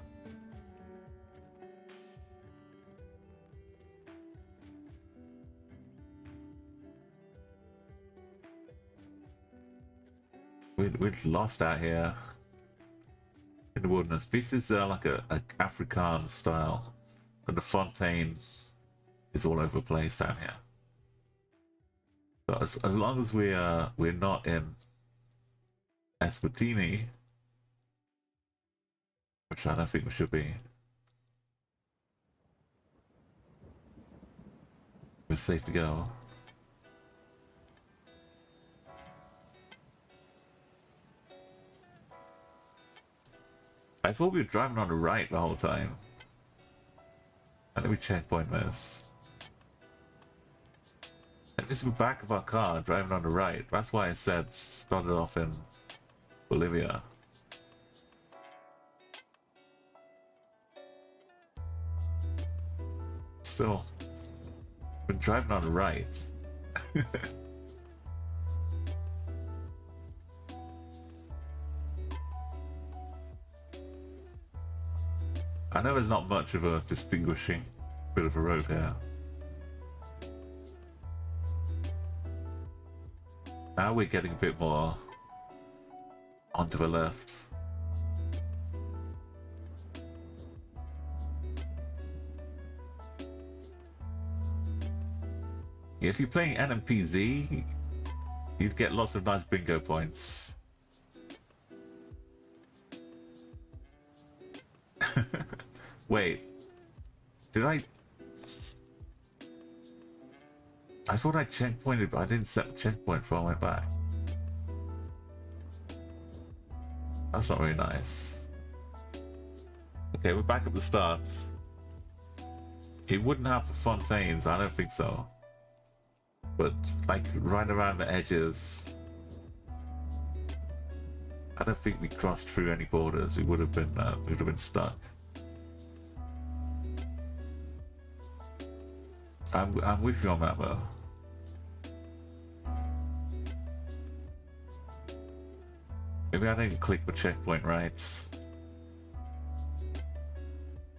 We're lost out here in the wilderness. This is like a Afrikaans style, and the fontaine is all over the place down here. So as long as we're not in Eswatini, which I don't think we should be, we're safe to go. I thought we were driving on the right the whole time. And then we checkpoint this. And this is the back of our car driving on the right. That's why I said started off in Bolivia. Still, we're driving on the right. I know there's not much of a distinguishing bit of a road here. Now we're getting a bit more onto the left. If you're playing NMPZ, you'd get lots of nice bingo points. Wait, did I thought I checkpointed, but I didn't set the checkpoint before I went back. That's not very nice. Okay, we're back at the start. It wouldn't have the fontaines, I don't think so. But like right around the edges, I don't think we crossed through any borders. We would have been stuck. I'm with you on that though. Maybe I didn't click the checkpoint right.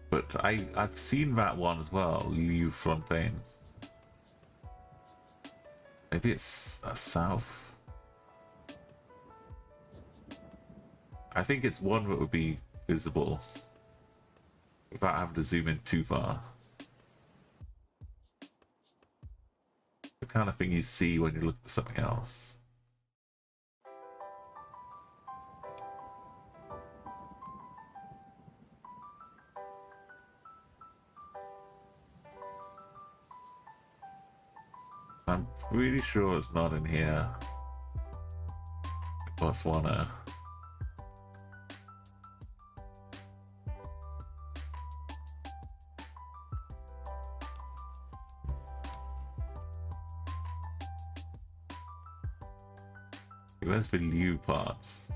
But I've seen that one as well, leave Fontaine. Maybe it's south. I think it's one that would be visible without having to zoom in too far. The kind of thing you see when you look at something else. I'm pretty sure it's not in here. Botswana. Where's the Liu parts?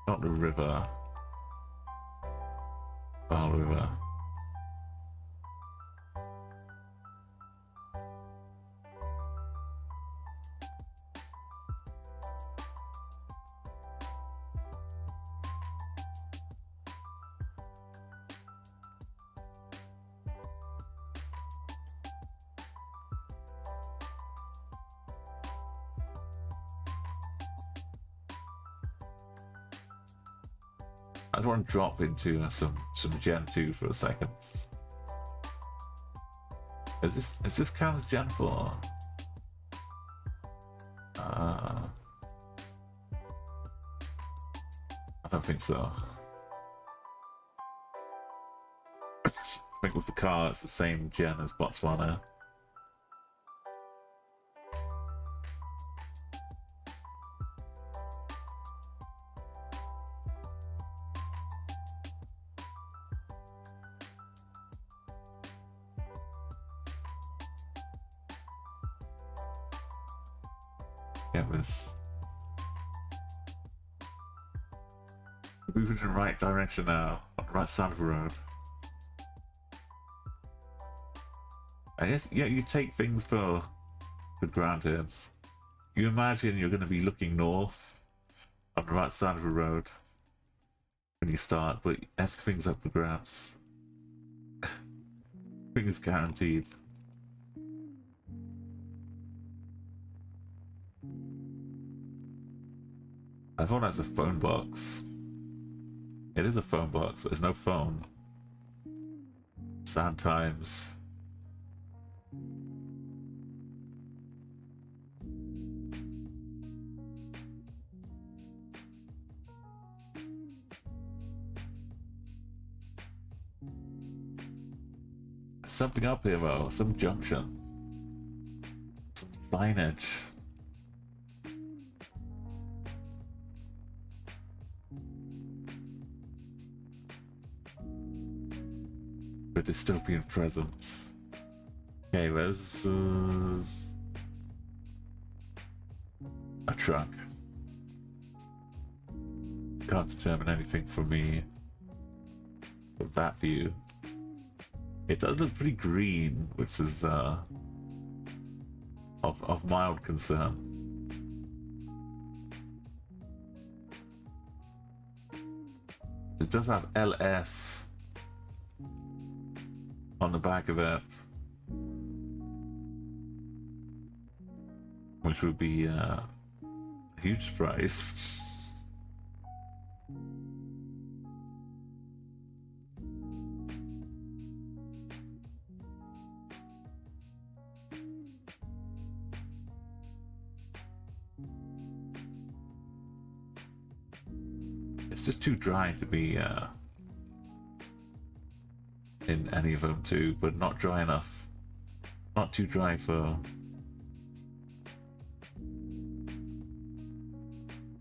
Not the river. Oh, river. I just want to drop into some Gen 2 for a second. Is this count as Gen 4? I don't think so. I think with the car it's the same gen as Botswana. Get this. Moving in the right direction now, on the right side of the road. I guess, yeah, you take things for granted. You imagine you're going to be looking north on the right side of the road when you start, but everything's up for grabs. Everything's guaranteed. I thought that's a phone box. It is a phone box, there's no phone. Sad times. Something up here though, some junction. Some signage. The dystopian presence. Okay, there's a truck. Can't determine anything for me with that view. It does look pretty green, which is of mild concern. It does have LS on the back of it, which would be a huge surprise. It's just too dry to be in any of them too, but not dry enough. Not too dry for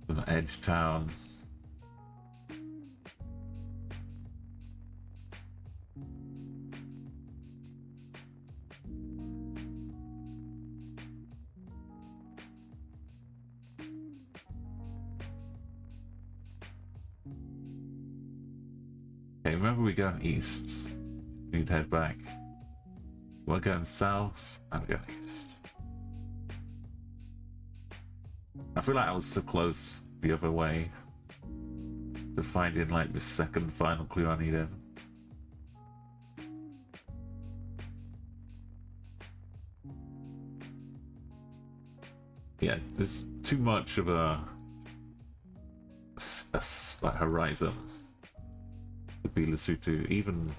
an edge town. Okay, remember we're going east. We need to head back. We're going south, and we're going east. I feel like I was so close the other way to finding like the second final clue I needed. Yeah, there's too much of a like horizon to be Lesotho. Even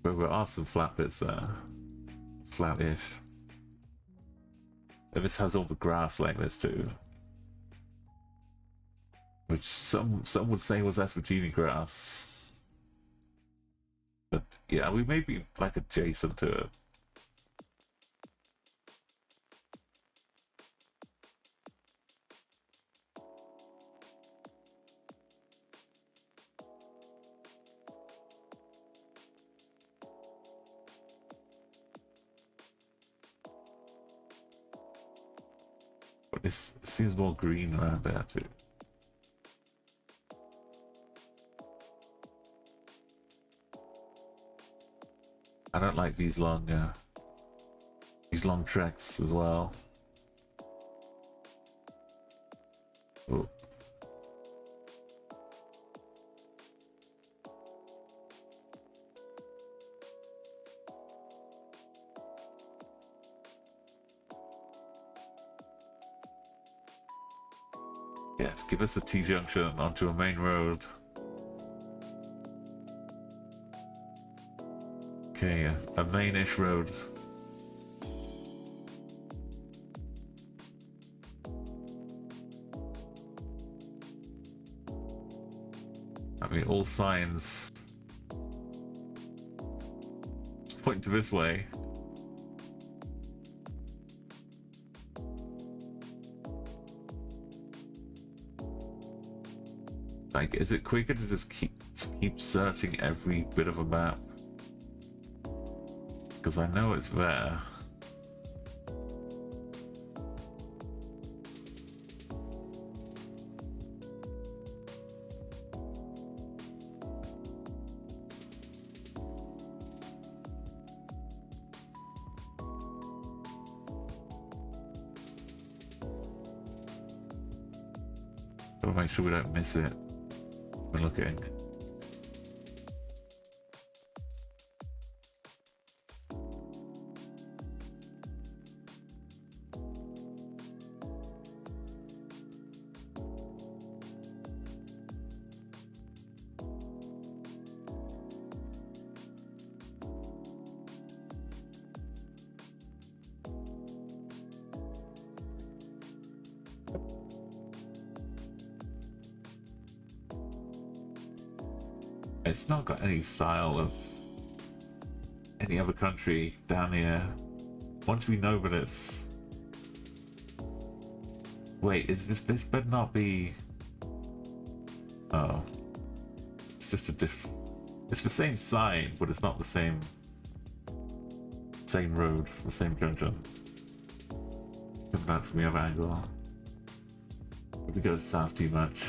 though there are some flat bits there, flat-ish. And this has all the grass like this too, which some would say was Eswatini grass. But yeah, we may be like adjacent to it. But it seems more green around there too. I don't like these long treks as well. Oh. Yes, give us a T-junction onto a main road. Okay, a main-ish road. I mean, all signs point to this way. Like, is it quicker to just keep searching every bit of a map? Because I know it's there. So make sure we don't miss it when looking. It's not got any style of any other country down here. Once we know that it's... Wait, is this better not be... Oh. It's just a it's the same sign, but it's not the same road, the same junction. Coming out from the other angle. If we go south too much.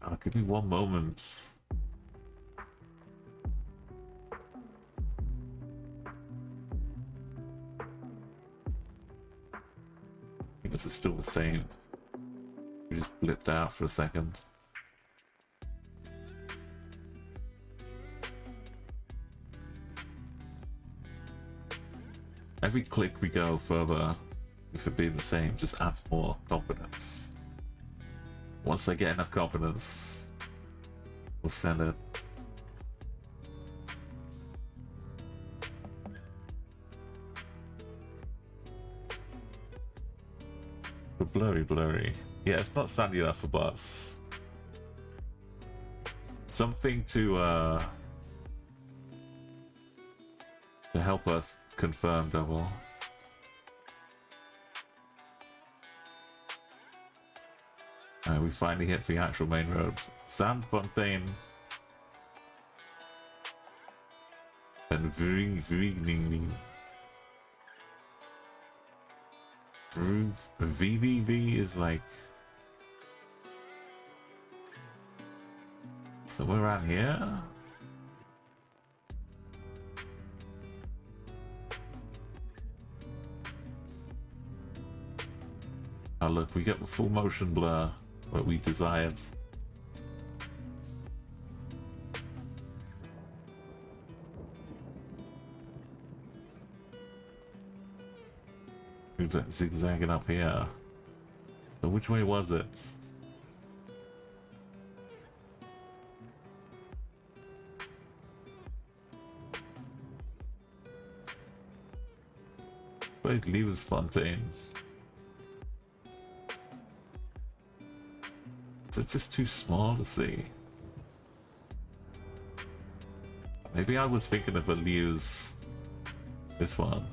Oh, give me one moment. think this is still the same. We just blipped out for a second. Every click we go further, if it being the same, just adds more confidence. Once I get enough confidence, we'll send it. But blurry. Yeah, it's not sandy enough for bots. Something to help us confirm double. We finally hit the actual main roads. Sandfontein and VVV is like somewhere around here. Oh look, we get the full motion blur that we desired. Zigzagging up here. So which way was it? Wait, Liebesfontein. It's just too small to see. Maybe I was thinking of a Liu's. This one.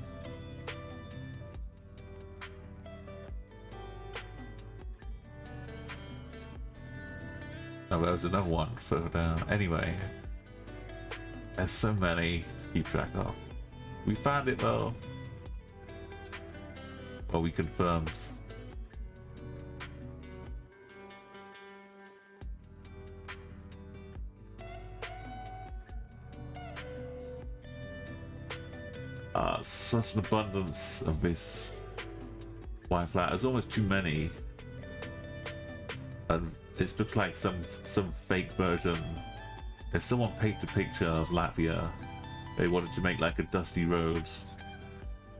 Oh, there was another one further down. Anyway, there's so many to keep track of. We found it though. Well, we confirmed. Such an abundance of this white flat. There's almost too many, and it looks like some fake version. If someone painted a picture of Latvia, they wanted to make like a dusty road.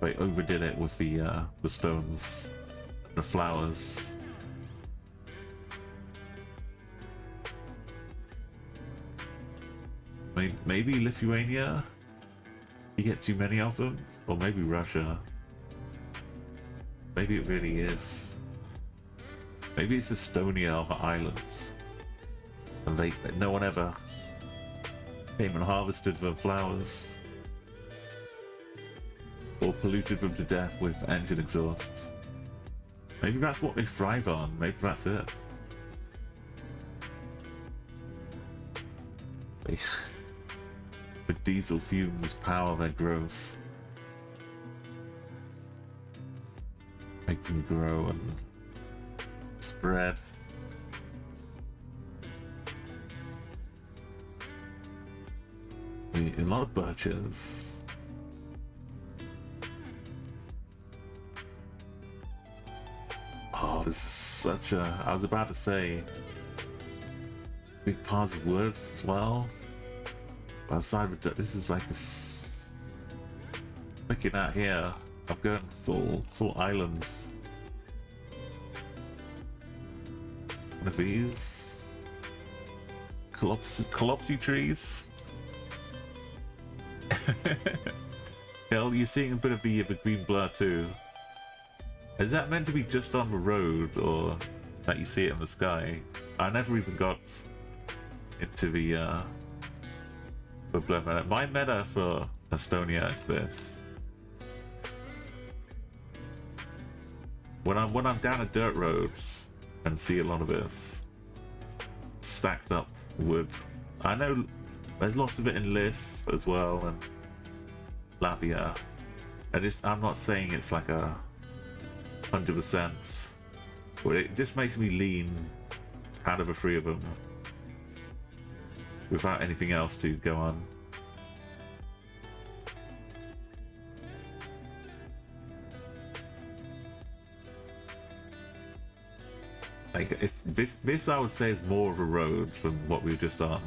They overdid it with the stones, the flowers. Maybe Lithuania. You get too many of them, or maybe Russia. Maybe it really is. Maybe it's Estonia on the islands, and no one ever came and harvested the flowers, or polluted them to death with engine exhaust. Maybe that's what they thrive on. Maybe that's it. The diesel fumes power their growth. Make them grow and spread. A lot of birches. Oh, this is such a... I was about to say... big piles of wood as well. Outside of this is like this. Looking out here, I'm going full islands. One of these Colopsy trees. Hell, you're seeing a bit of the green blur too. Is that meant to be just on the road, or that you see it in the sky? I never even got into the blur meta. My meta for Estonia is this. When I'm down a dirt roads and see a lot of this stacked up wood. I know there's lots of it in Lith as well and Latvia. I'm not saying it's like 100%, but it just makes me lean out of the three of them without anything else to go on. Like, if this I would say is more of a road than what we were just on.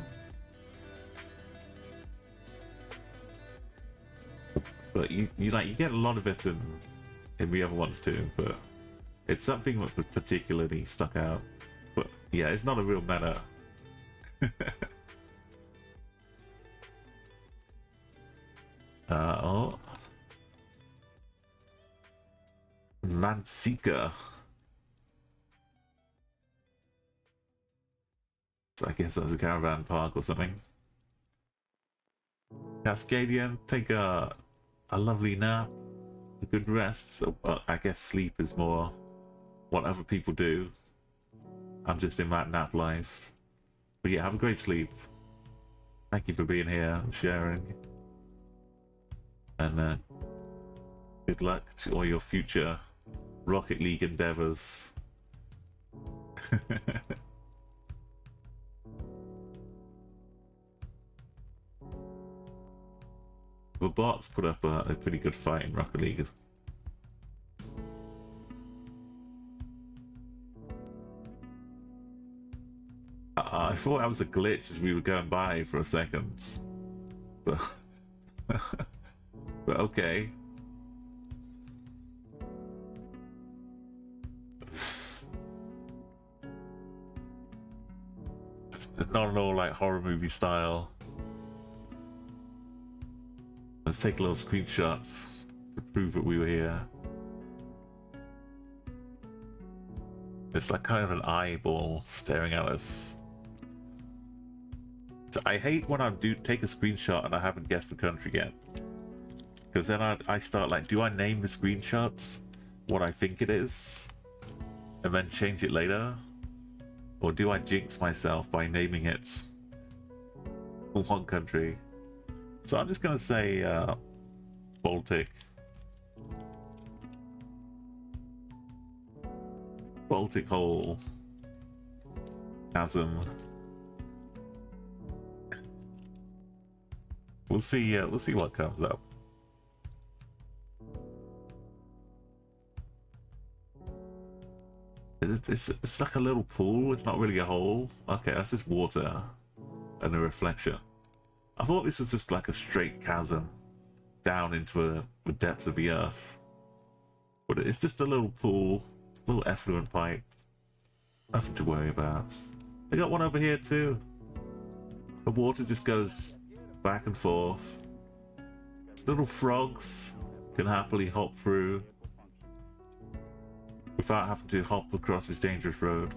But you get a lot of it in the other ones too, but it's something that was particularly stuck out. But yeah, it's not a real meta. Oh. Mansika. So I guess that's a caravan park or something. Cascadian, take a lovely nap, a good rest. So, I guess sleep is more what other people do. I'm just in that nap life. But yeah, have a great sleep. Thank you for being here and sharing. And good luck to all your future Rocket League endeavors. The bots put up a pretty good fight in Rocket League. I thought that was a glitch as we were going by for a second. But, but okay. It's not at all like horror movie style. Let's take a little screenshots to prove that we were here. It's like kind of an eyeball staring at us. So I hate when I do take a screenshot and I haven't guessed the country yet. Because then I start like, do I name the screenshots what I think it is? And then change it later? Or do I jinx myself by naming it one country? So I'm just gonna say Baltic. Baltic hole. Chasm. We'll see what comes up. It's like a little pool, it's not really a hole. Okay, that's just water and a reflection. I thought this was just like a straight chasm down into the depths of the earth. But it's just a little pool, little effluent pipe. Nothing to worry about. They got one over here too. The water just goes back and forth. Little frogs can happily hop through without having to hop across this dangerous road.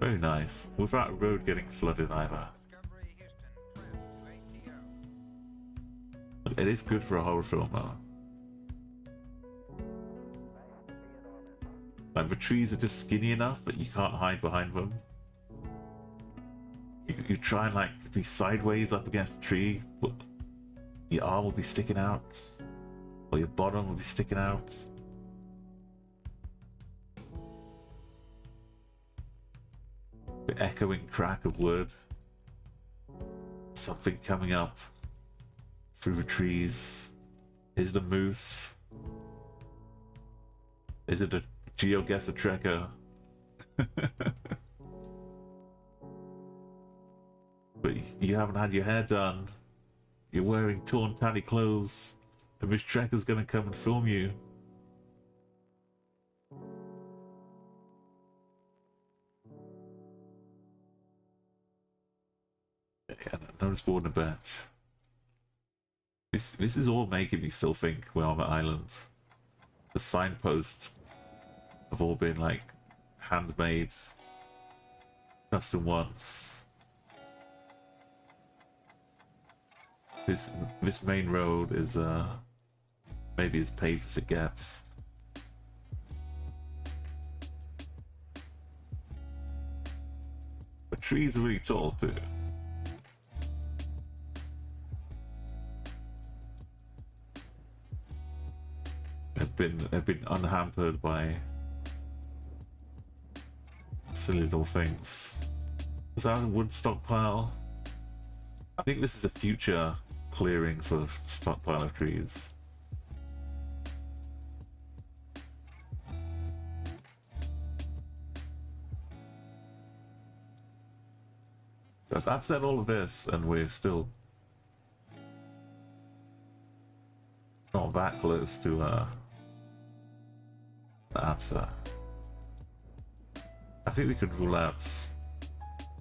Very nice. Without a road getting flooded either. It is good for a horror film though. Like the trees are just skinny enough that you can't hide behind them. You try and like be sideways up against a tree, but your arm will be sticking out. Or your bottom will be sticking out. The echoing crack of wood. Something coming up through the trees. Is it a moose? Is it a Geoguessr trekker? But you haven't had your hair done. You're wearing torn, tatty clothes. And this trekker's gonna come and film you. Yeah, no spawn a bench. This is all making me still think we're on the island. The signposts have all been like handmade, custom ones. This main road is maybe as paved as it gets. The trees are really tall too. They've been unhampered by silly little things. Was that a wood stockpile? I think this is a future clearing for a stockpile of trees. Because I've said all of this and we're still not that close to the answer. I think we could rule out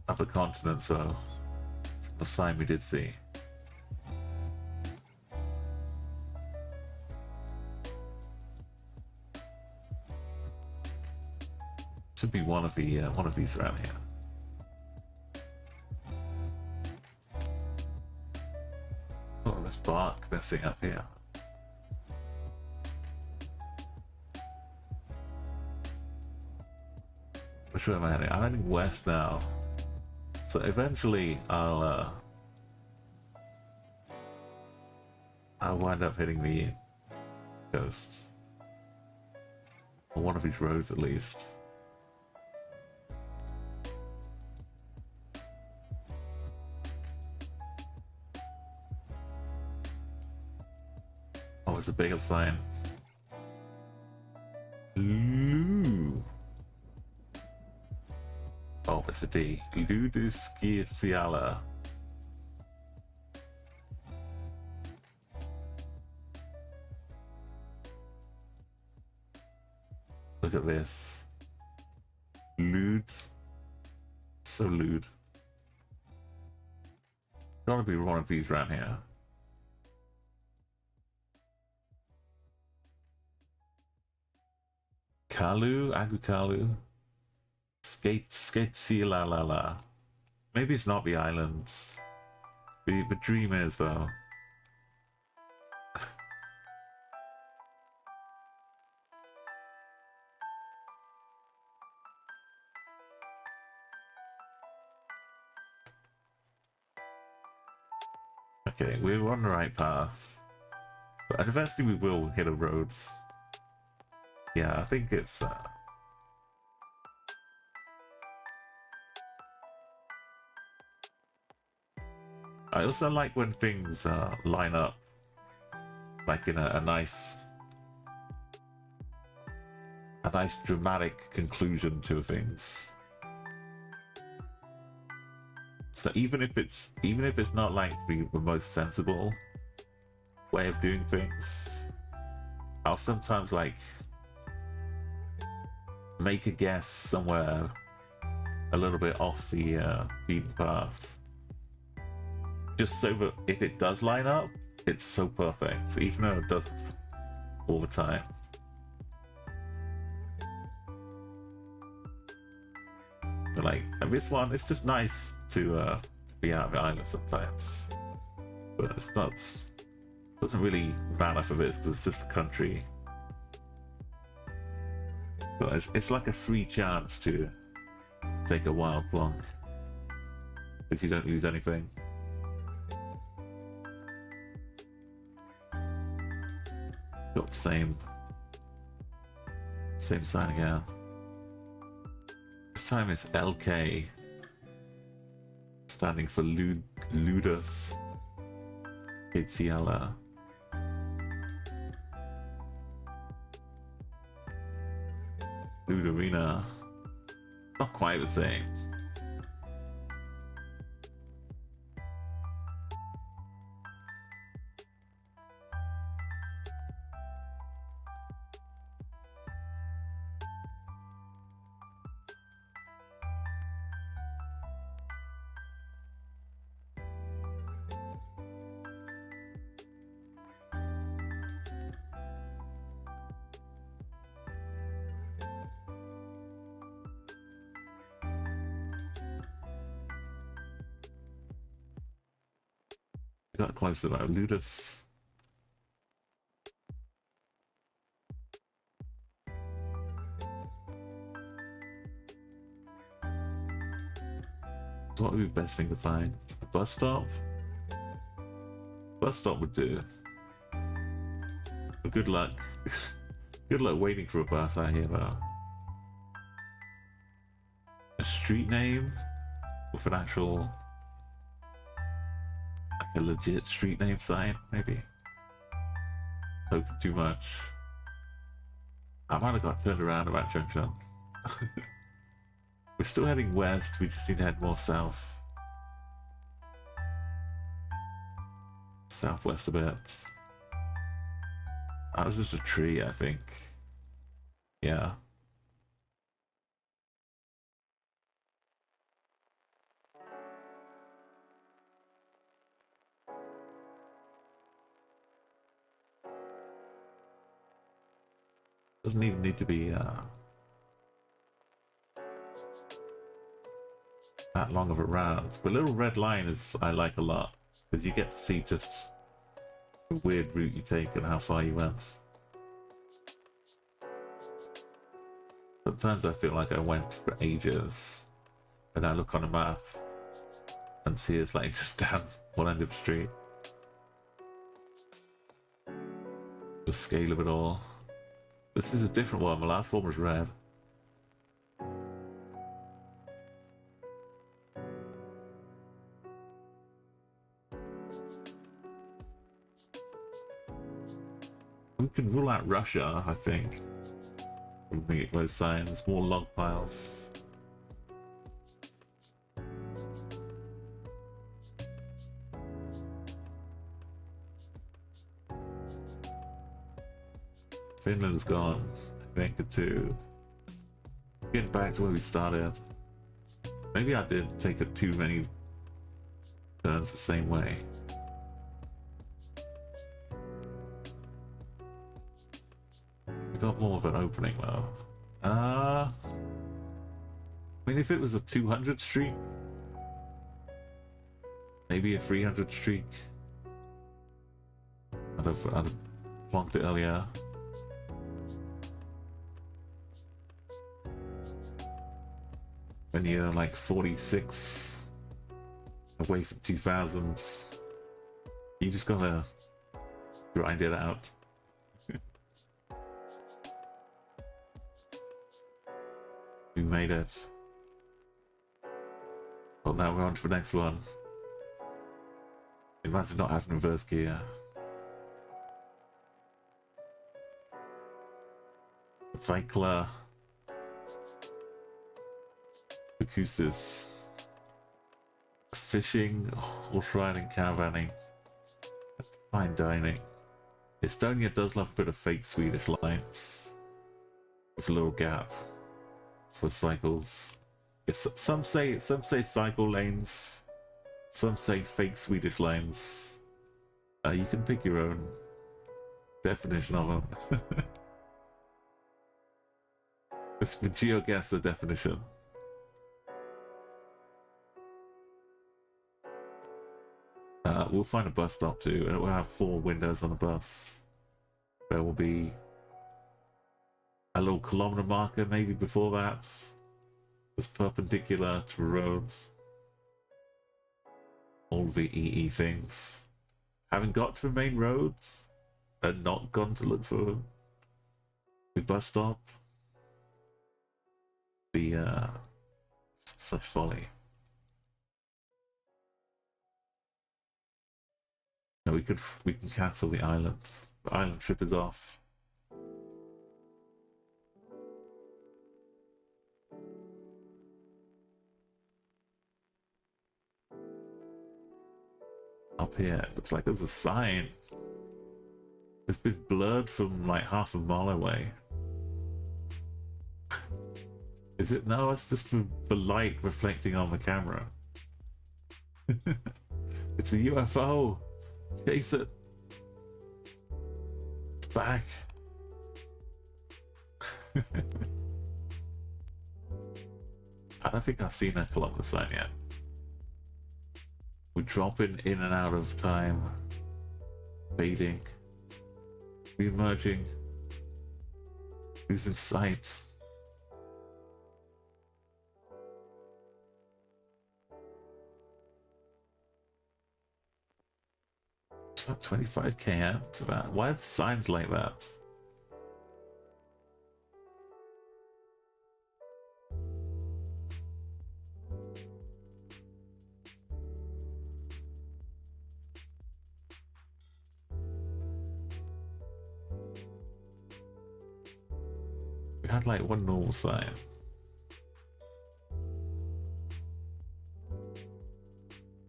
other continents, so the sign we did see. Should be one of these around here. Oh, there's bark messing up here. Which way am I heading? I'm heading west now. So eventually I'll wind up hitting the coast. Or one of these roads at least. Oh, there's a bigger sign. Loo. Oh, it's a D. Geoguessr. Look at this. Lewd. So lewd. Gotta be one of these around here. Kalu? Agukalu? Skatesy la la la. Maybe it's not the islands. The dream is though. Okay, we're on the right path. But eventually we will hit the roads. Yeah, I think it's I also like when things line up, like in a nice dramatic conclusion to things. So even if it's not like the most sensible way of doing things, I'll sometimes like make a guess somewhere a little bit off the beaten path. Just so that if it does line up, it's so perfect, even though it doesn't all the time. But like this one, it's just nice to be out of the island sometimes. But it's not, doesn't really matter for this because it's just a country. But it's like a free chance to take a wild plonk because you don't lose anything. Got the same sign again. This time it's LK, standing for Ludus Itziala. Ludarina. Not quite the same. Got closer to Ludus. What would be the best thing to find? A bus stop? Bus stop would do. But good luck. Good luck waiting for a bus, I hear that. A street name? With an actual... a legit street name sign, maybe. Hoping too much. I might have got turned around about junction. We're still heading west, we just need to head more south. southwest a bit. That was just a tree, I think. Yeah. Doesn't even need to be that long of a route. But little red line is I like a lot because you get to see just the weird route you take and how far you went. Sometimes I feel like I went for ages and I look on a map and see it's like just down one end of the street. The scale of it all. This is a different one. My last one was red. We can rule out Russia, I think. From those signs. More log piles. Finland's gone. I think too. Getting back to where we started. Maybe I did take it too many turns the same way. We got more of an opening though. I mean, if it was a 200 streak, maybe a 300 streak, I'd have plonked it earlier. When you're like 46 away from 2000s, you just gotta grind it out. We made it. Well, now we're on to the next one. Imagine not having reverse gear. Vikla. Geoguessr. Fishing, horse riding, caravanning, fine dining. Estonia does love a bit of fake Swedish lines with a little gap for cycles. Yes, some say cycle lanes, some say fake Swedish lines. You can pick your own definition of them. It's the Geoguessr definition. We'll find a bus stop too, and it will have 4 windows on the bus. There will be a little kilometer marker maybe before that. That's perpendicular to the roads. All the EE things. Having got to the main roads and not gone to look for the bus stop. Such folly. No, we can cancel the island. The island trip is off. Up here, it looks like there's a sign. It's been blurred from like half a mile away. Is it? No, it's just the light reflecting on the camera. It's a UFO. Chase it. It's back. I don't think I've seen a kilometer sign yet. We're dropping in and out of time. Fading. Re-emerging. Losing sight. It's not 25 km to that. Why have signs like that? We had like one normal sign.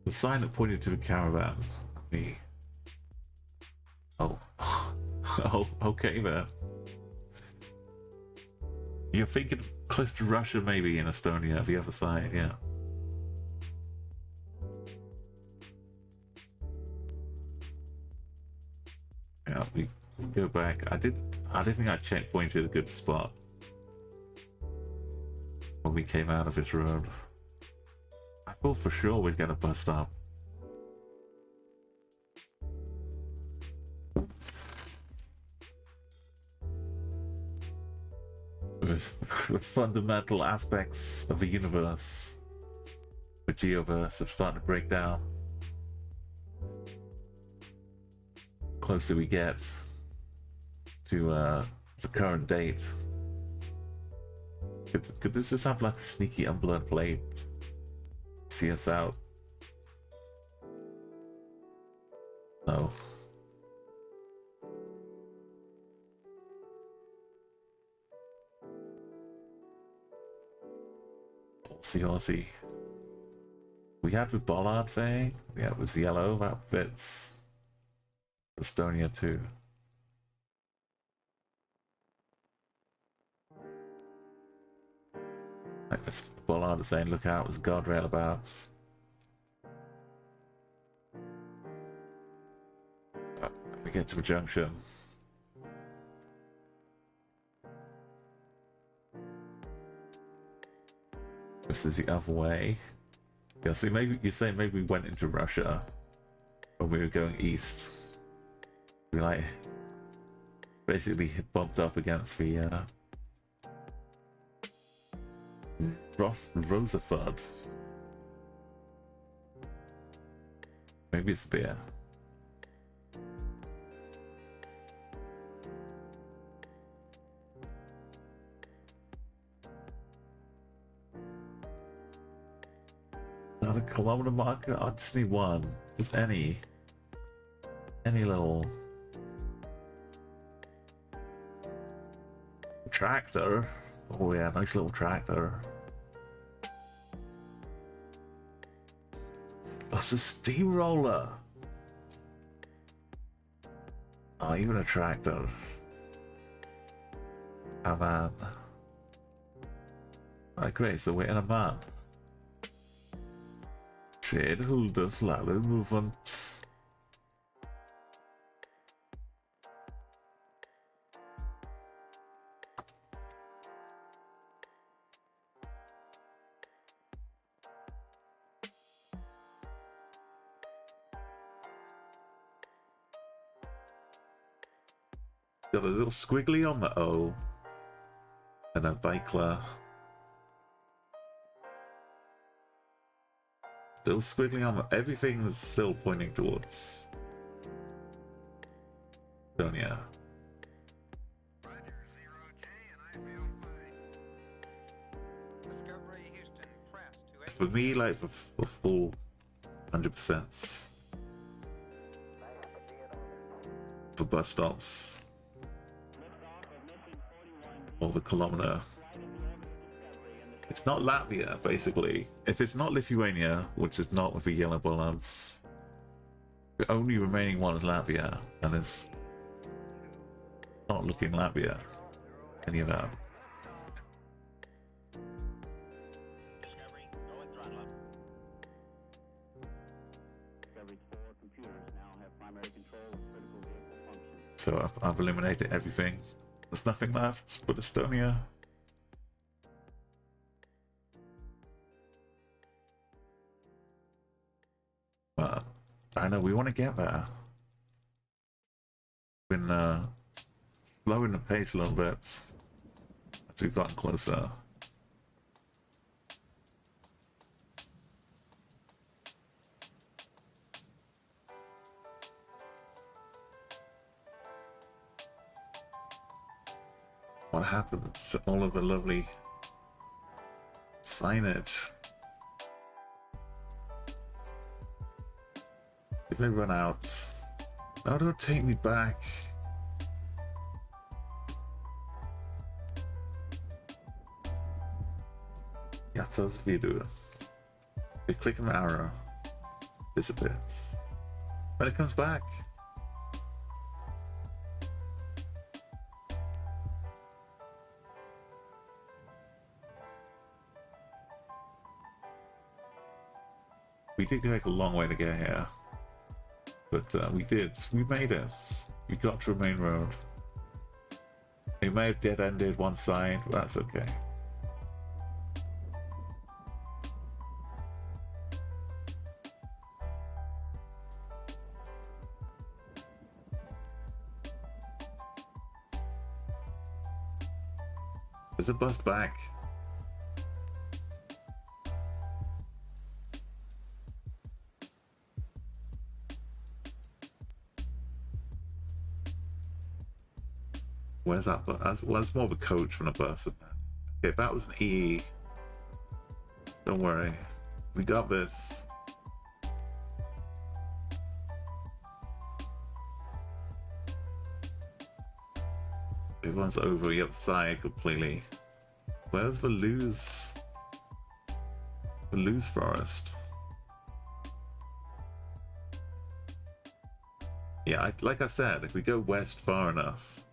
The sign that pointed to the caravan. Me. Oh, okay then. You're thinking close to Russia, maybe in Estonia, the other side, yeah. Yeah, we go back. I didn't think I checkpointed a good spot when we came out of this road. I thought for sure we'd get a bus stop. With the fundamental aspects of the universe, the Geoverse, are starting to break down. Closer we get to the current date. Could this just have like a sneaky unblurred plate? See us out? No. Horsey. We had the bollard thing. Yeah, it was yellow. That fits. Estonia too. Like this bollard is saying, look out, there's a guardrail abouts. We get to the junction. This is the other way. Yeah, see, maybe you say maybe we went into Russia when we were going east. We like basically bumped up against the Rosaford. Maybe it's beer. Not a kilometer marker. I just need one. Just any little tractor. Oh yeah, nice little tractor. That's a steamroller. Oh, even a tractor. A man. Right, great, so we're in a man. Shade holder, slalom movement. Got a little squiggly on the O and a Vikla. Still squiggly on the, everything's still pointing towards Estonia. For me, like the full 100% for bus stops. Or the kilometer. It's not Latvia, basically. If it's not Lithuania, which is not with the yellow bollards, the only remaining one is Latvia, and it's not looking Latvia. Any of that. So I've eliminated everything. There's nothing left but Estonia. But I know we want to get there. Been slowing the pace a little bit as we've gotten closer. What happened to all of the lovely signage? If they run out, no, don't take me back. Ja, dat is weer doen. Ik click an arrow, disappears. When it comes back, we did take a long way to get here. But we did. We made it. We got to a main road. It may have dead-ended one side, but that's okay. There's a bus back. Where's that bus? Well, that's more of a coach than a bus, isn't it? Okay, that was an E. Don't worry. We got this. Everyone's over the other side completely. Where's the lose forest? Yeah, like I said, if we go west far enough,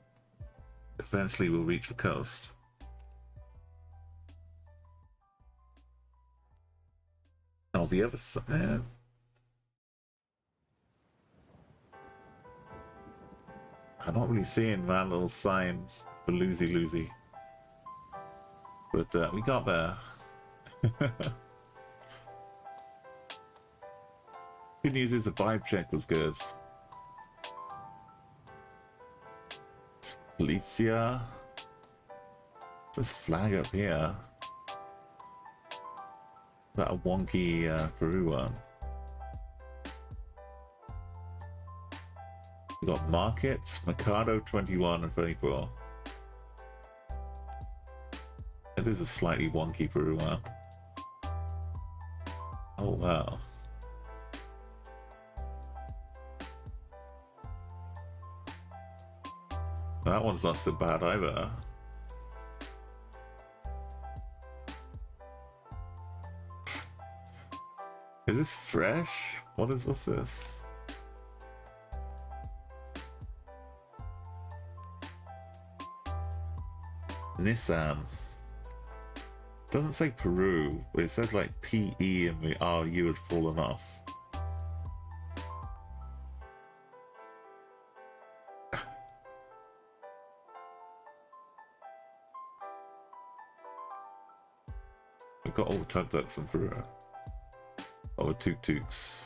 eventually we'll reach the coast. Oh, the other side. I'm not really seeing that little sign for Losey. But we got there. Good news is the vibe check was good. Policia. This flag up here. Is that a wonky Peru one? We got Markets, Mercado 21 and 24. It is a slightly wonky Peru one. Oh wow. That one's not so bad either. Is this fresh? What is this? Nissan. Doesn't say Peru, but it says like PE and the RU had fallen off. We've got all the tuk-tuks in Peru. Oh, tuk-tuks.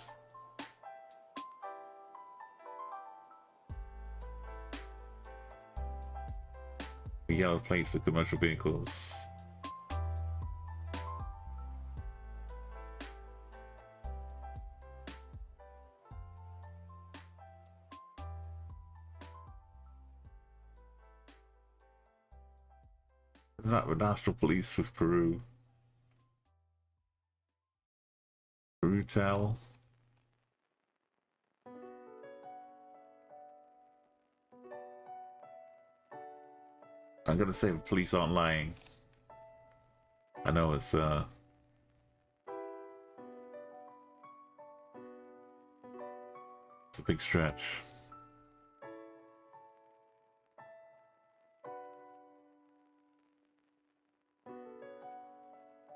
The yellow plates for commercial vehicles. Isn't that the National Police with Peru? Perutel. I'm gonna say the police aren't lying. I know it's a big stretch.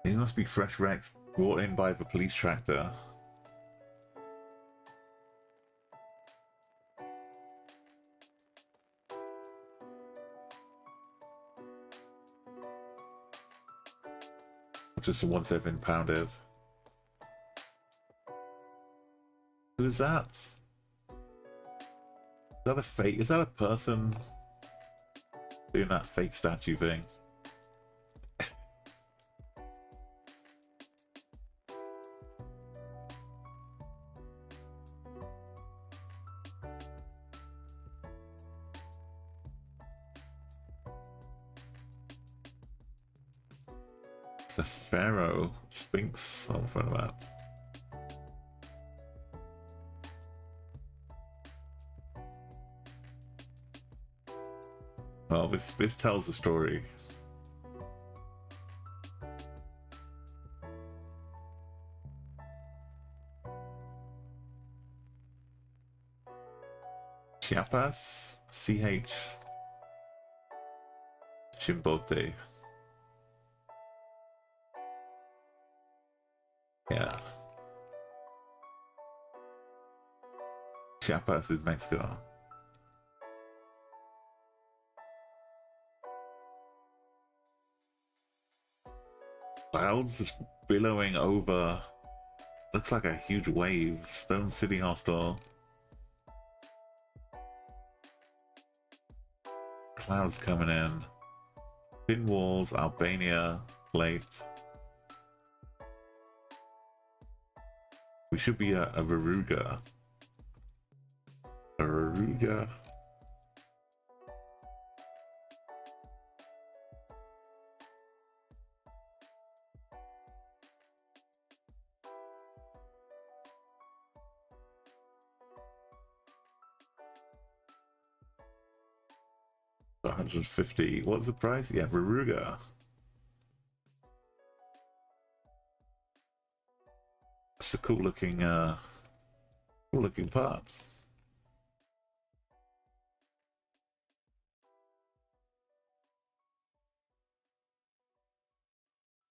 These must be fresh wrecks brought in by the police tractor. Just the ones that have been pounded. Who's that? Is that a fake? Is that a person doing that fake statue thing? It's a pharaoh sphinx on front of that. Well, this tells the story. Chiapas? CH. Chimbote. Yeah. Chiapas is Mexico. Clouds just billowing over. Looks like a huge wave. Stone City hostile. Clouds coming in. Thin walls, Albania, plate. We should be a Veruga. A Veruga. $150. What's the price? Yeah, Veruga. It's a cool looking part.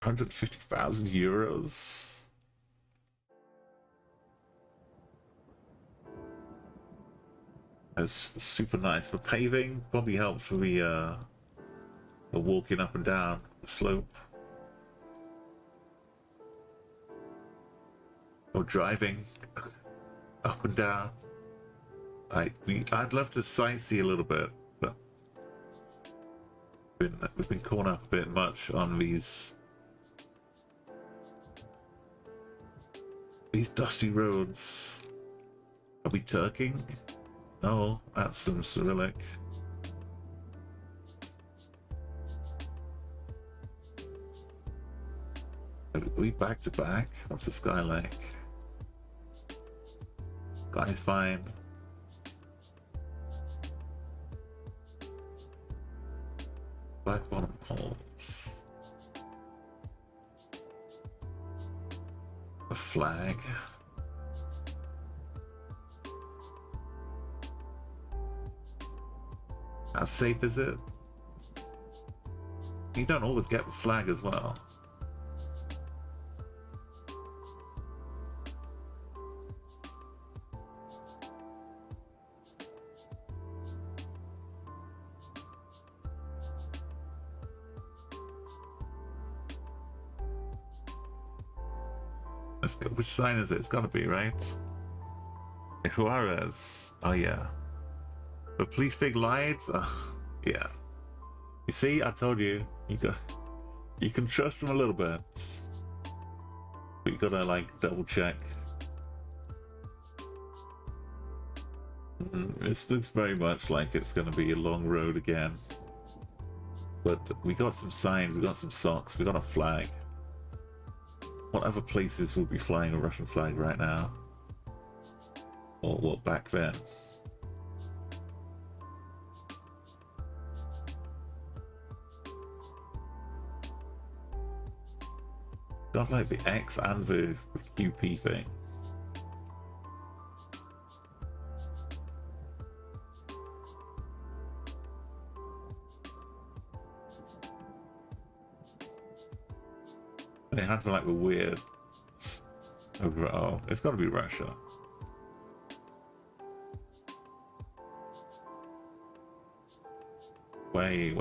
€150,000. That's super nice for paving. Probably helps for the walking up and down the slope. Or driving up and down. I'd love to sightsee a little bit, but we've been caught up a bit much on these dusty roads. Are we turking? No, that's some Cyrillic. Are we back to back? What's the sky like? Sky's fine. Black bottom poles. A flag. How safe is it? You don't always get the flag as well. Which sign is it? It's gotta be, right? Juarez. Oh yeah. The police fig lied? Yeah. You see, I told you. You can trust them a little bit. But you gotta like double check. This looks very much like it's gonna be a long road again. But we got some signs, we got some socks, we got a flag. What other places would be flying a Russian flag right now? Or what, back then? Got like the X and the QP thing. They had like the weird overall. It's got to be Russia. Wait.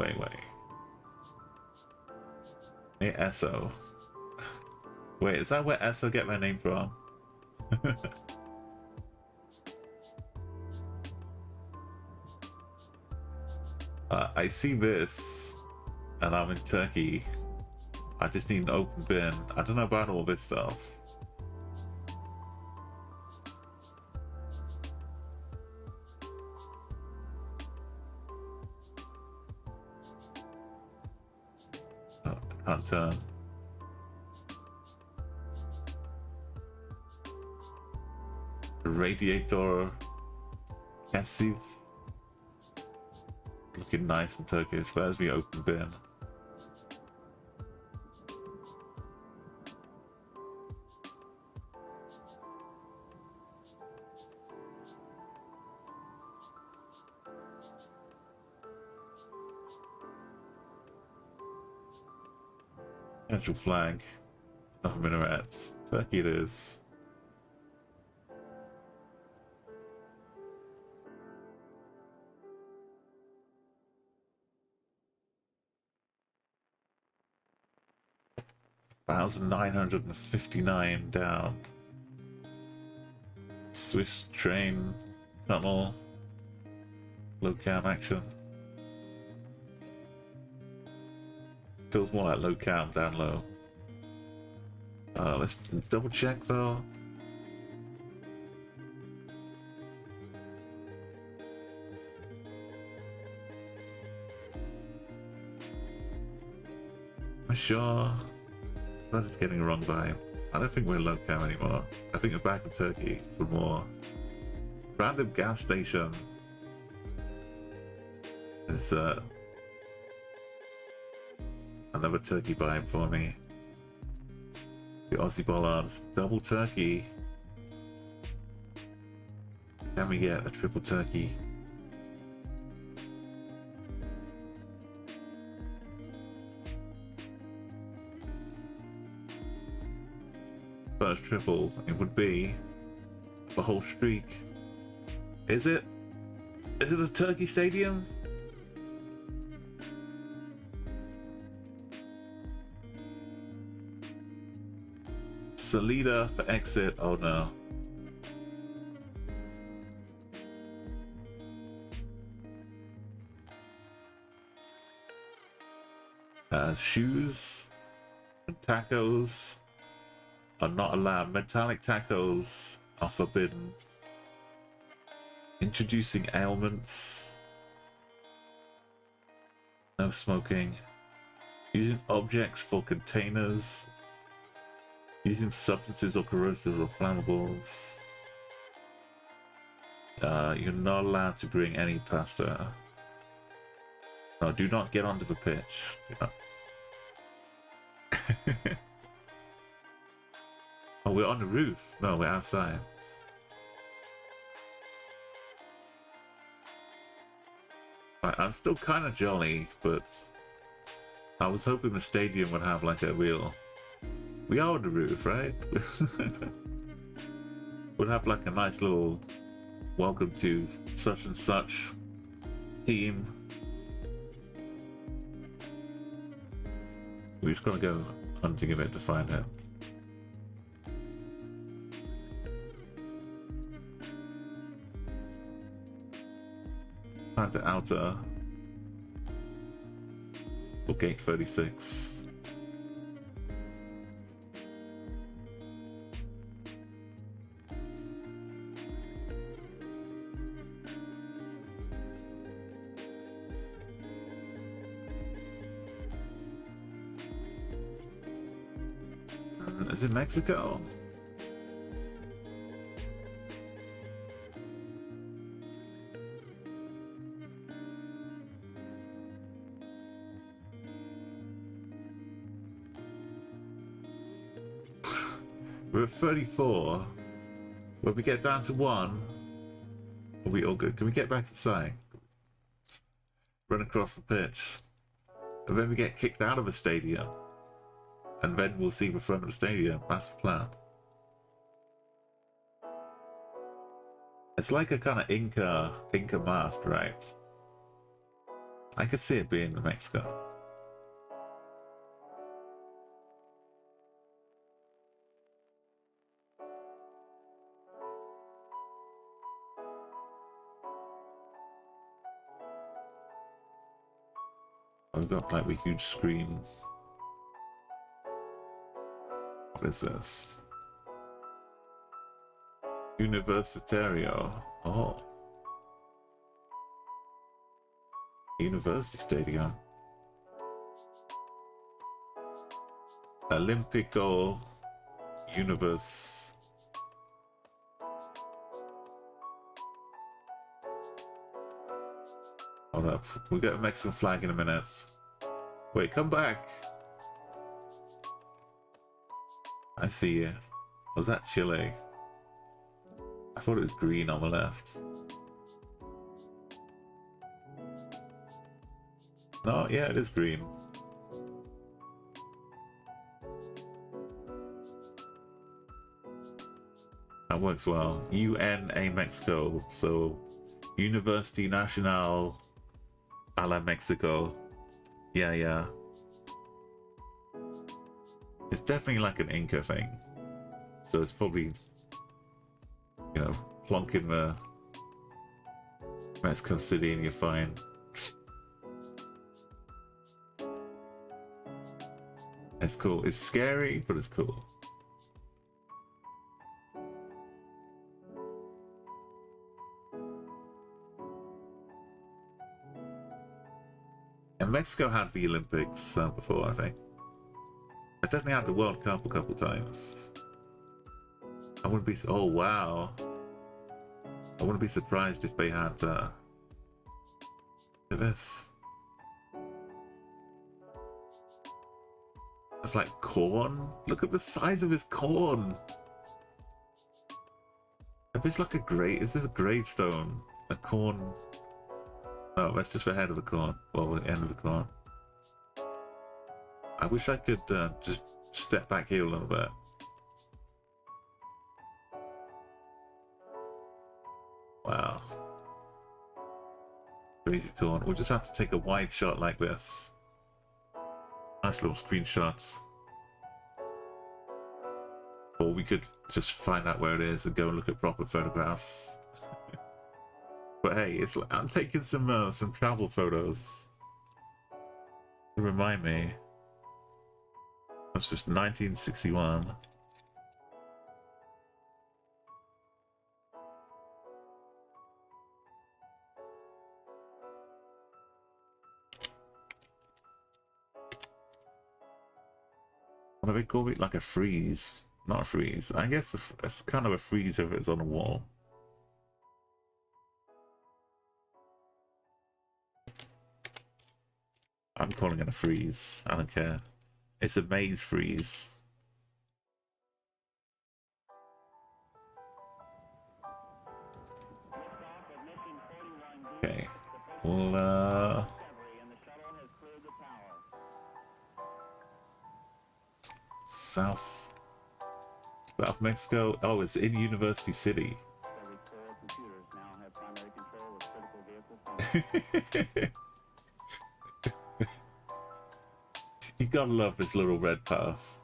Near Esso. Wait, is that where Esso get their name from? I see this, and I'm in Turkey. I just need an open bin. I don't know about all this stuff. Oh, I can't turn. Radiator Kesiv. Looking nice in Turkish. There's the open bin. Actual flag. Nothing minarets. Turkey it is. 1,959 down. Swiss train tunnel. Low cam action. Feels more like low cam, down low. Let's double check though. I'm sure. That's getting a wrong vibe. I don't think we're low cam anymore. I think we're back in Turkey for more. Random gas station. It's another turkey vibe for me. The Aussie bollards, double turkey. Can we get a triple turkey? First triple, it would be the whole streak. Is it? Is it a turkey stadium? Salida for exit. Oh no. Shoes and tacos are not allowed. Metallic tacos are forbidden. Introducing ailments. No smoking. Using objects for containers. Using substances or corrosives or flammables. You're not allowed to bring any pasta. No, do not get onto the pitch. Do not. Oh, we're on the roof. No, we're outside. I'm still kind of jolly, but I was hoping the stadium would have like a real... We are on the roof, right? We'll have like a nice little welcome to such and such team. We just gotta go hunting a bit to find out. Find the outer. Or gate 36. Is it Mexico? We're at 34. When we get down to 1, are we all good? Can we get back inside? Run across the pitch. And then we get kicked out of the stadium. And then we'll see the front of the stadium. That's the plan. It's like a kind of Inca mask, right? I could see it being in Mexico. We've got like the huge screen. What is this? Universitario. Oh. University Stadium. Olympico Universe. Hold up. We'll get a Mexican flag in a minute. Wait, come back. I see you. Was that Chile? I thought it was green on the left. No, yeah, it is green. That works well. UNA Mexico. So, University Nacional a la Mexico. Yeah, yeah. It's definitely like an Inca thing. So it's probably, you know, plonk in the Mexico City and you're fine. It's cool. It's scary, but it's cool. And Mexico had the Olympics before, I think. I definitely had the World Cup a couple times. I wouldn't be. Oh wow! I wouldn't be surprised if they had. Look at this. That's like corn. Look at the size of his corn. If it's like a grave, is this a gravestone? A corn? No, that's just the head of the corn. Well, the end of the corn. I wish I could just step back here a little bit. Wow. Crazy corn. We'll just have to take a wide shot like this. Nice little screenshots. Or we could just find out where it is and go and look at proper photographs. But hey, it's I'm taking some travel photos to remind me. That's just 1961. What do they call it? Like a freeze? Not a freeze. I guess it's kind of a freeze if it's on a wall. I'm calling it a freeze. I don't care. It's a maze freeze. Okay. Well, South Mexico. Oh, it's in University City. You gotta love this little red path.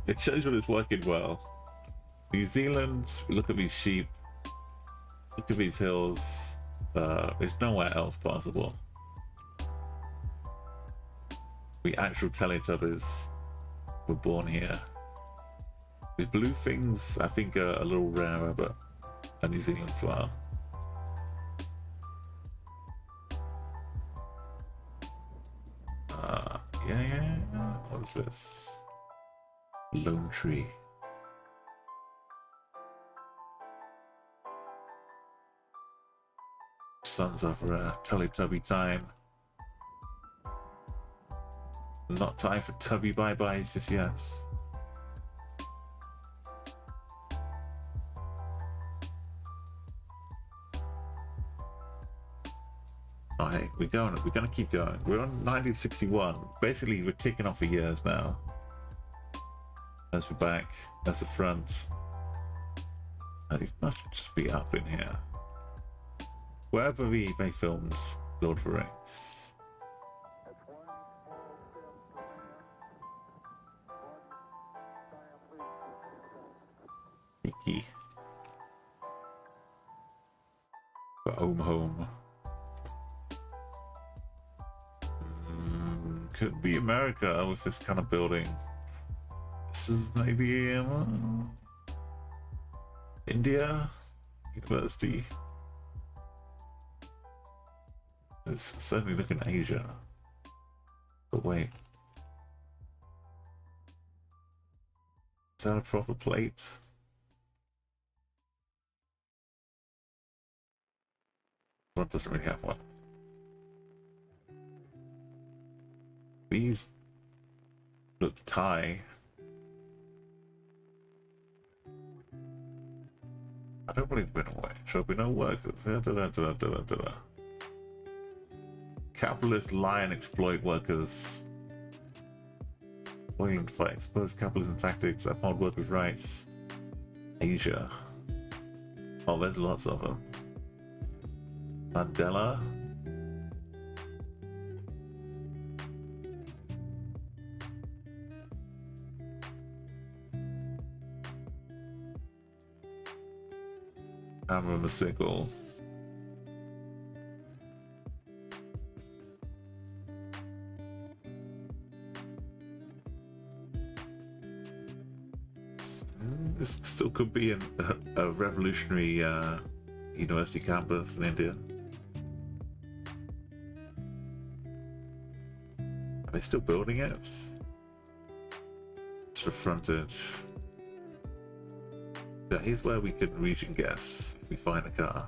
It shows that it's working well. New Zealand, look at these sheep. Look at these hills. There's nowhere else possible. We actual Teletubbies were born here. The blue things, I think, are a little rarer, but New Zealand as well. Yeah. What is this? Lone tree. Sons of Teletubby time. Not time for tubby bye-byes just yet. Oh hey, we're gonna keep going. We're on 1961. Basically, we're ticking off the years now. That's the back, that's the front. These must just be up in here. Wherever they filmed Lord of the Rings. Icky. But home. Could be America with this kind of building. This is maybe India University. It's certainly looking Asia. But wait. Is that a proper plate? Well, it doesn't really have one. These look Thai. I don't believe we're away. Shall be no workers. Capitalist lie and exploit workers. Waiting to fight exposed capitalism tactics, uphold workers' rights. Asia. Oh, there's lots of them. Mandela. Hammer and a sickle. This still could be a revolutionary university campus in India. Are they still building it? It's for frontage. Yeah, here's where we could region guess if we find a car.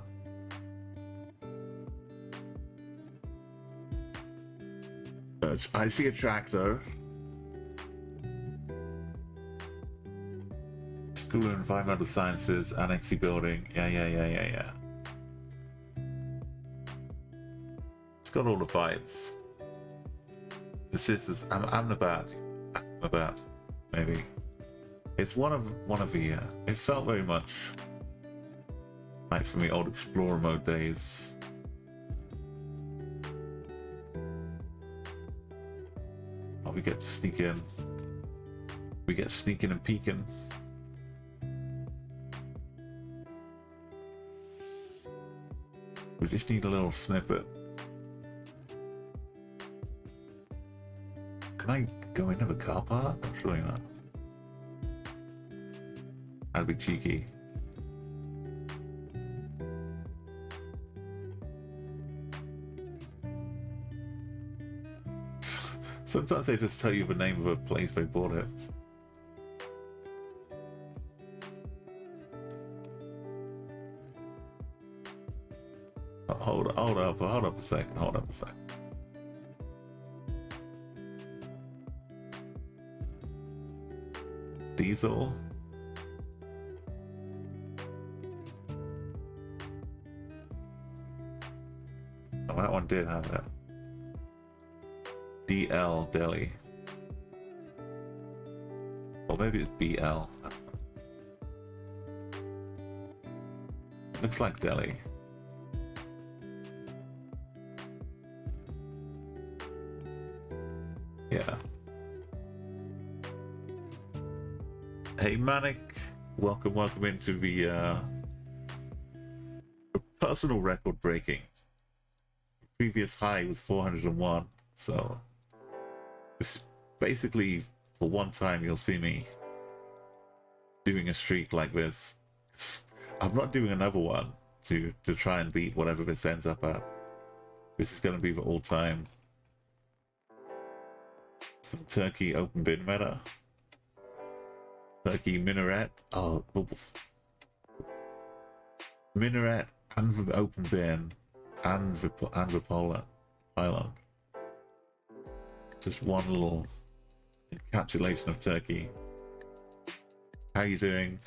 I see a tractor. School of Environmental Sciences, Annexy building. Yeah. It's got all the vibes. This is Ahmedabad, maybe. It's one of the. It felt very much like from the old Explorer mode days. Oh, we get to sneak in. We get sneaking and peeking. We just need a little snippet. Can I go into the car park? I'm surely not. That'd be cheeky. Sometimes they just tell you the name of a place they bought it. Hold up a sec. Diesel. Oh, that one did have it. DL Delhi. Or maybe it's BL. Looks like Delhi. Yeah. Hey Manic, welcome into the personal record breaking. Previous high was 401, so it's basically for one time you'll see me doing a streak like this. I'm not doing another one to try and beat whatever this ends up at. This is going to be the all-time. Some Turkey open bin meta. Turkey minaret. Oh, minaret and the open bin and the pylon. Just one little encapsulation of Turkey. How you doing?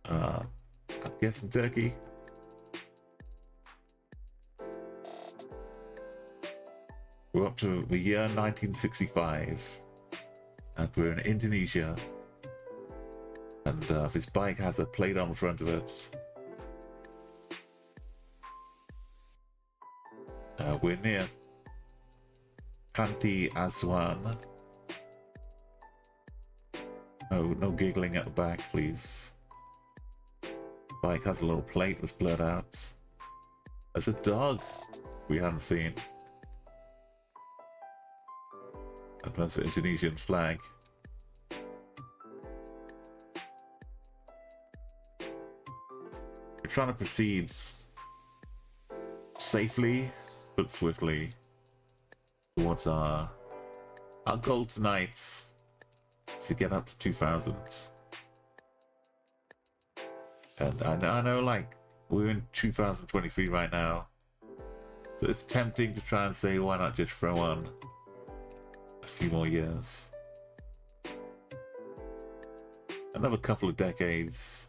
I'm guessing Turkey. We're up to the year 1965, and we're in Indonesia, and this bike has a plate on the front of it. We're near Panti Asuhan. No giggling at the back, please. Bike has a little plate that's blurred out. There's a dog we haven't seen. And that's an Indonesian flag. We're trying to proceed safely but swiftly towards our goal tonight is to get up to 2000. And I know like we're in 2023 right now, so it's tempting to try and say why not just throw on a few more years, another couple of decades.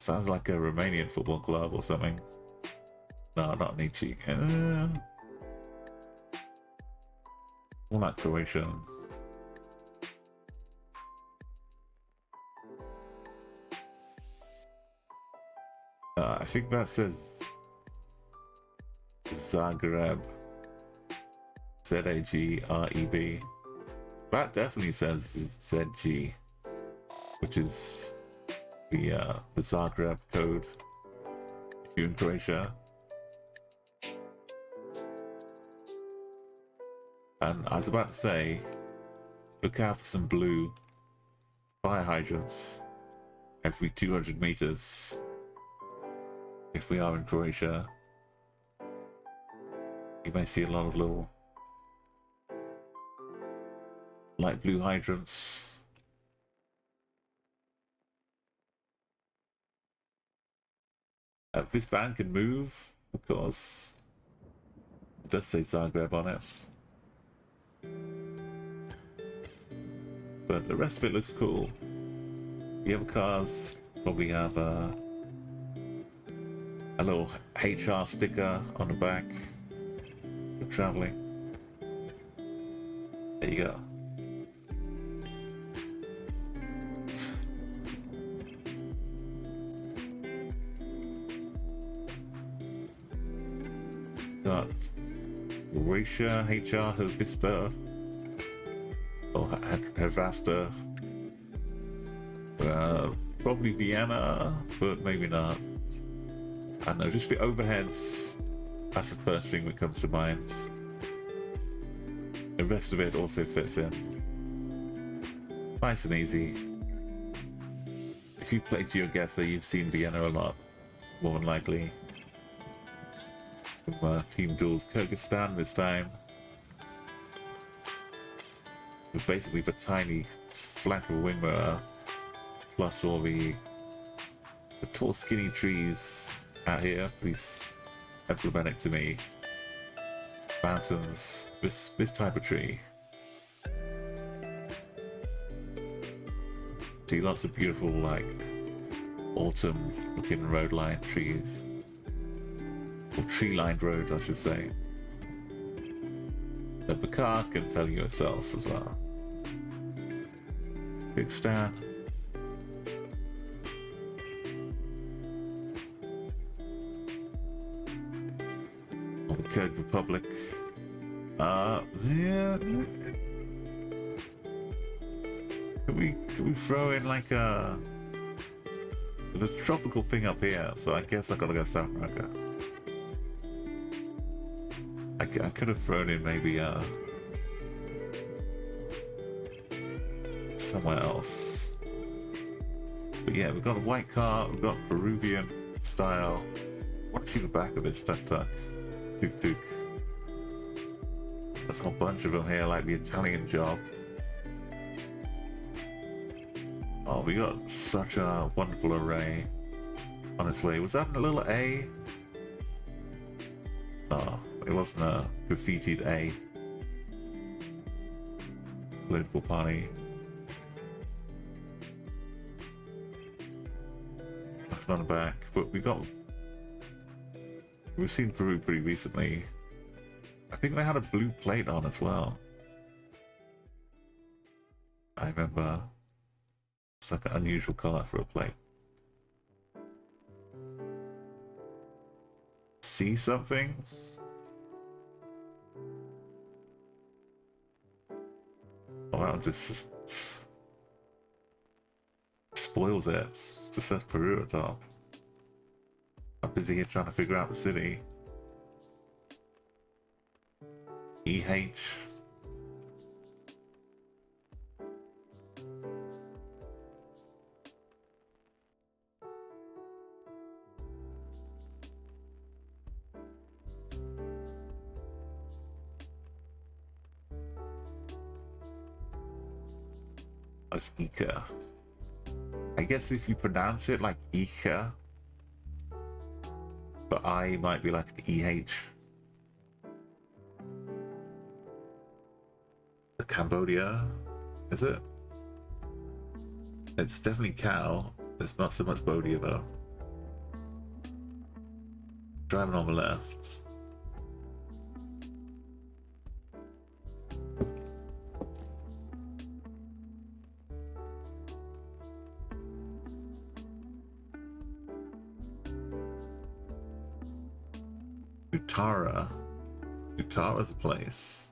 Sounds like a Romanian football club or something. No, not Nietzsche. More like Croatia. I think that says Zagreb. Zagreb. That definitely says ZG, which is the Zagreb code if you're in Croatia. And I was about to say, look out for some blue fire hydrants every 200 meters if we are in Croatia. You may see a lot of little light blue hydrants. This van can move, of course. It does say Zagreb on it. But the rest of it looks cool. The other cars probably have a little HR sticker on the back for traveling. There you go. Got Croatia, HR, Vista, or Havasta. Probably Vienna, but maybe not. I don't know, just the overheads, that's the first thing that comes to mind. The rest of it also fits in. Nice and easy. If you play Geoguessr, you've seen Vienna a lot, more than likely. From Team Duel's Kyrgyzstan this time. With basically the tiny flank of wing mirror, plus all the tall skinny trees out here, please emblematic to me. Mountains, this type of tree. See lots of beautiful, like, autumn looking road line trees. Or tree lined roads, I should say. But the car can tell you itself as well. Big stand. Czech Republic. Yeah. Can we throw in like there's a tropical thing up here, so I guess I gotta go South America. I could have thrown in maybe somewhere else. But yeah, we've got a white car, we've got Peruvian style. I want to see the back of this tuk-tuk. Tuk-tuk. There's a whole bunch of them here, like the Italian job. Oh, we got such a wonderful array on its way. Was that a little A? No, it wasn't a graffitied A. Political party. Nothing on the back, but we've seen Peru pretty recently. I think they had a blue plate on as well. I remember. It's like an unusual color for a plate. See something? Oh wow, just spoils it. It just says Peru at the top. I'm busy here trying to figure out the city. EH. That's Ika. I guess if you pronounce it like Ika, but I might be like an EH. The Cambodia, is it? It's definitely cow. It's not so much Bodia though. Driving on the left. Utara. Utara's a place.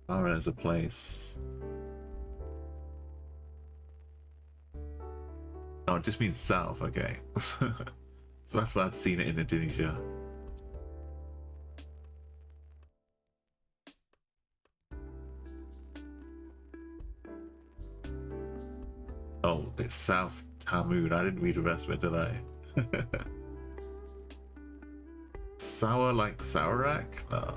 Utara is a place. Oh, it just means south, okay. So that's why I've seen it in Indonesia. Oh, it's South Tamun. I didn't read the rest of it, did I? Sour like Saurak? No.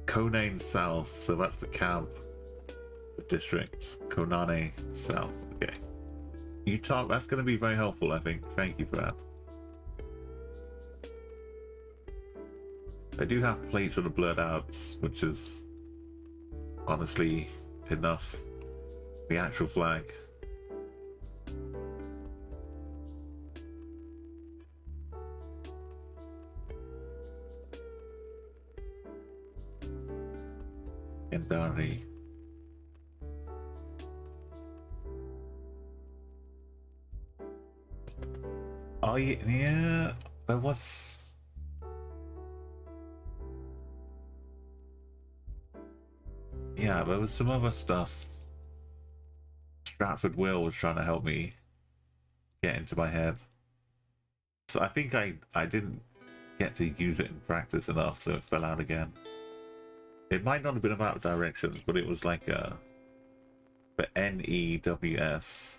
Konane South, so that's the camp district. Konane South, okay. Utah, that's going to be very helpful, I think. Thank you for that. I do have plates of the blurred outs, which is honestly enough. The actual flag. Kendari. Oh yeah, there was. Yeah, there was some other stuff. Stratford Will was trying to help me get into my head. So I think I didn't get to use it in practice enough, so it fell out again. It might not have been about directions, but it was like the NEWS.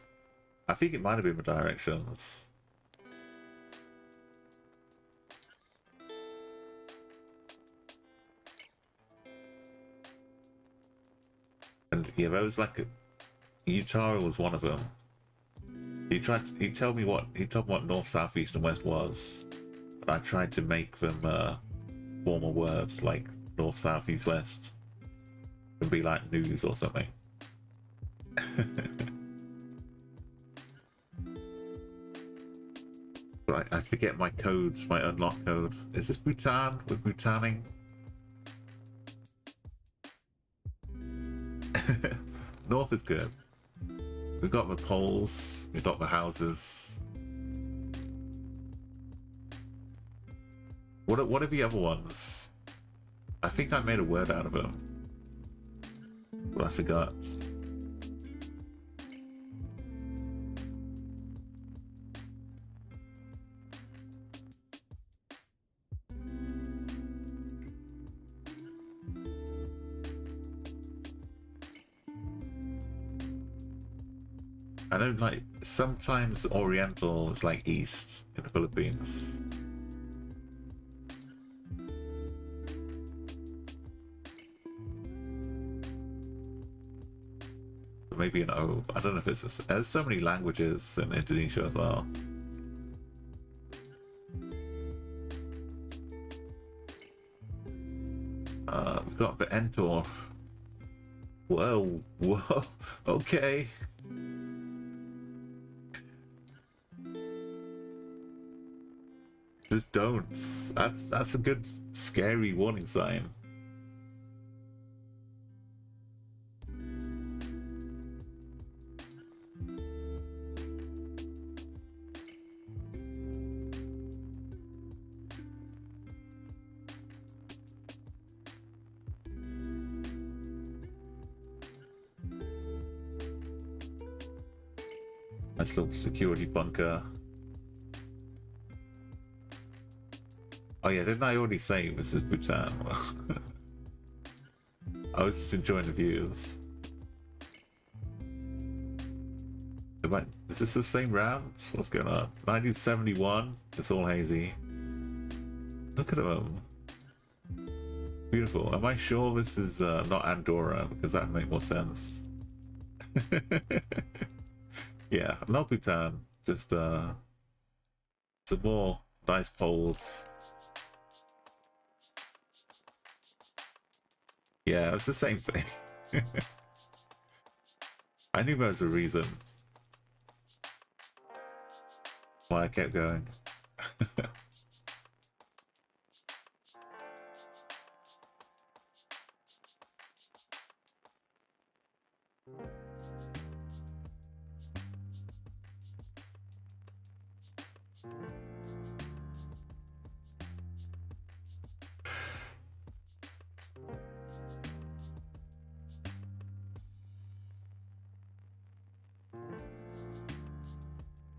I think it might have been the directions. And yeah, there was like Utara was one of them. He told me what north, south, east, and west was, and I tried to make them formal words like north, south, east, west, and be like news or something. But I forget my codes, my unlock code. Is this Bhutan with Bhutaning? North is good. We've got the poles, we've got the houses. What are the other ones? I think I made a word out of them, but I forgot. I don't like, sometimes Oriental is like East in the Philippines. Maybe an O. I don't know if it's just, there's so many languages in Indonesia as well. We've got the Entor. Whoa, whoa, okay. Just don't. That's a good scary warning sign. Nice little security bunker. Oh yeah, didn't I already say this is Bhutan? I was just enjoying the views. Is this the same rounds? What's going on? 1971? It's all hazy. Look at them. Beautiful. Am I sure this is not Andorra? Because that would make more sense. Yeah, not Bhutan. Just some more nice poles. Yeah, it's the same thing. I knew there was a reason why I kept going.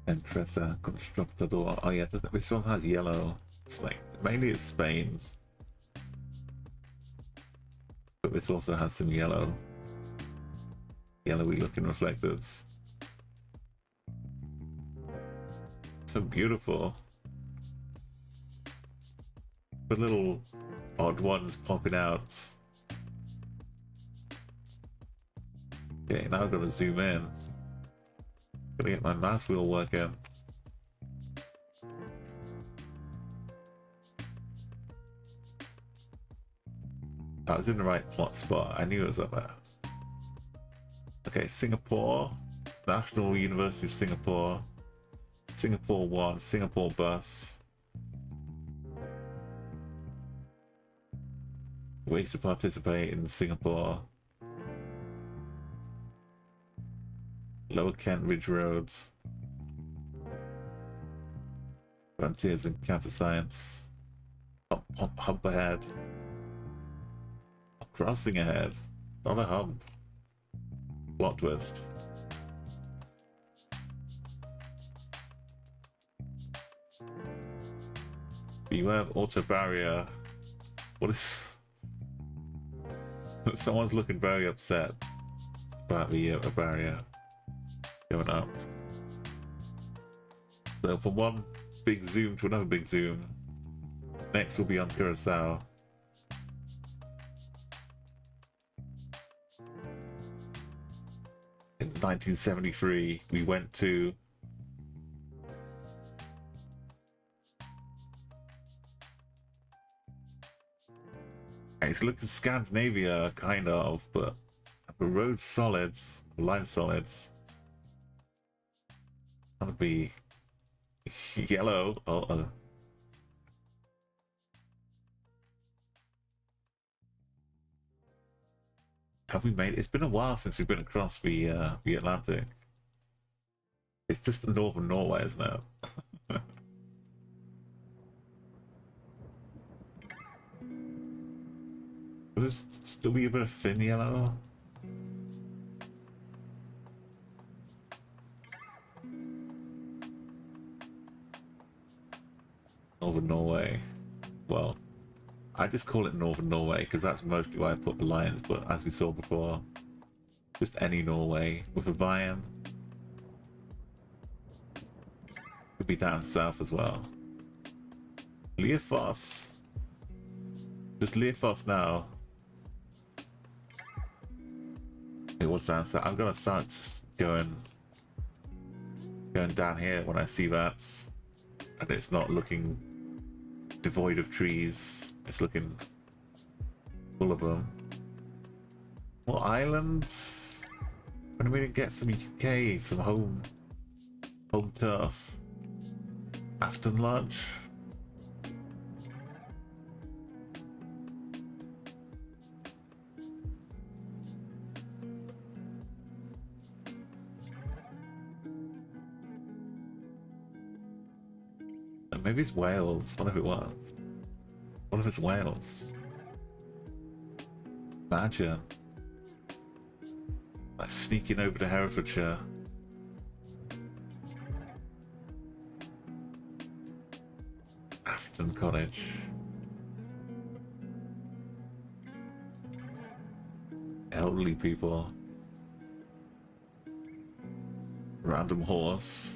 Empresa Constructador. Oh yeah, this one has yellow. It's like, mainly it's Spain. But this also has some yellow. Yellowy looking reflectors. So beautiful. The little odd ones popping out. Okay, now I've got to zoom in. Gotta get my mouse wheel working. I was in the right plot spot. I knew it was up there. Okay, Singapore. National University of Singapore. Singapore 1. Singapore bus. Ways to participate in Singapore. Lower Kent Ridge Roads. Frontiers in Counter Science. Hump ahead. Crossing ahead. Not a hump. Plot twist. Beware of auto barrier. What is... Someone's looking very upset about the barrier going up. So from one big zoom to another big zoom. Next will be on Curacao. In 1973, we went to it's looking Scandinavia, kind of, but the road's solid, the line's solid. Gonna be yellow. Have we made it? It's been a while since we've been across the Atlantic. It's just northern Norway, isn't it? Will this still be a bit of thin yellow? Northern Norway. Well, I just call it Northern Norway because that's mostly where I put the lines, but as we saw before, just any Norway with a Vian. Could be down south as well. Leofoss. Just Leofoss now. It was down south. I'm gonna start just going down here when I see that, and it's not looking devoid of trees. It's looking full of them. More islands. When are we gonna get some UK, some home turf? Afton Lodge. Maybe it's Wales. What if it was? What if it's Wales? Imagine. Like sneaking over to Herefordshire. Afton Cottage. Elderly people. Random horse.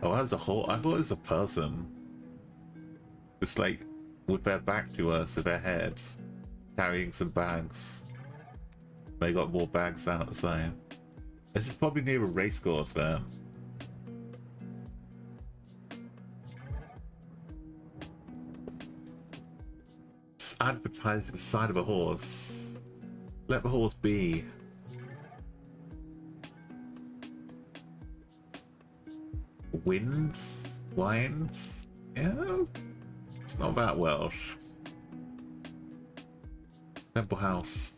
Oh, as a whole, I thought it was a person. Just like with their back to us, with their head, carrying some bags. They got more bags down at the side. This is probably near a race course there. Just advertise the side of a horse. Let the horse be. Winds? Wines? Yeah, it's not that Welsh. Temple House.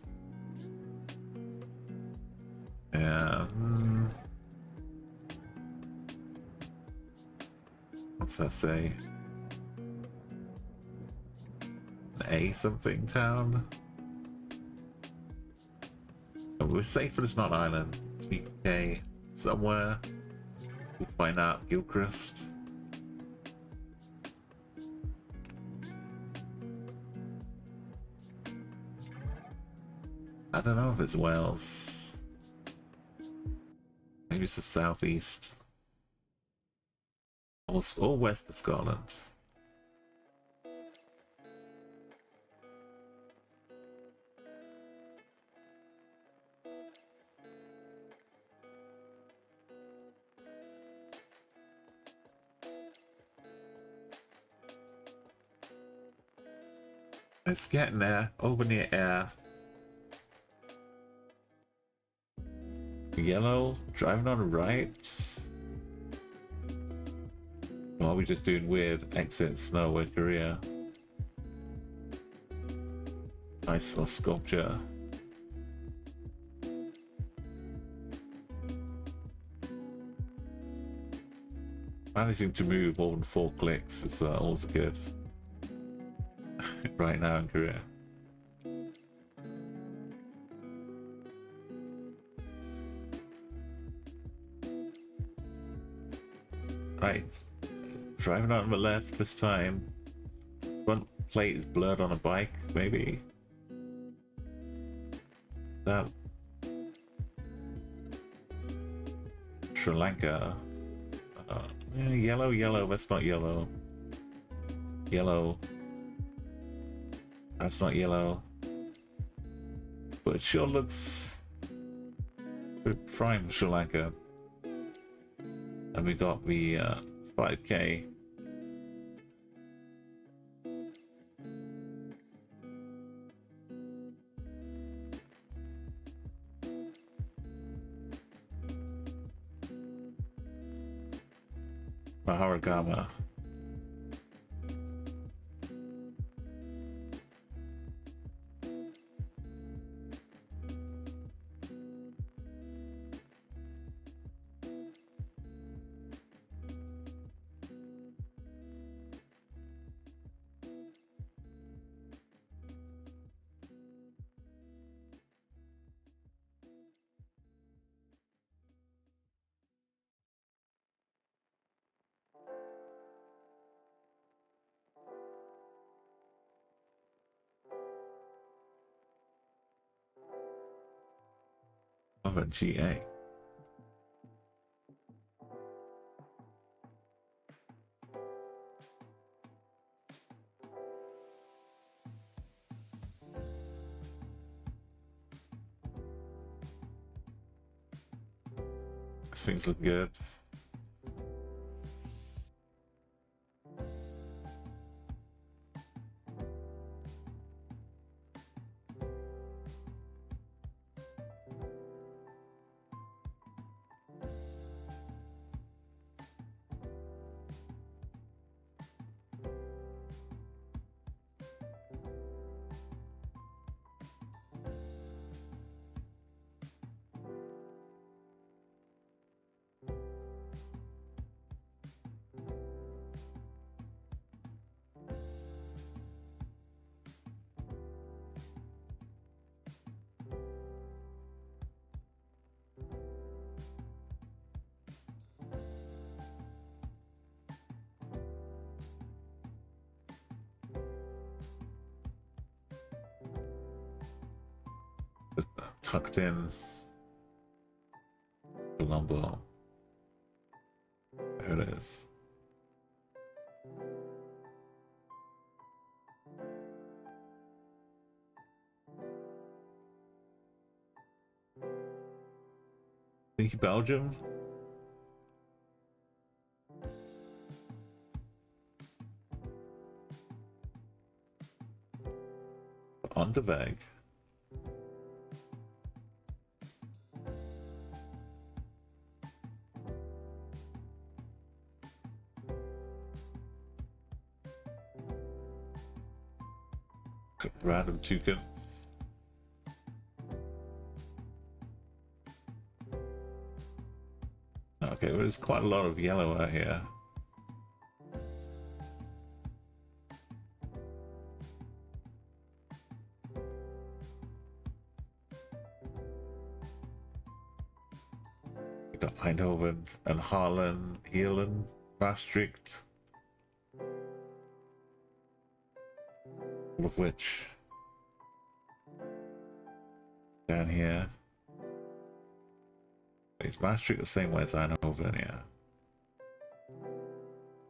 Yeah. What's that say? An A something town? Oh, we're safe that it's not island. It's the UK somewhere. We'll find out. Gilchrist. I don't know if it's Wales. Maybe it's the southeast. Or west of Scotland. It's getting there, over near air. Yellow, driving on the right. Or are we just doing weird exits nowhere Korea? Nice little sculpture. Managing to move more than 4 clicks is always good. Right now in Korea. Right, driving on the left this time. Front plate is blurred on a bike, maybe. That Sri Lanka. Yellow, yellow. That's not yellow. Yellow. That's not yellow. But it sure looks prime Sri Lanka. And we got the 5K. Maharagama. Of a GA. Things look good. Tucked in Colombo. There it is. Sneaky Belgium? On the bag. Random toucan. Okay, well, there's quite a lot of yellow out here. We got Eindhoven and Haarlem, Heerlen, Maastricht. All of which down here. Is Maastricht the same way as Eindhoven? Yeah.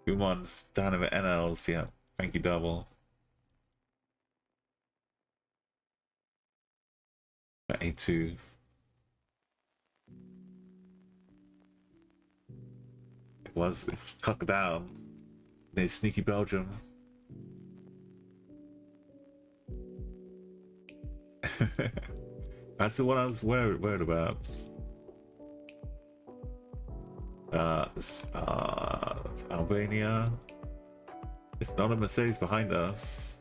Uman's down in the NLs, yeah. Thank you, double. A2. It was tucked down near Sneaky Belgium. That's the one I was worried about. Albania. It's not a Mercedes behind us.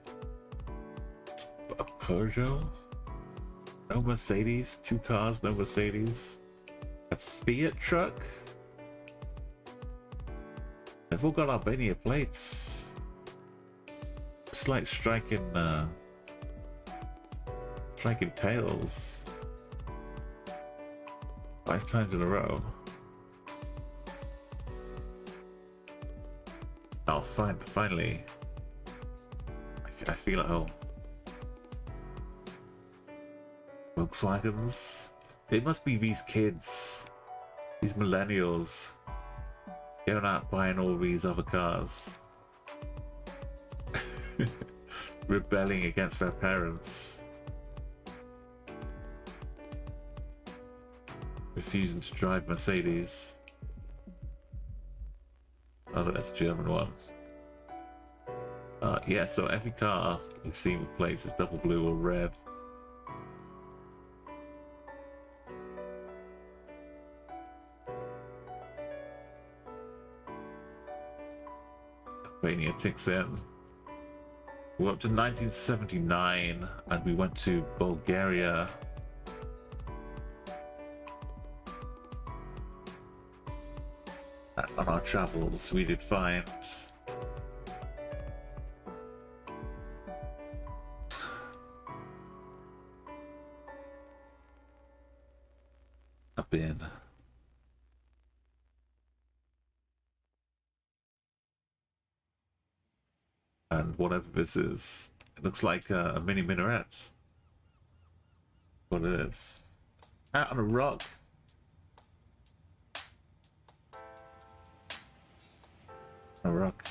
A Peugeot? No Mercedes? 2 cars, no Mercedes? A Fiat truck? They've all got Albania plates. It's like striking tails 5 times in a row. Oh, finally. I feel at home. Volkswagens. It must be these kids, these millennials, going out buying all these other cars. Rebelling against their parents. Refusing to drive Mercedes. Oh, that's a German one. Yeah, so every car you've seen with plates is double blue or red. Albania ticks in. We're up to 1979 and we went to Bulgaria. On our travels, we did find a bin. And whatever this is, it looks like a mini minaret. What it is. Out on a rock. A rock.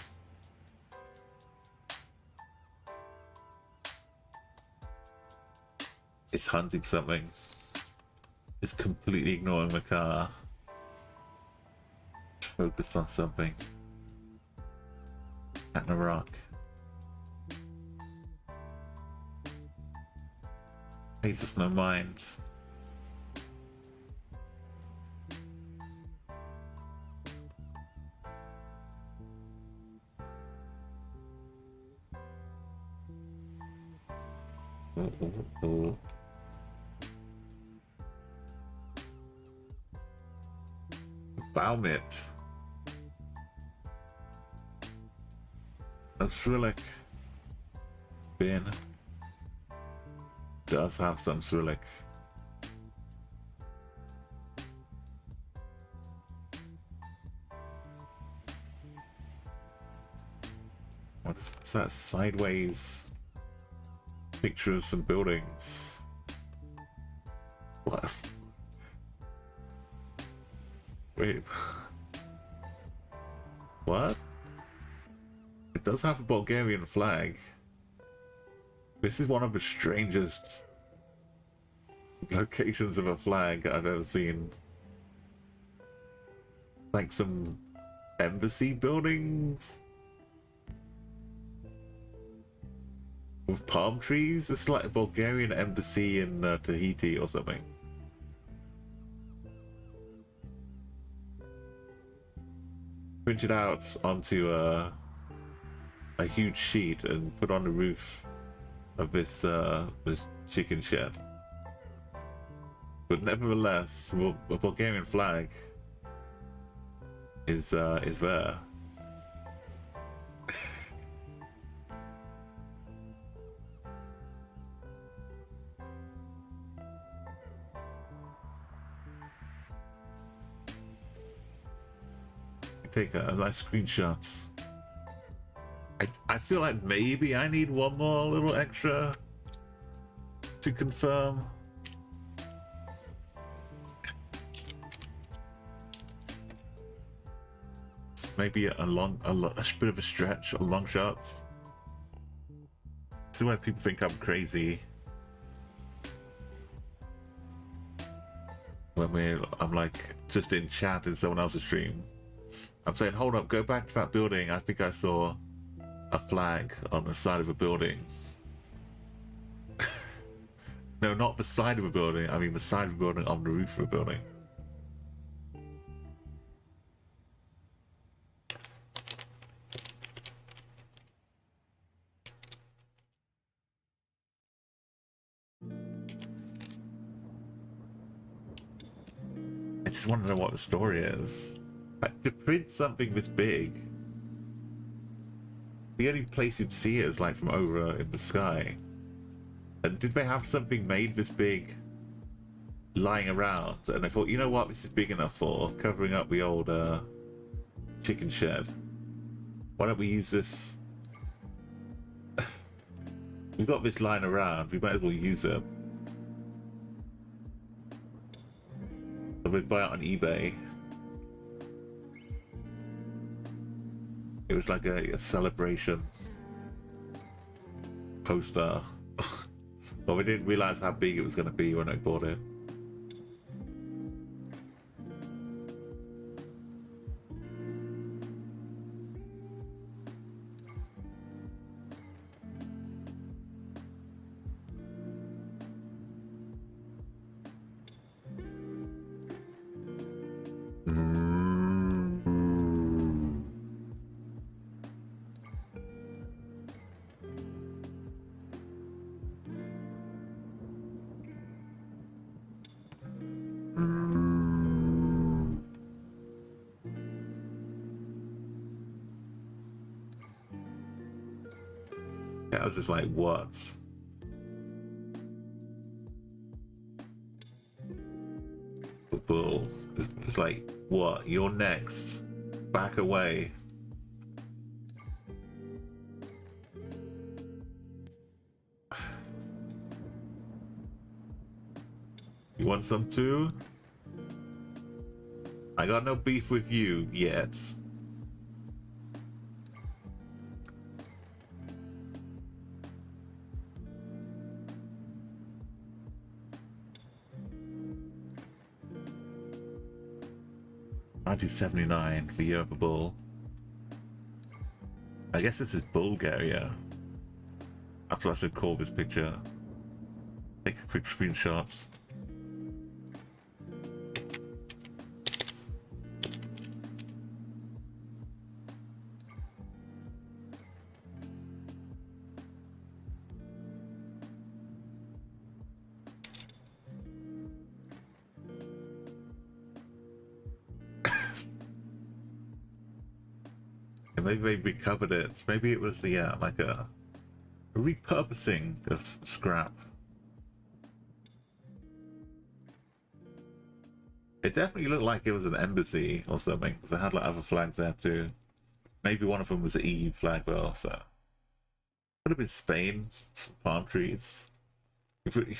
It's hunting something. It's completely ignoring the car. Focused on something. At a rock. Pays us no mind. Oh. Baumit. A Cyrillic bin does have some Cyrillic. What is that sideways picture of some buildings? What? Wait. What? It does have a Bulgarian flag. This is one of the strangest locations of a flag I've ever seen. like some embassy buildings with palm trees. It's like a Bulgarian embassy in Tahiti or something. Printed out onto a huge sheet and put on the roof of this chicken shed. But nevertheless, a Bulgarian flag is there. Take a nice screenshot. I feel like maybe I need one more little extra to confirm. It's maybe a bit of a stretch, a long shot. This is why people think I'm crazy. When I'm like just in chat in someone else's stream. I'm saying, hold up, go back to that building. I think I saw a flag on the side of a building. No, not the side of a building. I mean the side of a building on the roof of a building. I just want to know what the story is. Like, to print something this big, the only place you'd see it is like from over in the sky. And did they have something made this big lying around? And I thought, you know what, this is big enough for covering up the old chicken shed. Why don't we use this? We've got this lying around, we might as well use it. So we'd buy it on eBay. It was like a celebration poster. But we didn't realize how big it was going to be when I bought it. I was just like, what? Bull. It's like, what? You're next. Back away. You want some too? I got no beef with you yet. $1979, the year of the bull. I guess this is Bulgaria. After I should call this picture. Take a quick screenshot. Maybe they recovered it. Maybe it was the like a repurposing of scrap. It definitely looked like it was an embassy or something, because it had like other flags there too. Maybe one of them was the EU flag though, so could have been Spain. Some palm trees. The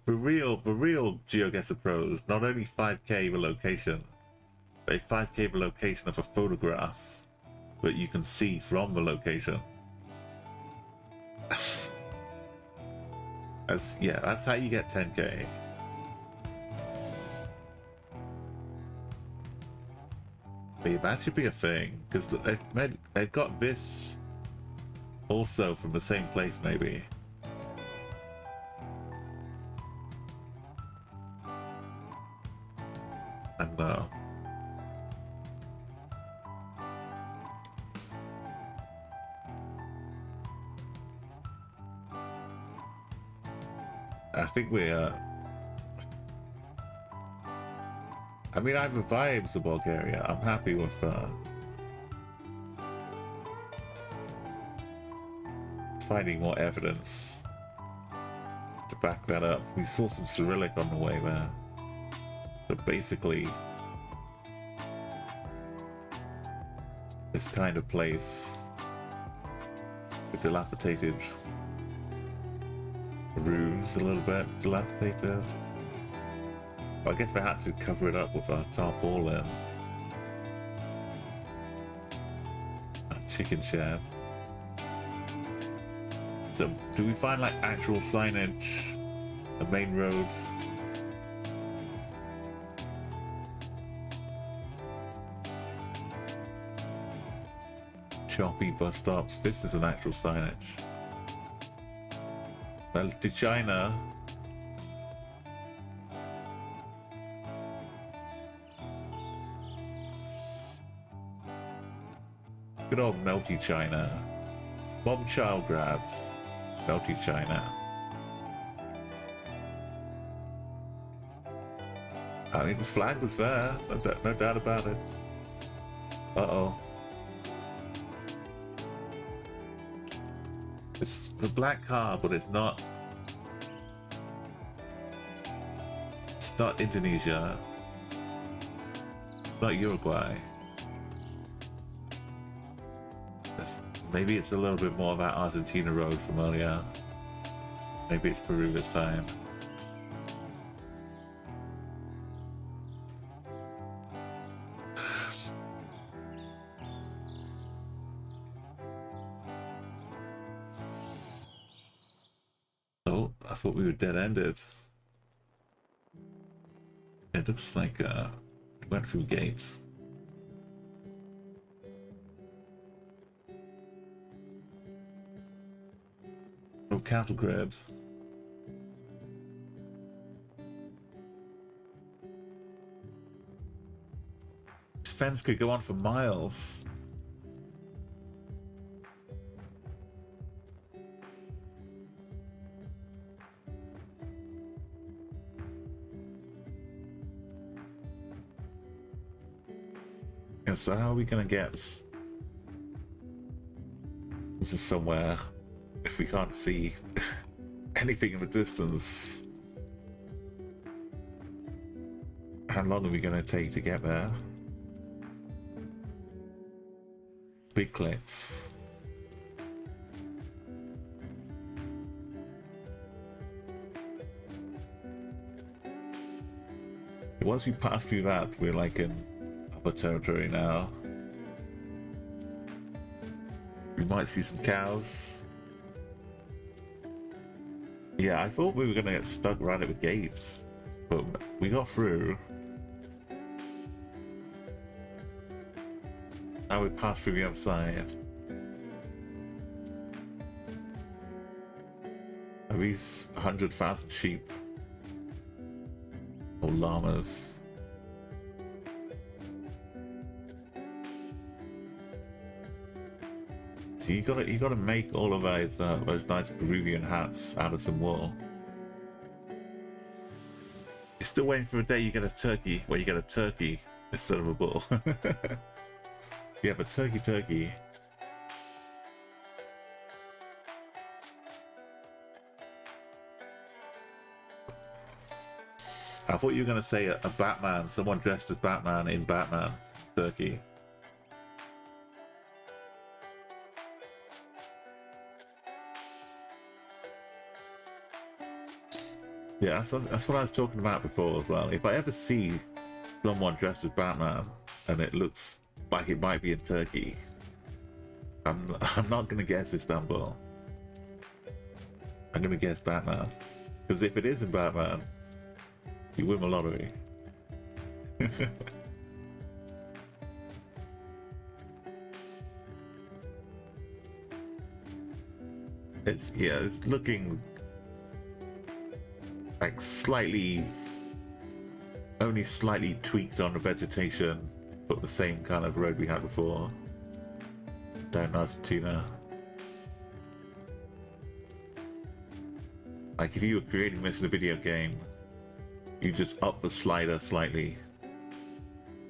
real Geoguessr pros, not only 5K the location, but a 5K the location of a photograph that you can see from the location. That's how you get 10K. Yeah, that should be a thing, because they've got this also from the same place, maybe. I don't know. I think we're. I mean, I've revived the Bulgaria. I'm happy with finding more evidence to back that up. We saw some Cyrillic on the way there. But basically, this kind of place with dilapidated rooms, a little bit dilapidated. I guess they had to cover it up with a tarpaulin. A chicken shed. So, do we find like actual signage? The main roads? Choppy bus stops. This is an actual signage. Well, to China. Good old melty China. Bomb child grabs. Melty China. I mean, the flag was there. No doubt about it. Uh-oh. It's the black car, but it's not. It's not Indonesia. It's not Uruguay. Maybe it's a little bit more of that Argentina road from earlier. Maybe it's Peru this time. Oh, I thought we were dead-ended. It looks like we went through gates. No cattle grabs. This fence could go on for miles. Yeah, so how are we gonna get this is somewhere if we can't see anything in the distance? How long are we gonna take to get there? Big clicks. Once we pass through that, we're like in upper territory now. We might see some cows. Yeah, I thought we were gonna get stuck right at the gates, but we got through. Now we passed through the other side. Are these 100,000 sheep? Or llamas? So you gotta make all of those nice Peruvian hats out of some wool. You're still waiting for a day you get a turkey, where you get a turkey instead of a bull. You have a turkey. I thought you were gonna say a Batman, someone dressed as Batman in Batman turkey. Yeah, that's what I was talking about before as well. If I ever see someone dressed as Batman and it looks like it might be in Turkey, I'm not gonna guess Istanbul. I'm gonna guess Batman, because if it isn't Batman, you win the lottery. it's looking like only slightly tweaked on the vegetation, but the same kind of road we had before down in Argentina. Like if you were creating this in a video game, you just up the slider slightly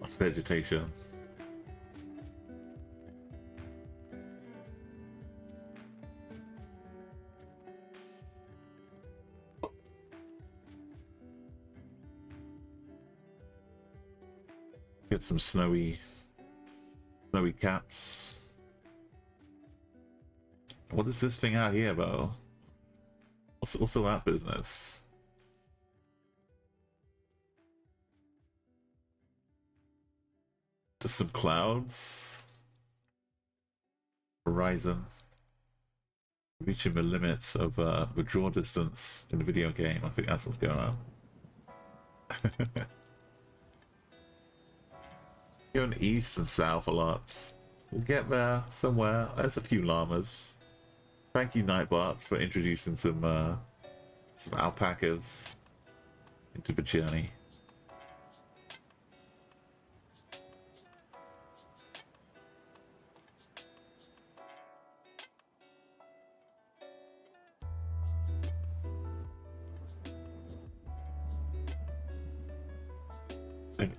on vegetation. Get some snowy caps. What is this thing out here though? What's all that business? Just some clouds. Horizon. Reaching the limits of the draw distance in the video game. I think that's what's going on. Going east and south a lot. We'll get there somewhere. There's a few llamas. Thank you, Nightbot, for introducing some alpacas into the journey.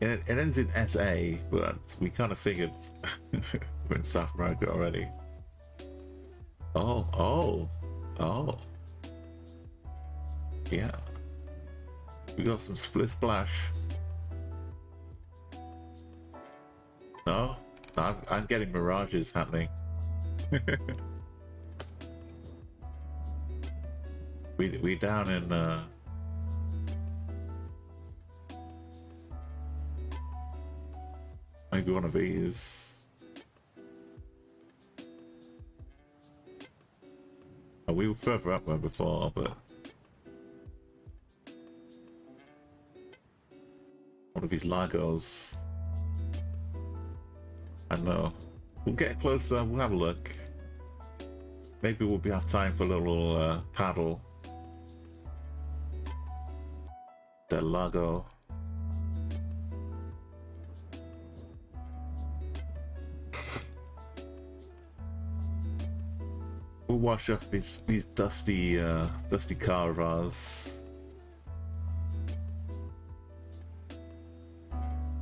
It ends in SA, but we kind of figured we're in South America already. Oh. Yeah. We got some split splash. No? I'm getting mirages happening. we down in maybe one of these. Oh, we were further up there before, but one of these Lagos. I know. We'll get closer, we'll have a look. Maybe we'll have time for a little paddle. Del Lago. We'll wash up these dusty car of ours.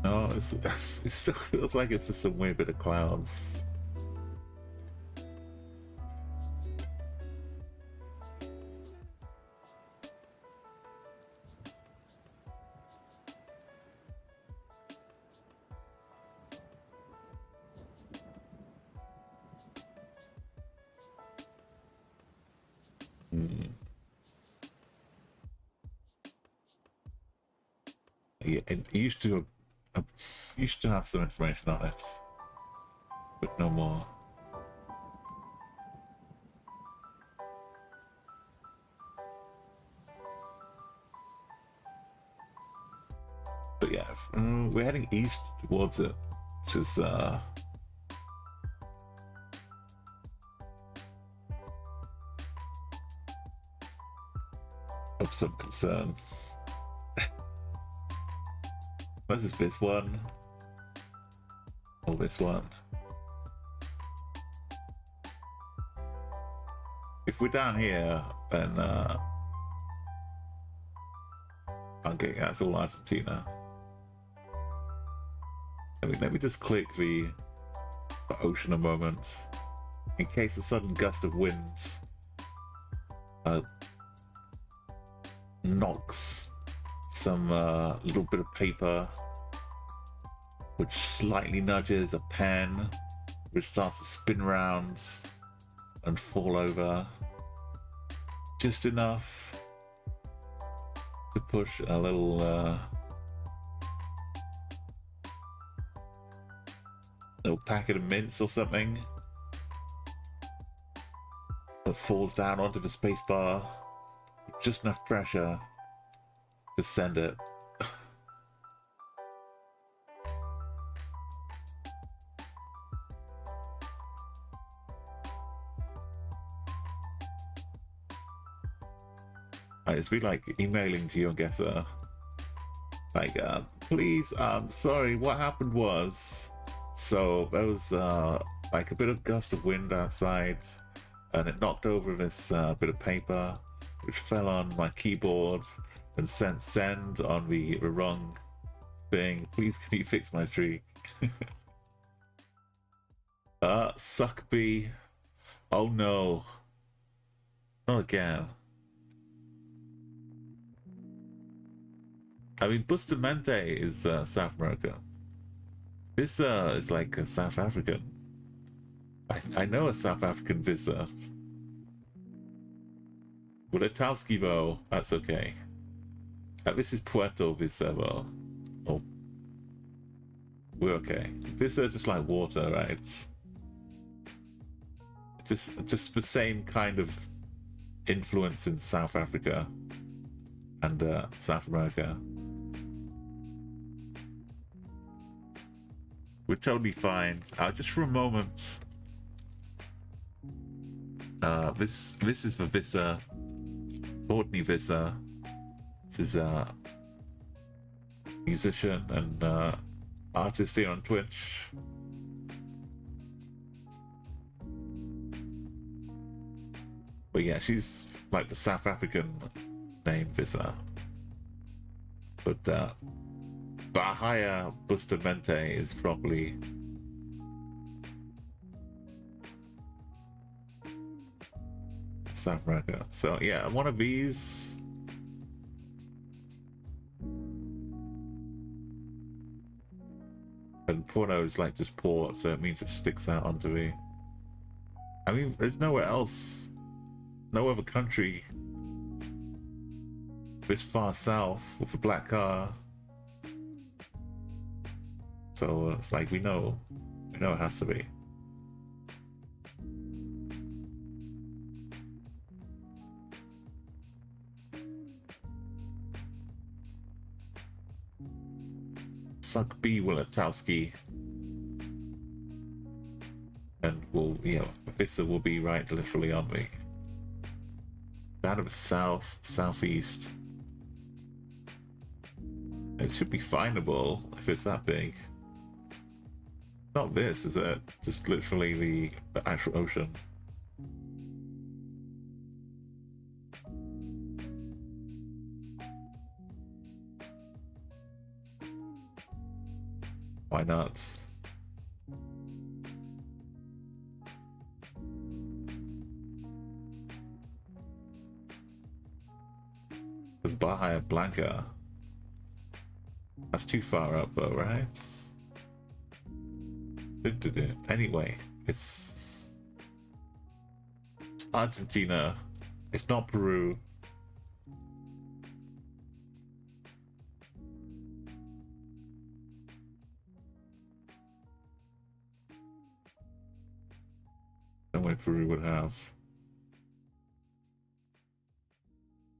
No, it still feels like it's just some weird bit of clouds. Yeah, it used to have some information on it, but no more. But yeah, we're heading east towards it, which is of some concern. Where's this one? Or this one? If we're down here, then okay, that's all Argentina. Let me just click the ocean a moment, in case a sudden gust of wind knocks some little bit of paper, which slightly nudges a pen, which starts to spin round and fall over, just enough to push a little packet of mints or something that falls down onto the spacebar with just enough pressure to send it. It's be like emailing Geoguessr. Like, please, sorry, what happened was, so there was like a bit of gust of wind outside, and it knocked over this bit of paper, which fell on my keyboard and sent send on the wrong thing. Please, can you fix my streak? Suckbee. Oh no. Not again. I mean, Bustamante is South America. This is like a South African. I know a South African Visa. Wulatowski though, that's okay. This is Puerto Visa though. Oh, we're okay. Visa just like water, right? Just the same kind of influence in South Africa and South America. We're totally fine. Just for a moment. This is the Visa. Courtney Visa. This is a musician and artist here on Twitch. But yeah, she's like the South African name Visa. But Bahia Bustamante is probably South America. So yeah, one of these. And Porto is like just port, so it means it sticks out onto me. I mean, there's nowhere else, no other country this far south with a black car. So it's like we know it has to be. Suck B Wulatowski. And will, you know, Vista will be right literally on me. Out of the south, southeast. It should be findable if it's that big. Not this, is it? Just literally the actual ocean. Why not? The Bahia Blanca. That's too far up though, right? Anyway, it's Argentina. It's not Peru. No way Peru would have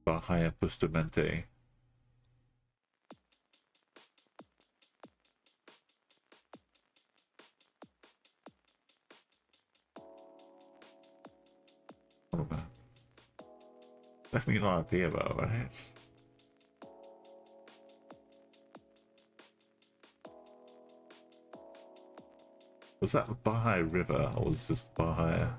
Bahia Bustamante. Definitely not up here though, right? Was that the Bahia River or was it just Bahia?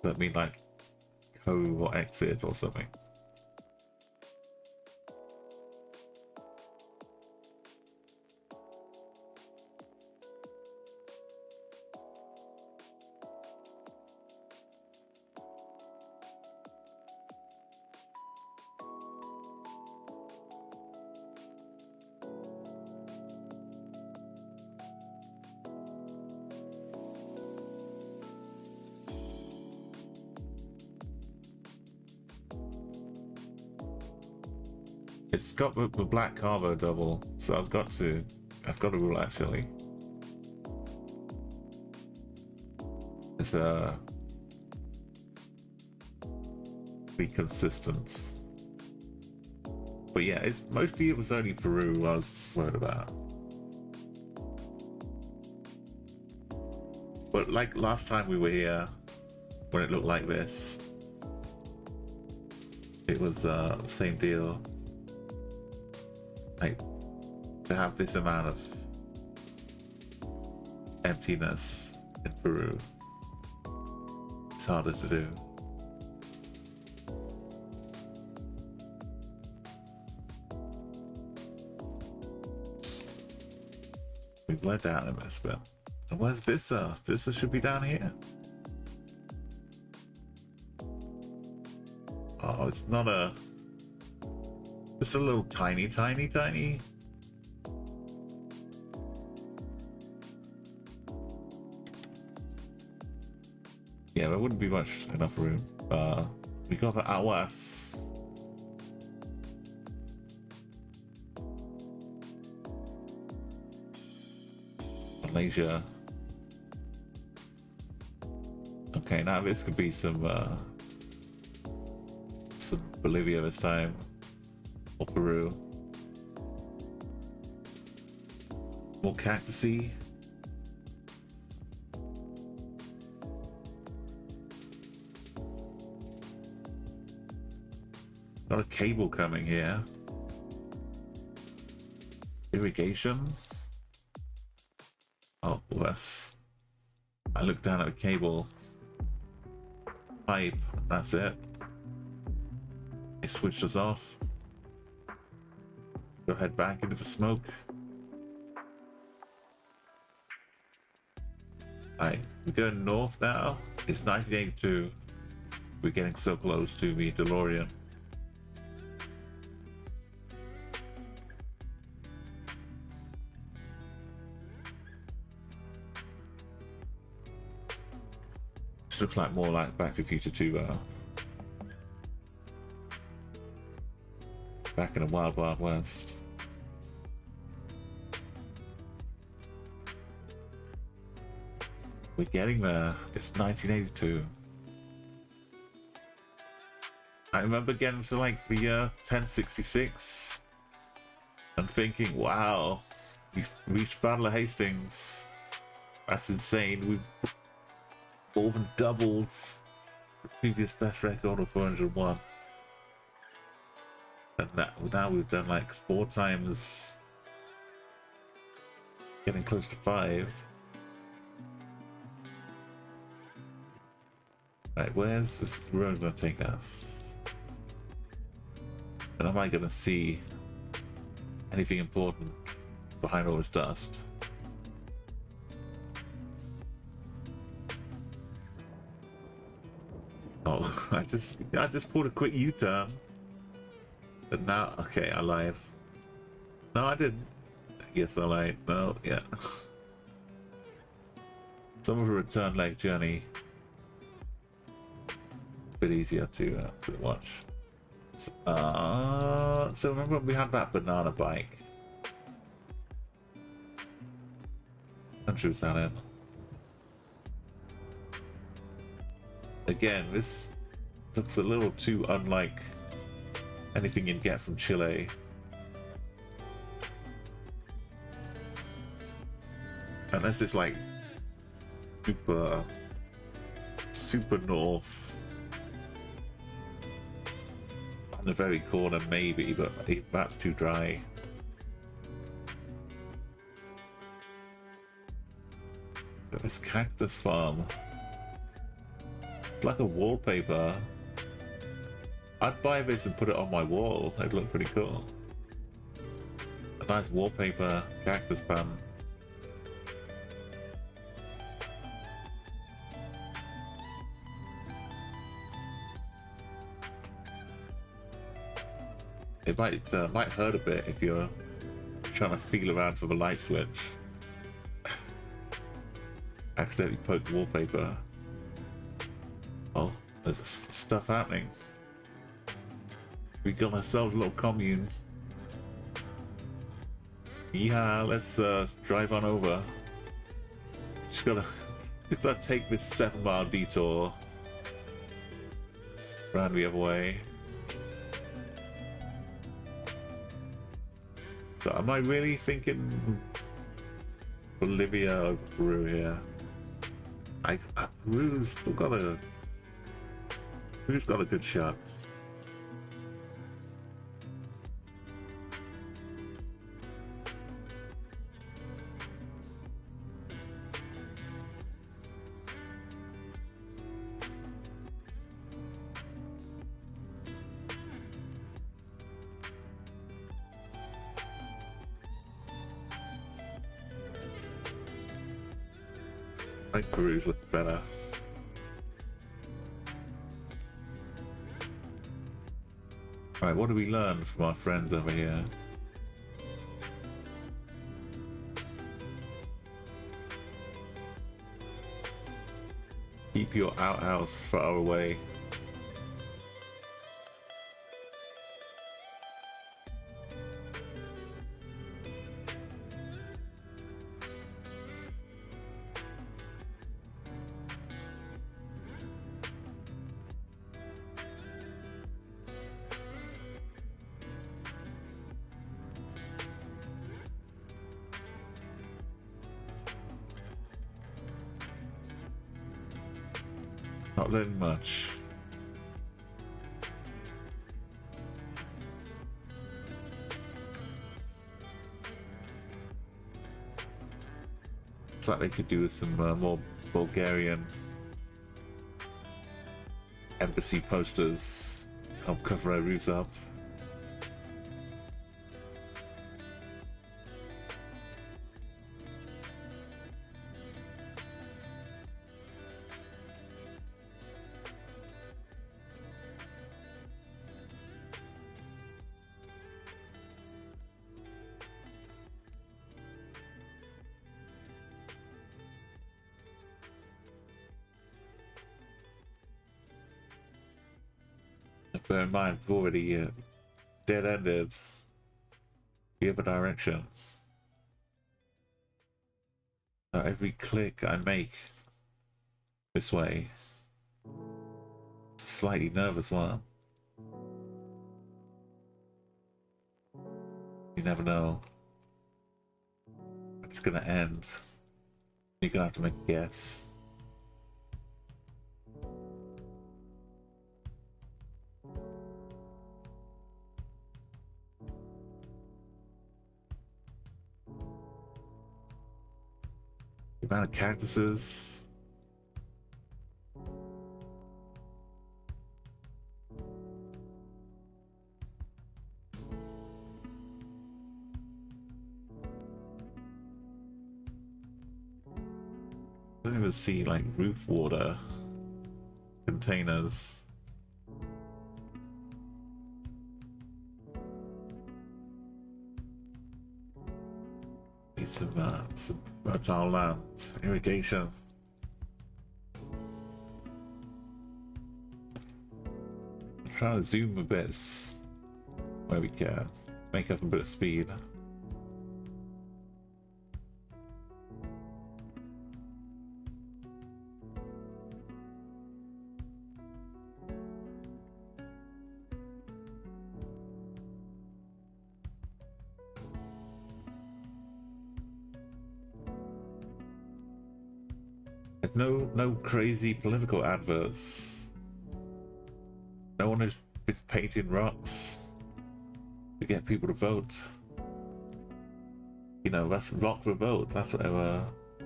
Does that mean like cove or exit or something? It's got the black carvo double, so I've got to rule actually. It's be consistent. But yeah, it's mostly it was only Peru I was worried about. But like last time we were here, when it looked like this, it was same deal. Like, to have this amount of emptiness in Peru, it's harder to do. We've let down a miss, but where's Vissa? Vissa should be down here. Oh, it's not a... Just a little tiny. Yeah, there wouldn't be enough room. We got the Awas. Malaysia. Okay, now this could be some Bolivia this time, or Peru. More cactusy. Got a cable coming here. Irrigation. Oh, that's... I looked down at a cable pipe, that's it. It switched us off. Go head back into the smoke. Alright, we're going north now. It's 1982. We're getting so close to the DeLorean. Looks like more like Back to the Future 2. Back in the Wild Wild West. We're getting there. It's 1982. I remember getting to like the year 1066 and thinking, wow, we've reached Battle of Hastings. That's insane. We've more than doubled the previous best record of 401. And now we've done like 4 times, getting close to 5. Right, where's this road gonna take us? And am I gonna see anything important behind all this dust? Oh, I just pulled a quick U-turn. But now, okay, I lied. No, I didn't. Yes, I lied. No, yeah. Some of a return leg journey. A bit easier to watch. So remember when we had that banana bike? Country was that in? Again, this looks a little too unlike anything you'd get from Chile. Unless it's like super north. On the very corner maybe, but that's too dry. But this cactus farm. Like a wallpaper. I'd buy this and put it on my wall. It'd look pretty cool. A nice wallpaper cactus pan. It might hurt a bit if you're trying to feel around for the light switch. Accidentally poke the wallpaper. Oh, there's stuff happening. We got ourselves a little commune. Yeah, let's drive on over. Just gotta take this 7-mile detour around the other way. So am I really thinking Bolivia or Peru here? Peru's still got a. Peru's got a good shot. I think Peru's looking better. Alright, what do we learn from our friends over here? Keep your outhouse far away. Not learning much. Looks like they could do with some more Bulgarian embassy posters to help cover our roofs up. Bear in mind, we've already dead-ended the other direction. So every click I make this way, it's a slightly nervous one. You never know. It's gonna end. You're gonna have to make a guess. The amount of cactuses. I don't even see like roof water containers. Need some fertile land, irrigation. I'm trying to zoom a bit where we can, make up a bit of speed. No crazy political adverts. No one has been painting rocks to get people to vote. You know, that's rock for vote. That's what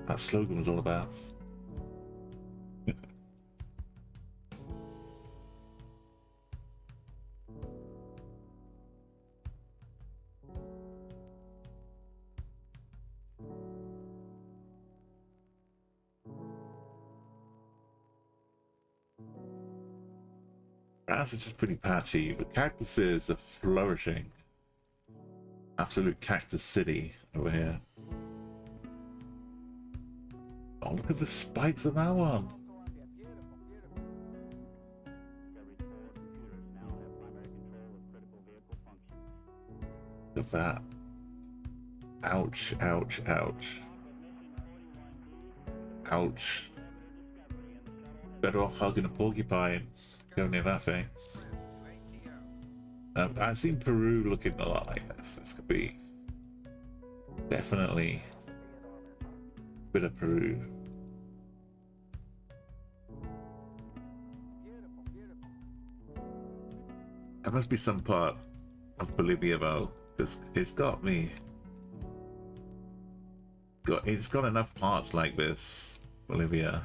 that slogan was all about. It's just pretty patchy, but cactuses are flourishing. Absolute cactus city over here. Oh, look at the spikes on that one. Look at that. Ouch, ouch, ouch. Ouch. Better off hugging a porcupine. Go near that thing. I've seen Peru looking a lot like this. This could be definitely a bit of Peru. There must be some part of Bolivia though. It's got me. It's got enough parts like this, Bolivia.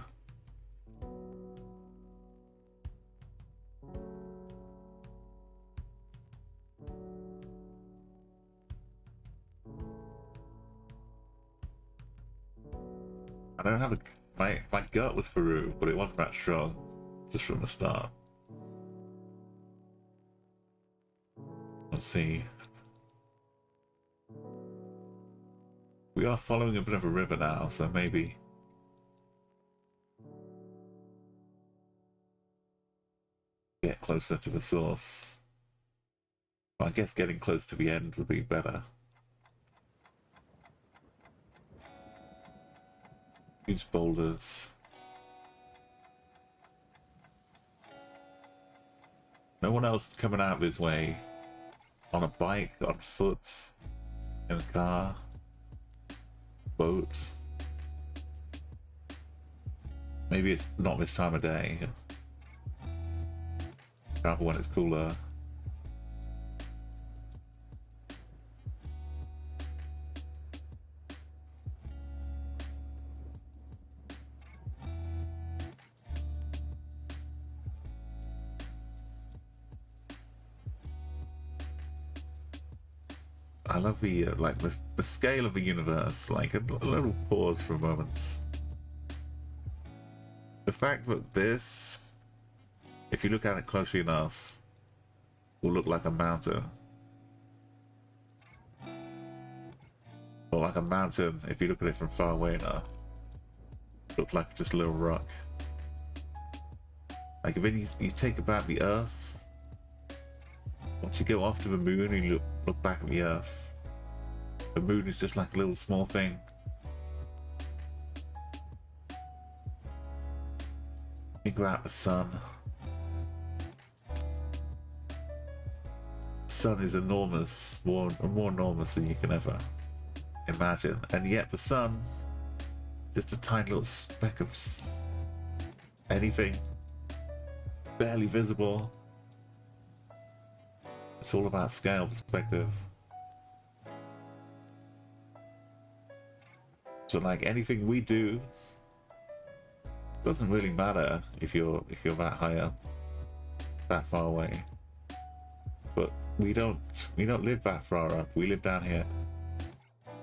I don't have a. My gut was Peru, but it wasn't that strong just from the start. Let's see. We are following a bit of a river now, so maybe get closer to the source. But I guess getting close to the end would be better. Huge boulders. No one else coming out this way. On a bike, on foot, in a car, boat. Maybe it's not this time of day. Travel when it's cooler. I love the like the scale of the universe. Like a little pause for a moment. The fact that this, if you look at it closely enough, will look like a mountain, or like a mountain if you look at it from far away enough. Looks like just a little rock. Like when you think about the Earth. Once you go off to the moon and you look back at the Earth, the moon is just like a little small thing. Think about the sun. The sun is enormous, more enormous than you can ever imagine, and yet the sun is just a tiny little speck of anything, barely visible. It's all about scale perspective. So like anything we do doesn't really matter if you're that high up, that far away. But we don't live that far up. We live down here.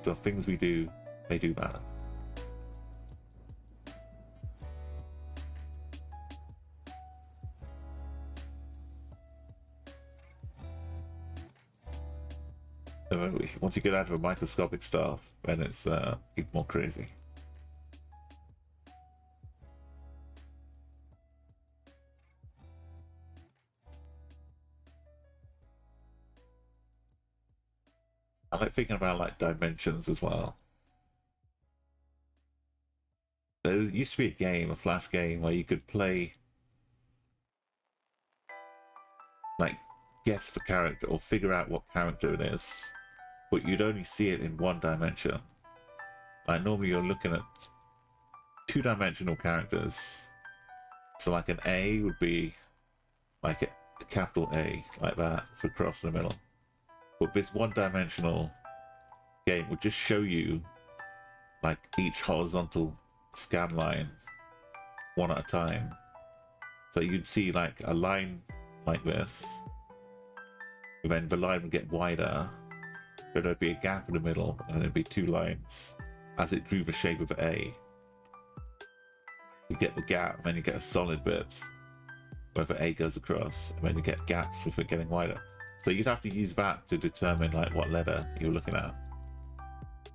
So things we do, they do matter. Once you get out of a microscopic stuff, then it's even more crazy. I like thinking about like dimensions as well. There used to be a game, a flash game, where you could play like guess the character or figure out what character it is, but you'd only see it in one dimension. Like normally you're looking at two-dimensional characters. So like an A would be like a capital A, like that, for cross in the middle. But this one-dimensional game would just show you like each horizontal scan line one at a time. So you'd see like a line like this, and then the line would get wider, but there'd be a gap in the middle, and there'd be two lines as it drew the shape of A. You get the gap, and then you get a solid bit where the A goes across, and then you get gaps with it getting wider. So you'd have to use that to determine like what letter you're looking at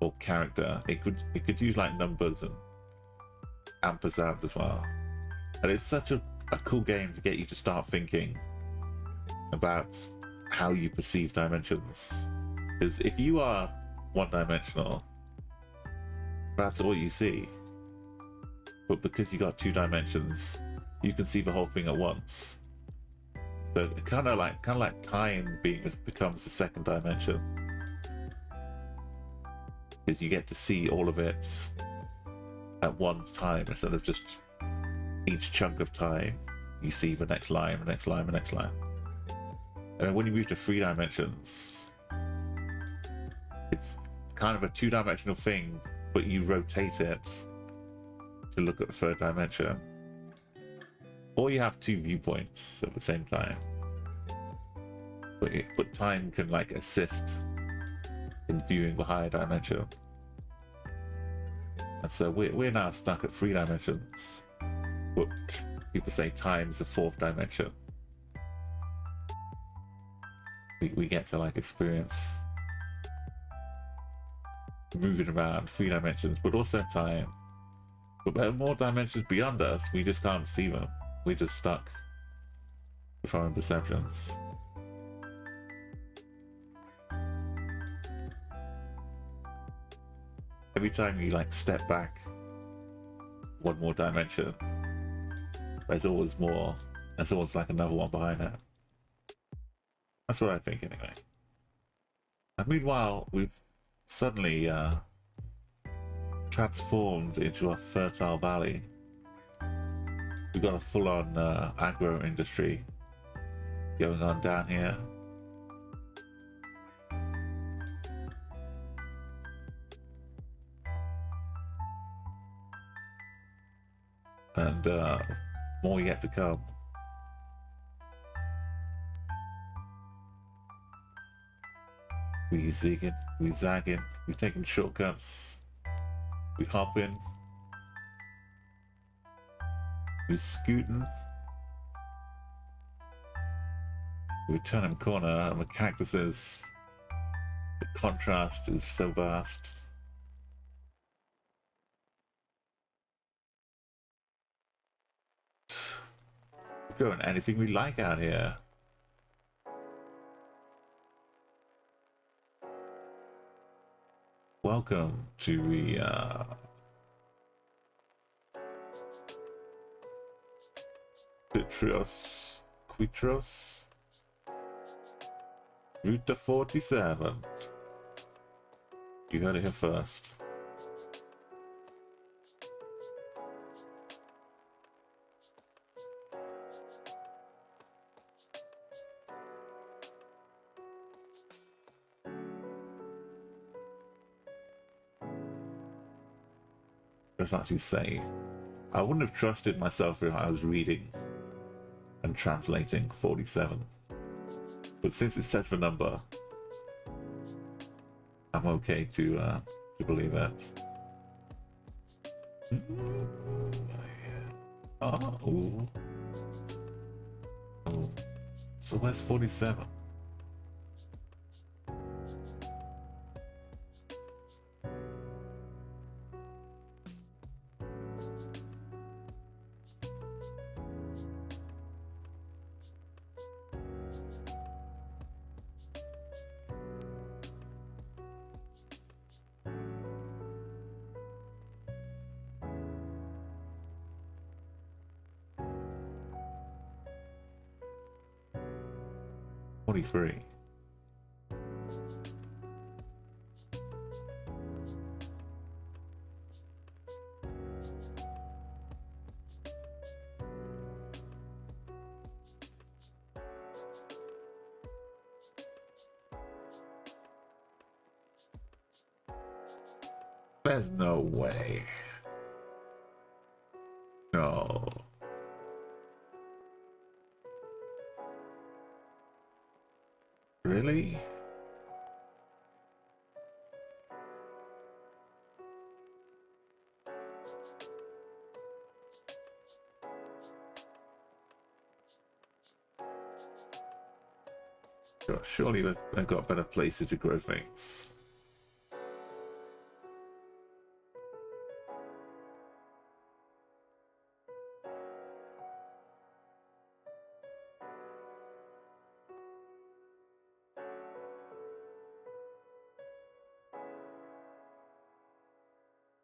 or character. It could use like numbers and ampersand as well. And it's such a cool game to get you to start thinking about how you perceive dimensions. Because if you are one-dimensional, that's all you see. But because you got two dimensions, you can see the whole thing at once. So kind of like time becomes the second dimension, because you get to see all of it at one time instead of just each chunk of time. You see the next line, the next line, the next line. And then when you move to 3 dimensions, it's kind of a 2-dimensional thing, but you rotate it to look at the 3rd dimension. Or you have 2 viewpoints at the same time. But time can like assist in viewing the higher dimension. And so we're now stuck at 3 dimensions. But people say time's the 4th dimension. We get to like experience moving around 3 dimensions, but also time. But there are more dimensions beyond us, we just can't see them. We're just stuck with our own perceptions. Every time you like step back 1 more dimension, there's always more. There's always like another one behind it. That's what I think anyway. And meanwhile, we've suddenly transformed into a fertile valley. We've got a full-on agro industry going on down here. And more yet to come. We zigging, we zagging, we taking shortcuts, we hopping, we scooting, we turn a corner and the cactuses, the contrast is so vast. We're doing anything we like out here. Welcome to the Citrus Quitros Route 47. You heard it here first. Let's actually say, I wouldn't have trusted myself if I was reading and translating 47. But since it says the number, I'm okay to believe that. Oh, ooh. Oh. So where's 47? Free. There's no way. No. Really? Surely they've got better places to grow things.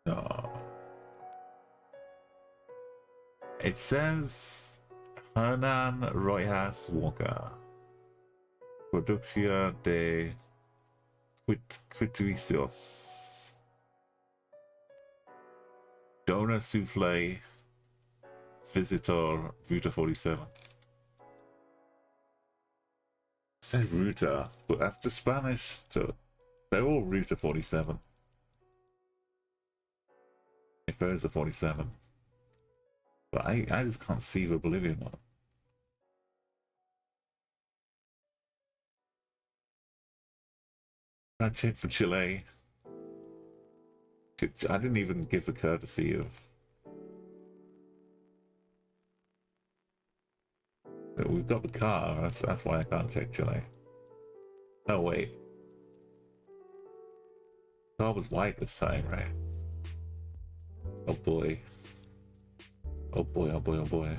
No. It says Hernan Rojas Walker. Producción de Cuitricios. Donor Souffle. Visitor Ruta 47. says Ruta, but that's the Spanish, so they're all Ruta 47. If there is a 47. But I just can't see the Bolivian one. I checked for Chile. I didn't even give the courtesy of... We've got the car, that's why I can't check Chile. Oh wait. The car was white this time, right? Oh boy. Oh boy, oh boy, oh boy.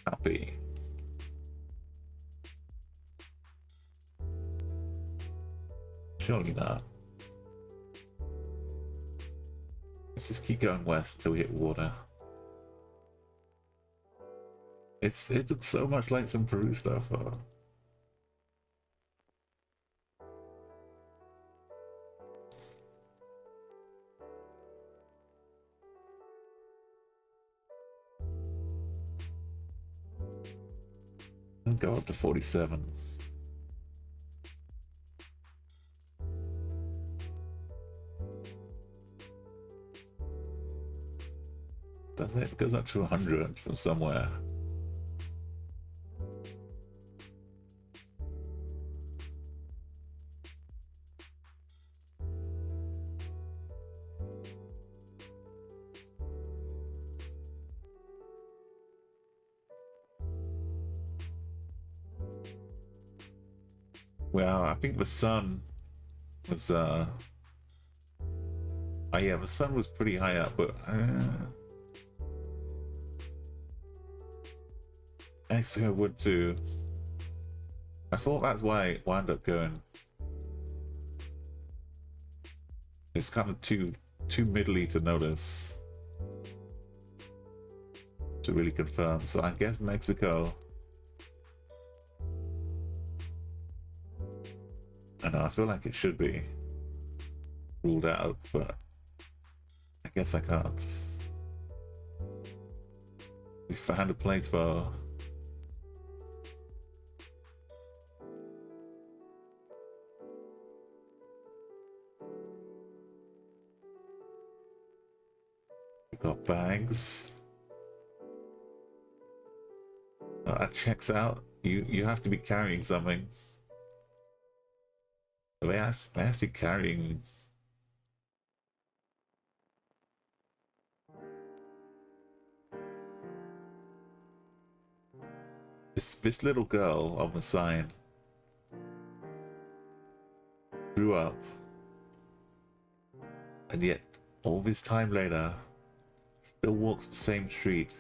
Happy. Surely not. Let's just keep going west until we hit water. It looks so much like some Peru stuff. I'll go up to 47. Does it? It goes up to 100 from somewhere. Well, I think the sun was, oh yeah, the sun was pretty high up, but, Mexico would too. I thought that's why it wound up going. It's kind of too middly to notice. To really confirm, so I guess Mexico. I know, I feel like it should be ruled out, but I guess I can't. We found a place for... We got bags. That checks out. You have to be carrying something. They're actually carrying... This little girl on the sign grew up, and yet all this time later still walks the same street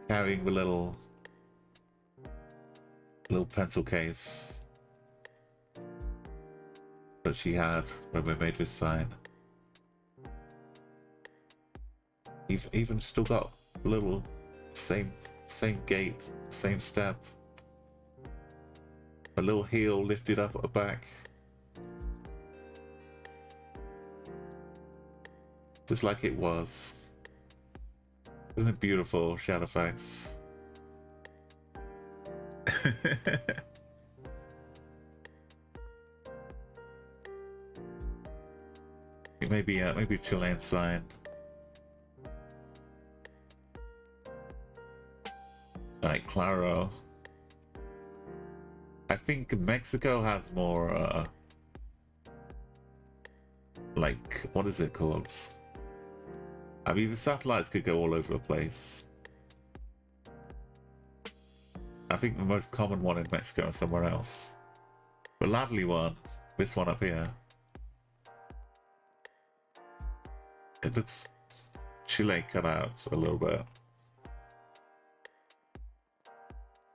carrying the little pencil case that she had when we made this sign. Even still got a little same gait, same step, a little heel lifted up at the back, just like it was. Isn't it beautiful, Shadowfax? It may be maybe a Chilean sign. Like Claro. I think Mexico has more like, what is it called? I mean, the satellites could go all over the place. I think the most common one in Mexico is somewhere else. The Ladley one, this one up here, it looks Chile cut out a little bit.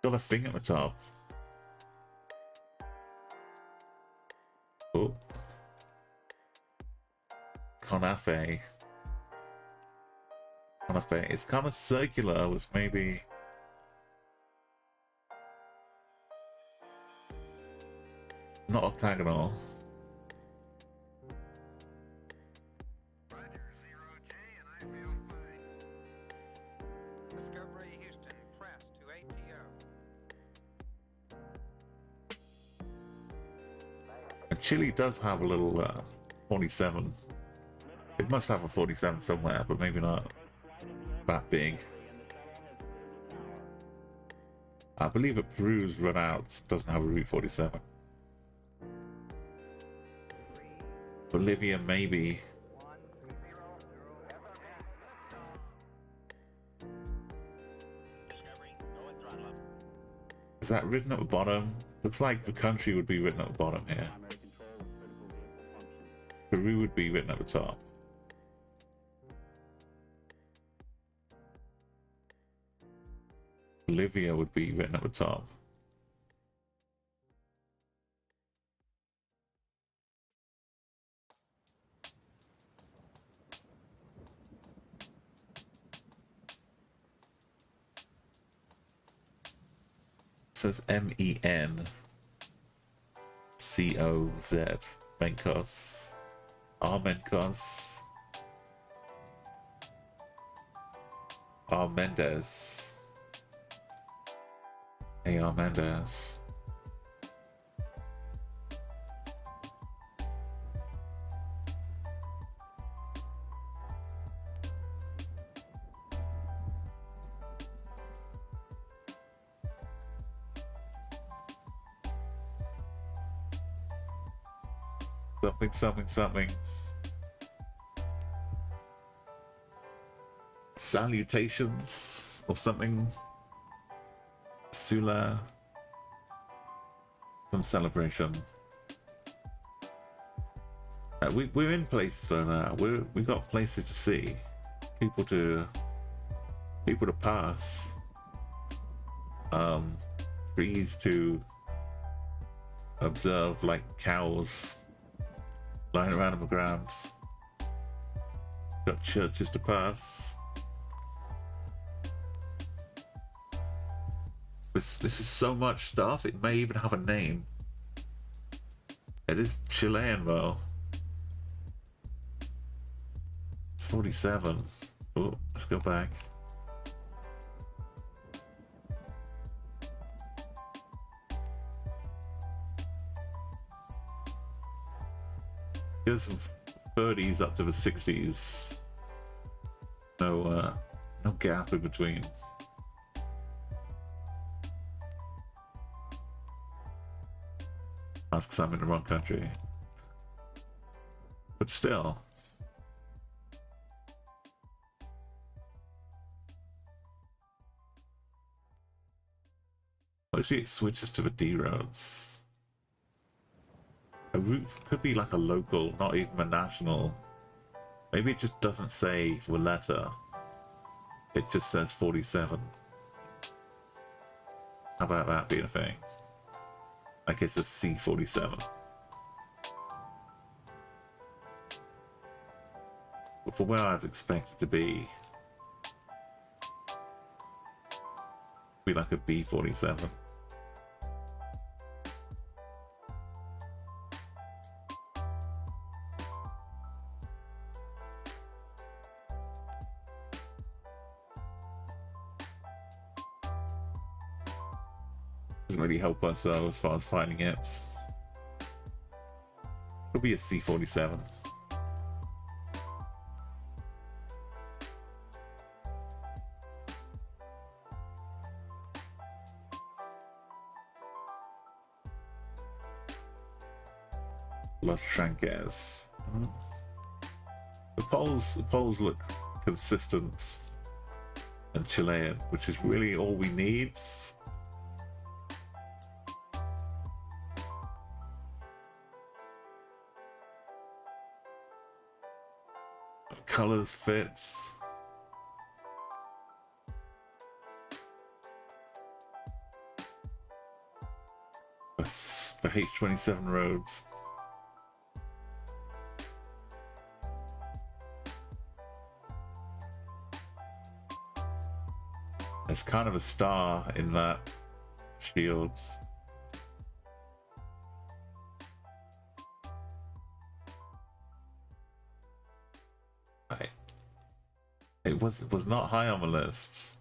Got a thing at the top. Oh. Conafe. Conafe. It's kind of circular, was maybe... Not octagonal. Discovery Houston, press to ATO. And Chile does have a little 47. It must have a 47 somewhere, but maybe not that big. I believe that Peru's run out doesn't have a Route 47. Bolivia, maybe. Is that written at the bottom? Looks like the country would be written at the bottom here. Peru would be written at the top. Bolivia would be written at the top. It says MENCOZ, Mencos, Armencos, Armendez. A.R. Mendez. Something, something, something. Salutations or something. Sula, some celebration. We're in places for now. We've got places to see, people to pass, trees to observe, like cows lying around on the ground. Got churches to pass. This is so much stuff, it may even have a name. It is Chilean though. 47. Oh, let's go back. There's some 30s up to the 60s. No gap in between. That's because I'm in the wrong country. But still. Mostly it switches to the D roads. A route could be like a local, not even a national. Maybe it just doesn't say the letter. It just says 47. How about that being a thing? Like it's a C47. But for where I'd expect it to be like a B47. Doesn't really help us though as far as finding it. Could be a C47. Los Tranques. The poles look consistent and Chilean, which is really all we need. Colors fits. That's the H27 roads. There's kind of a star in that shield. It was not high on the list.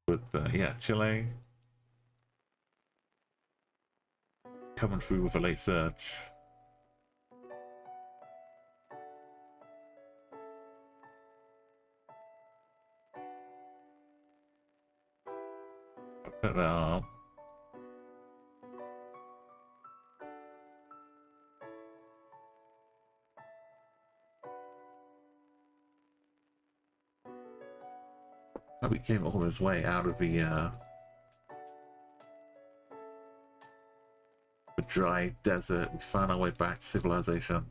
But yeah, Chile coming through with a late search. Put that up. We came all this way out of the dry desert. We found our way back to civilization.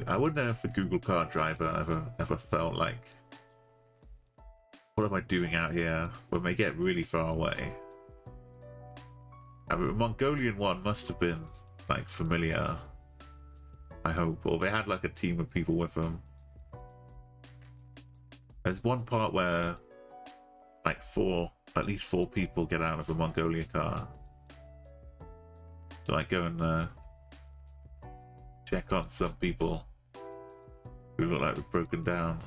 I wonder if the Google car driver ever felt like, what am I doing out here, when they get really far away. I mean, the Mongolian one must have been like familiar, I hope, or they had like a team of people with them. There's one part where like at least four people get out of a Mongolian car. So I go and check on some people who look like they've broken down.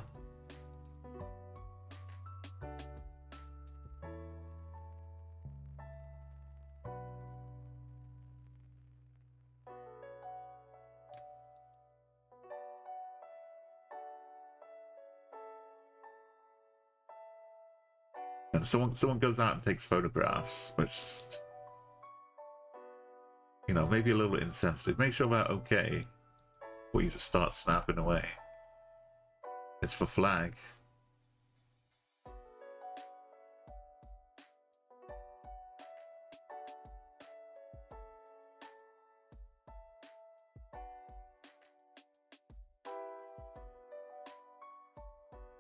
And someone goes out and takes photographs, which, you know, maybe a little bit insensitive. Make sure they're okay before you just start snapping away. It's for flag.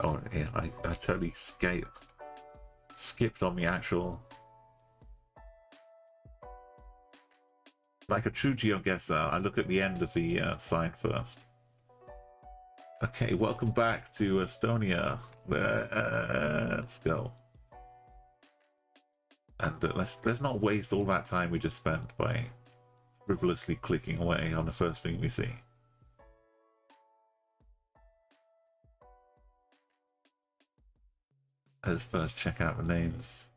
Oh yeah, I totally skipped on the actual. Like a true Geoguessr, I look at the end of the sign first. Okay, welcome back to Estonia. Let's go. And let's not waste all that time we just spent by frivolously clicking away on the first thing we see. Let's first check out the names.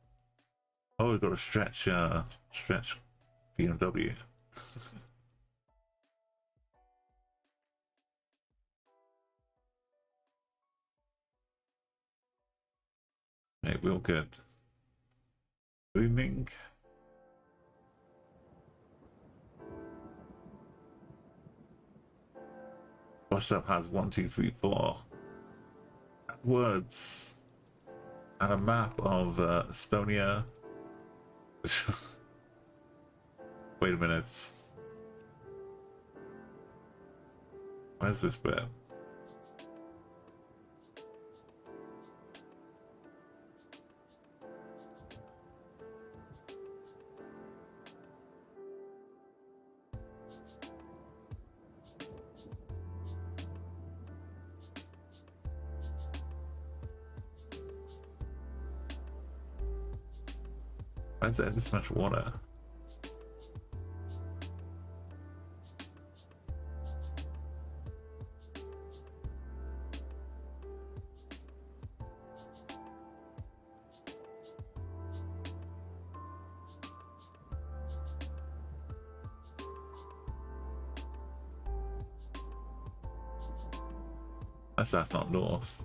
Oh, we've got a stretch BMW. Right, real good. Booming. WhatsApp has 1, 2, 3, 4 words and a map of Estonia. Wait a minute. Where's this bit? Why is there this much water? That's not north.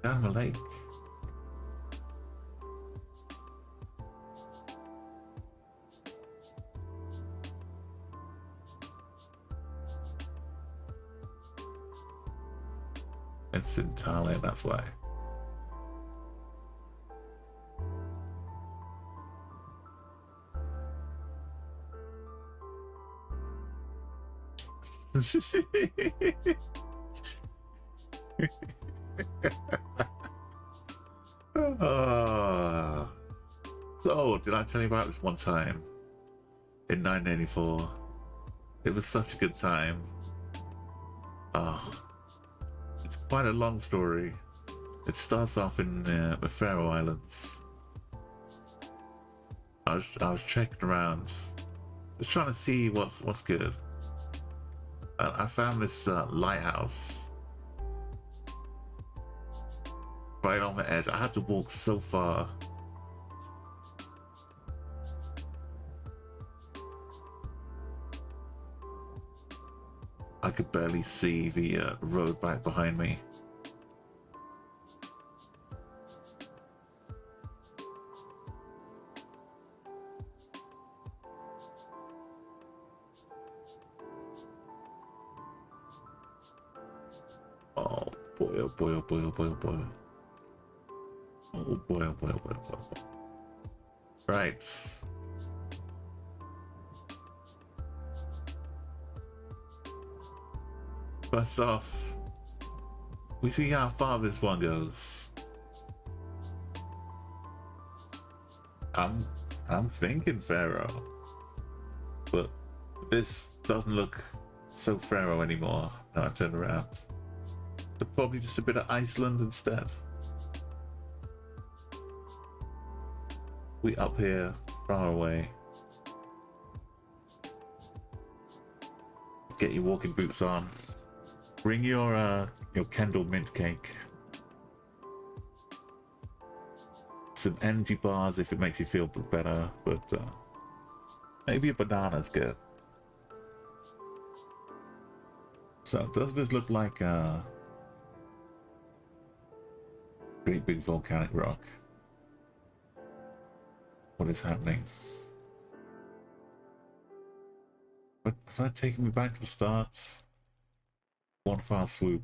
Down the lake. It's in Thailand, that's why. So, did I tell you about this one time in 1984? It was such a good time. Oh, it's quite a long story. It starts off in the Faroe Islands. I was checking around, just trying to see what's good. And I found this lighthouse right on the edge. I had to walk so far. I could barely see the road back behind me. Oh boy, oh boy, oh boy, oh boy, oh boy. Oh boy, oh boy, oh boy, oh boy, oh boy. Right. First off, we see how far this one goes. I'm thinking Pharaoh, but this doesn't look so Pharaoh anymore. Now I turn around. So probably just a bit of Iceland instead. We up here, far away. Get your walking boots on. Bring your Kendall mint cake. Some energy bars if it makes you feel better, but maybe a banana's good. So does this look like a great big volcanic rock? What is happening? But if that taking me back to the start? One fast swoop.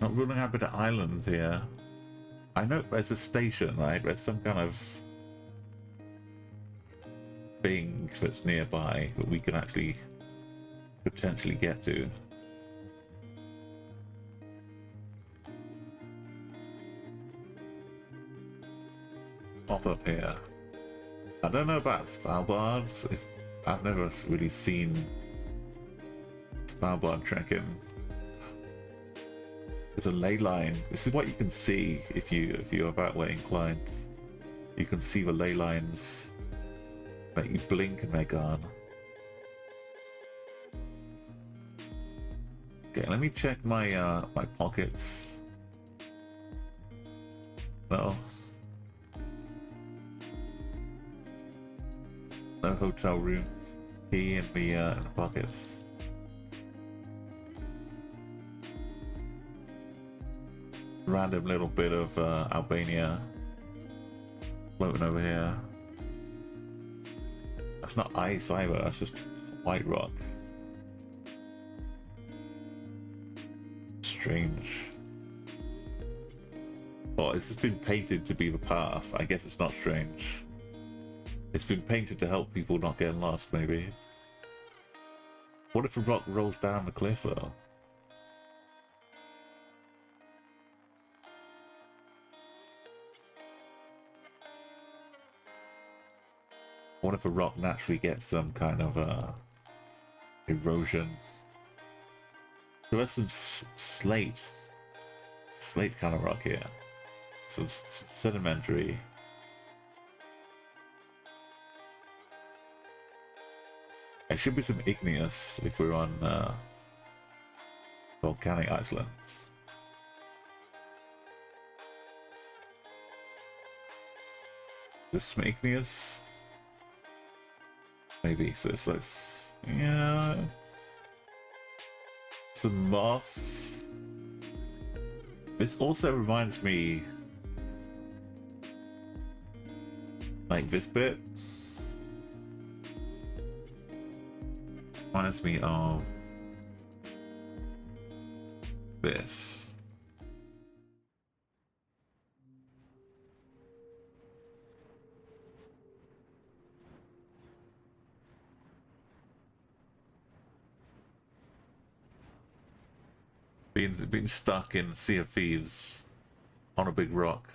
Not ruling out a bit of island here. I know there's a station, right? There's some kind of thing that's nearby that we can actually potentially get to. Pop up here. I don't know about Svalbard. If I've never really seen Svalbard trekking. There's a ley line. This is what you can see if you're that way inclined. You can see the ley lines that you blink and they're gone. Okay, let me check my my pockets. No. No hotel room key in the pockets. Random little bit of Albania floating over here. That's not ice either, that's just white rock. Strange. Oh, this has been painted to be the path. I guess it's not strange. It's been painted to help people not get lost, maybe. What if the rock rolls down the cliff though? What if a rock naturally gets some kind of erosion? So there's some slate kind of rock here. Some sedimentary. There should be some igneous if we're on volcanic islands. This some igneous? Maybe, so it's like, yeah, some moss. This also reminds me, like this bit, reminds me of this. Being stuck in Sea of Thieves on a big rock,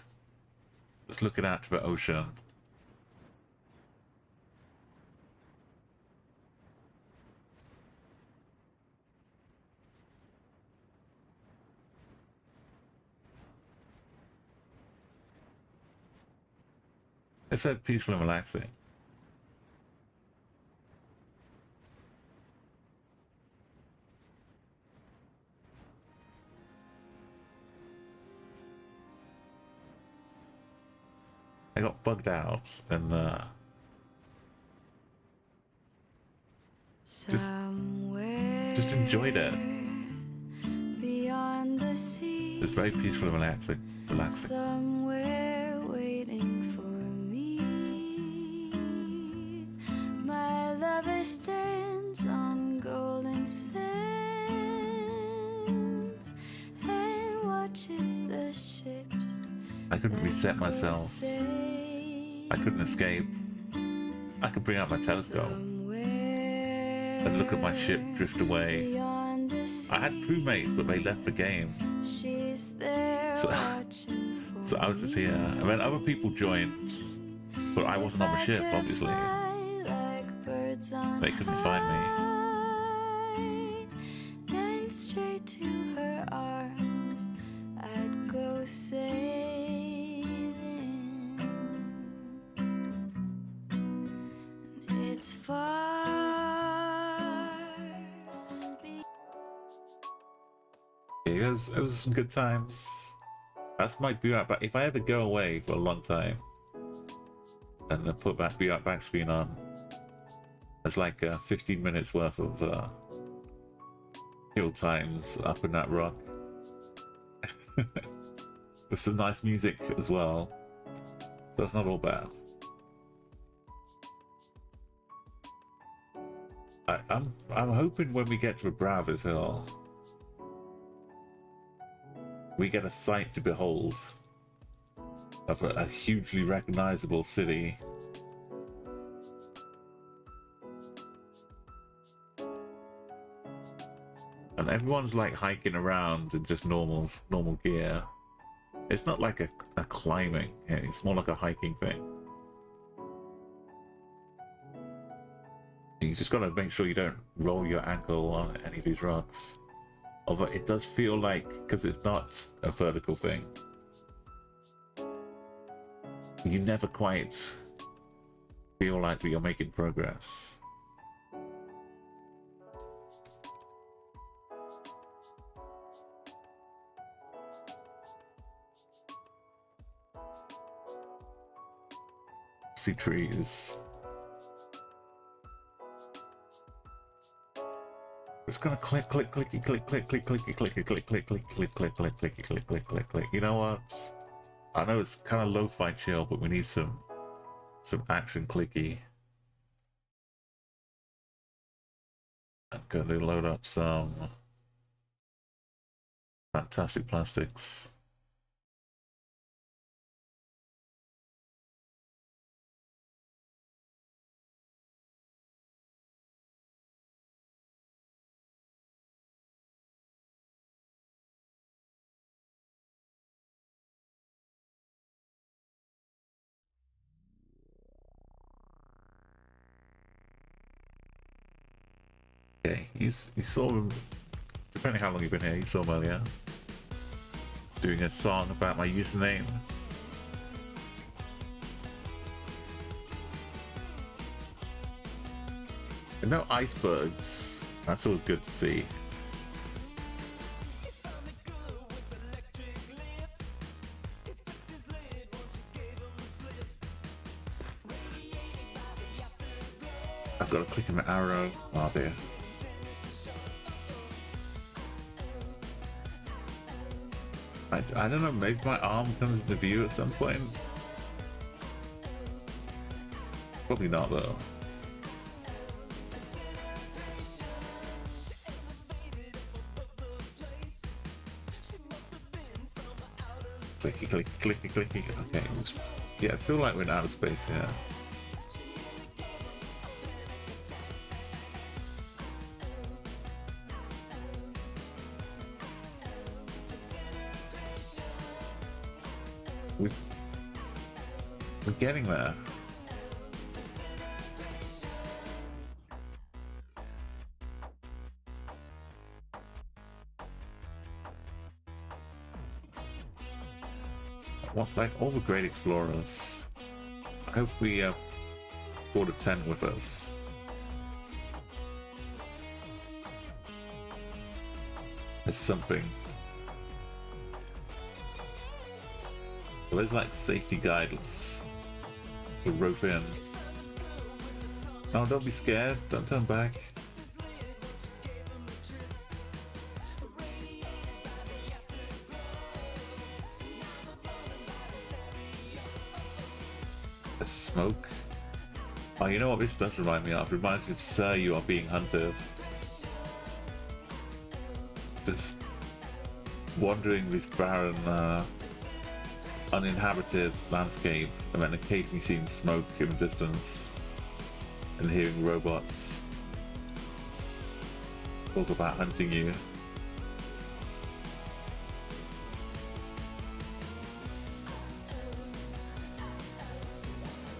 just looking out to the ocean. It's so peaceful and relaxing. I got bugged out and just enjoyed it. Beyond the sea, It's very peaceful and relaxing. somewhere waiting for me. My lover stands on golden sands and watches the ships. I couldn't reset myself. I couldn't escape. I could bring out my telescope and look at my ship drift away. I had crewmates, but they left the game. So I was just here. And then other people joined, but I wasn't on the ship, obviously. They couldn't find me. Then straight to her arms, I'd go sailing. It's far. Yeah, it was some good times. That's my Be Right Back. If I ever go away for a long time and then put that Be Right Back screen on, there's like 15 minutes worth of hill times up in that rock. With some nice music as well. So it's not all bad. I'm hoping when we get to the Bravos Hill, we get a sight to behold of a hugely recognizable city. And everyone's like hiking around in just normal gear. It's not like a climbing, it's more like a hiking thing. You just gotta make sure you don't roll your ankle on any of these rocks. Although it does feel like, because it's not a vertical thing, you never quite feel like you're making progress. See trees. Just gonna click, click, clicky, click, click, click, clicky, clicky, click, click, click, click, click, click, clicky, click, click, click, click. You know what? I know it's kind of lo-fi chill, but we need some action clicky. I'm gonna load up some fantastic plastics. Okay, you saw him, depending how long you've been here, you saw him earlier doing a song about my username. And no icebergs, that's always good to see. I've got to click on the arrow. Oh dear. I don't know, maybe my arm comes into view at some point. Probably not though. Clicky, clicky, clicky, clicky. Okay. Yeah, I feel like we're in outer space here. We're getting there. What, like all the great explorers I hope we brought a tent with us. There's something. So there's like safety guidance to rope in. Oh, don't be scared. Don't turn back. The smoke. Oh, you know what this does remind me of? It reminds me of Sir, You Are Being Hunted. Just wandering this barren, uninhabited landscape, and then occasionally seeing smoke in the distance, and hearing robots talk about hunting you.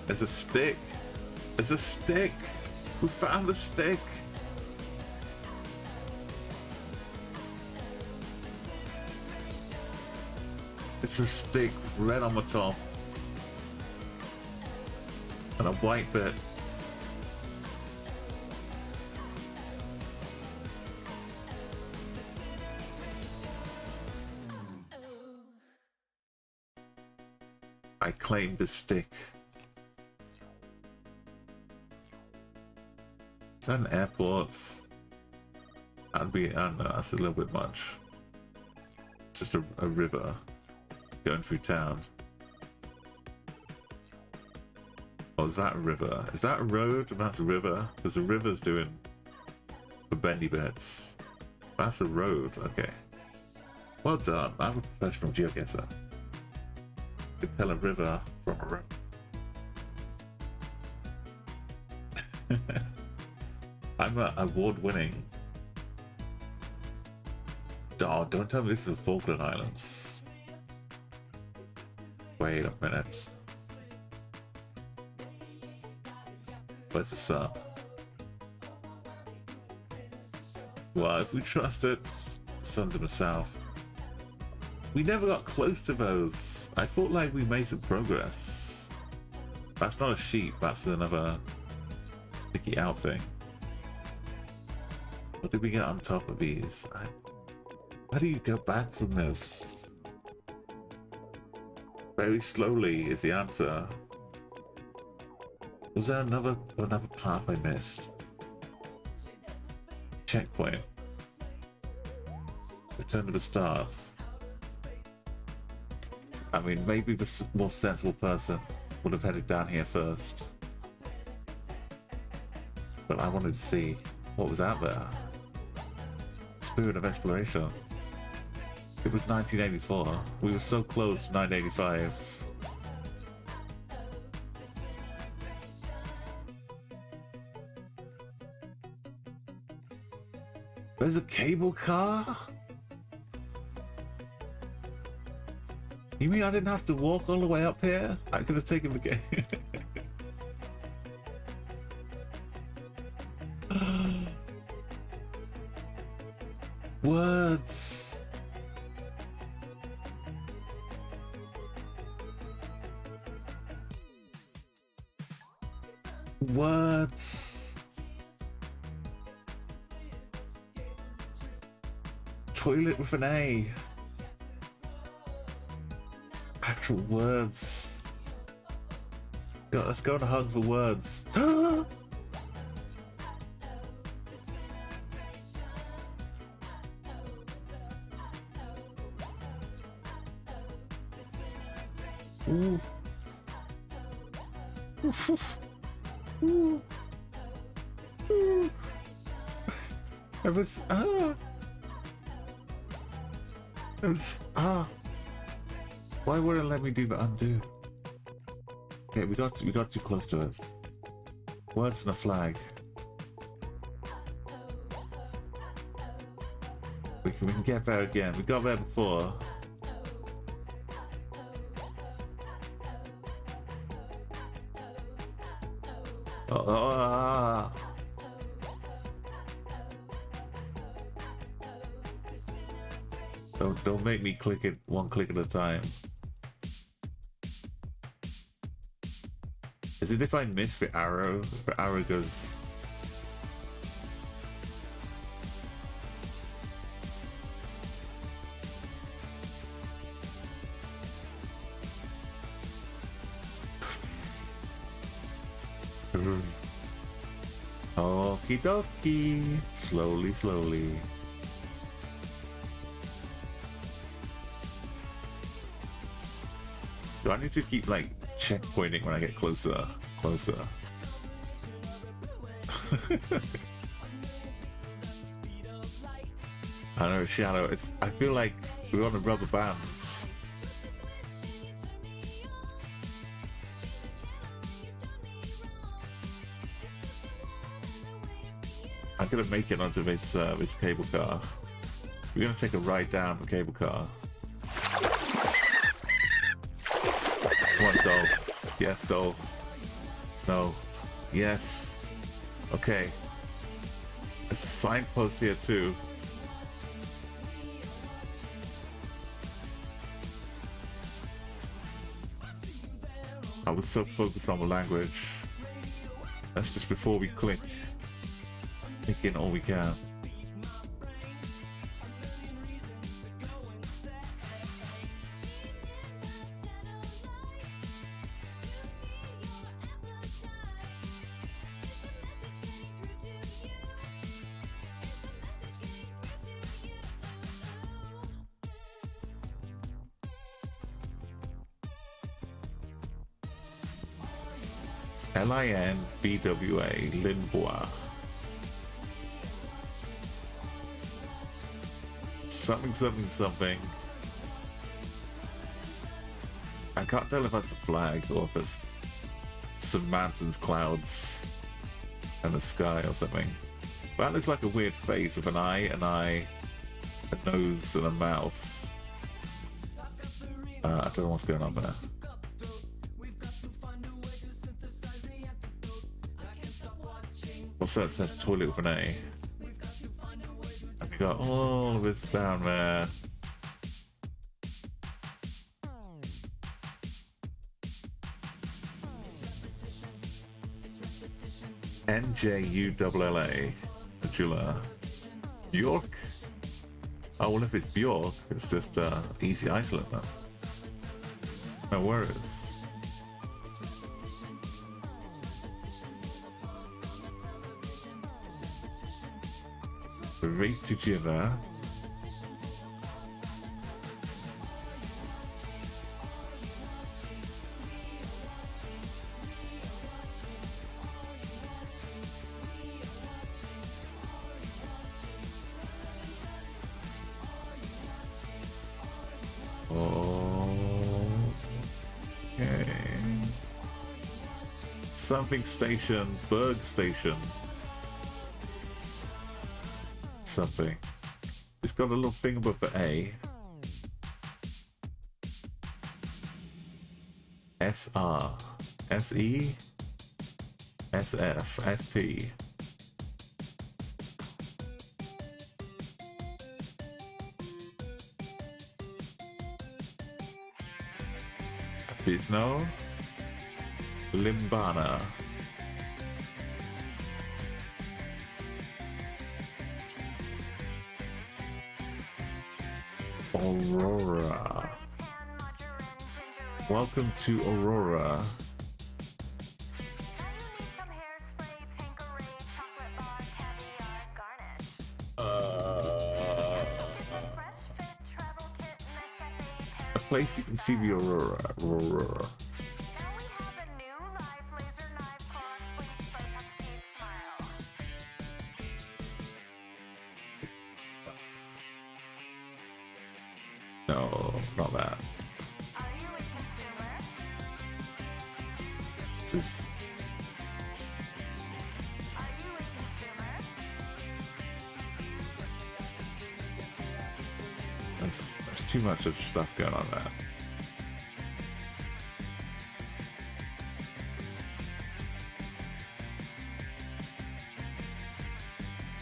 There's a stick! There's a stick! We found the stick! It's a stick red on the top. And a white bit. I claim the stick. Is that an airport? That'd be, I don't know, that's a little bit much. It's just a river going through town. Oh, is that a river? Is that a road? That's a river? Because the river's doing the bendy bits. That's a road, okay. Well done, I'm a professional geoguessr. Could tell a river from a road. I'm award-winning. Oh, don't tell me this is the Falkland Islands. Wait a minute. Where's the sun? Well, if we trust it, sun's in the south. We never got close to those. I thought like we made some progress. That's not a sheep, that's another sticky out thing. What did we get on top of these? How do you go back from this? Very slowly is the answer. Was there another path I missed? Checkpoint. Return to the start. I mean, maybe the more sensible person would have headed down here first. But I wanted to see what was out there. Spirit of exploration. It was 1984. We were so close to 1985. There's a cable car? You mean I didn't have to walk all the way up here? I could have taken the game. Words. Words. Toilet with an A. Actual words. Let's go on a hug for words. Ooh. Ooh. Ooh. It was It was Why wouldn't it let me do the undo? Okay, we got too close to it. Words and a flag. We can get there again. We got there before. Don't make me click it one click at a time. As in if I miss the arrow goes... Okie dokie. Slowly, slowly. Do I need to keep like checkpointing when I get closer? Closer. I know, Shadow. It's. I feel like we're on the rubber bands. I'm gonna make it onto this this cable car. We're gonna take a ride down the cable car. Come on, Dolph. Yes, Dolph. No. Yes. Okay. There's a signpost here too. I was so focused on the language. That's just before we click. Click in all we can. Linbwa, Linbois. Something, something, something. I can't tell if that's a flag or if it's some mountains, clouds, and the sky or something. That looks like a weird face with an eye, a nose, and a mouth. I don't know what's going on there. What's that? It says toilet with an A. And we got all of this down there. NJULLA. Jula. Bjork? Oh, well, if it's Bjork, it's just easy Iceland then. No worries. Race to Jiva. Okay. Something station, Berg station. Something. It's got a little thing above the A. SR. SE. SF. SP. Bisno. Limbana. Aurora. Welcome to Aurora. A place you can see the Aurora. Aurora. No, not that. This is... There's too much of stuff going on there.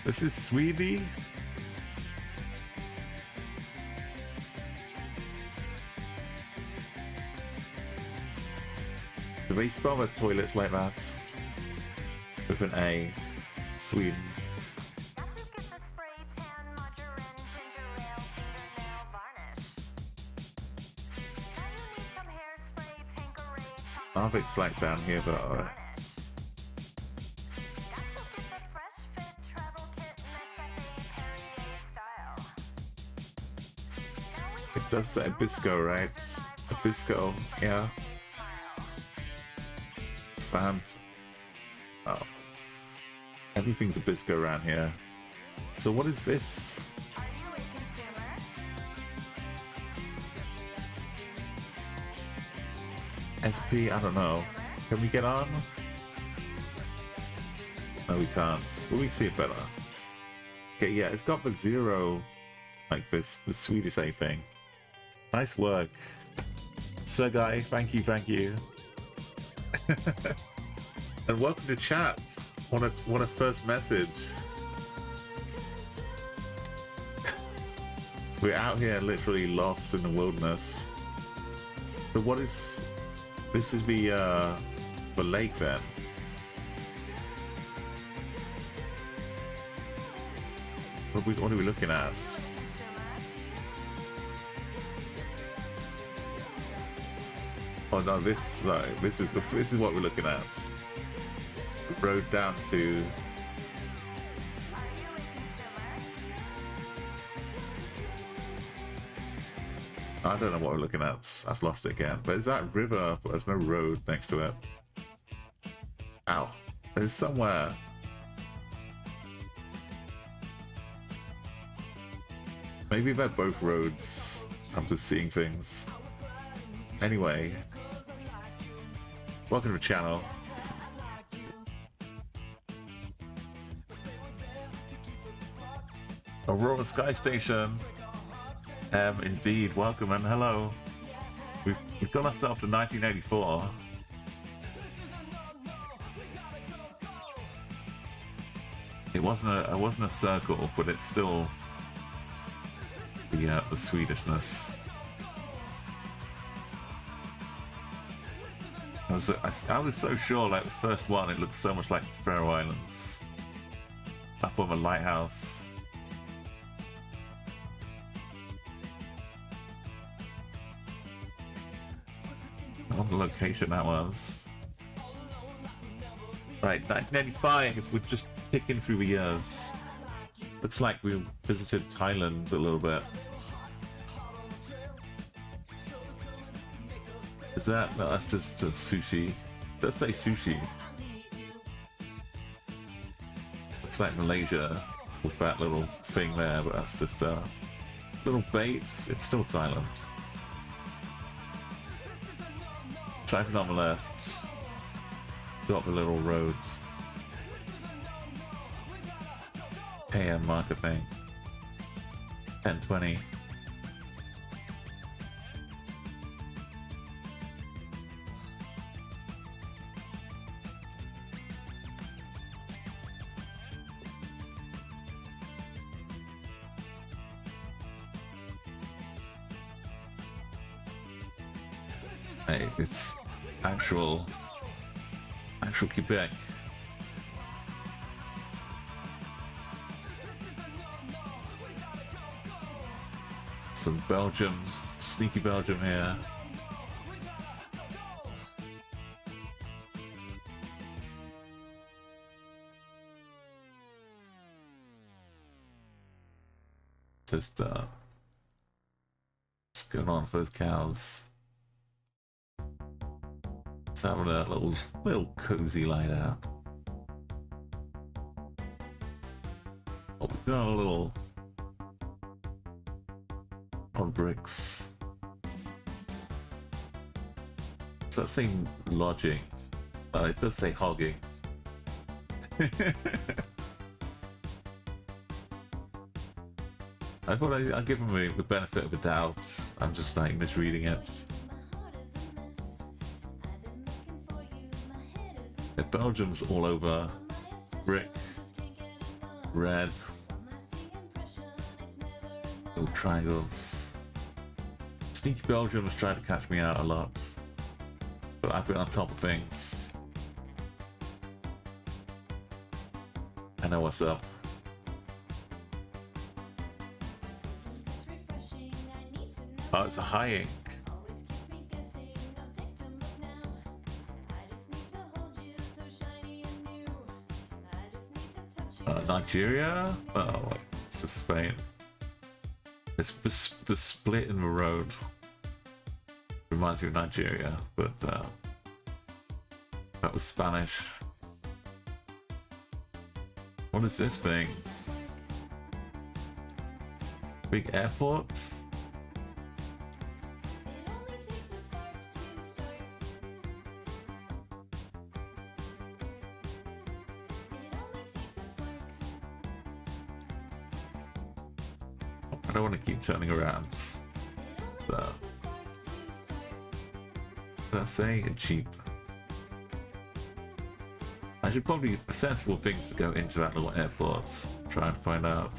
This is Swede. they spell their toilets like that? With an A. Sweden. I think it's like down here, but alright. It does say Bisco, right? Bisco, yeah. Found. Oh. Everything's a Bisco around here. So what is this? SP, I don't know. Can we get on? No, we can't. But we can see it better. Okay, yeah, it's got the zero, like this, the Swedish A thing. Nice work. Sir Guy, thank you, thank you. And welcome to chat. What a first message. We're out here literally lost in the wilderness. So what is... This is the lake then. What are we looking at? Oh no, this is what we're looking at. The road down to... I don't know what we're looking at. I've lost it again. But is that river? But there's no road next to it. Ow. There's somewhere. Maybe they're both roads. I'm just seeing things. Anyway. Welcome to the channel. Aurora Sky Station. Indeed, welcome and hello. We've got ourselves to 1984. It wasn't a circle, but it's still the Swedishness. I was so sure, like the first one, it looked so much like the Faroe Islands. Up on the lighthouse. What the location that was. Right, 1985, we're just ticking through the years. Looks like we visited Thailand a little bit. Is that? No, that's just sushi. It does say sushi. Looks like Malaysia with that little thing there, but that's just little baits. It's still Thailand. Traffic on the left. Got the little roads. AM marker thing. 10:20. Hey, it's actual Quebec. Some Belgium, sneaky Belgium here. Just what's going on for those cows? Let's have a little cozy light out. Oh, we've got a little on bricks. So that's saying lodging. It does say hogging. I thought I'd give him the benefit of the doubt. I'm just like misreading it. Yeah, Belgium's all over. Brick. Red. Little triangles. Sneaky Belgium has tried to catch me out a lot. But I've been on top of things. I know what's up. Oh, it's a high ink. Nigeria? Oh, it's just Spain. It's the split in the road. Reminds me of Nigeria, but that was Spanish. What is this thing? Big airports? I don't want to keep turning around. So, did I say cheap? I should probably sensible things to go into that little airport. Try and find out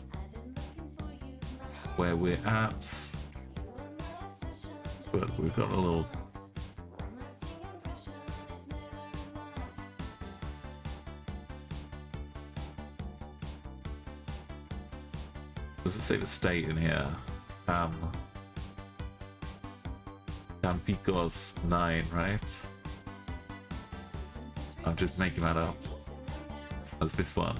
where we're at. But we've got a little. Does it say the state in here? Tampico's 9, right? I'm just making that up. That's this one.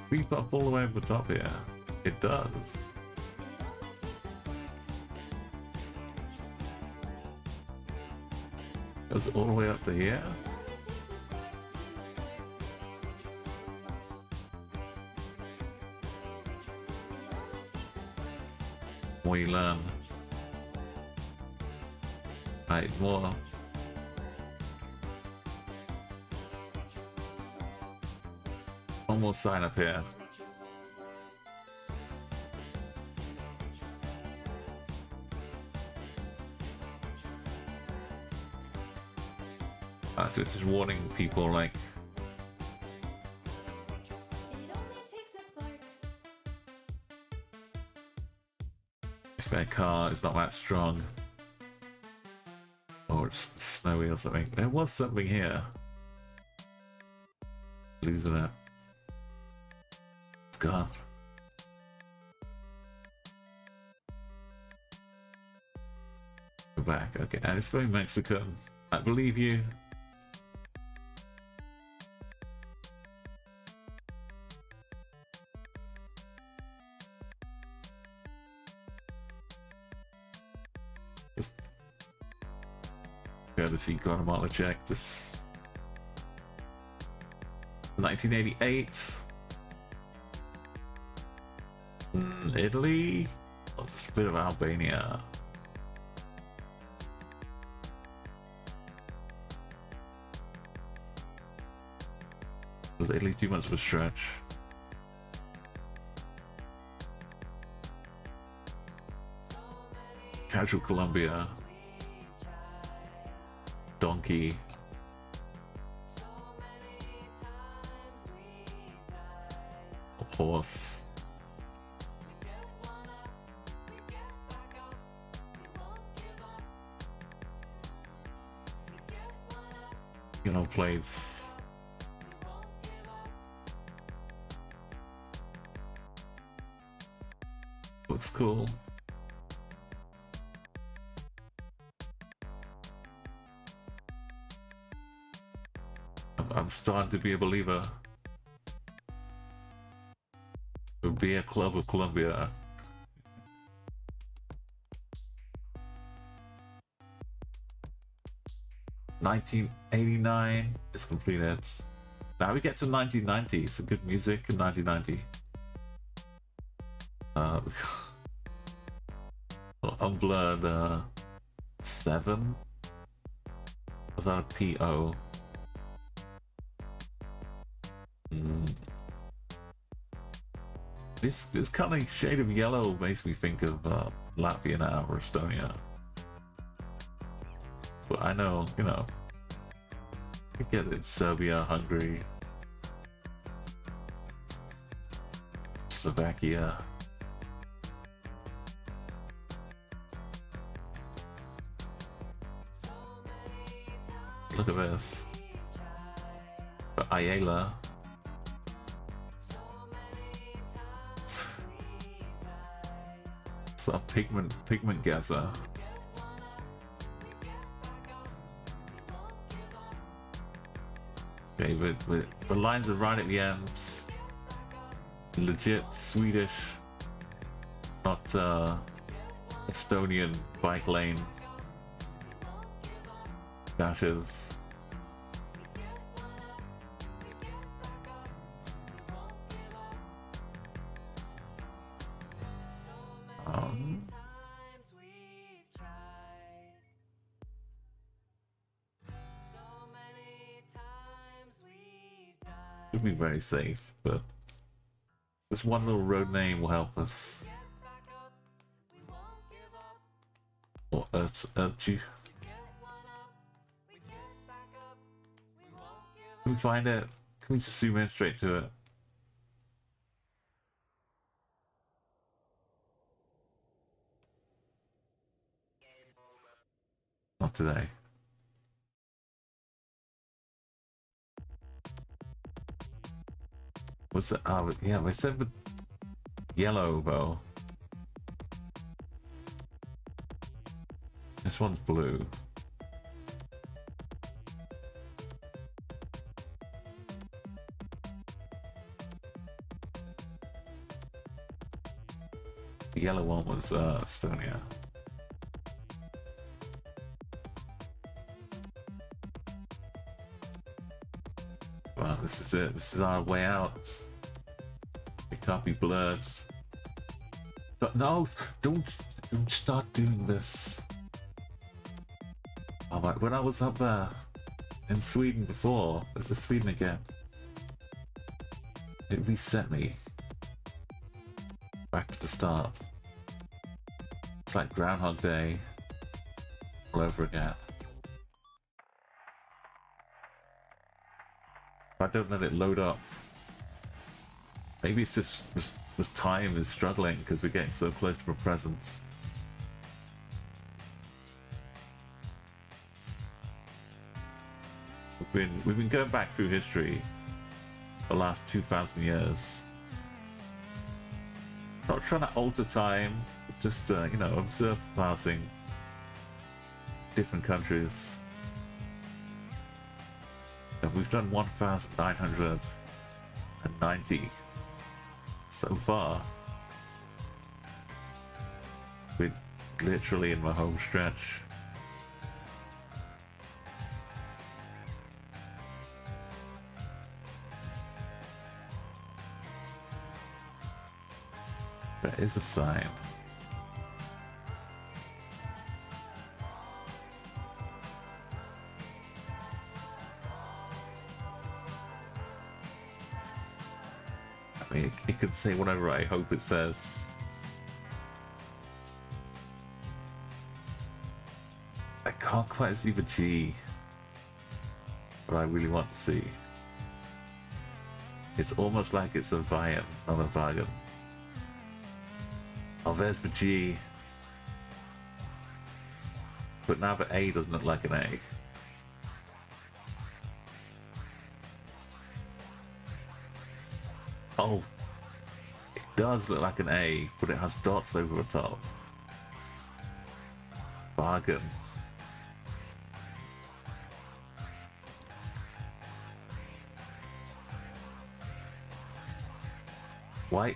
Creep up all the way over the top here. It does. Goes all the way up to here. More you learn. Right, more. One more sign up here. So it's just warning people like if their car is not that strong or it's snowy or something. There was something here. Losing it. It's gone. Go back. Okay, and it's very Mexican. I believe you. Just courtesy Guatemala check. Just 1988. Italy. What's a split of Albania? Was Italy too much of a stretch? Casual Colombia. Donkey. Horse. You know, plates. Looks cool. I'm starting to be a believer. The Beer Club of Colombia. $1989 is completed. Now we get to 1990. Some good music in 1990. Unblurred 7? Was that a PO? This kind of shade of yellow makes me think of Latvia now or Estonia. But I know, you know, I get it. Serbia, Hungary, Slovakia. Look at this. But Ayala. It's a pigment guesser. Okay, but the lines are right at the end. Legit Swedish, not Estonian bike lane dashes. Should be very safe, but this one little road name will help us. Or Urchi. Can we find it? Can we just zoom in straight to it? Not today. What's it? Oh, yeah, they said with yellow though. This one's blue. The yellow one was Estonia. Wow, this is it. This is our way out. It can't be blurred. But no, don't start doing this. Oh my, when I was up there in Sweden before, this is Sweden again. It reset me back to the start. It's like Groundhog Day all over again. I don't let it load up. Maybe it's just this time is struggling because we're getting so close to a present. We've been going back through history the last 2,000 years. Not trying to alter time, just you know, observe passing different countries. And we've done 1,990 so far. We're literally in my home stretch. There is a sign. I mean, it could say whatever I hope it says. I can't quite see the G, but I really want to see. It's almost like it's a Vian, not a Wagen. Oh, there's the G. But now the A doesn't look like an A. Oh, it does look like an A, but it has dots over the top. Bargain.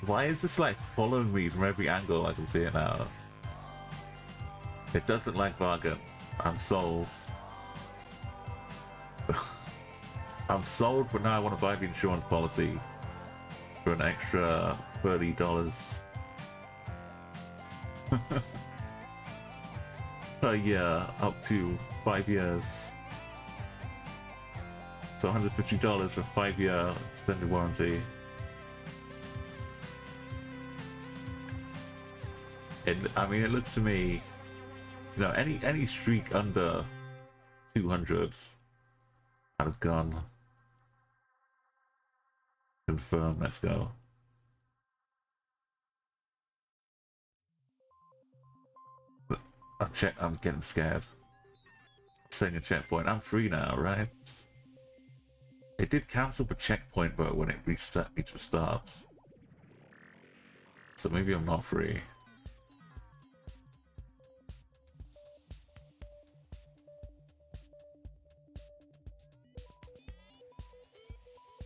Why is this like following me from every angle? I can see it now. It does look like bargain. I'm sold. I'm sold, but now I want to buy the insurance policy for an extra $30. per year up to 5 years. So $150 for 5-year extended warranty. I mean, it looks to me, you know, any streak under 200 out of gun. Confirm, let's go. I'm getting scared. Setting a checkpoint. I'm free now, right? It did cancel the checkpoint though when it restarts. So maybe I'm not free.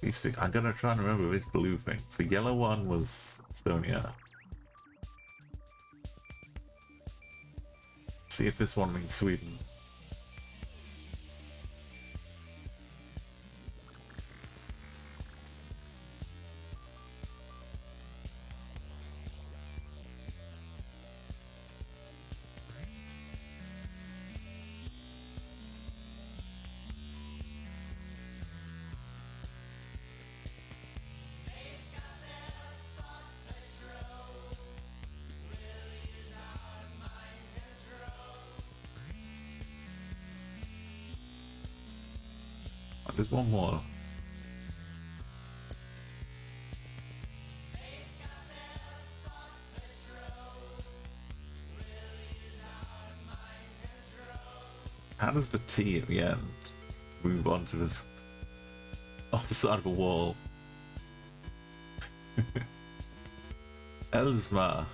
These things, I'm gonna try and remember these blue things. The yellow one was Estonia. See if this one means Sweden. There's one more. How does the T at the end move on to this off the side of a wall? Elsma.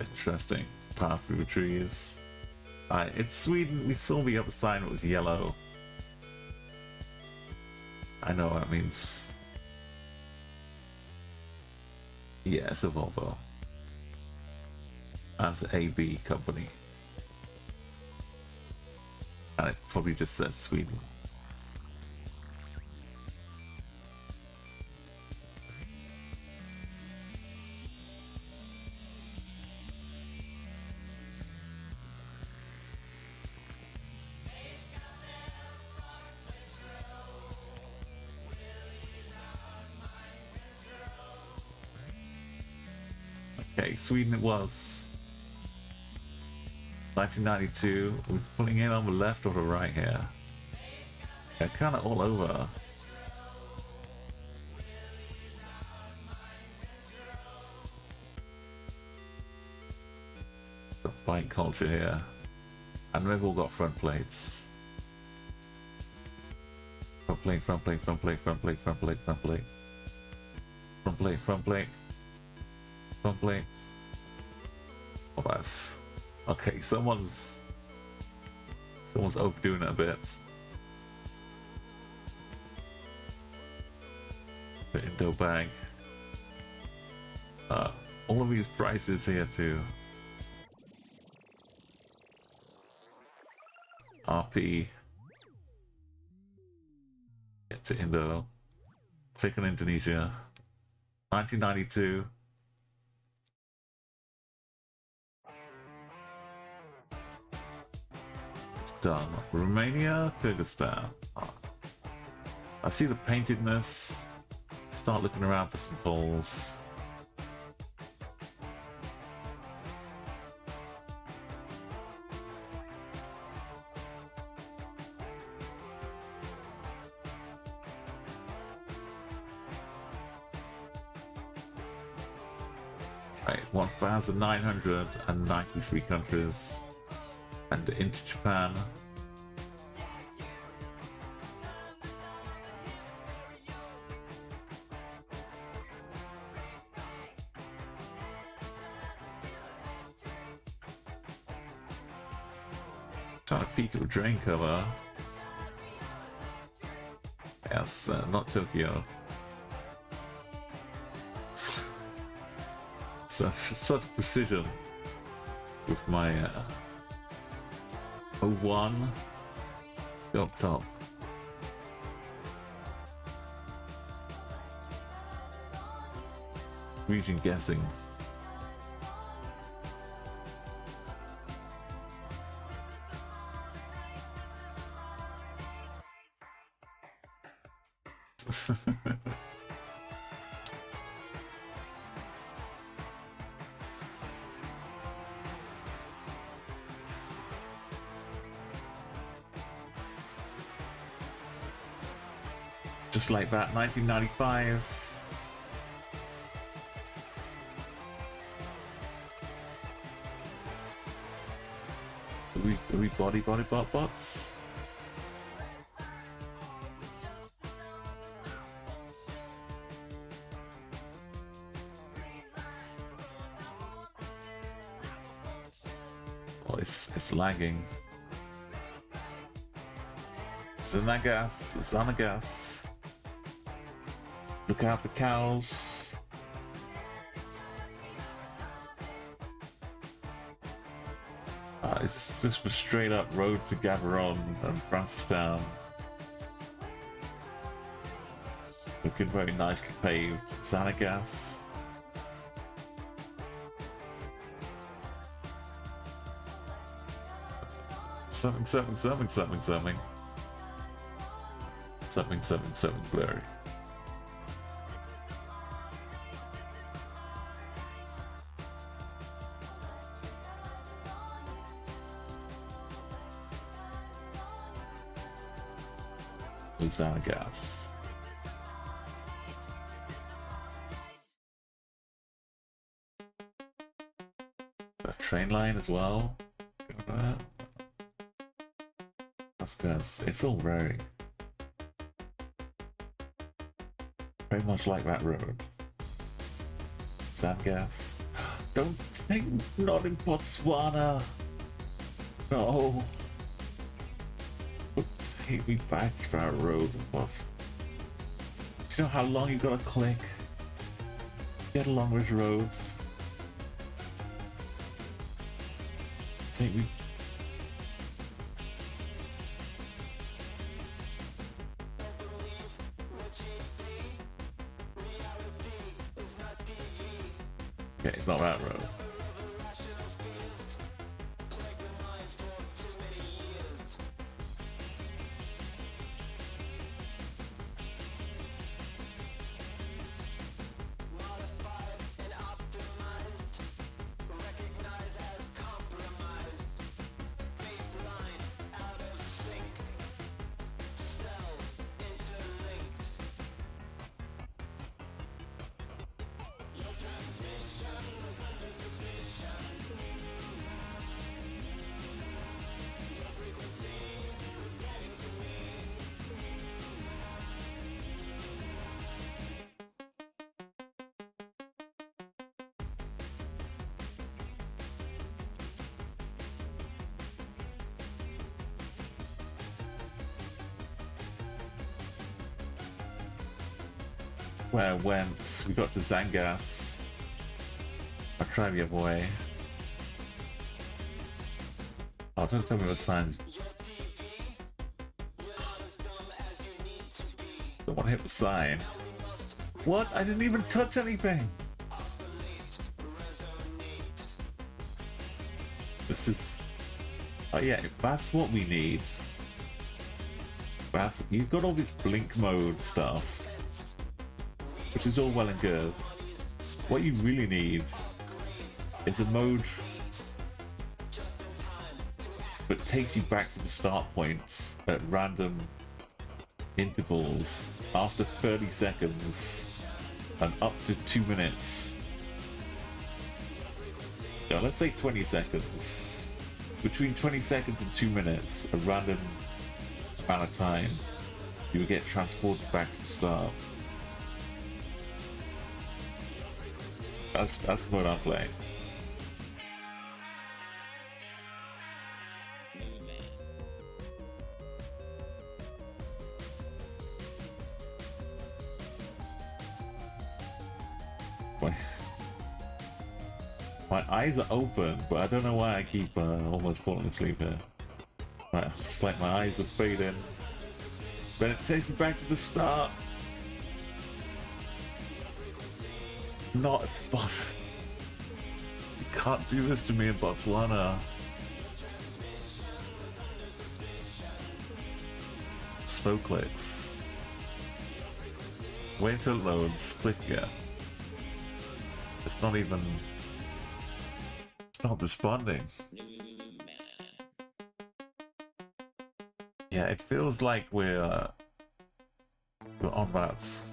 Interesting. Path through trees. It's Sweden. We saw the other sign, it was yellow. I know what it means. Yeah, it's a Volvo. As AB company. And it probably just says Sweden. Okay, Sweden it was. 1992. We're pulling in on the left or the right here. They're kind of all over. The bike culture here. And they've all got front plates. Front plate, front plate, front plate, front plate, front plate, front plate. Front plate, front plate. Front plate. Oh, that's... Okay, someone's overdoing it a bit. Bit Indo bag. All of these prices here too. RP. Get to Indo. Click on Indonesia. 1992. Done. Romania, Kyrgyzstan. I see the paintedness. Start looking around for some poles. Right, 1,993 countries. And into Japan. Trying to peek at the drain cover. Yes, not Tokyo. Such precision with my 01. Let's go up top. Region guessing. Just like that, 1995. Are we body bots? Oh, it's lagging. Zanagas. Look out for cows. It's just a straight up road to Gaveron and Francistown. Looking very nicely paved. Zanagas. Something blurry. Zanagas. A train line as well. Go to that. It's all very much like that road. Zanagas. Don't think not in Botswana. No. Take me back to that road. Do you know how long you gotta click? Get along those roads. Take me. Okay, it's not that road. Where I went, we got to Zangas. I'll try the other way. Oh, don't tell me what signs. Don't want to hit the sign. What? I didn't even touch anything. This is. Oh yeah, that's what we need. You've got all this blink mode stuff, which is all well and good. What you really need is a mode that takes you back to the start points at random intervals after 30 seconds and up to 2 minutes. Now, let's say 20 seconds. Between 20 seconds and 2 minutes, a random amount of time, you will get transported back to the start. That's what I'm playing. My eyes are open, but I don't know why I keep almost falling asleep here. Right, it's like my eyes are fading. Better take me back to the start. Not boss. You can't do this to me in Botswana. Slow clicks. Wait until it loads. Click here. It's not even. It's not responding. Yeah, it feels like we're on routes,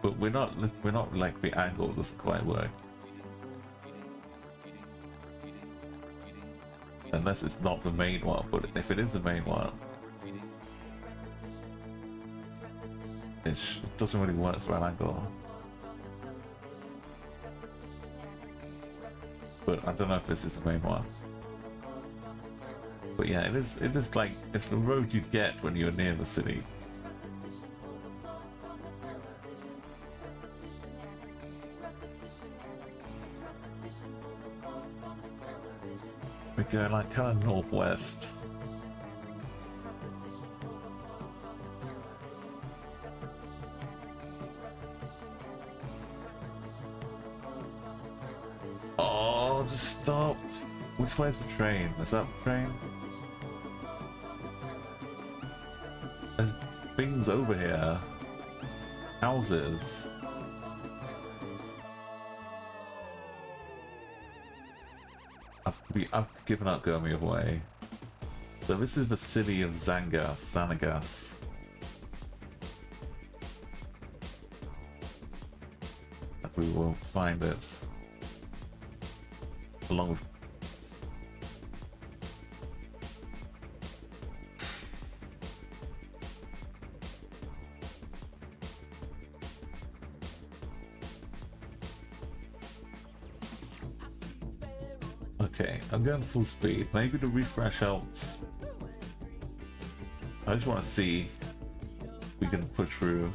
but we're not like the angle doesn't quite work. Unless it's not the main one, but if it is the main one, it doesn't really work for an angle. But I don't know if this is the main one. But yeah, it is like, it's the road you get when you're near the city. We're going like kind of northwest. Oh, just stop. Which way's the train? Is that the train? There's things over here. Houses. I've given up going the other way. So this is the city of Zanagas. And we will find it. Along with okay, I'm going full speed. Maybe the refresh helps. I just want to see if we can push through.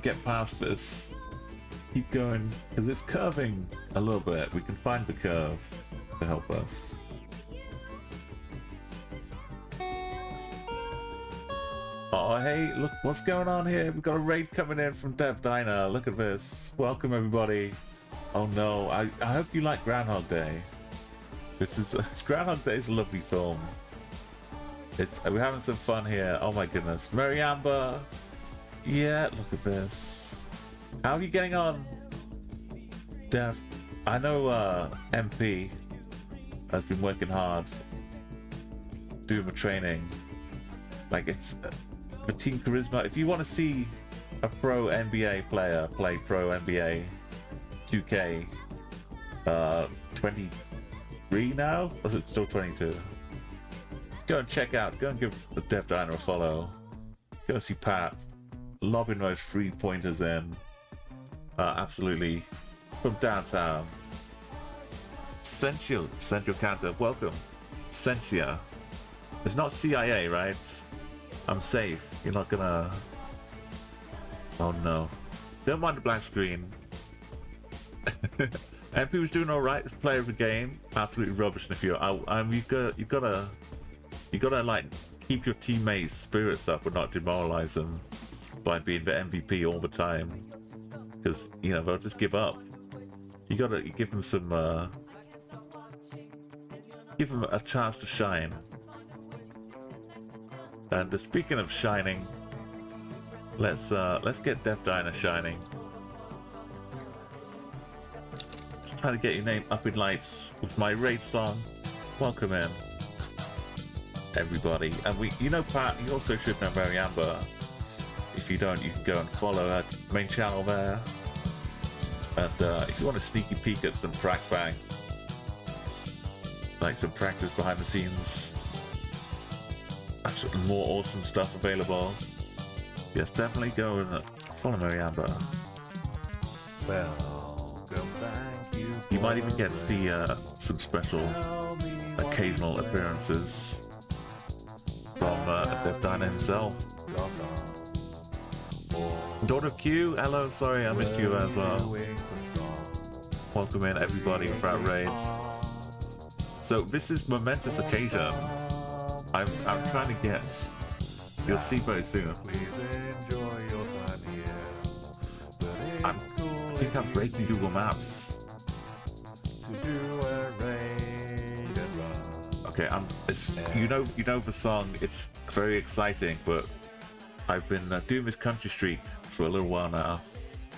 Get past this. Keep going, because it's curving a little bit. We can find the curve to help us. Oh, hey, look what's going on here. We've got a raid coming in from Dev Diner. Look at this. Welcome, everybody. Oh no, I hope you like Groundhog Day. This is Groundhog Day is a lovely film. We're having some fun here. Oh my goodness. Mary Amber. Yeah, look at this. How are you getting on, Dev? I know MP has been working hard doing the training. Like, it's the team charisma. If you want to see a pro NBA player play pro NBA 2K 23 now? Or is it still 22? Go and check out, go and give the Dev Diner a follow. Go see Pat lobbing those 3-pointers in. Absolutely. From downtown. Central Cantor, welcome. Sentia. It's not CIA, right? I'm safe. You're not gonna... Oh no. Don't mind the black screen. MP was doing alright as player of the game. Absolutely rubbish in the field. You gotta like keep your teammates' spirits up and not demoralize them by being the MVP all the time. Because, you know, they'll just give up. You gotta give them some, give them a chance to shine. And speaking of shining, let's get Dev Diner shining. Just trying to get your name up in lights with my raid song. Welcome in, everybody. And you know, Pat, you also should know Mary Amber. If you don't, you can go and follow her main channel there. And if you want a sneaky peek at some crack bang, like some practice behind the scenes, that's more awesome stuff available. Yes, definitely go and follow Mary Amber. Welcome, thank you. You might even get to see some special occasional appearances from Dev Diner himself. Daughter of Q, hello, sorry I missed you as well. Welcome in everybody without raids. So this is momentous occasion. I'm trying to get. You'll see very soon. Please enjoy your time here. But it's I cool think I'm breaking Google Maps. to do a raid and run. Okay, it's you know the song. It's very exciting, but I've been doing this country streak for a little while now,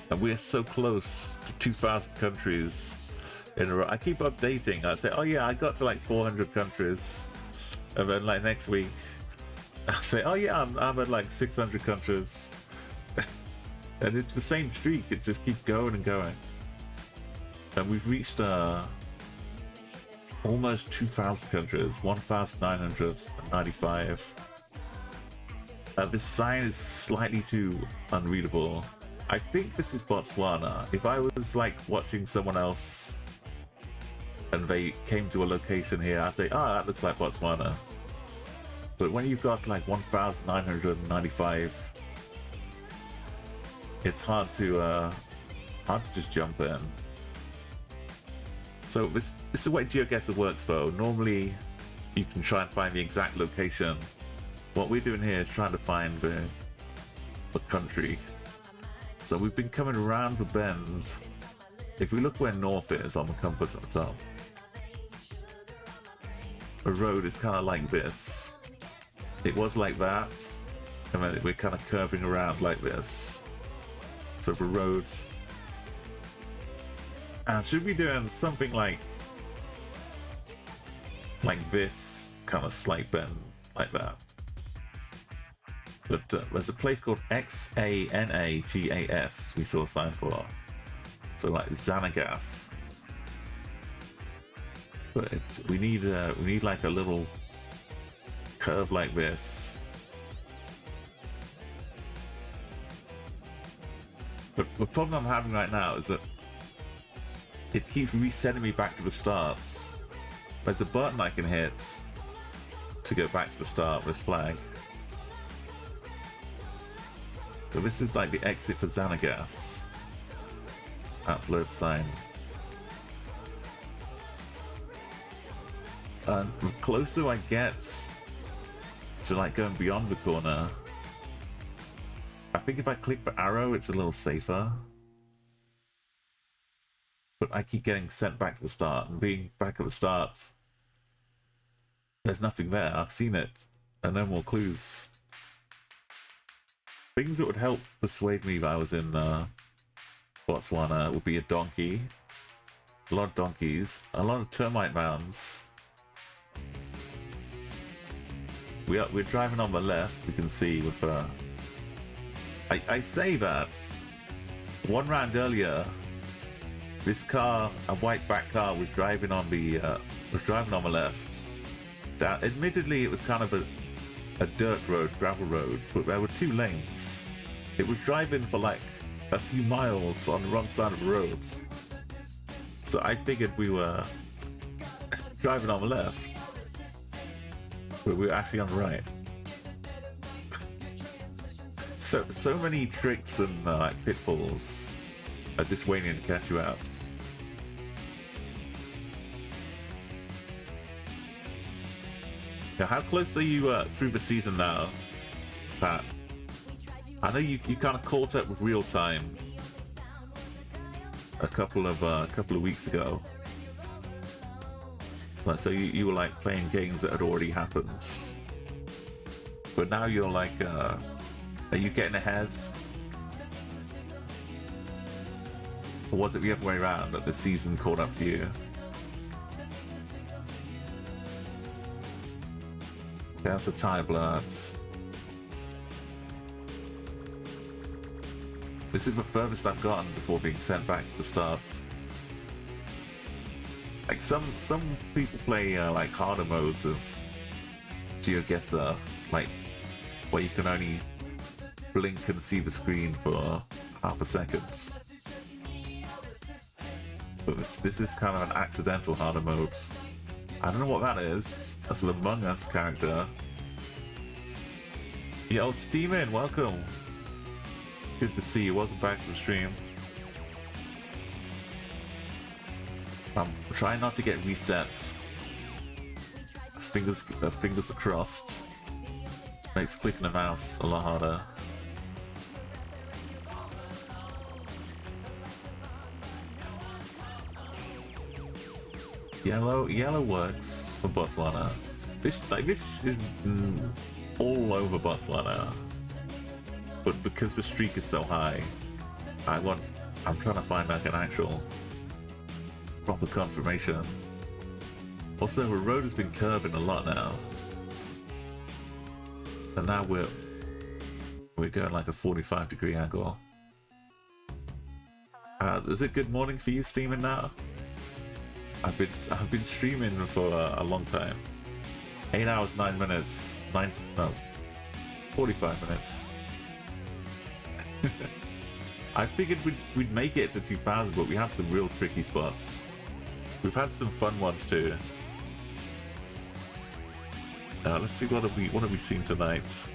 and we're so close to 2,000 countries in a row. I keep updating. I say, oh yeah, I got to like 400 countries, and then like next week, I say, oh yeah, I'm at like 600 countries, and it's the same streak. It just keeps going and going, and we've reached almost 2,000 countries, 1,995. This sign is slightly too unreadable. I think this is Botswana. If I was like watching someone else and they came to a location here, I'd say, oh, that looks like Botswana. But when you've got like 1,995, it's hard to just jump in. So this is the way Geoguessr works though. Normally you can try and find the exact location. What we're doing here is trying to find the country. So we've been coming around the bend. If we look where north is on the compass at the top, the road is kind of like this. It was like that, and then we're kind of curving around like this. So the road, and should be doing something like this, kind of slight bend like that. But there's a place called Xanagas we saw a sign for. So like Xanagas. But we need like a little curve like this. But the problem I'm having right now is that it keeps resetting me back to the start. There's a button I can hit to go back to the start with this flag. So this is like the exit for Xanagas. Upload sign. And the closer I get to like going beyond the corner, I think if I click the arrow, it's a little safer. But I keep getting sent back to the start, and being back at the start, there's nothing there. I've seen it, and no more clues. Things that would help persuade me that I was in Botswana would be a donkey, a lot of donkeys, a lot of termite mounds. We're driving on the left. We can see with I say that one round earlier, this car, a white back car, was driving on the left. Now, admittedly, it was kind of a dirt road, gravel road, but there were 2 lanes. It was driving for like a few miles on the wrong side of the road. So I figured we were driving on the left, but we were actually on the right. So many tricks and pitfalls are just waiting to catch you out. Now, how close are you through the season now, Pat? I know you kind of caught up with real time a couple of weeks ago. Like, so you were like playing games that had already happened, but now you're like, are you getting ahead, or was it the other way around that the season caught up to you? That's a tire blood. This is the furthest I've gotten before being sent back to the start. Like some people play like harder modes of Geoguessr, like where you can only blink and see the screen for half a second. But this is kind of an accidental harder mode. I don't know what that is. That's an Among Us character. Yo, Steamin', welcome. Good to see you. Welcome back to the stream. I'm trying not to get reset fingers crossed. Makes clicking the mouse a lot harder. Yellow works for Botswana. This is all over Botswana, but because the streak is so high, I'm trying to find like an actual proper confirmation. Also, the road has been curving a lot now, and now we're going like a 45-degree angle. Is it good morning for you streaming now? I've been streaming for a long time. 8 hours, 9 minutes, 45 minutes. I figured we'd make it to 2000, but we had some real tricky spots. We've had some fun ones too. Let's see what have we seen tonight.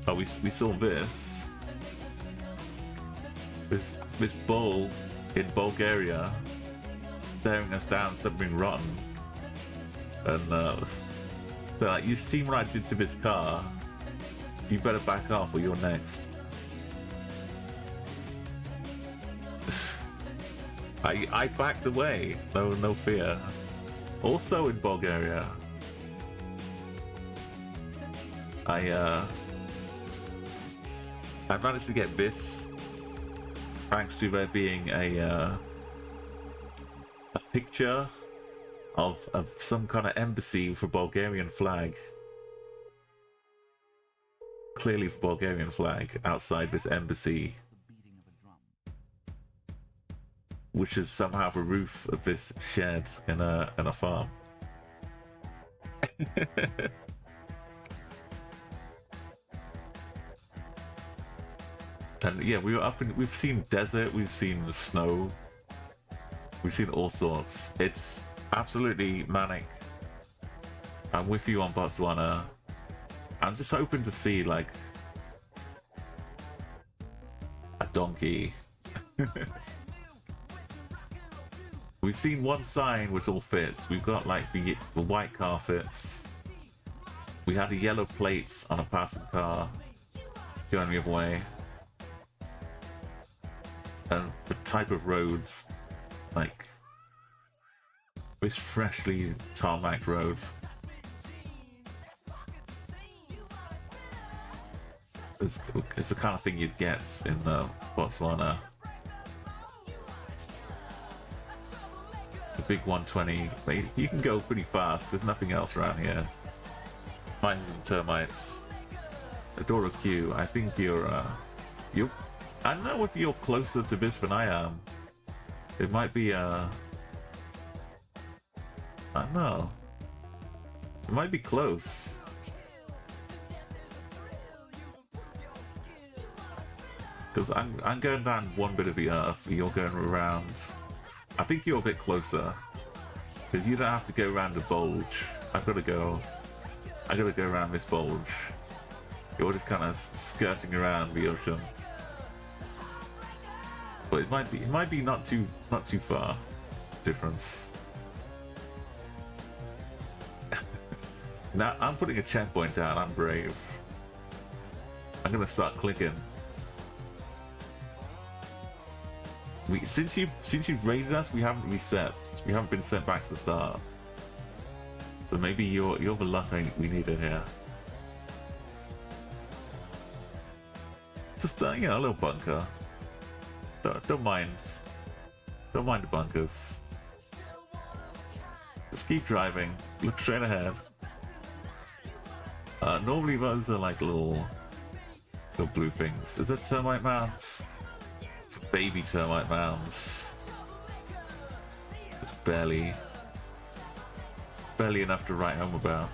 Oh, we saw this bull in Bulgaria staring us down, something rotten. And so like, you've seen what I did to this car. You better back off or you're next. I backed away. No fear. Also in Bulgaria, I managed to get this thanks to there being a picture of some kind of embassy with a Bulgarian flag. Clearly the Bulgarian flag outside this embassy, which is somehow the roof of this shed in a farm. And yeah, we've seen desert, we've seen the snow, we've seen all sorts. It's absolutely manic. I'm with you on Botswana. I'm just hoping to see like a donkey. We've seen one sign which all fits. We've got like the white car fits. We had a yellow plates on a passing car going the other way. And the type of roads, like this freshly tarmac road. It's the kind of thing you'd get in Botswana. The big 120, you can go pretty fast. There's nothing else around here. Mines and termites. Adora Q, I think you're. I don't know if you're closer to this than I am. It might be I don't know. It might be close. Because I'm going down one bit of the earth, you're going around. I think you're a bit closer. Because you don't have to go around the bulge. I gotta go around this bulge. You're just kind of skirting around the ocean. But it might be not too far difference. Now I'm putting a checkpoint down, I'm brave. I'm gonna start clicking. Since you've raided us, we haven't reset. We haven't been sent back to the start. So maybe you're the luck we needed here. Just a little bunker. Don't mind the bunkers. Just keep driving. Look straight ahead. Normally those are like little blue things. Is that termite mounds? Baby termite mounds. It's barely enough to write home about.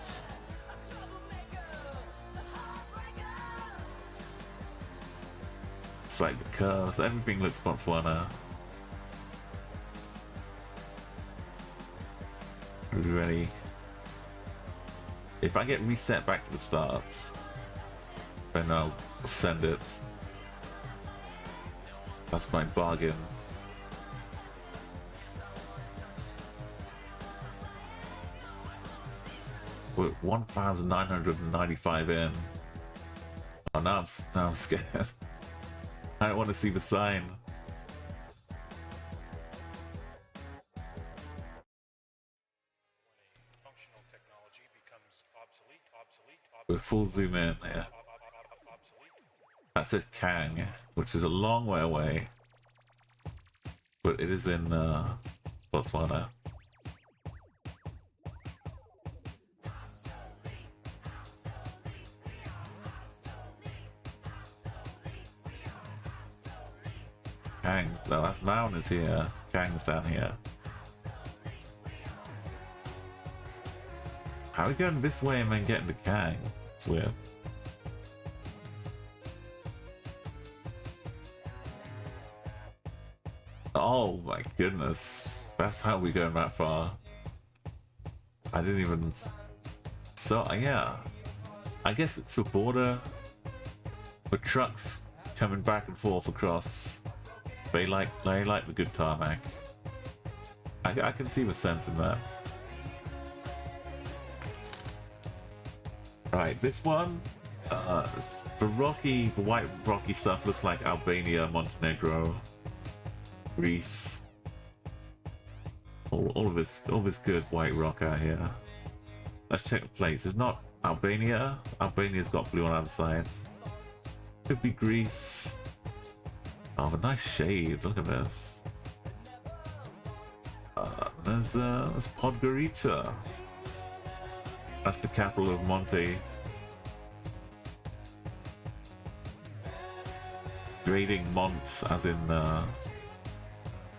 It's like the curves, everything looks Botswana. Are we ready? If I get reset back to the start, then I'll send it. That's my bargain. We're 1,995 in. Oh, now I'm scared. I don't want to see the sign. Functional technology becomes obsolete. We're full zoom in, yeah. That says Kang, which is a long way away. But it is in Botswana. Kang, no, that's Mound is here. Kang's down here. How are we going this way and then getting to Kang? It's weird. Oh my goodness. That's how we going that far. I didn't even... So, yeah. I guess it's a border for trucks coming back and forth across. They like the good tarmac. I can see the sense in that. Right, this one, the white rocky stuff looks like Albania, Montenegro, Greece. All this good white rock out here. Let's check the plates. It's not Albania. Albania's got blue on the other side. Could be Greece. Oh, a nice shade. Look at this. There's Podgorica. That's the capital of Monte. Grading Mont, as in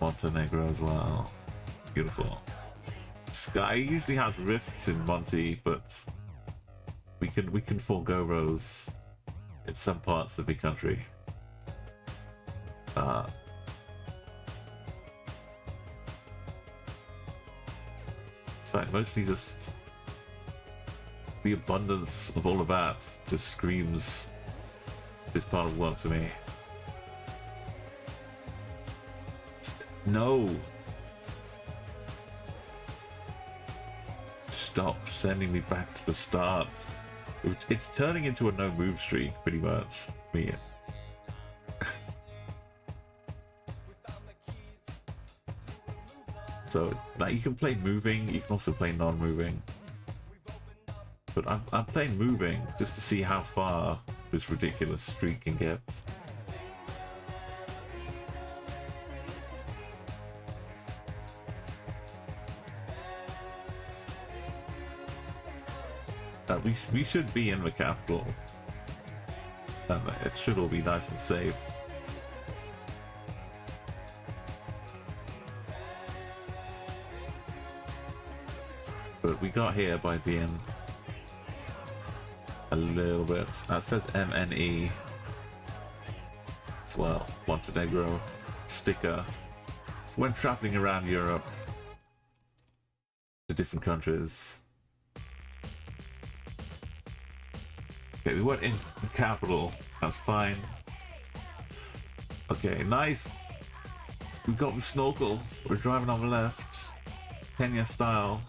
Montenegro as well. Beautiful. Sky usually has rifts in Monte, but we can forego those in some parts of the country. So mostly just the abundance of all of that just screams this part of the world to me. No! Stop sending me back to the start. It's turning into a no move streak, pretty much. Me. So, like, you can play moving, you can also play non-moving. But I'm playing moving just to see how far this ridiculous streak can get. We should be in the capital. And it should all be nice and safe. But we got here by being a little bit. That says MNE as well. Montenegro sticker. When traveling around Europe to different countries. Okay, we went in the capital. That's fine. Okay, nice. We got the snorkel. We're driving on the left. Kenya style.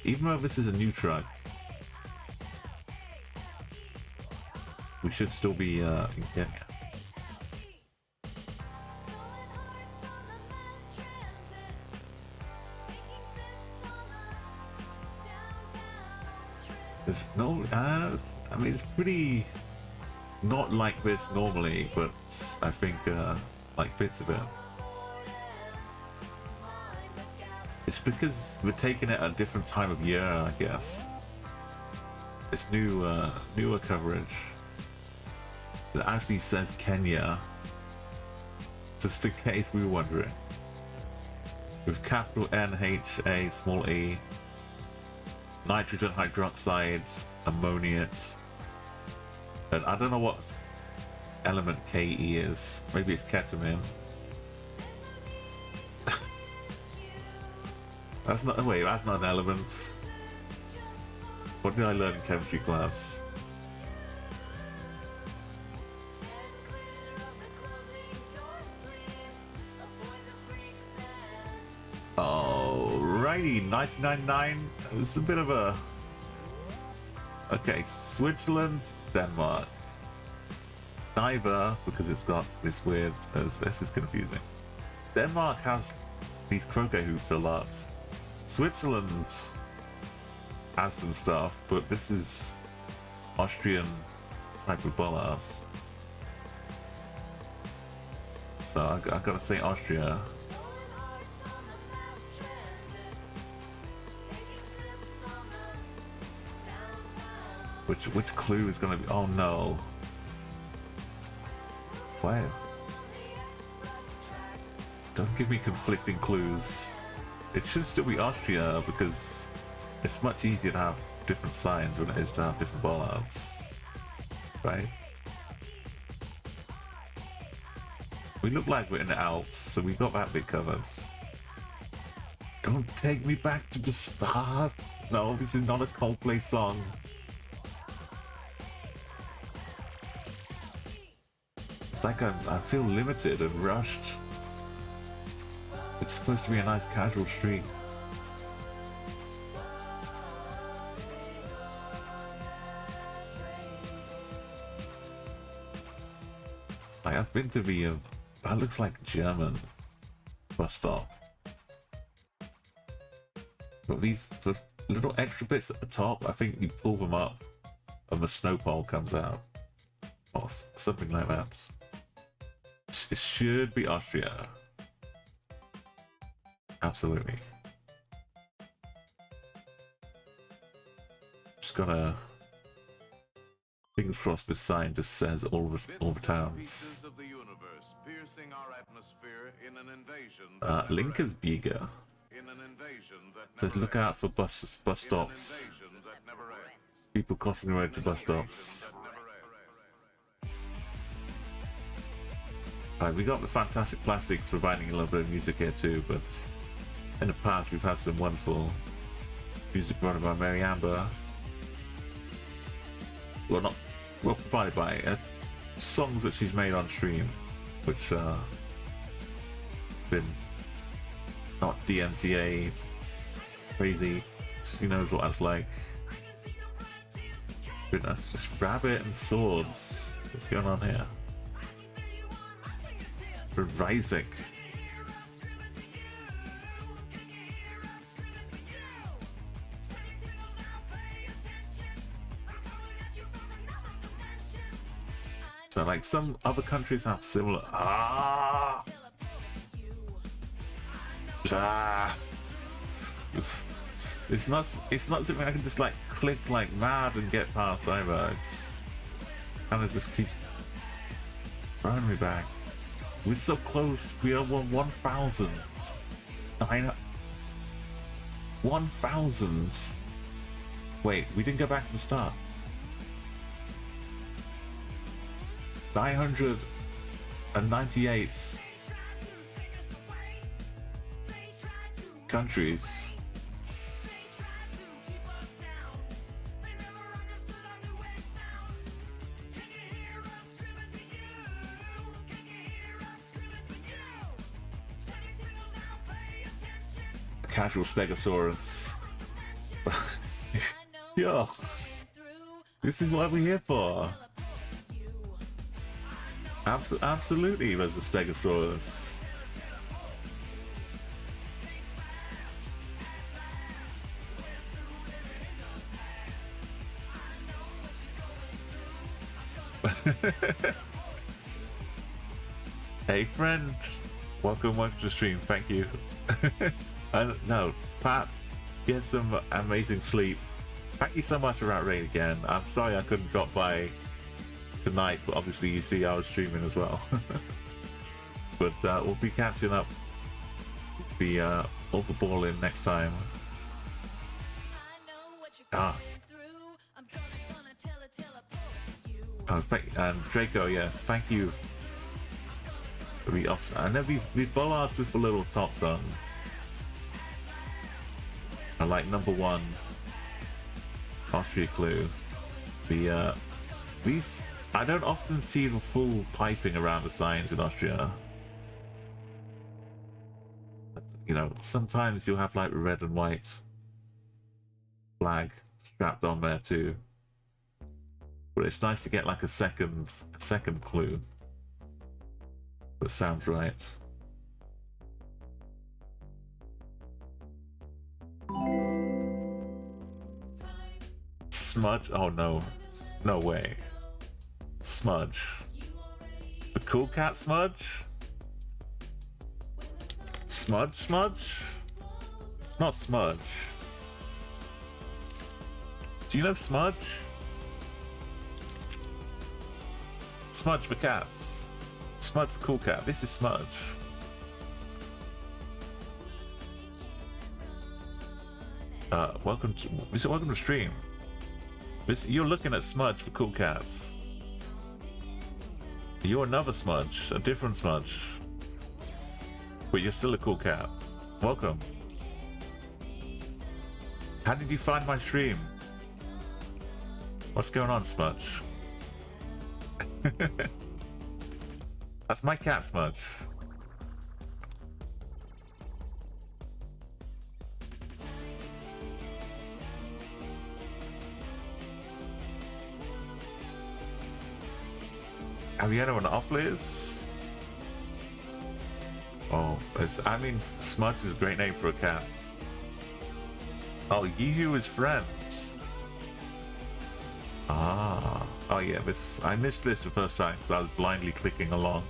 Even though this is a new truck, we should still be in Kenya. There's no, I mean, it's pretty not like this normally, but I think like bits of it. It's because we're taking it at a different time of year, I guess. It's newer coverage. It actually says Kenya, just in case we were wondering. With capital NHA, small e, nitrogen hydroxide, ammoniate, and I don't know what element Ke is. Maybe it's ketamine. That's not. Wait, that's not an element. What did I learn in chemistry class? Alrighty, 99.9. It's a bit of a Okay, Switzerland, Denmark. Neither, because it's got this weird. This is confusing. Denmark has these croquet hoops a lot. Switzerland has some stuff, but this is Austrian type of bollards. So I gotta say Austria. Which clue is gonna be? Oh no! Wow! Don't give me conflicting clues. It should still be Austria because it's much easier to have different signs than it is to have different bollards, right? We look like we're in the Alps, so we got that bit covered. Don't take me back to the start. No, this is not a Coldplay song. It's like I feel limited and rushed. It's supposed to be a nice casual street. I've been to the that looks like German bus stop. But these the little extra bits at the top, I think you pull them up and the snow pole comes out. Or something like that. It should be Austria. Absolutely. Just gotta fingers crossed this sign just says all the towns. Linkersbiega. Says look out for bus stops. People crossing the road to bus stops. We got the Fantastic Plastics providing a little bit of music here too, but in the past we've had some wonderful music provided by Mary Amber. Well, provided by songs that she's made on stream, which been not DMCA crazy. She knows what that's like. But just rabbit and swords. What's going on here? Isaac. So like some other countries have similar It's not something I can just like click like mad and get past either. It's kind of just keeps throwing me back. We're so close. We are 1,000. 1,000. Wait, we didn't go back to the start. 998 countries. Casual Stegosaurus. Yo, this is what we're here for. Absolutely, there's a Stegosaurus. Hey friend, welcome to the stream. Thank you. No, Pat, get some amazing sleep. Thank you so much for that raid again. I'm sorry I couldn't drop by tonight, but obviously you see I was streaming as well. But we'll be catching up. Be overballing next time. And Draco, yes, thank you. I know these bollards with the little tops on. I like number 1, Austria clue. These I don't often see the full piping around the signs in Austria. You know, sometimes you'll have like red and white flag strapped on there too. But it's nice to get like a second clue. That sounds right. Smudge? Oh no. No way. Smudge. The cool cat Smudge? Smudge? Not Smudge. Do you know Smudge? Smudge for cats. Smudge for cool cat. This is Smudge. Welcome to stream. You're looking at Smudge for cool cats. You're another Smudge, a different Smudge. But you're still a cool cat. Welcome. How did you find my stream? What's going on, Smudge? That's my cat, Smudge. Have you anyone off, Liz? Oh, Smudge is a great name for a cat. Oh, Yihu is friends. Ah. Oh yeah, I missed this the first time because I was blindly clicking along.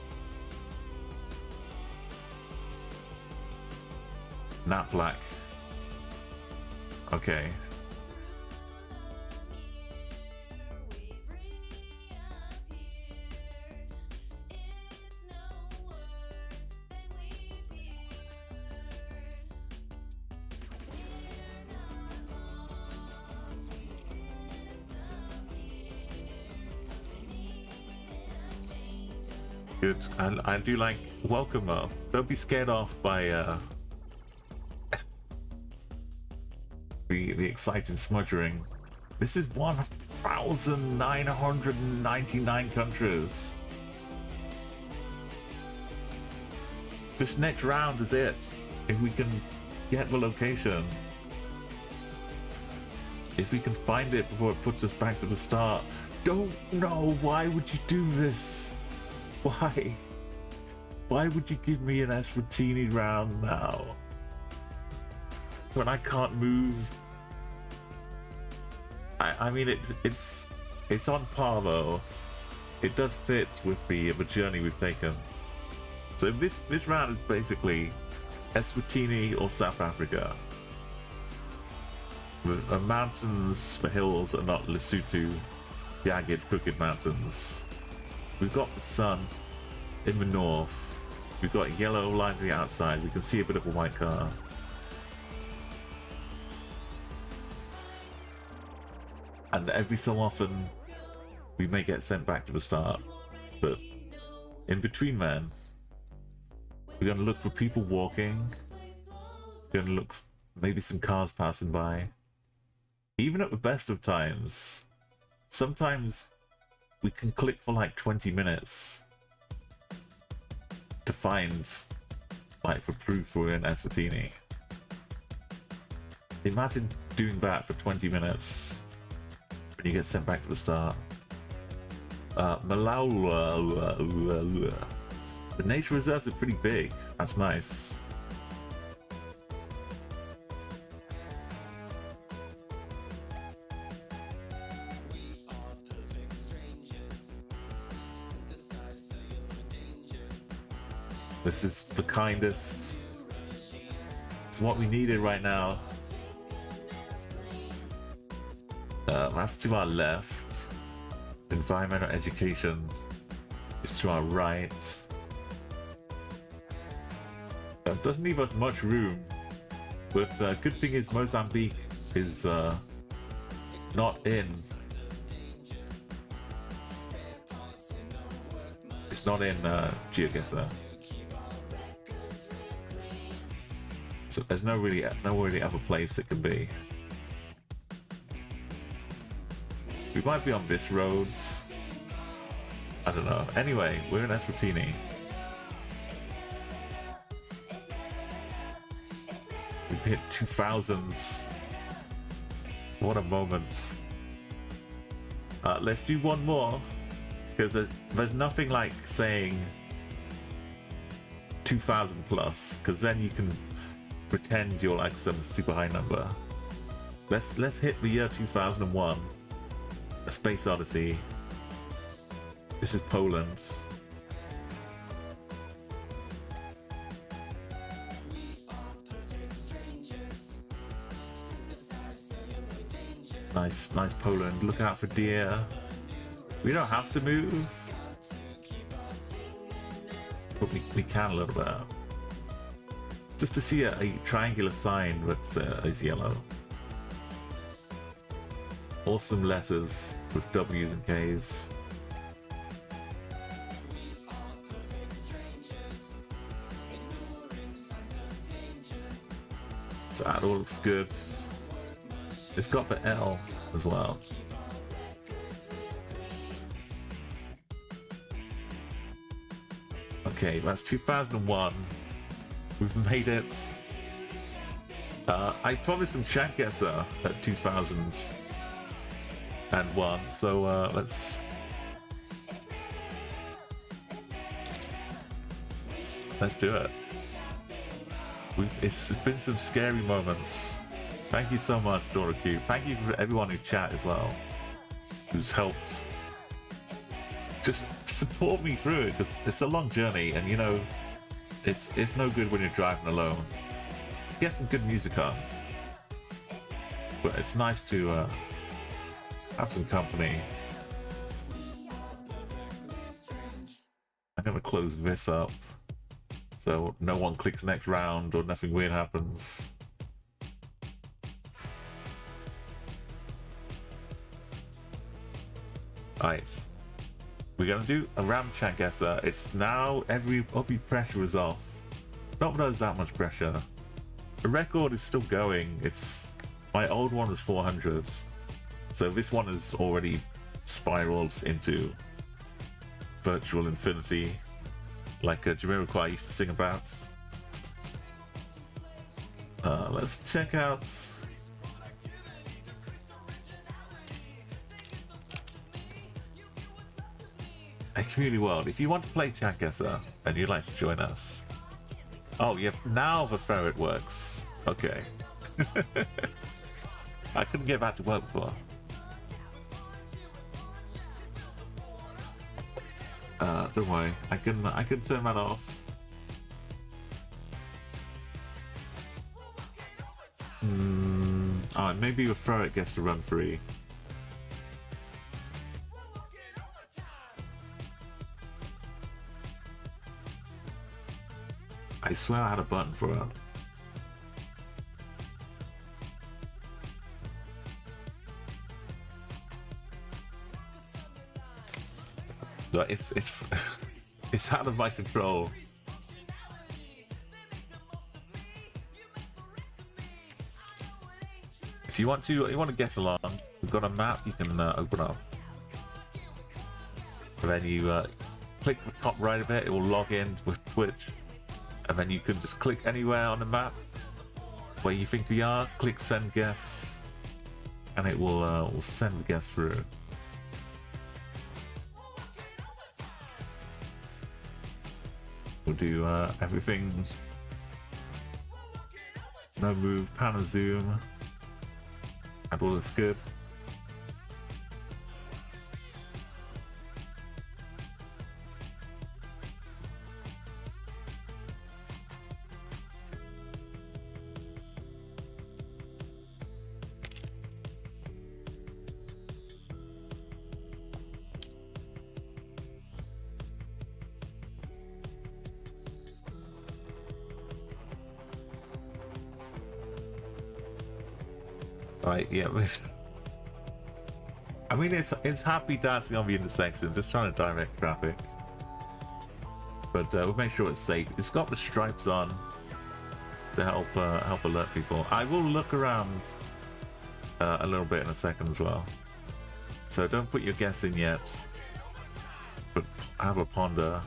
Nat Black. Okay. Good. I do like welcome though. Don't be scared off by the exciting smudgering. This is 1,999 countries. This next round is it. If we can get the location. If we can find it before it puts us back to the start. Don't know. Why would you do this? Why? Why would you give me an Eswatini round now? When I can't move? I mean, it's on par though. It does fit with the journey we've taken. So this round is basically Eswatini or South Africa. The mountains, the hills are not Lesotho, jagged, crooked mountains. We've got the sun in the north. We've got yellow lines on the outside. We can see a bit of a white car. And every so often, we may get sent back to the start. But in between, man, we're going to look for people walking. We're going to look for maybe some cars passing by. Even at the best of times, sometimes we can click for like 20 minutes to find, like, for proof we're in Eswatini. Imagine doing that for 20 minutes when you get sent back to the start. Malaula. The nature reserves are pretty big. That's nice. This is the kindest. It's what we needed right now. That's to our left. Environmental education is to our right. That doesn't leave us much room. But good thing is Mozambique is not in. It's not in Geoguessr. So there's no really other place it can be. We might be on this roads. I don't know. Anyway, we're in Eswatini. We've hit 2000s. What a moment. Let's do one more, because there's nothing like saying 2000 plus, because then you can pretend you're like some super high number. Let's hit the year 2001, A Space Odyssey. This is Poland. Nice Poland. Look out for deer. We don't have to move, but we can a little bit. Just to see a triangular sign that is yellow. Awesome letters with W's and K's. So that all looks good. It's got the L as well. Okay, that's 2001. We've made it. I promised some Chatguessr at 2001, so let's do it. It's been some scary moments. Thank you so much, Dora Q. Thank you for everyone who chat as well, who's helped just support me through it, because it's a long journey, and you know, it's no good when you're driving alone. Get some good music on, but it's nice to have some company. I'm gonna close this up so no one clicks next round or nothing weird happens. Alright, we're gonna do a round Chatguessr. It's now every pressure is off. Not that there's that much pressure. The record is still going. My old one was 400, so this one has already spiraled into virtual infinity, like Jamiroquai used to sing about. Let's check out. A community world. If you want to play Chatguessr and you'd like to join us. Oh, yeah, now the ferret works. Okay. I couldn't get back to work before. Don't worry. I can turn that off. Alright, maybe the ferret gets to run free. I swear I had a button for it. But it's it's out of my control. If you want to get along, we've got a map you can open up. And then you click the top right of it, it will log in with Twitch. And then you can just click anywhere on the map where you think we are, click send guests, and it will send the guests through. We'll do everything. No move, pan and zoom, and all is good. Right, yeah. I mean, it's happy dancing on the intersection, just trying to direct traffic. But we'll make sure it's safe. It's got the stripes on to help alert people. I will look around a little bit in a second as well. So don't put your guess in yet, but have a ponder.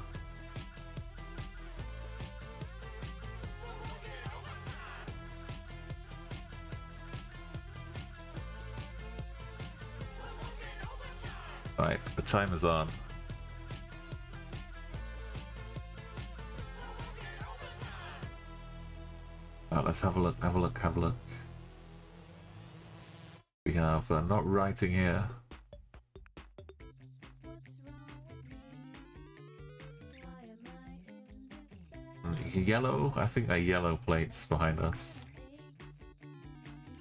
Right, the timer's on. Let's have a look, have a look, have a look. We have not writing here. Yellow, I think they're yellow plates behind us.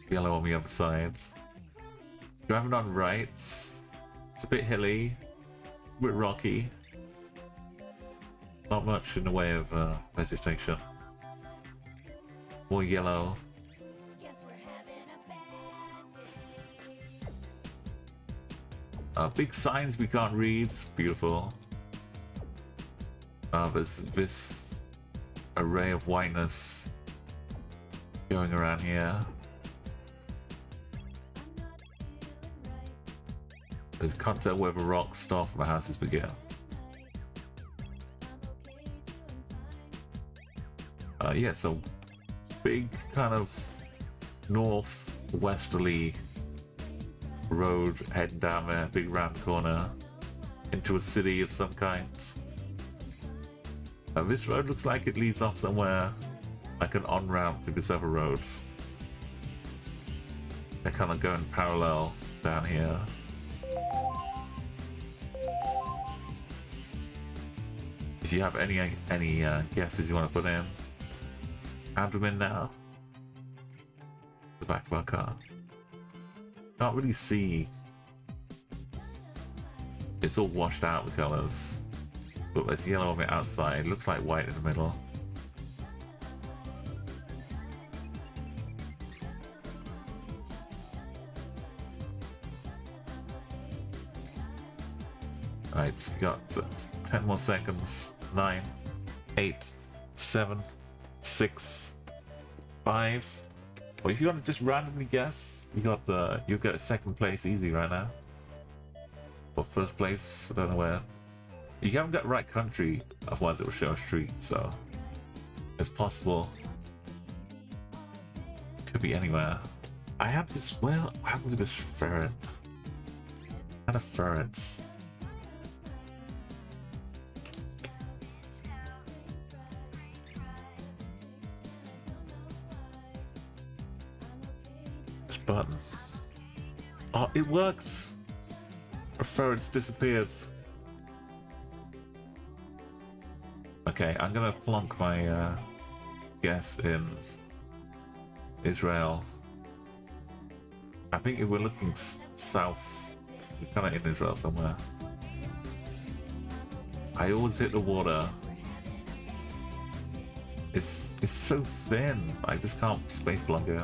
Yellow on the other side. Driving on right. It's a bit hilly, a bit rocky. Not much in the way of vegetation. More yellow. Big signs we can't read. Beautiful. There's this array of whiteness going around here. There's can't tell whether rocks start from the houses begin. Yeah, so big kind of northwesterly road heading down there, big round corner into a city of some kind. This road looks like it leads off somewhere like an on-ramp to this other road. They're kind of going parallel down here. If you have any guesses you want to put in, add them in now. The back of our car. Can't really see. It's all washed out, the colours. But there's yellow on the outside. Looks like white in the middle. Right, got 10 more seconds. 9, 8, 7, 6, 5. Well, if you want to just randomly guess, you'll get a second place easy right now. Or first place, I don't know where. You haven't got the right country, otherwise it will show a street, so it's possible. Could be anywhere. I have this, well, what happened to this ferret? I had a ferret. This button. Oh, it works! A ferret's disappeared. Okay, I'm gonna flunk my guess in Israel. I think if we're looking south, we're kind of in Israel somewhere. I always hit the water. It's so thin. I just can't space plug it.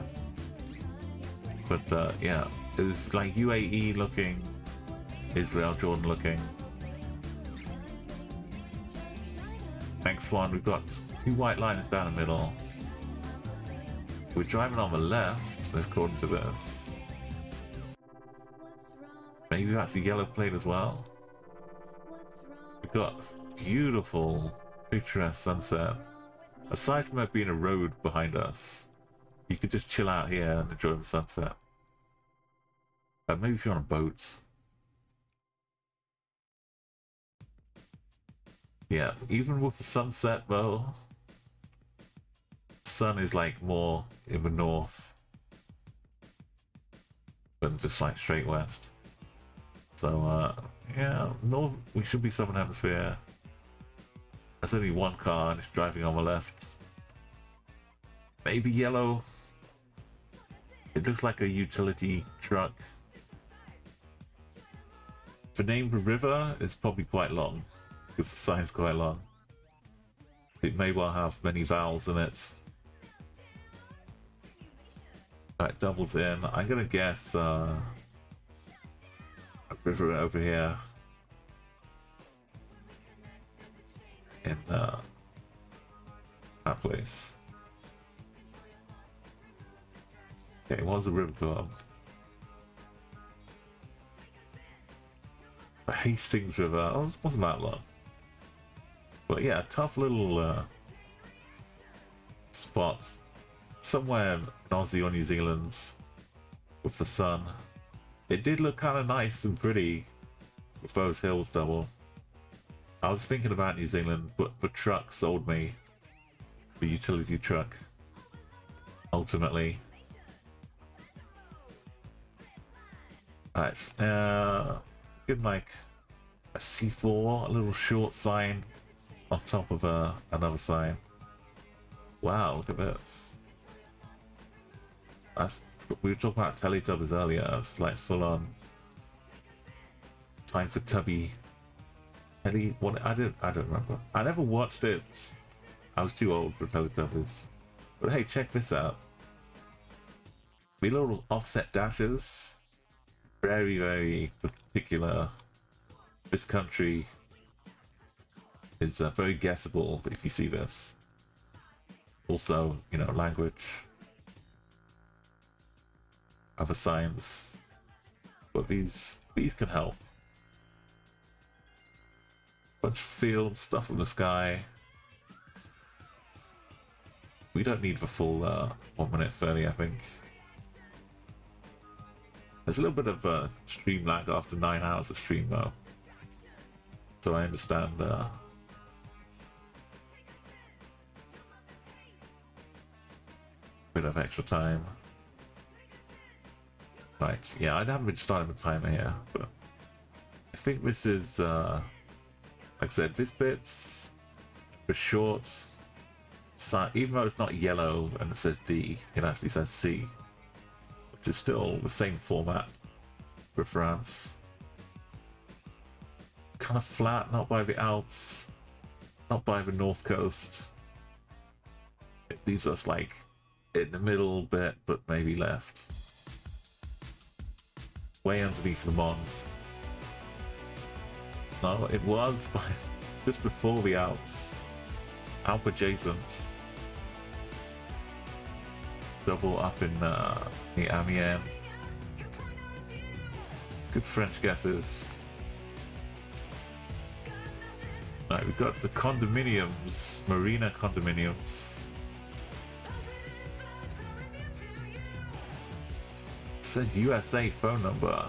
But yeah, it's like UAE looking, Israel, Jordan looking. Next one, we've got 2 white lines down the middle. We're driving on the left, according to this. Maybe that's a yellow plate as well. We've got beautiful, picturesque sunset. Aside from it being a road behind us, you could just chill out here and enjoy the sunset. Maybe if you're on a boat. Yeah, even with the sunset though, the sun is like more in the north than just like straight west. So yeah, north, we should be southern hemisphere. There's only one car and it's driving on the left. Maybe yellow. It looks like a utility truck. The name of the river is probably quite long, because the sign's quite long. It may well have many vowels in it. That doubles in. I'm gonna guess a river over here in that place. Okay, what's the river called? The Hastings River. Oh, it wasn't that long. But yeah, tough little spot somewhere in Aussie or New Zealand with the sun. It did look kind of nice and pretty with those hills double. I was thinking about New Zealand, but the truck sold me. The utility truck. Ultimately. Alright, give like a C4, a little short sign on top of another sign. Wow, look at this. We were talking about Teletubbies earlier. It's like full on time for Tubby. What? I don't remember. I never watched it. I was too old for Teletubbies. But hey, check this out. The little offset dashes. Very, very particular. This country is very guessable if you see this. Also, you know, language. Other signs. But these can help. Bunch of fields, stuff in the sky. We don't need the full 1 minute 30, I think. There's a little bit of stream lag after 9 hours of stream though. So I understand bit of extra time. Right, yeah, I haven't been starting the timer here, but I think this is like I said, this bit's for short. So even though it's not yellow and it says D, it actually says C, which is still the same format for France. Kind of flat, not by the Alps, not by the North Coast. It leaves us like in the middle bit, but maybe left. Way underneath the Mons. No, it was by just before the Alps. Alp adjacent. Double up in the Amiens. Good French guesses. Right, we've got the condominiums, Marina condominiums. It says USA phone number.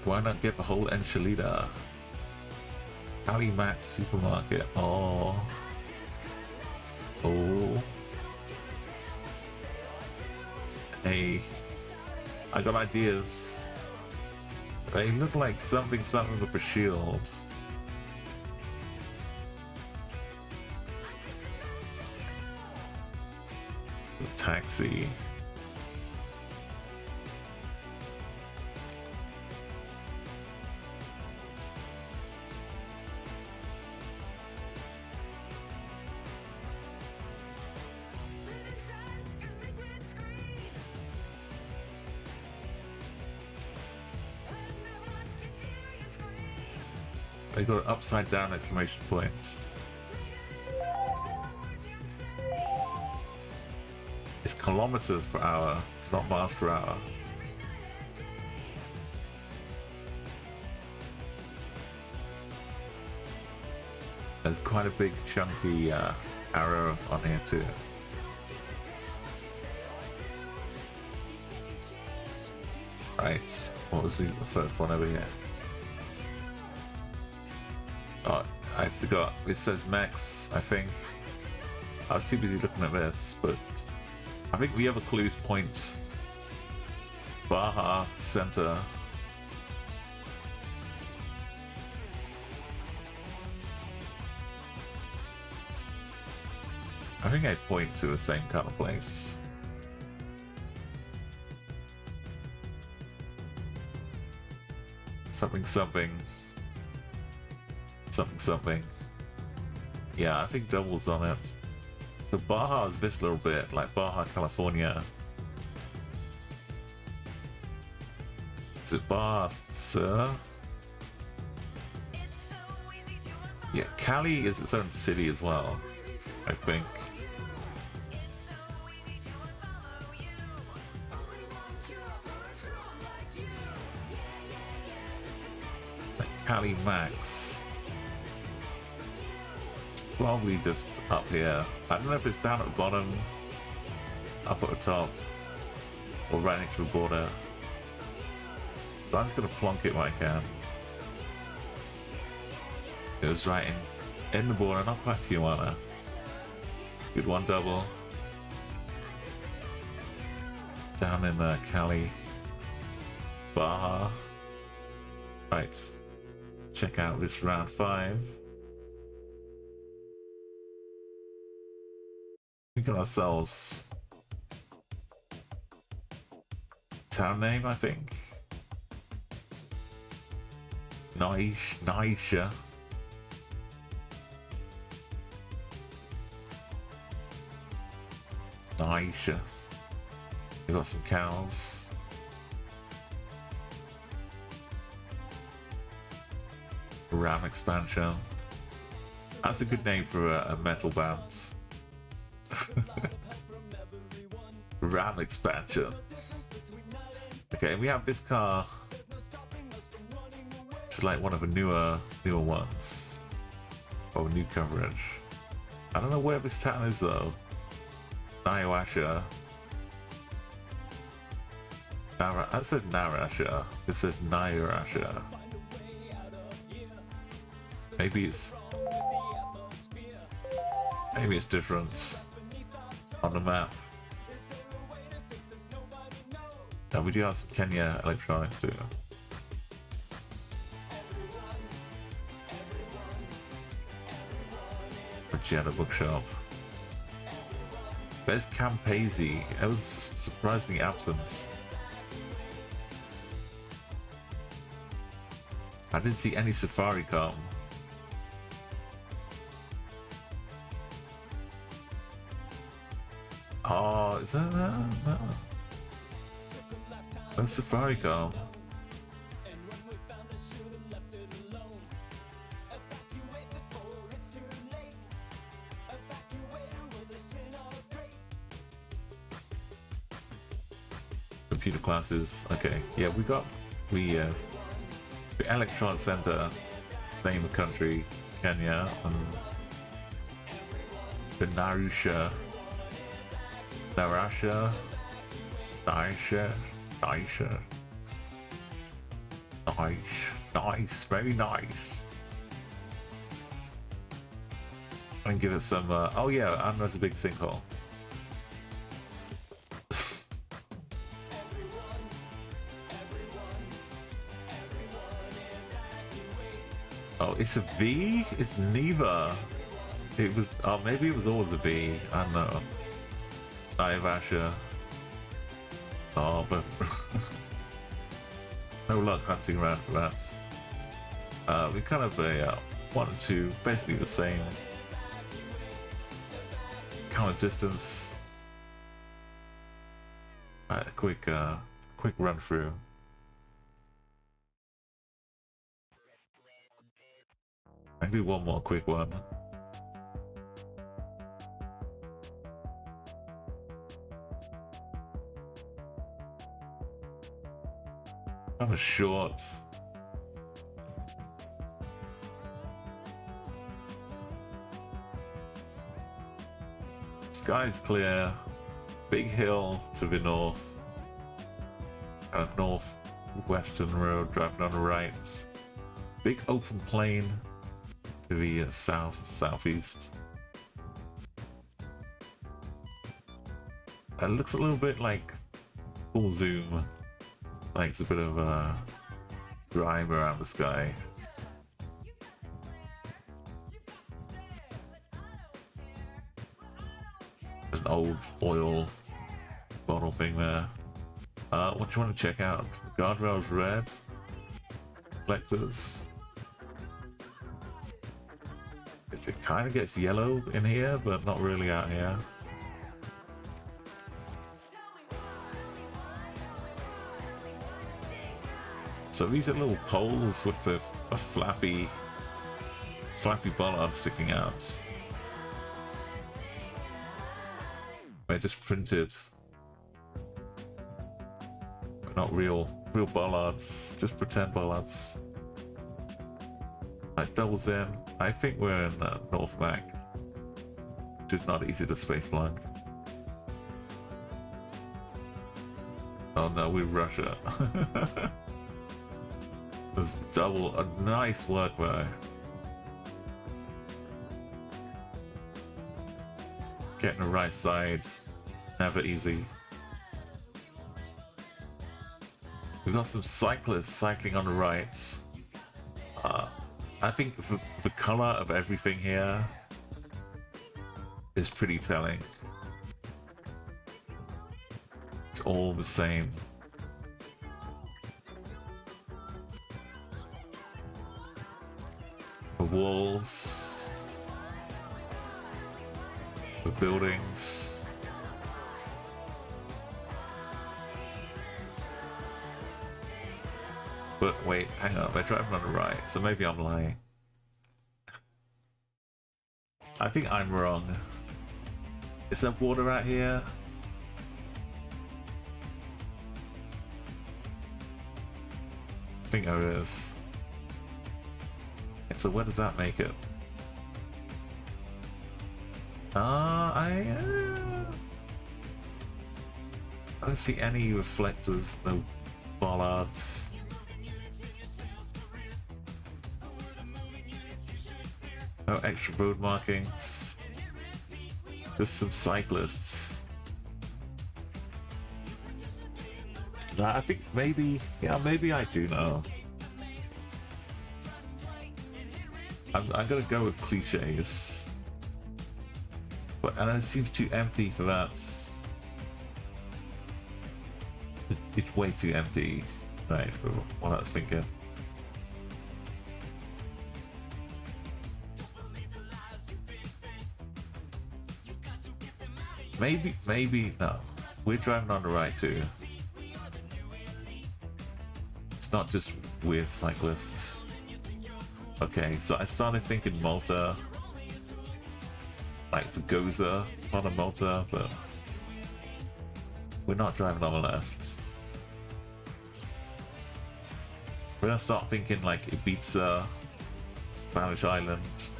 Why not get the whole enchilada? Ali Max supermarket. Oh. Oh. Hey. I got ideas. They look like something with a shield. The taxi. They got upside down exclamation points. It's kilometers per hour, not miles per hour. There's quite a big chunky arrow on here too. Right, what was the first one over here? Oh, I forgot. It says Max, I think. I was too busy looking at this, but I think the other clues point Baja Center. I think I point to the same kind of place. Something. Something. Yeah, I think doubles on it. So Baja is this little bit, like Baja, California. Is it Baja, sir? Yeah, Cali is its own city as well, I think. Like Cali Max. Probably just up here. I don't know if it's down at the bottom, up at the top, or right next to the border. So I'm just gonna plonk it when I can. It was right in the border, not quite Tijuana. Good one double. Down in Cali. Baja. Right. Check out this round 5. We got ourselves town name, I think. Naisha. Naisha. We got some cows. Ram expansion. That's a good name for a metal band. Ram expansion. Okay, we have this car. It's like one of the newer ones. Oh, new coverage. I don't know where this town is though. Nayawasha. That said Narasha. It says Nayarasha. Maybe it's different on the map. Now we do have some Kenya electronics too. Regina bookshop. There's Campesi. It was surprisingly absent. I didn't see any Safaricom. Oh, is that no? No Safaricom. Computer classes. Okay, yeah, the Electron Center, name of country, Kenya, and the Narasha, nice, very nice. And give it some. Oh yeah, and there's a big sinkhole. Oh, it's a V? It's neither. It was. Oh, maybe it was always a V. I don't know. Naivasha. Oh, but no luck hunting around for that. We kind of a 1 and 2, basically the same kind of distance. Right, a quick run through. I can do one more quick one. Kind of short. Sky's clear. Big hill to the north. Northwestern road driving on the right. Big open plain to the southeast. It looks a little bit like full zoom, like it's a bit of a grime around the sky. There's an old oil bottle thing there. What do you want to check out? Guardrails red, reflectors. It kind of gets yellow in here, but not really out here. So these are little poles with a flappy bollard sticking out. They're just printed. They're not real bollards, just pretend bollards. Right, doubles in. I think we're in North Mac, which is not easy to space blank. Oh no, we're Russia. There's double. Nice work though. Getting the right side, never easy. We've got some cyclists cycling on the right. I think the color of everything here is pretty telling. It's all the same. The walls, the buildings. But wait, hang on, they're driving on the right, so maybe I'm lying. I think I'm wrong. Is there water out here? I think there is. So where does that make it? I don't see any reflectors, no bollards. No extra road markings. Just some cyclists. Nah, I think maybe, yeah, maybe I do know. I'm gonna go with cliches, and it seems too empty for that. It's way too empty, right, for what I was thinking. Maybe no. We're driving on the right too. It's not just weird cyclists. Okay, so I started thinking Malta, like the Geoguessr, not a Malta, but we're not driving on the left. We're gonna start thinking like Ibiza, Spanish islands.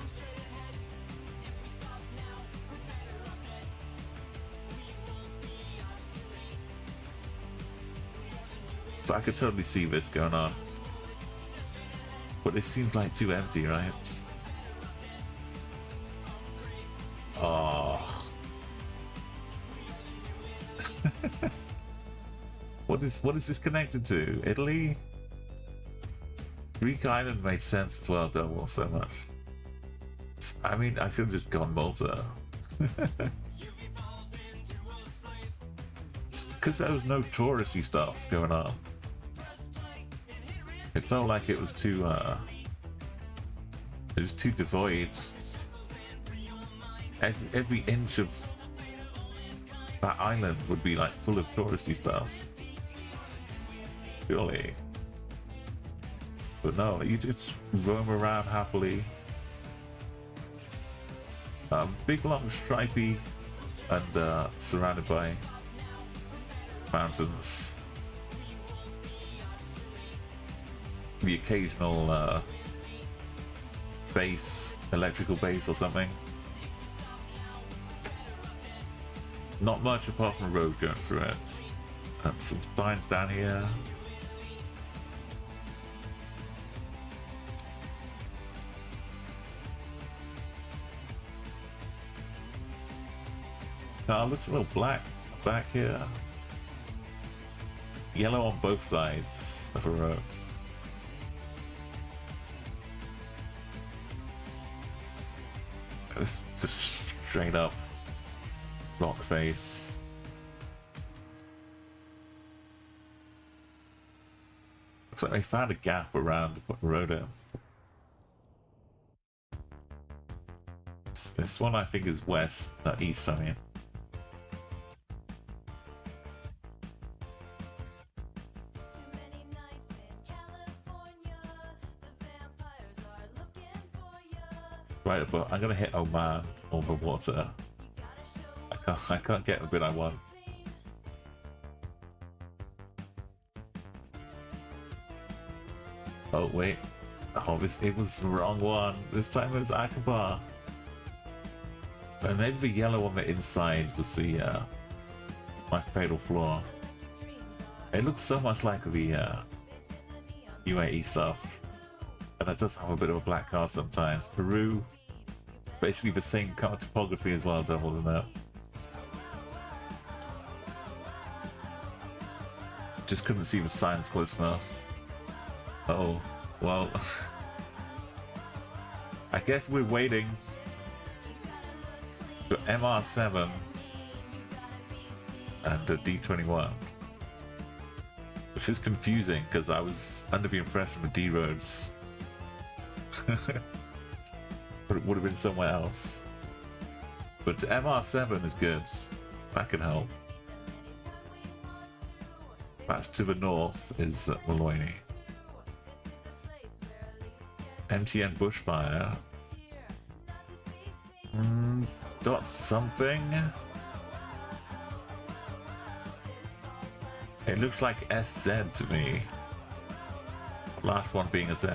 So I could totally see this going on. But it seems like too empty, right? Oh. What is this connected to? Italy? Greek island makes sense as well, double so much. I mean, I should have just gone Malta. Because there was no touristy stuff going on. It felt like it was too devoid. Every inch of that island would be like full of touristy stuff. Surely. But no, you just roam around happily. Big, long, stripy, and surrounded by mountains. The occasional base, electrical base or something. Not much apart from a road going through it. And some signs down here. Looks a little black back here. Yellow on both sides of a road. It's just straight up rock face. Looks like they found a gap around to put the road in. This one I think is west, not east, I mean. Right, but I'm gonna hit Oman over water. I can't get the bit I want. Oh wait, oh it was the wrong one. This time it was Aqaba. And maybe the yellow on the inside was the my fatal flaw. It looks so much like the UAE stuff. And that does have a bit of a black cast sometimes. Peru, basically the same kind of topography as well, Devil, isn't it? Just couldn't see the signs close enough. Oh, well. I guess we're waiting for MR7 and the D21. Which is confusing because I was under the impression with D roads. But it would have been somewhere else. But MR7 is good. That can help. That's to the north is Malloy. MTN Bushfire. Got something. It looks like SZ to me. Last one being a Z.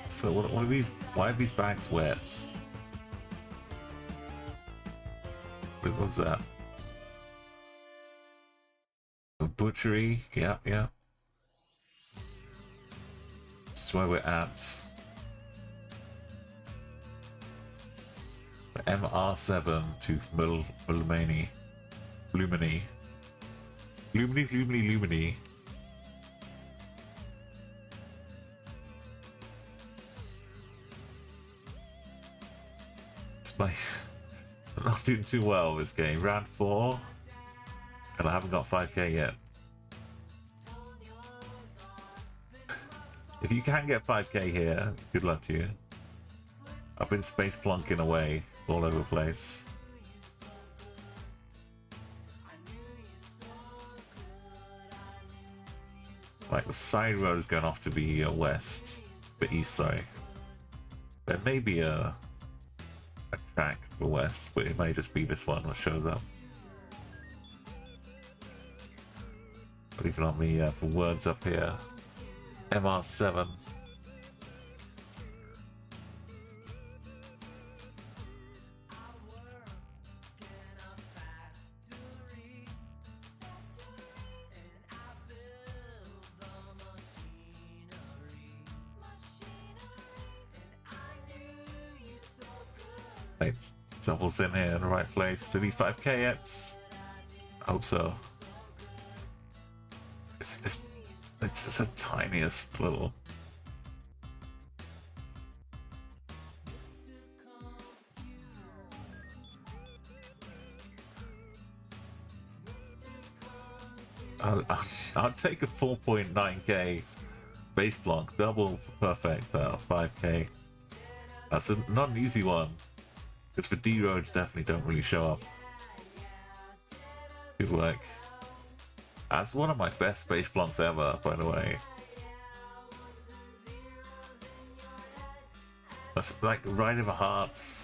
So what are these? Why are these bags wet? What's that? A butchery? Yeah, yeah. That's where we're at. MR7 to Lumini. Lumini. It's my... I'm not doing too well this game. Round 4. And I haven't got 5k yet. If you can get 5k here, good luck to you. I've been space plonking away all over the place. Like the side road is going off to be west, the east, sorry. There may be a track for west, but it may just be this one that shows up. But even on me for words up here, MR7. Right, doubles in here in the right place. 35k yet? I hope so. It's just the tiniest little. I'll take a 4.9k base block, double perfect 5k. That's not an easy one. Because the D roads definitely don't really show up. Good work. That's one of my best space blocks ever, by the way. That's like right in the hearts.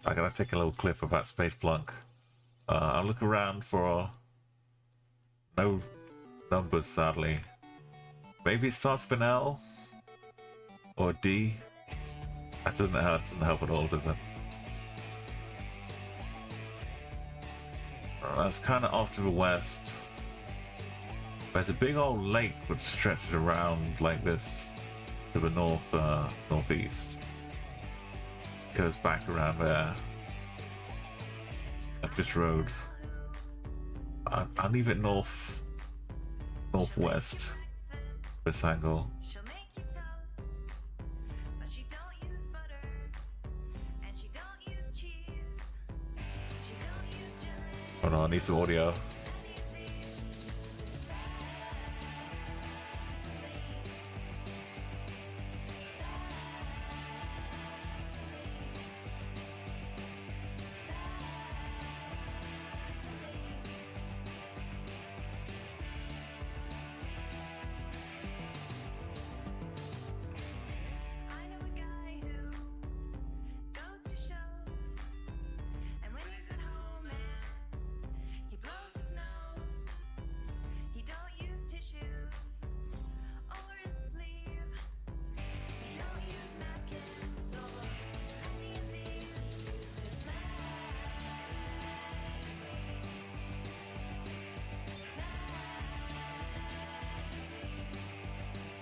I'm gonna take a little clip of that space plunk. I'll look around for no numbers, sadly. Maybe it starts with an L or a D. That doesn't help at all, does it? That's kind of off to the west. There's a big old lake that stretches around like this to the north, northeast. Goes back around there. Up this road. I'll leave it northwest. This angle. Hold on, I need some audio.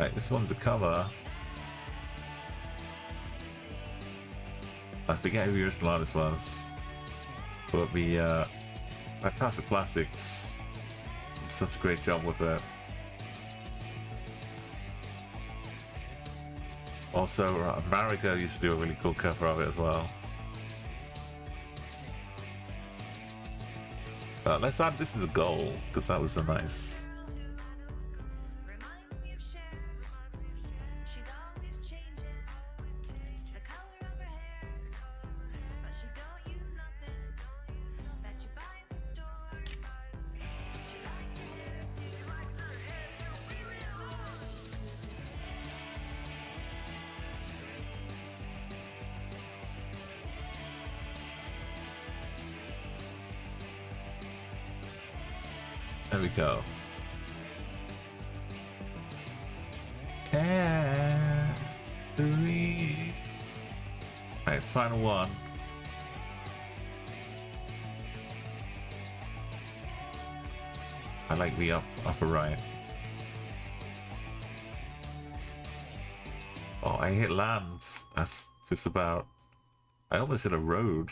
Right, this one's a cover. I forget who the original artist was, but the Fantastic Plastics did such a great job with it. Also, Marigo used to do a really cool cover of it as well. Let's add this as a goal, because that was a nice... There we go. Alright, final one. I like the upper right. Oh, I hit land. That's just about... I almost hit a road.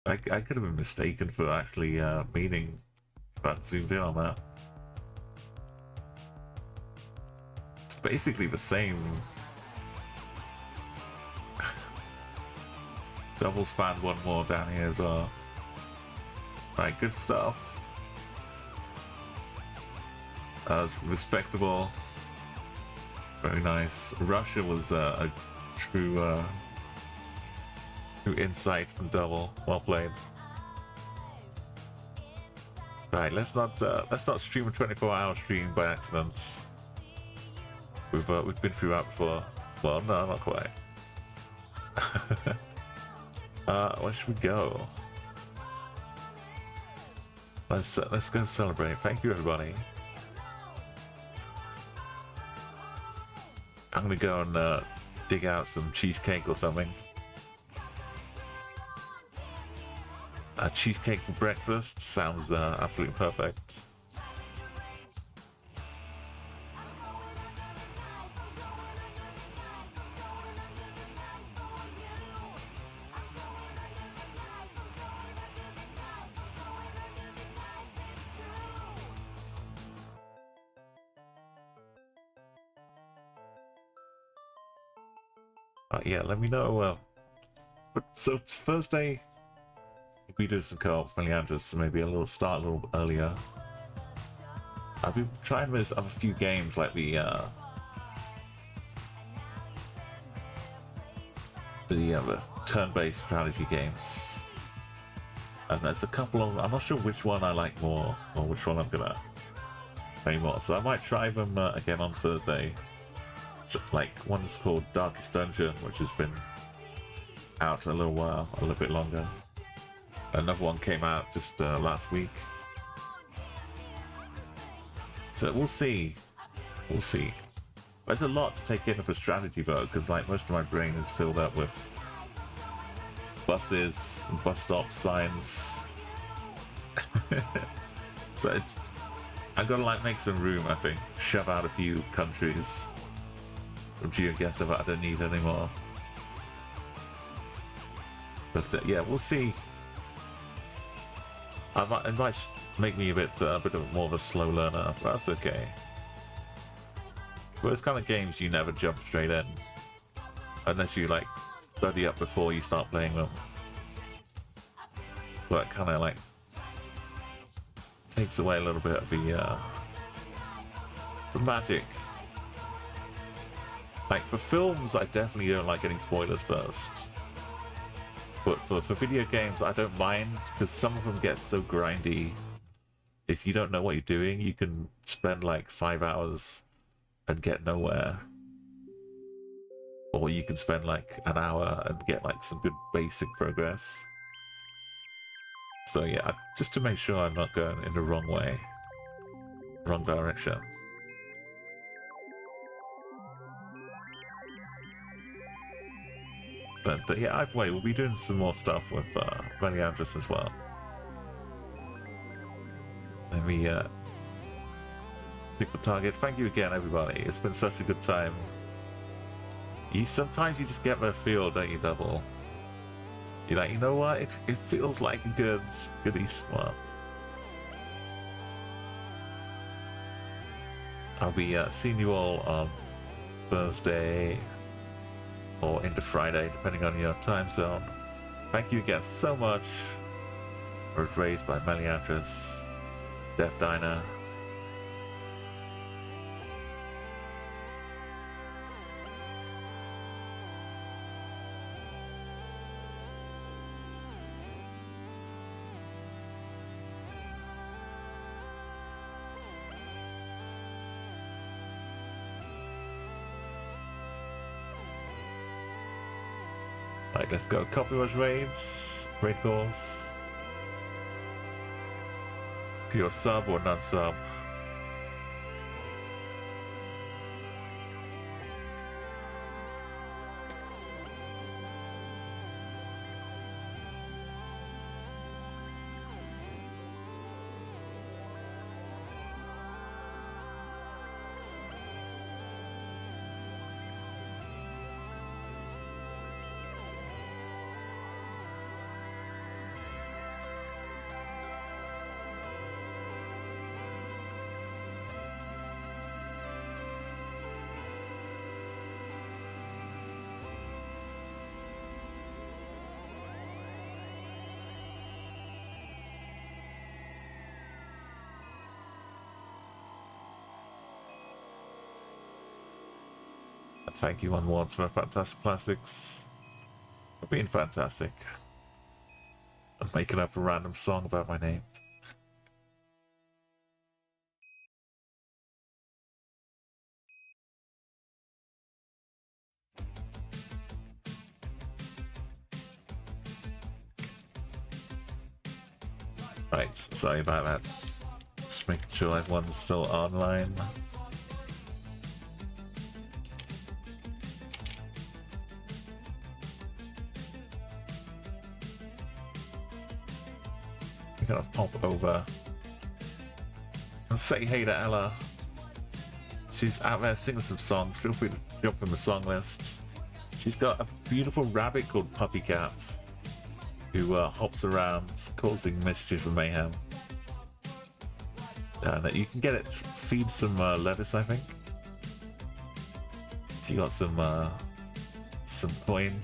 I could have been mistaken for actually meaning if I'd zoomed in on that. It's basically the same. Doubles found one more down here as well. Right, good stuff. Respectable. Very nice. Russia was a true insight from Double. Well played. Right, let's not stream a 24-hour stream by accident. We've been through that before. Well, no, not quite. Where should we go? Let's go celebrate. Thank you, everybody. I'm gonna go and dig out some cheesecake or something. A cheesecake for breakfast sounds absolutely perfect. Yeah, let me know. So it's Thursday. We do some co-op for Leandros, so maybe start a little earlier. I've been trying with other few games like the turn-based strategy games, and there's a couple of I'm not sure which one I like more or which one I'm gonna play more. So I might try them again on Thursday. So, like one's called Darkest Dungeon, which has been out a little while, a little bit longer. Another one came out just last week. So we'll see. We'll see. There's a lot to take in for strategy though, because like most of my brain is filled up with buses, bus stop signs. So I've got to like make some room, I think. Shove out a few countries from Geoguessr that I don't need anymore. But yeah, we'll see. It might make me a bit of more of a slow learner, but that's okay. Those kind of games you never jump straight in, unless you like study up before you start playing them. But kind of like takes away a little bit of the magic. Like for films, I definitely don't like getting spoilers first. But for video games, I don't mind, because some of them get so grindy. If you don't know what you're doing, you can spend like 5 hours and get nowhere. Or you can spend like an hour and get like some good basic progress. So yeah, just to make sure I'm not going in the wrong way. Wrong direction. But yeah, either way, we'll be doing some more stuff with Valiandris as well. Let me Pick the target. Thank you again, everybody. It's been such a good time. Sometimes you just get that feel, don't you, Double? You're like, you know what? It feels like a good Easter. I'll be seeing you all on Thursday or into Friday, depending on your time zone. Thank you again so much. I was raised by Meliatris, Death Diner. Right, let's go. Copy those raids, raid calls. Pure sub or non-sub. Thank you on once for Fantastic Classics. For being fantastic. And making up a random song about my name. Right, sorry about that. Just making sure everyone's still online. Gonna pop over and say hey to Ella. She's out there singing some songs. Feel free to jump in the song list. She's got a beautiful rabbit called Puppy Cat who hops around causing mischief and mayhem. And you can get it to feed some lettuce, I think. She got some coin.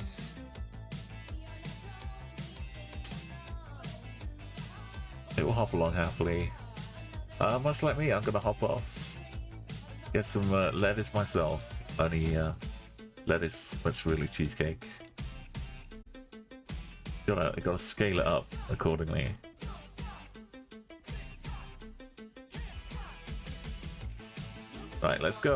It will hop along happily. Much like me, I'm gonna hop off. Get some lettuce myself. Only lettuce, much really cheesecake. Gotta scale it up accordingly. Right, let's go.